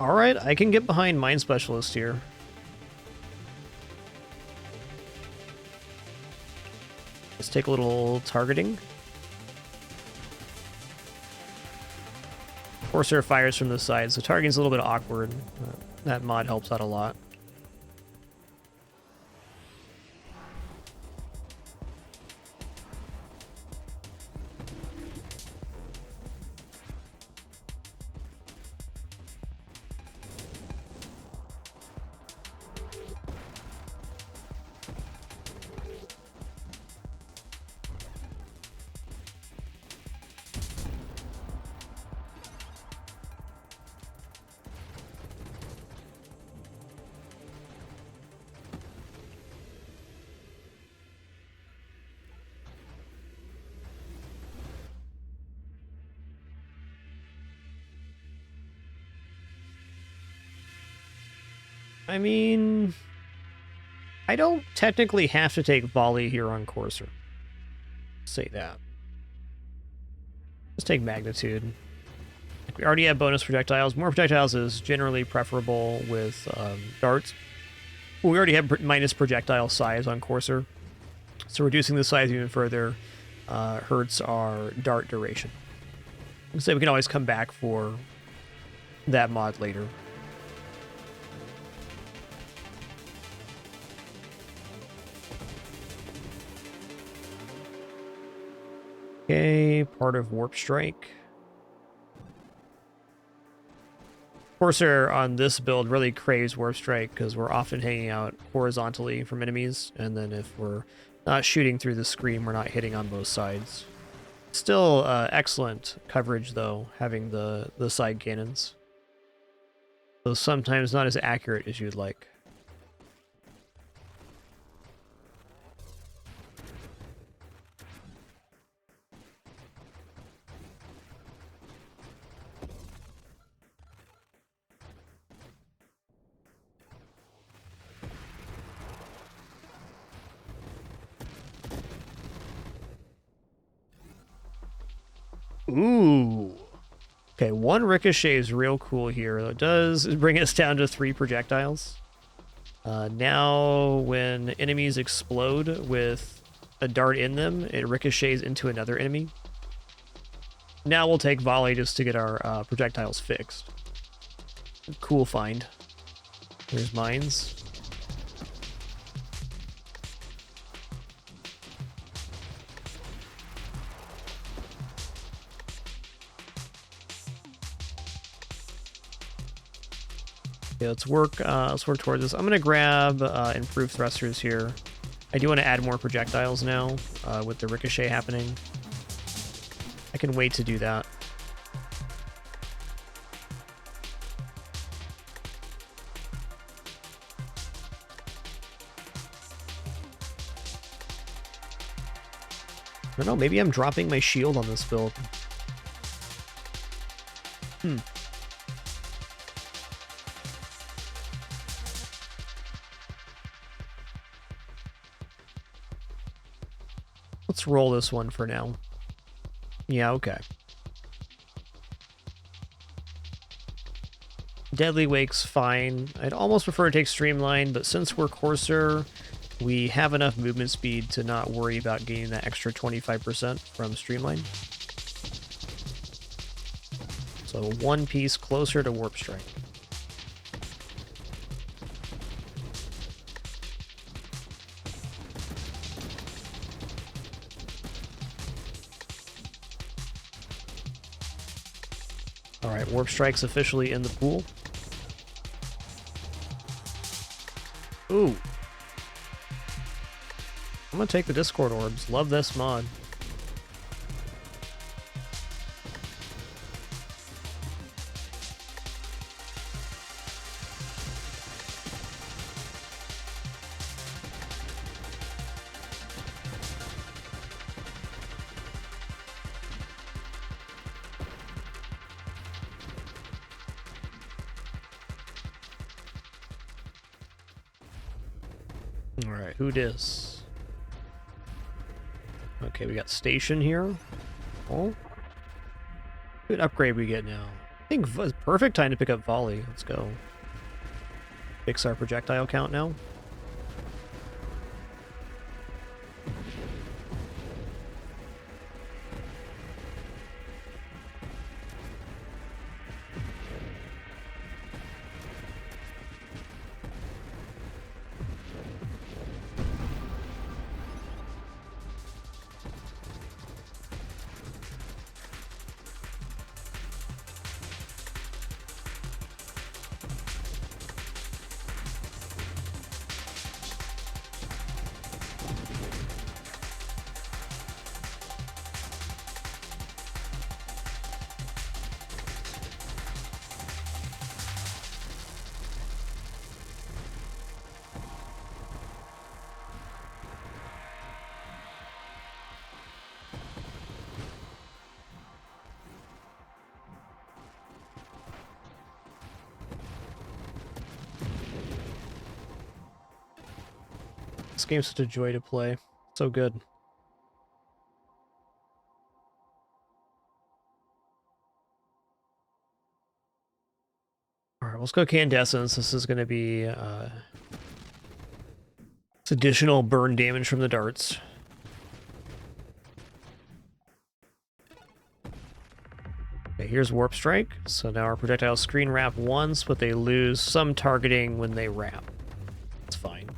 Alright, I can get behind Mine Specialist here. Let's take a little targeting. Corsair fires from the side, so targeting's a little bit awkward. That mod helps out a lot. I mean, I don't technically have to take Volley here on Courser. Say that. Let's take Magnitude. We already have bonus projectiles. More projectiles is generally preferable with darts. We already have minus projectile size on Courser, so reducing the size even further hurts our dart duration. So we can always come back for that mod later. Okay, part of Warp Strike. Corsair on this build really craves Warp Strike because we're often hanging out horizontally from enemies, and then if we're not shooting through the screen, we're not hitting on both sides. Still excellent coverage, though, having the side cannons. Though sometimes not as accurate as you'd like. Ooh. Okay, one ricochet is real cool here. It does bring us down to 3 projectiles. Now, when enemies explode with a dart in them, it ricochets into another enemy. Now we'll take volley just to get our projectiles fixed. Cool find. There's mines. Okay, let's work towards this. I'm gonna grab improved thrusters here. I do want to add more projectiles now with the ricochet happening. I can wait to do that. I don't know, maybe I'm dropping my shield on this build. Let's roll this one for now. Yeah, okay. Deadly Wake's fine. I'd almost prefer to take Streamline, but since we're Courser, we have enough movement speed to not worry about gaining that extra 25% from Streamline. So one piece closer to Warp Strike. Alright, Warp Strike's officially in the pool. Ooh. I'm gonna take the Discord Orbs. Love this mod. Alright, who dis? Okay, we got Station here. Oh. Good upgrade we get now. I think it's perfect time to pick up Volley. Let's go. Fix our projectile count now. This game's such a joy to play. So good. Alright, let's go Candescence. This is going to be it's additional burn damage from the darts. Okay, here's Warp Strike. So now our projectiles screen wrap once, but they lose some targeting when they wrap. It's fine.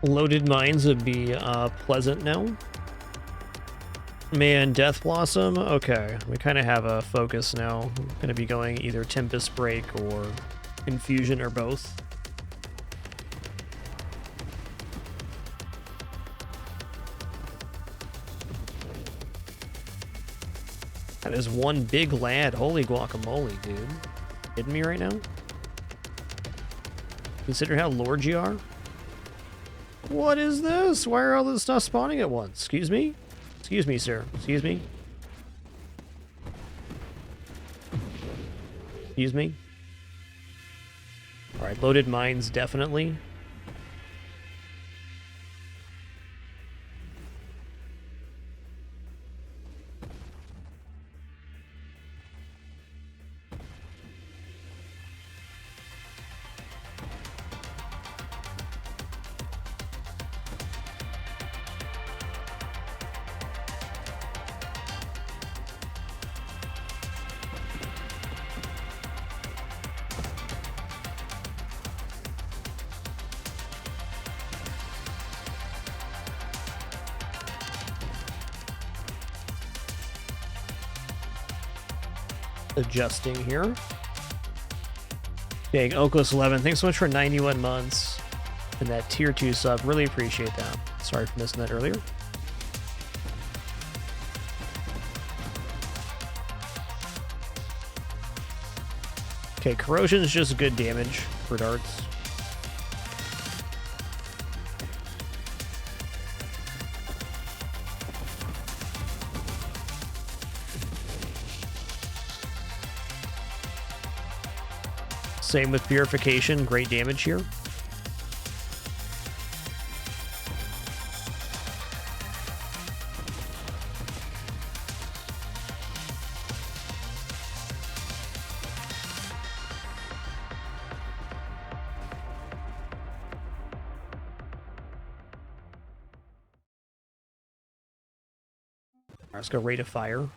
Loaded mines would be pleasant now. Man, Death Blossom? Okay, we kind of have a focus now. I'm going to be going either Tempest Break or Infusion or both. That is one big lad. Holy guacamole, dude. Kidding me right now? Consider how lord you are? What is this? Why are all this stuff spawning at once? Excuse me? Excuse me, sir. Excuse me? Excuse me? Alright, loaded mines, definitely. Adjusting here. Dang, Oaklis11, thanks so much for 91 months and that tier 2 sub. Really appreciate that. Sorry for missing that earlier. Okay, corrosion is just good damage for darts. Same with purification, great damage here. Let's go rate of fire.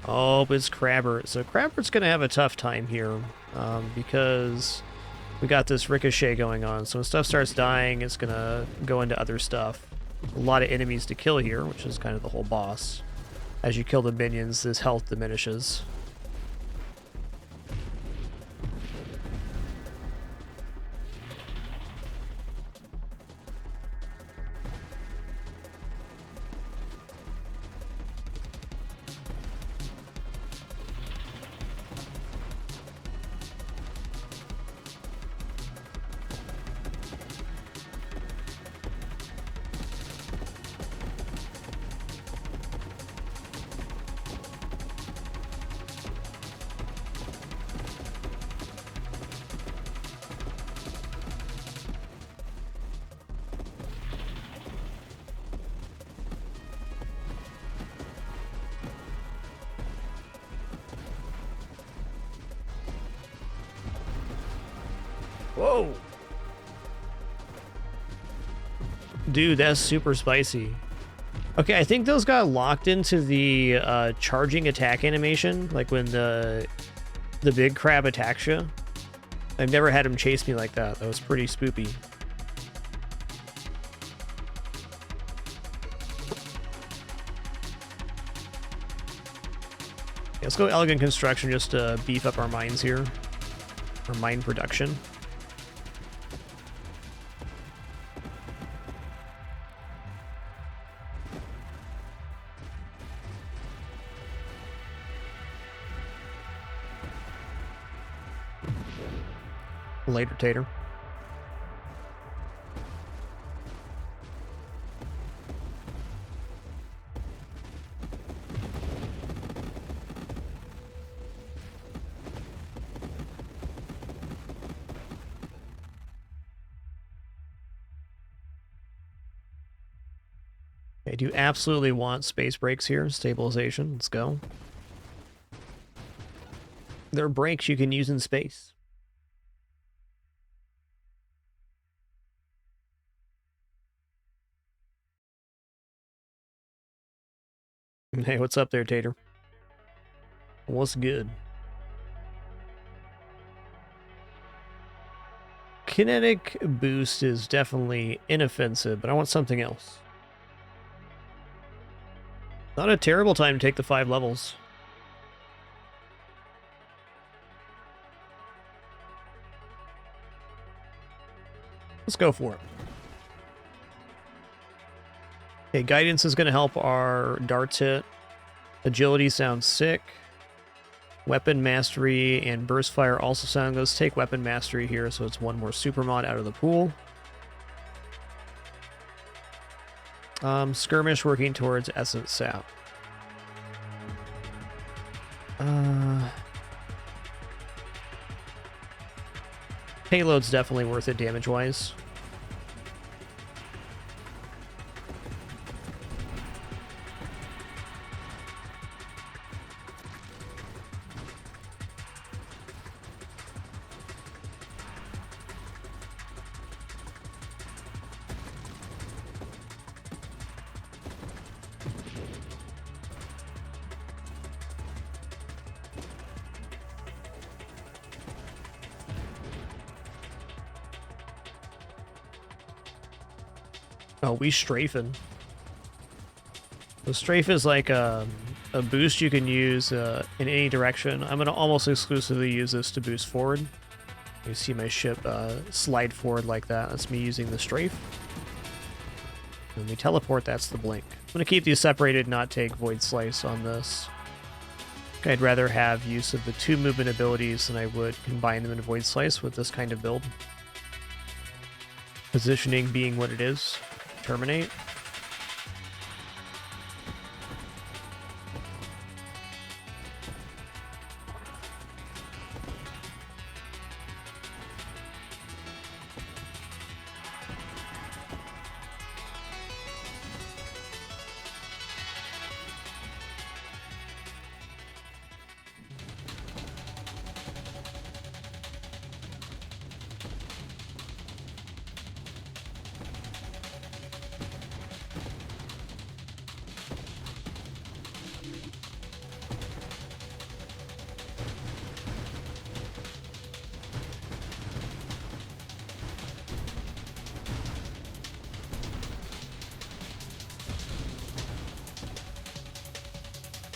Oh, but it's Crabber. So Crabber's going to have a tough time here because we got this ricochet going on. So when stuff starts dying, it's going to go into other stuff. A lot of enemies to kill here, which is kind of the whole boss. As you kill the minions, this health diminishes. Whoa! Dude, that's super spicy. Okay, I think those got locked into the charging attack animation, like when the big crab attacks you. I've never had him chase me like that. That was pretty spoopy. Yeah, let's go Elegant Construction just to beef up our mines here. Our mine production. Later, Tater. I do absolutely want space breaks here. Stabilization. Let's go. There are breaks you can use in space. Hey, what's up there, Tater? What's good? kinetic boost is definitely inoffensive, but I want something else. Not a terrible time to take the 5 levels. Let's go for it. Okay, guidance is going to help our darts hit. Agility sounds sick. Weapon mastery and burst fire also sound. Let's take weapon mastery here, so it's one more super mod out of the pool. Skirmish working towards essence sap. Payload's definitely worth it damage-wise. Oh, we strafing. The strafe is like a boost you can use in any direction. I'm going to almost exclusively use this to boost forward. You see my ship slide forward like that. That's me using the strafe. When we teleport, that's the blink. I'm going to keep these separated, not take Void Slice on this. I'd rather have use of the 2 movement abilities than I would combine them in Void Slice with this kind of build. Positioning being what it is. Terminate.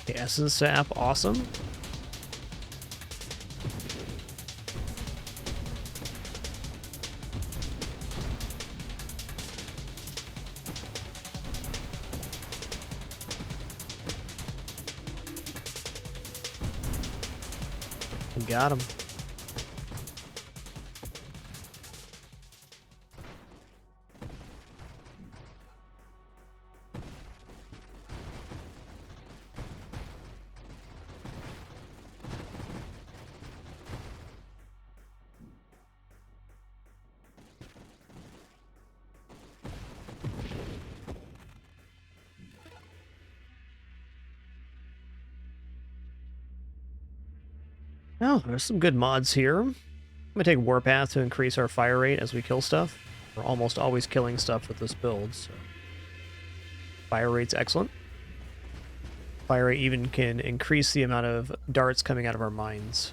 The essence sap, awesome. We got him. Oh, there's some good mods here. I'm going to take Warpath to increase our fire rate as we kill stuff. We're almost always killing stuff with this build, so... Fire rate's excellent. Fire rate even can increase the amount of darts coming out of our mines.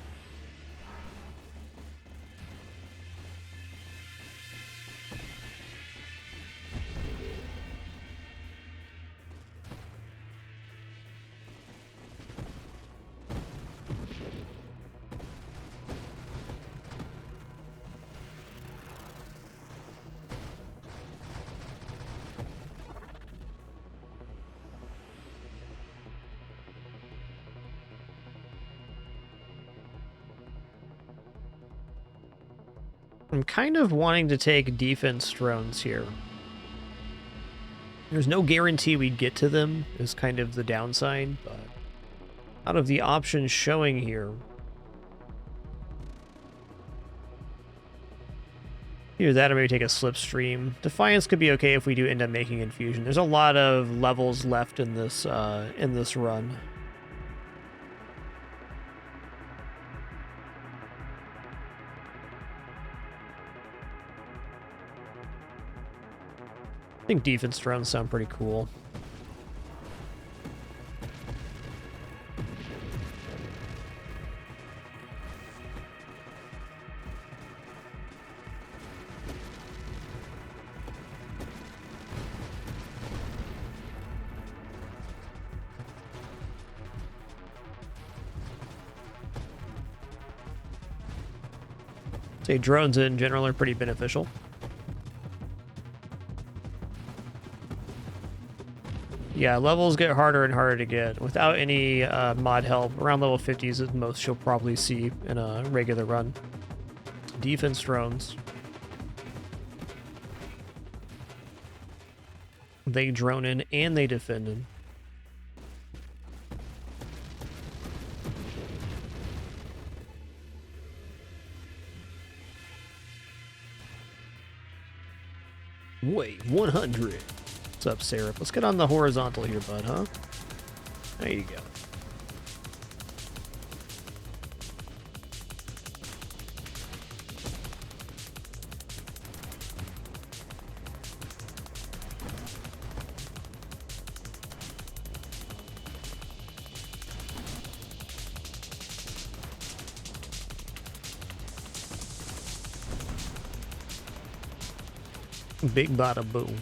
I'm kind of wanting to take defense drones here. There's no guarantee we'd get to them, is kind of the downside, but out of the options showing here, either that or maybe take a slipstream. Defiance could be okay if we do end up making infusion. There's a lot of levels left in this run. I think defense drones sound pretty cool. Say drones in general are pretty beneficial. Yeah, levels get harder and harder to get. Without any mod help, around level 50s is the most you'll probably see in a regular run. Defense drones. They drone in and they defend in. Wait, 100. What's up, Sarah? Let's get on the horizontal here, bud, huh? There you go. Big bada boom.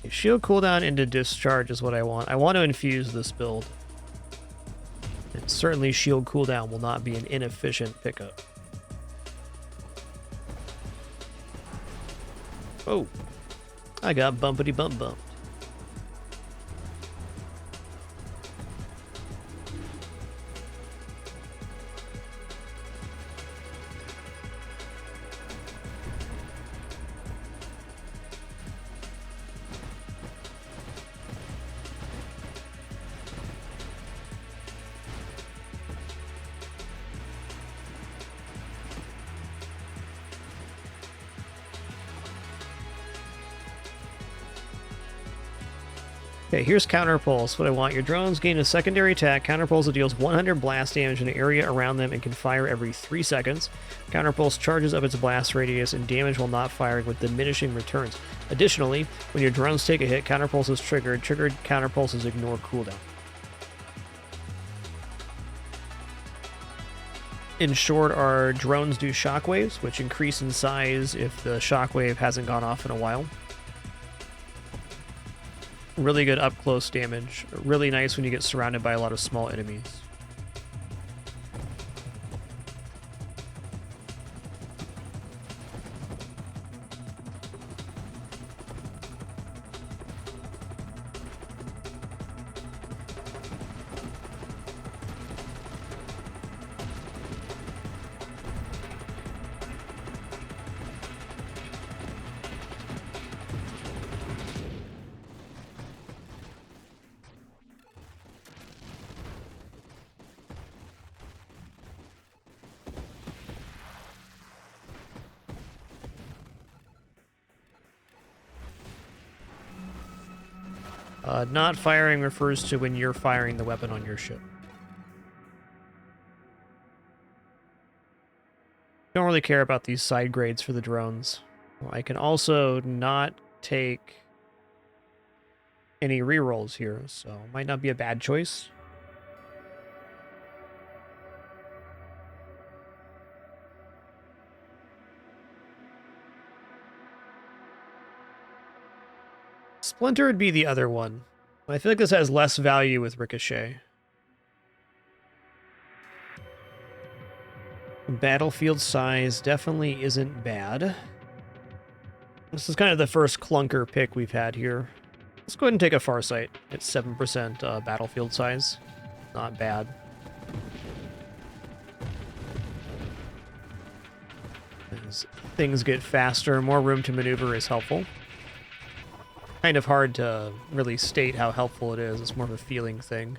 Shield cooldown into discharge is what I want. I want to infuse this build. And certainly shield cooldown will not be an inefficient pickup. Oh, I got bumpity bump bump. Okay, here's Counterpulse. What I want. Your drones gain a secondary attack. Counterpulse deals 100 blast damage in an area around them and can fire every 3 seconds. Counterpulse charges up its blast radius and damage while not firing with diminishing returns. Additionally, when your drones take a hit, Counterpulse is triggered. Triggered Counterpulses ignore cooldown. In short, our drones do shockwaves, which increase in size if the shockwave hasn't gone off in a while. Really good up-close damage. Really nice when you get surrounded by a lot of small enemies. Not firing refers to when you're firing the weapon on your ship. Don't really care about these side grades for the drones. I can also not take any rerolls here, so might not be a bad choice. Splinter would be the other one. I feel like this has less value with Ricochet. Battlefield size definitely isn't bad. This is kind of the first clunker pick we've had here. Let's go ahead and take a Farsight. It's 7% battlefield size. Not bad. As things get faster, more room to maneuver is helpful. Kind of hard to really state how helpful it is. It's more of a feeling thing.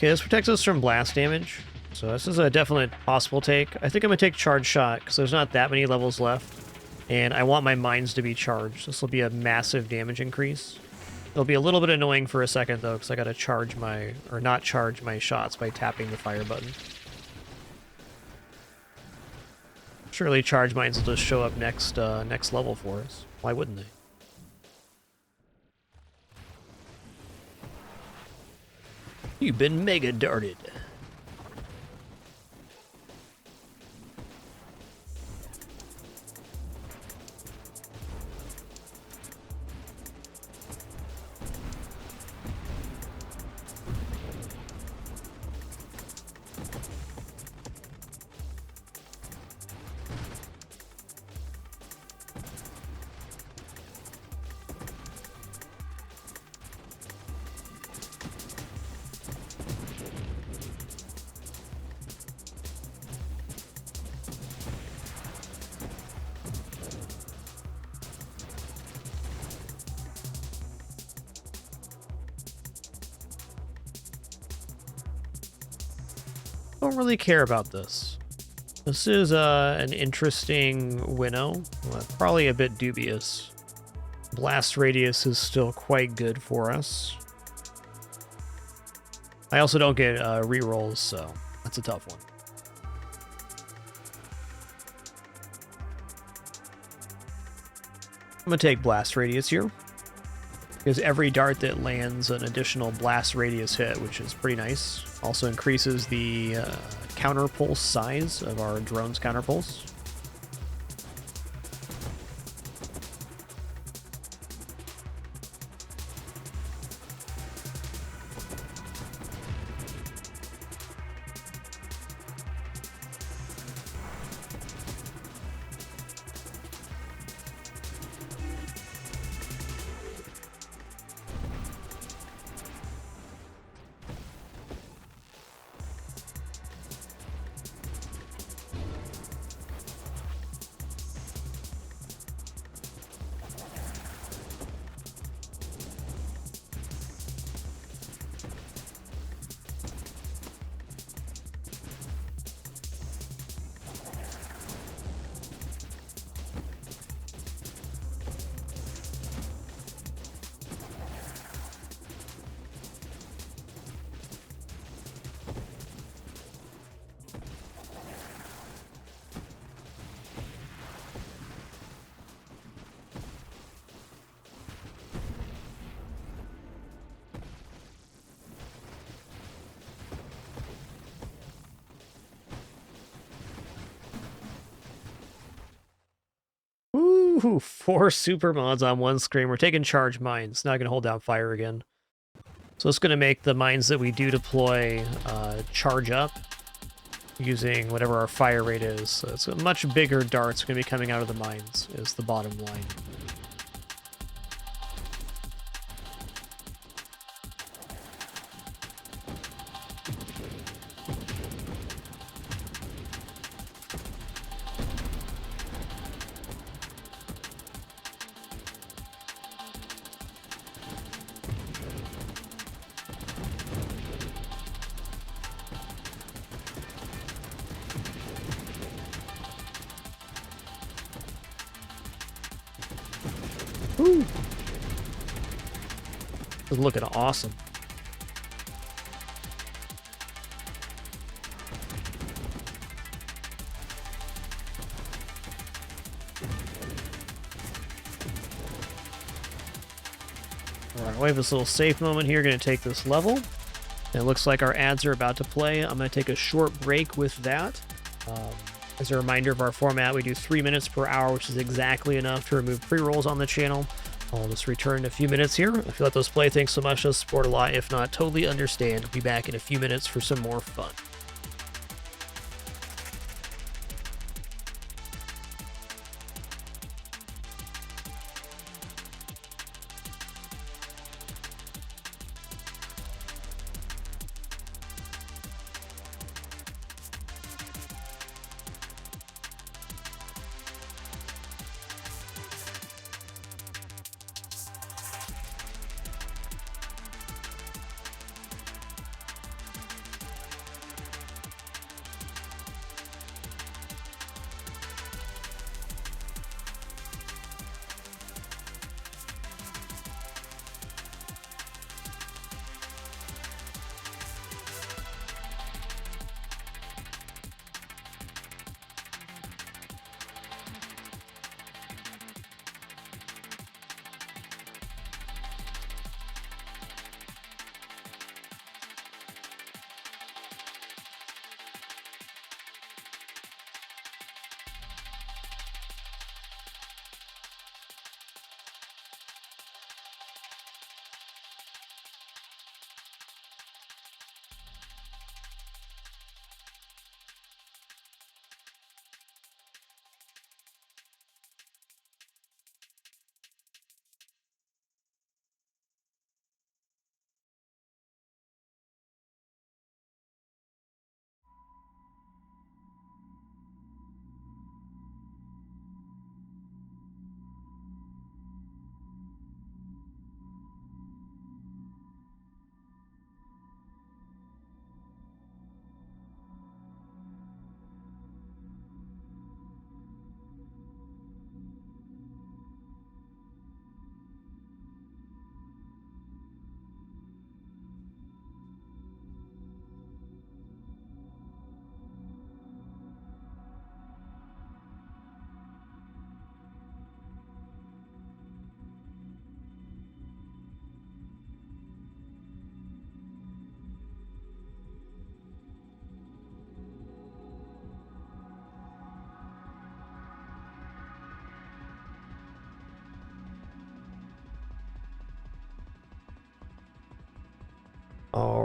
Okay, this protects us from blast damage. So this is a definite possible take. I think I'm going to take Charge Shot because there's not that many levels left. And I want my mines to be charged. This will be a massive damage increase. It'll be a little bit annoying for a second, though, because I got to charge my... or not charge my shots by tapping the fire button. Surely charge mines will just show up next level for us. Why wouldn't they? You've been mega darted. Don't really care about this. This is an interesting winnow, probably a bit dubious. Blast radius is still quite good for us. I also don't get rerolls, so that's a tough one. I'm gonna take blast radius here, because every dart that lands an additional blast radius hit, which is pretty nice. Also increases the counter pulse size of our drone's counter pulse. Ooh, 4 super mods on one screen. We're taking charge mines. Not going to hold down fire again. So it's going to make the mines that we do deploy charge up using whatever our fire rate is. So it's a much bigger darts going to be coming out of the mines is the bottom line. Woo! This is looking awesome. Alright, we have this little safe moment here. Going to take this level. And it looks like our ads are about to play. I'm going to take a short break with that. As a reminder of our format, we do 3 minutes per hour, which is exactly enough to remove pre-rolls on the channel. I'll just return in a few minutes here. If you let those play, thanks so much. Those support a lot. If not, totally understand. Be back in a few minutes for some more fun.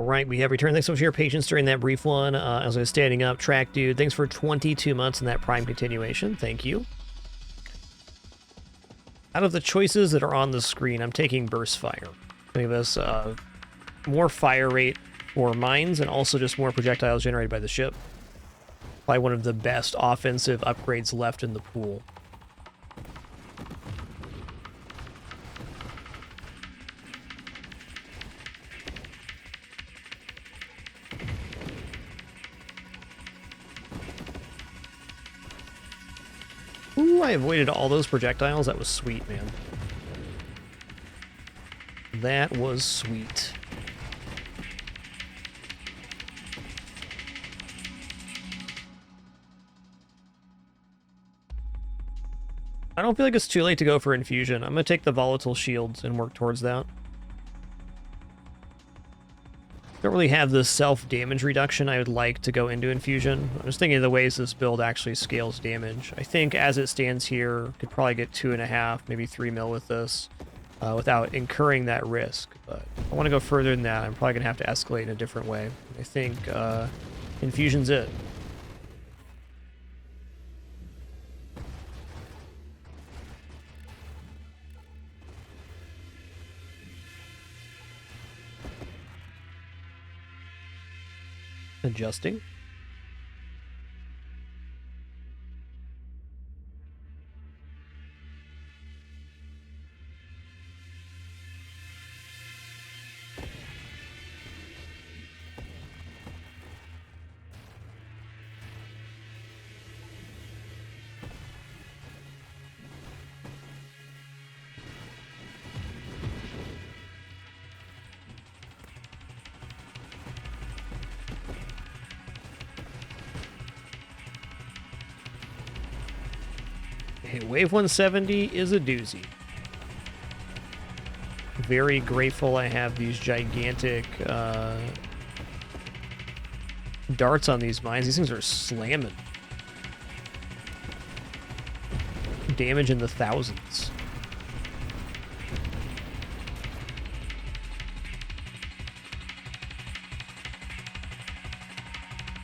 right, we have returned. Thanks so much for your patience during that brief one. As I was standing up, Track Dude, thanks for 22 months in that Prime continuation. Thank you. Out of the choices that are on the screen, I'm taking Burst Fire. Give us more fire rate for mines and also just more projectiles generated by the ship. Probably one of the best offensive upgrades left in the pool. Ooh, I avoided all those projectiles. That was sweet, man. That was sweet. I don't feel like it's too late to go for infusion. I'm going to take the volatile shields and work towards that. Don't really have the self-damage reduction I would like to go into infusion. I'm just thinking of the ways this build actually scales damage. I think as it stands here, could probably get 2.5, maybe 3 mil with this without incurring that risk. But if I want to go further than that, I'm probably going to have to escalate in a different way. I think infusion's it. Adjusting. Hey, Wave 170 is a doozy. Very grateful I have these gigantic darts on these mines. These things are slamming. Damage in the thousands.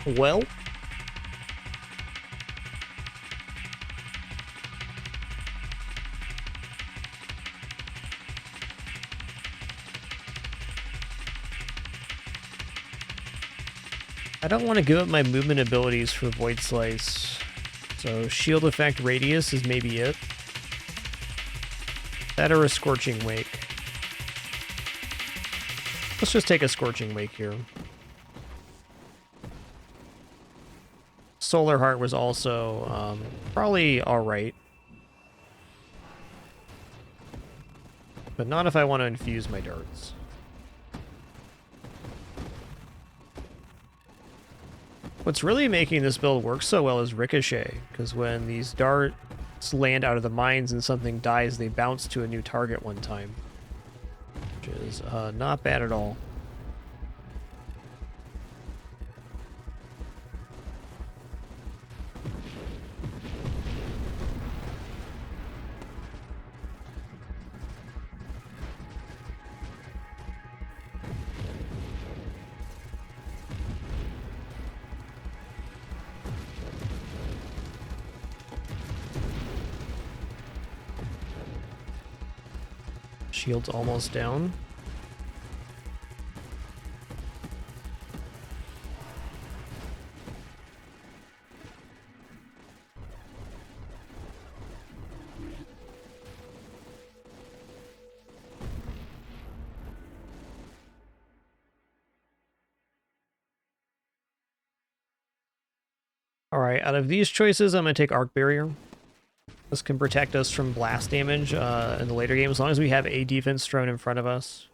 Well, I don't want to give up my movement abilities for Void Slice, so Shield Effect Radius is maybe it. That or a Scorching Wake. Let's just take a Scorching Wake here. Solar Heart was also probably alright. But not if I want to infuse my darts. What's really making this build work so well is Ricochet, because when these darts land out of the mines and something dies, they bounce to a new target one time. Which is not bad at all. Shield's almost down. Alright, out of these choices, I'm going to take Arc Barrier. This can protect us from blast damage in the later game. As long as we have a defense drone in front of us,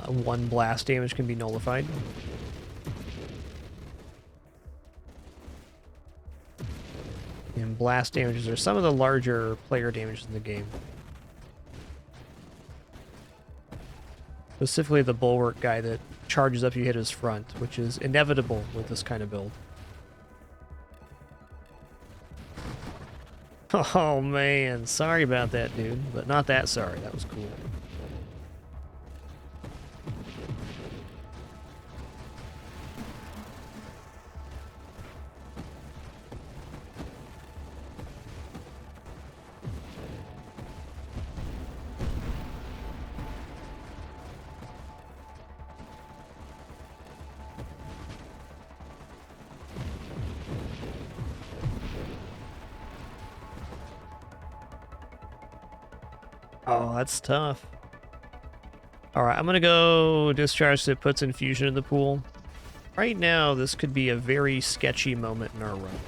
one blast damage can be nullified. And blast damages are some of the larger player damages in the game. Specifically the Bulwark guy that charges up you hit his front, which is inevitable with this kind of build. Oh man, sorry about that, dude, but not that sorry. That was cool. Oh, that's tough. Alright, I'm gonna go discharge so it puts infusion in the pool. Right now, this could be a very sketchy moment in our run.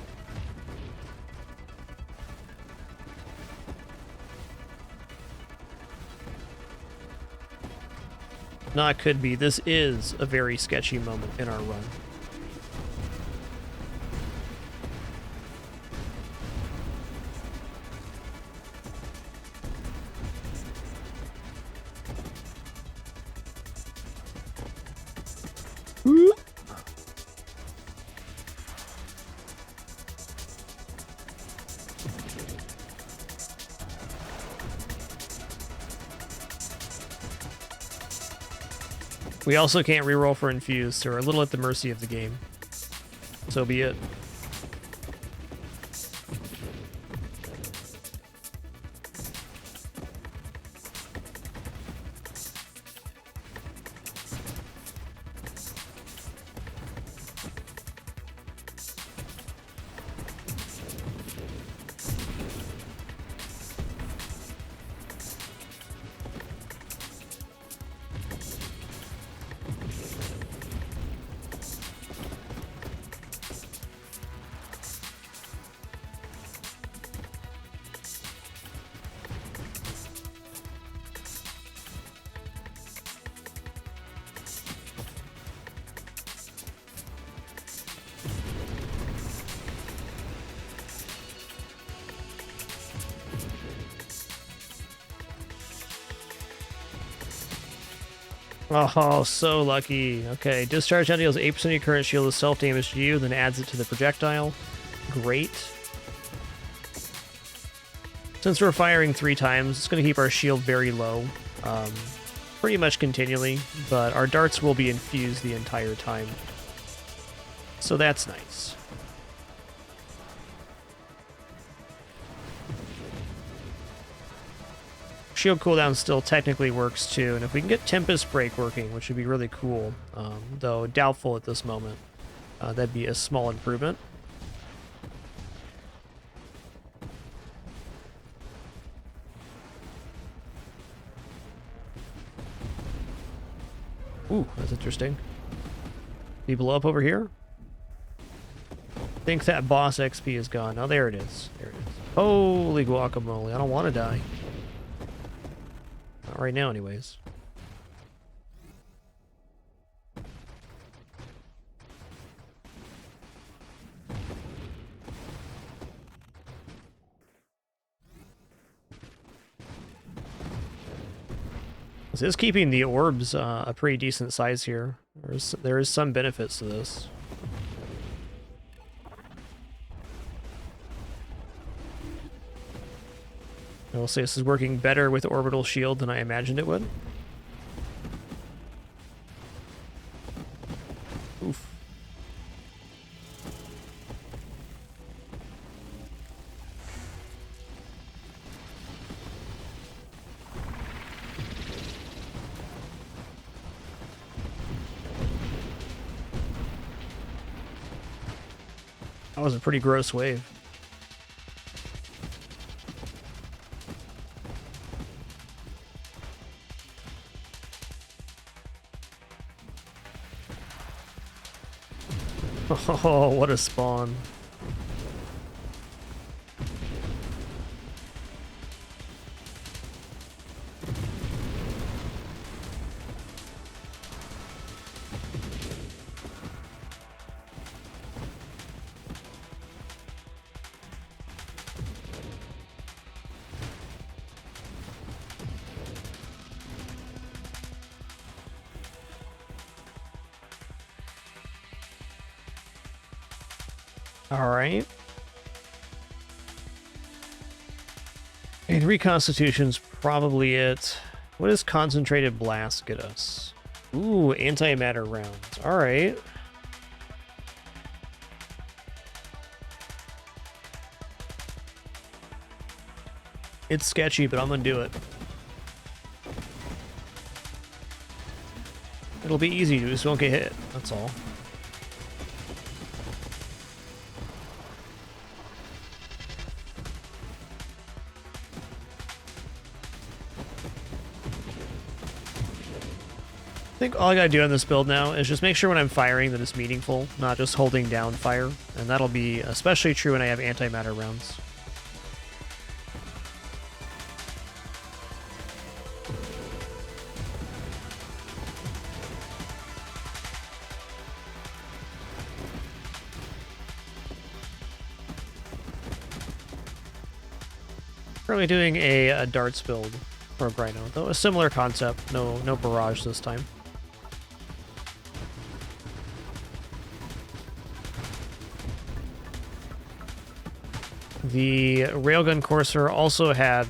Not could be. This is a very sketchy moment in our run. We also can't reroll for infused, so we're a little at the mercy of the game. So be it. Oh, so lucky. Okay, discharge now deals 8% of your current shield with self-damage to you, then adds it to the projectile. Great. Since we're firing 3 times, it's going to keep our shield very low, pretty much continually, but our darts will be infused the entire time. So that's nice. Shield cooldown still technically works too, and if we can get Tempest Break working, which would be really cool, though doubtful at this moment, that'd be a small improvement. Ooh, that's interesting. Be blow up over here? I think that boss XP is gone. Oh, there it is. There it is. Holy guacamole, I don't want to die. Not right now, anyways. This is keeping the orbs a pretty decent size here. There is some benefits to this. I will say this is working better with Orbital Shield than I imagined it would. Oof. That was a pretty gross wave. Oh, what a spawn. All right. And Reconstitution's probably it. What does Concentrated Blast get us? Ooh, antimatter rounds. All right. It's sketchy, but I'm gonna do it. It'll be easy, you just won't get hit. That's all. think all I gotta do on this build now is just make sure when I'm firing that it's meaningful, not just holding down fire, and that'll be especially true when I have antimatter rounds. Currently doing a darts build for a Rhino, though a similar concept. No barrage this time. The Railgun Courser also had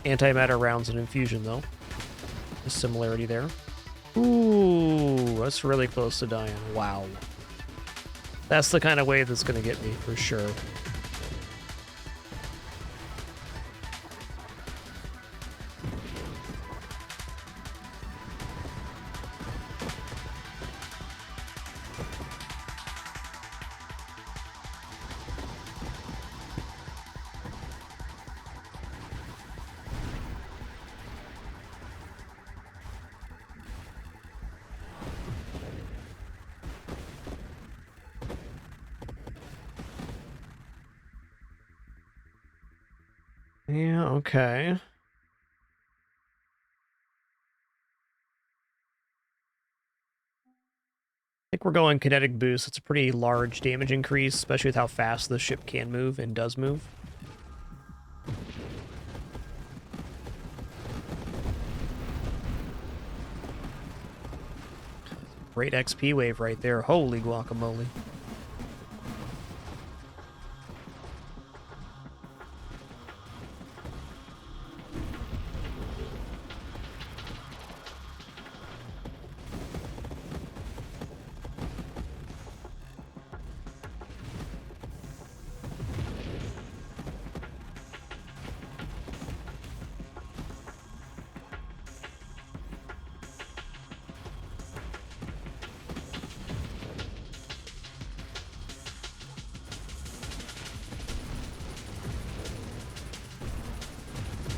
antimatter rounds and infusion, though. A similarity there. Ooh, that's really close to dying. Wow. That's the kind of wave that's going to get me, for sure. Yeah, okay. I think we're going kinetic boost. It's a pretty large damage increase, especially with how fast the ship can move and does move. Great XP wave right there. Holy guacamole.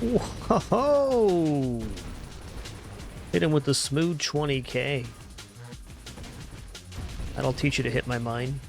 Whoa! Hit him with the smooth 20k. That'll teach you to hit my mine.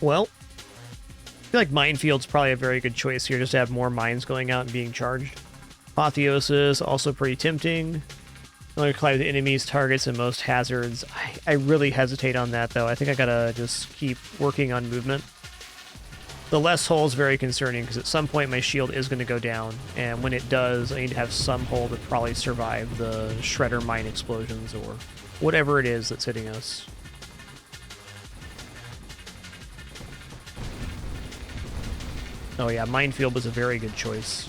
Well, I feel like Minefield's probably a very good choice here, just to have more mines going out and being charged. Apotheosis, also pretty tempting. Only collide with enemies, targets, and most hazards. I really hesitate on that, though. I think I gotta just keep working on movement. The less hole is very concerning, because at some point my shield is going to go down, and when it does, I need to have some hole to probably survive the shredder mine explosions, or whatever it is that's hitting us. Oh yeah, Minefield was a very good choice.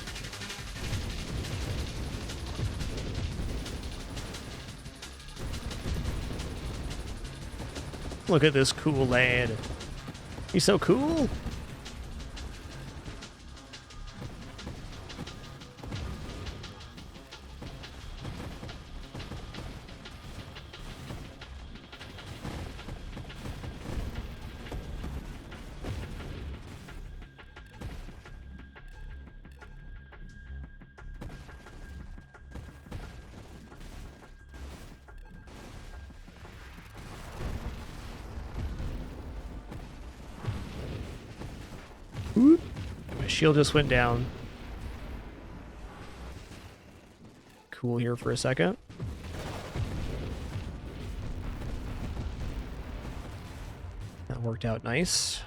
Look at this cool lad. He's so cool. My shield just went down. Cool here for a second. That worked out nice.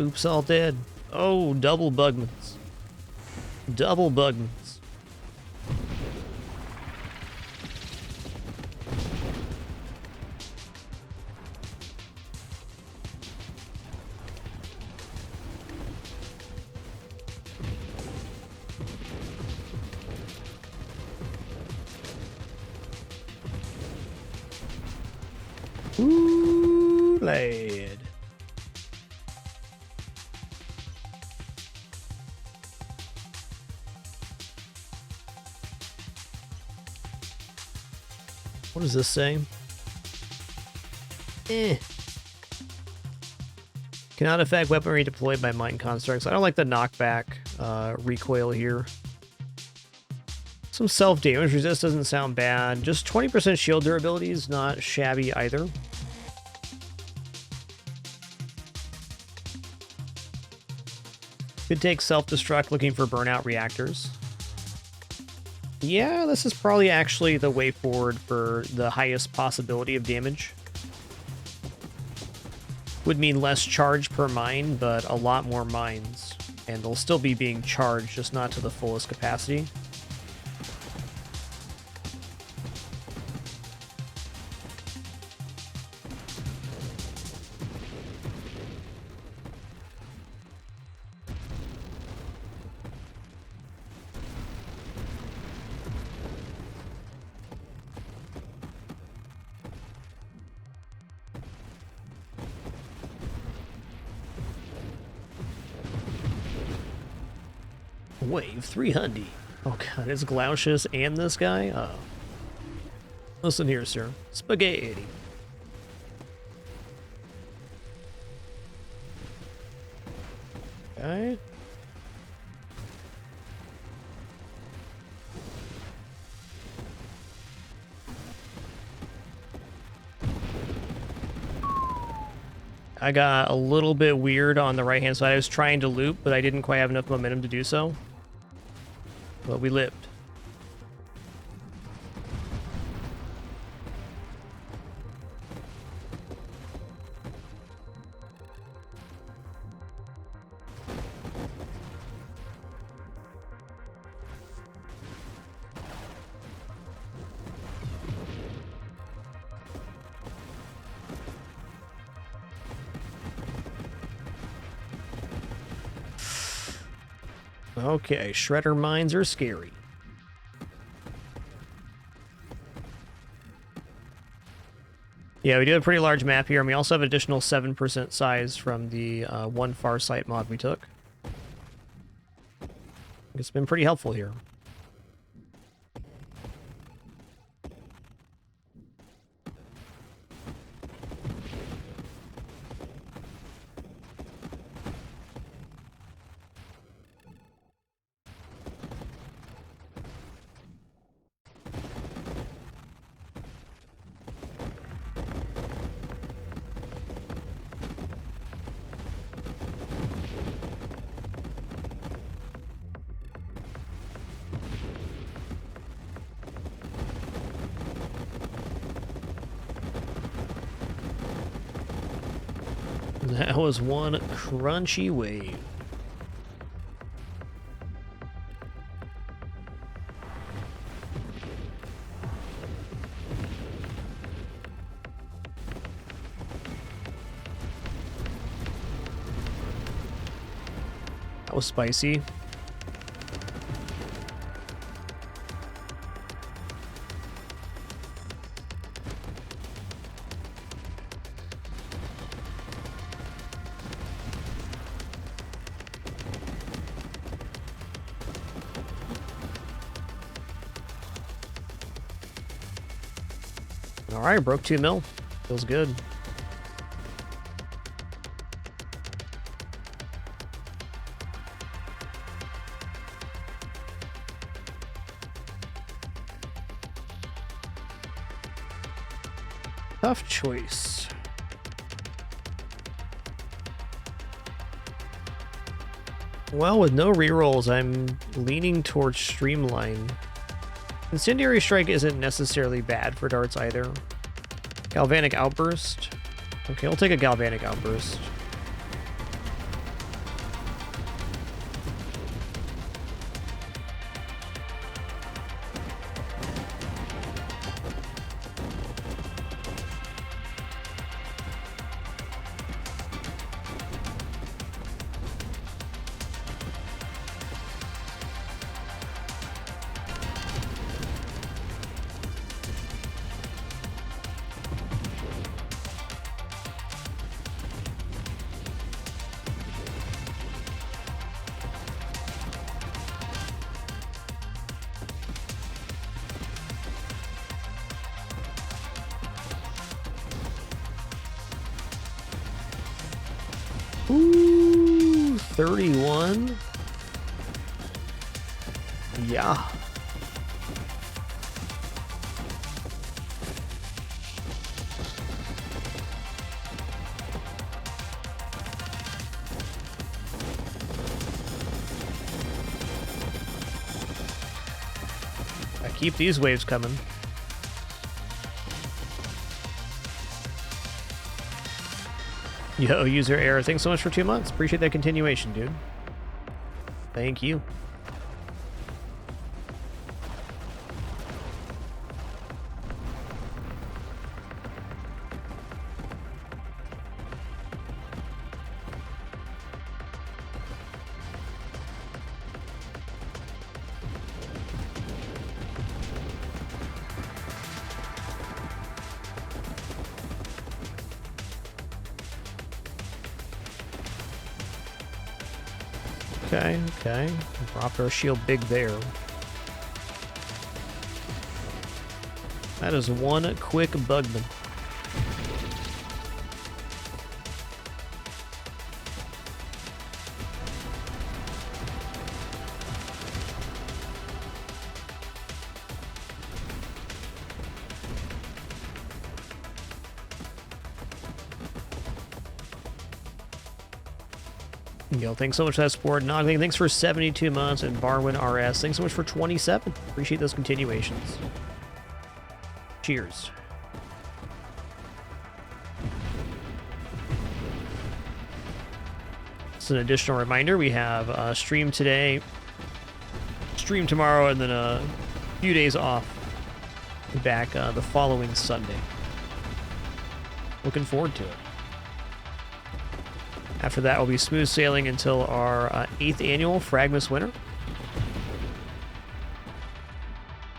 Oops, all dead. Oh, double bugmans. Double bugmans. Ooh, lad. What does this say? Cannot affect weaponry deployed by mine constructs. I don't like the knockback recoil here. Some self-damage resist doesn't sound bad. Just 20% shield durability is not shabby either. Could take self-destruct looking for burnout reactors. Yeah, this is probably actually the way forward for the highest possibility of damage. Would mean less charge per mine, but a lot more mines. And they'll still be being charged, just not to the fullest capacity. Wave 300. Oh god, it's Glaucius and this guy? Oh. Listen here, sir. Spaghetti. Okay. I got a little bit weird on the right-hand side. I was trying to loop, but I didn't quite have enough momentum to do so. But we lived. Okay, shredder mines are scary. Yeah, we do have a pretty large map here, and we also have additional 7% size from the one Farsight mod we took. It's been pretty helpful here. That was one crunchy wave. That was spicy. Alright, broke 2 mil. Feels good. Tough choice. Well, with no rerolls, I'm leaning towards Streamline. Incendiary Strike isn't necessarily bad for darts either. Galvanic Outburst. Okay, I'll take a Galvanic Outburst. Ooh, 31. Yeah. I keep these waves coming. Yo, user error. Thanks so much for 2 months. Appreciate that continuation, dude. Thank you. Okay, okay. Dropped our shield big there. That is one quick bugman. Yo, thanks so much for that support. Nogling, thanks for 72 months. And Barwin RS, thanks so much for 27. Appreciate those continuations. Cheers. Just an additional reminder, we have a stream today, stream tomorrow, and then a few days off. Back the following Sunday. Looking forward to it. After that, we'll be smooth sailing until our 8th annual Fragmas winter.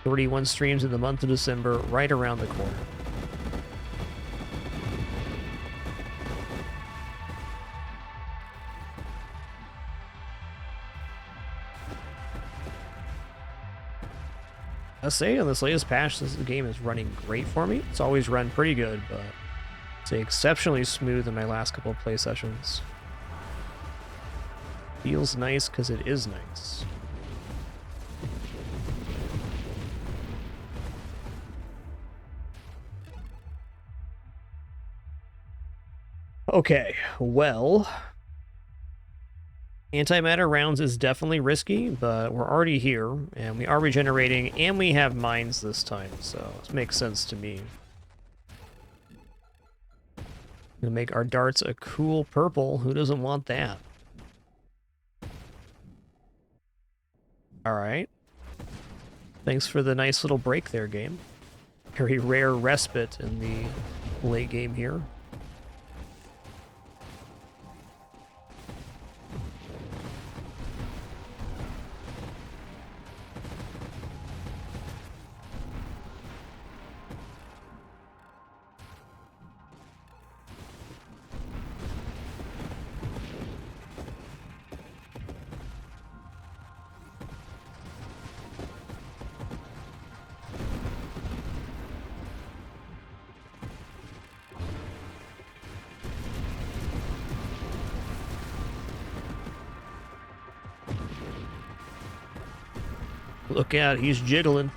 31 streams in the month of December, right around the corner. I'll say on this latest patch, this game is running great for me. It's always run pretty good, but it's exceptionally smooth in my last couple of play sessions. Feels nice because it is nice. Okay, well, antimatter rounds is definitely risky, but we're already here, and we are regenerating, and we have mines this time, so it makes sense to me. Gonna make our darts a cool purple. Who doesn't want that? Alright. Thanks for the nice little break there, game. Very rare respite in the late game here. Look out, he's jiggling.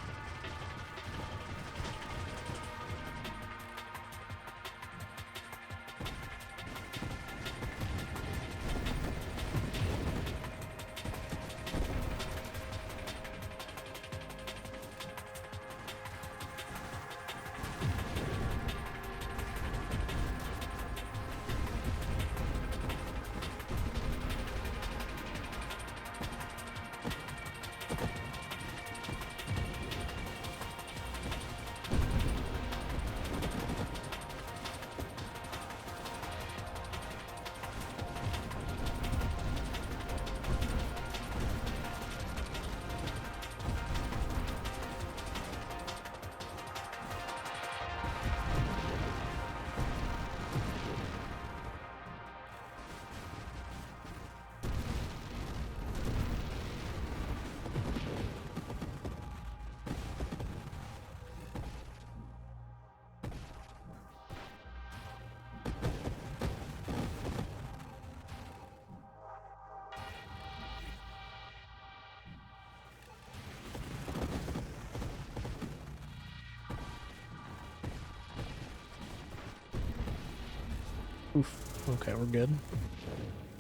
Oof. Okay, we're good.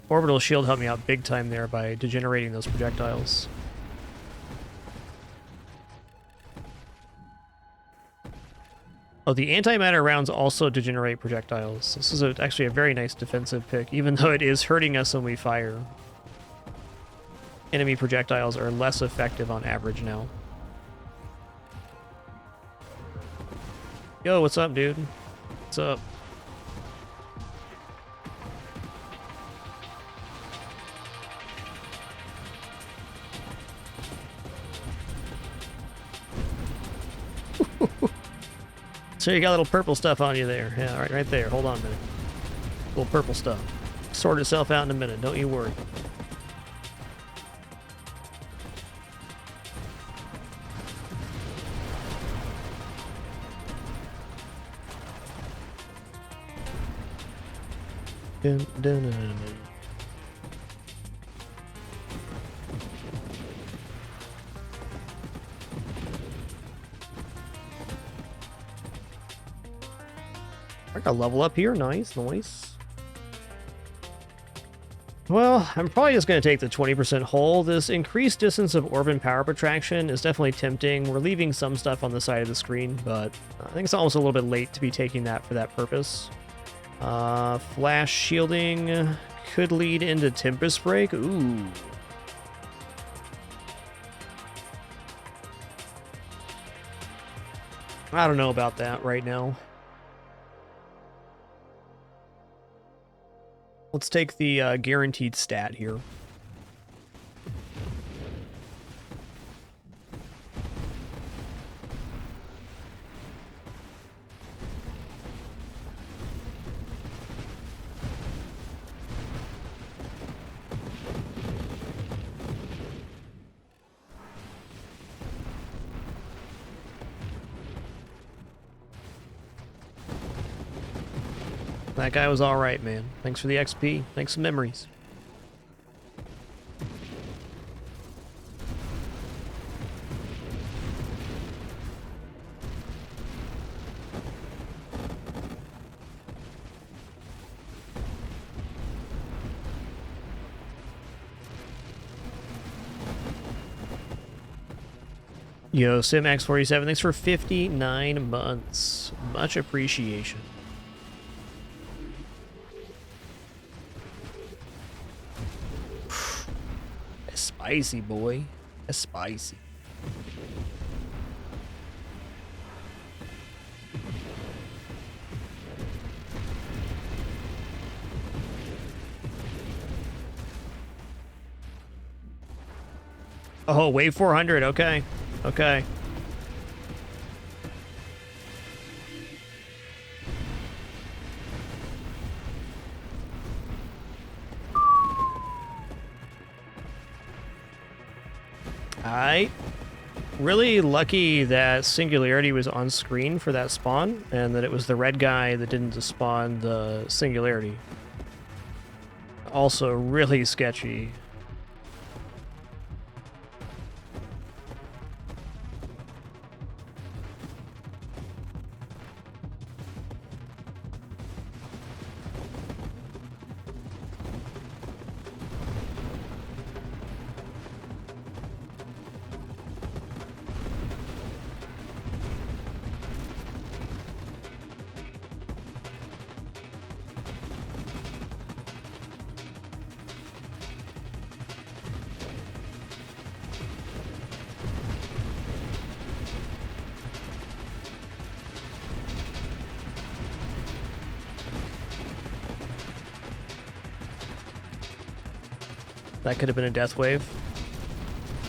Orbital shield helped me out big time there by degenerating those projectiles. Oh, the antimatter rounds also degenerate projectiles. This is actually a very nice defensive pick, even though it is hurting us when we fire. Enemy projectiles are less effective on average now. Yo, what's up, dude? What's up? So you got a little purple stuff on you there. Yeah, right there. Hold on a minute. Little purple stuff. Sort itself out in a minute. Don't you worry. Dun, dun, dun, dun. I got a level up here. Nice, nice. Well, I'm probably just going to take the 20% hull. This increased distance of orb and power protraction is definitely tempting. We're leaving some stuff on the side of the screen, but I think it's almost a little bit late to be taking that for that purpose. Flash shielding could lead into Tempest Break. Ooh. I don't know about that right now. Let's take the guaranteed stat here. That guy was alright, man. Thanks for the XP. Thanks for memories. Yo, SimX47, thanks for 59 months. Much appreciation. That's spicy, boy. That's spicy. Oh, wave 400. Okay. Okay. Alright. Really lucky that Singularity was on screen for that spawn, and that it was the red guy that didn't despawn the Singularity. Also really sketchy. That could have been a death wave.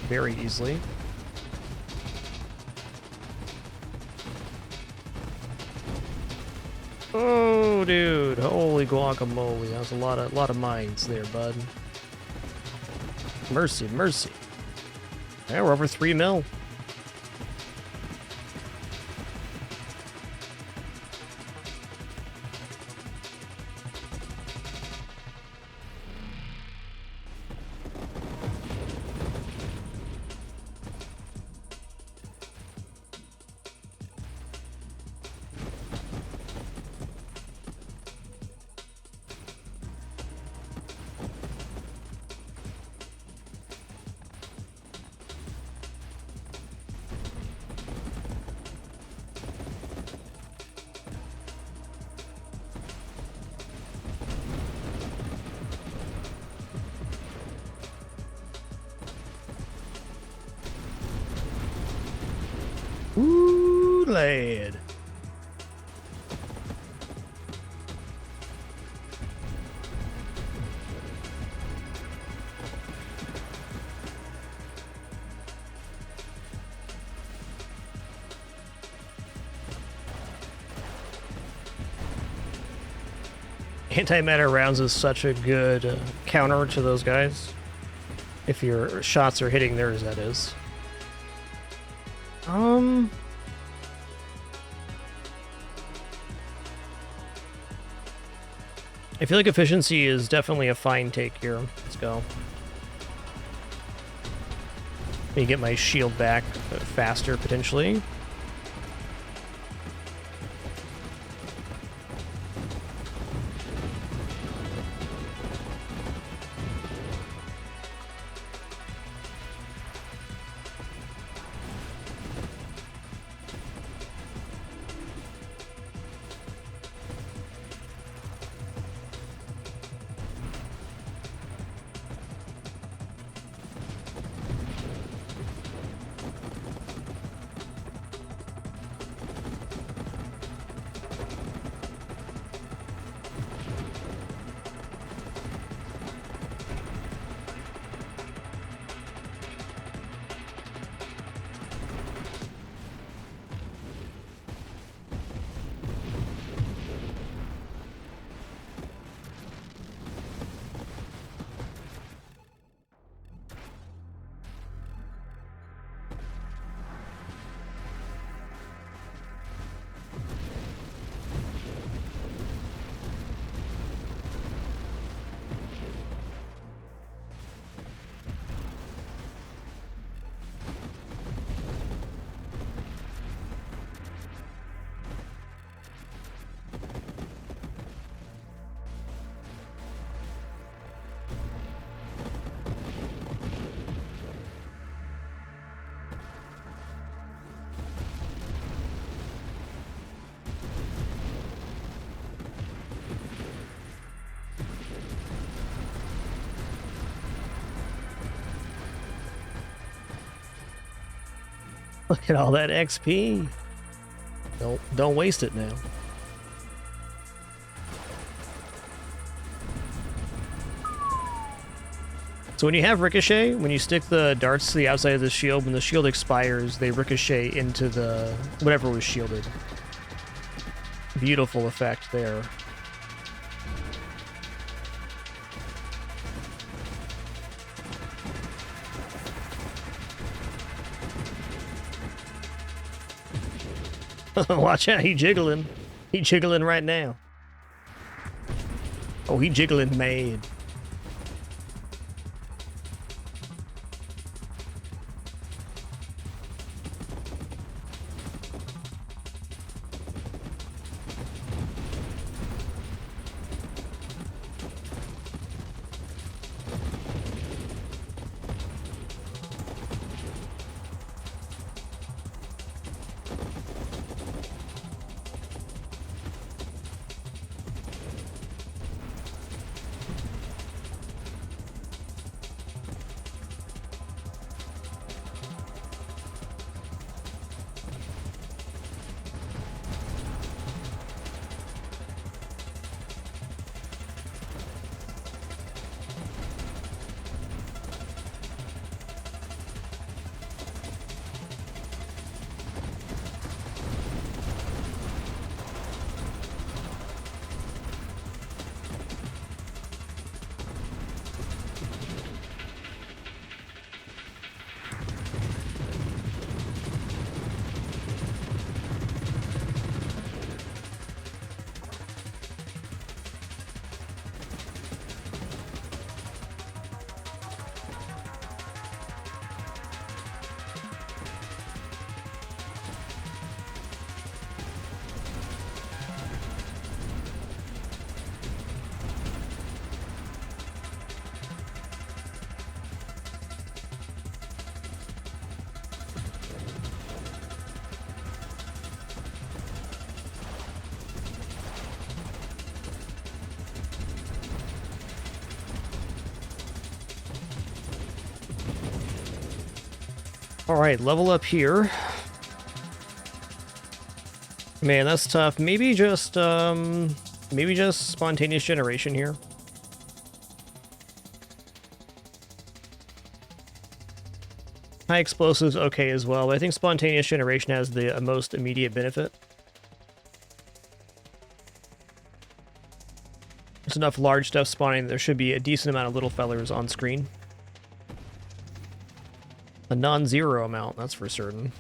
Very easily. Oh, dude. Holy guacamole. That was a lot of mines there, bud. Mercy, mercy. Yeah, we're over 3 mil. Ooh, lad. Antimatter rounds is such a good counter to those guys. If your shots are hitting theirs, that is. I feel like efficiency is definitely a fine take here. Let's go. Let me get my shield back faster, potentially. Look at all that XP. Don't waste it now. So when you have ricochet, when you stick the darts to the outside of the shield, when the shield expires, they ricochet into the whatever was shielded. Beautiful effect there. Watch out, he jiggling. He jiggling right now. Oh, he jiggling mad. All right, level up here. Man, that's tough. Maybe just spontaneous generation here. High explosives okay as well, but I think spontaneous generation has the most immediate benefit. There's enough large stuff spawning that there should be a decent amount of little fellers on screen. A non-zero amount, that's for certain.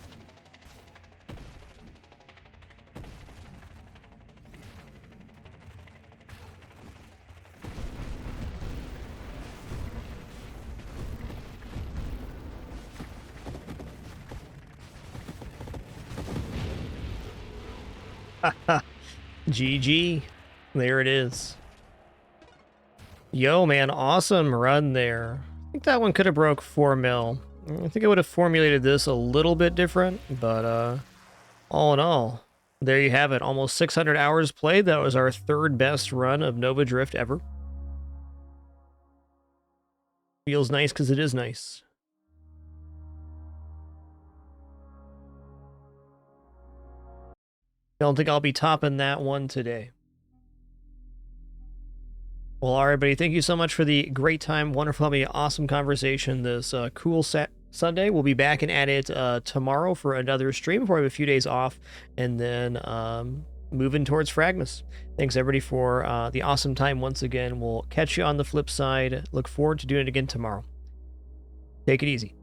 GG. There it is. Yo, man, awesome run there. I think that one could have broke 4 mil. I think I would have formulated this a little bit different, but all in all, there you have it. Almost 600 hours played. That was our third best run of Nova Drift ever. Feels nice because it is nice. I don't think I'll be topping that one today. Well, all right, buddy. Thank you so much for the great time. Wonderful, having an awesome conversation this cool Sunday. We'll be back and at it tomorrow for another stream before we have a few days off, and then moving towards Fragmas. Thanks, everybody, for the awesome time once again. We'll catch you on the flip side. Look forward to doing it again tomorrow. Take it easy.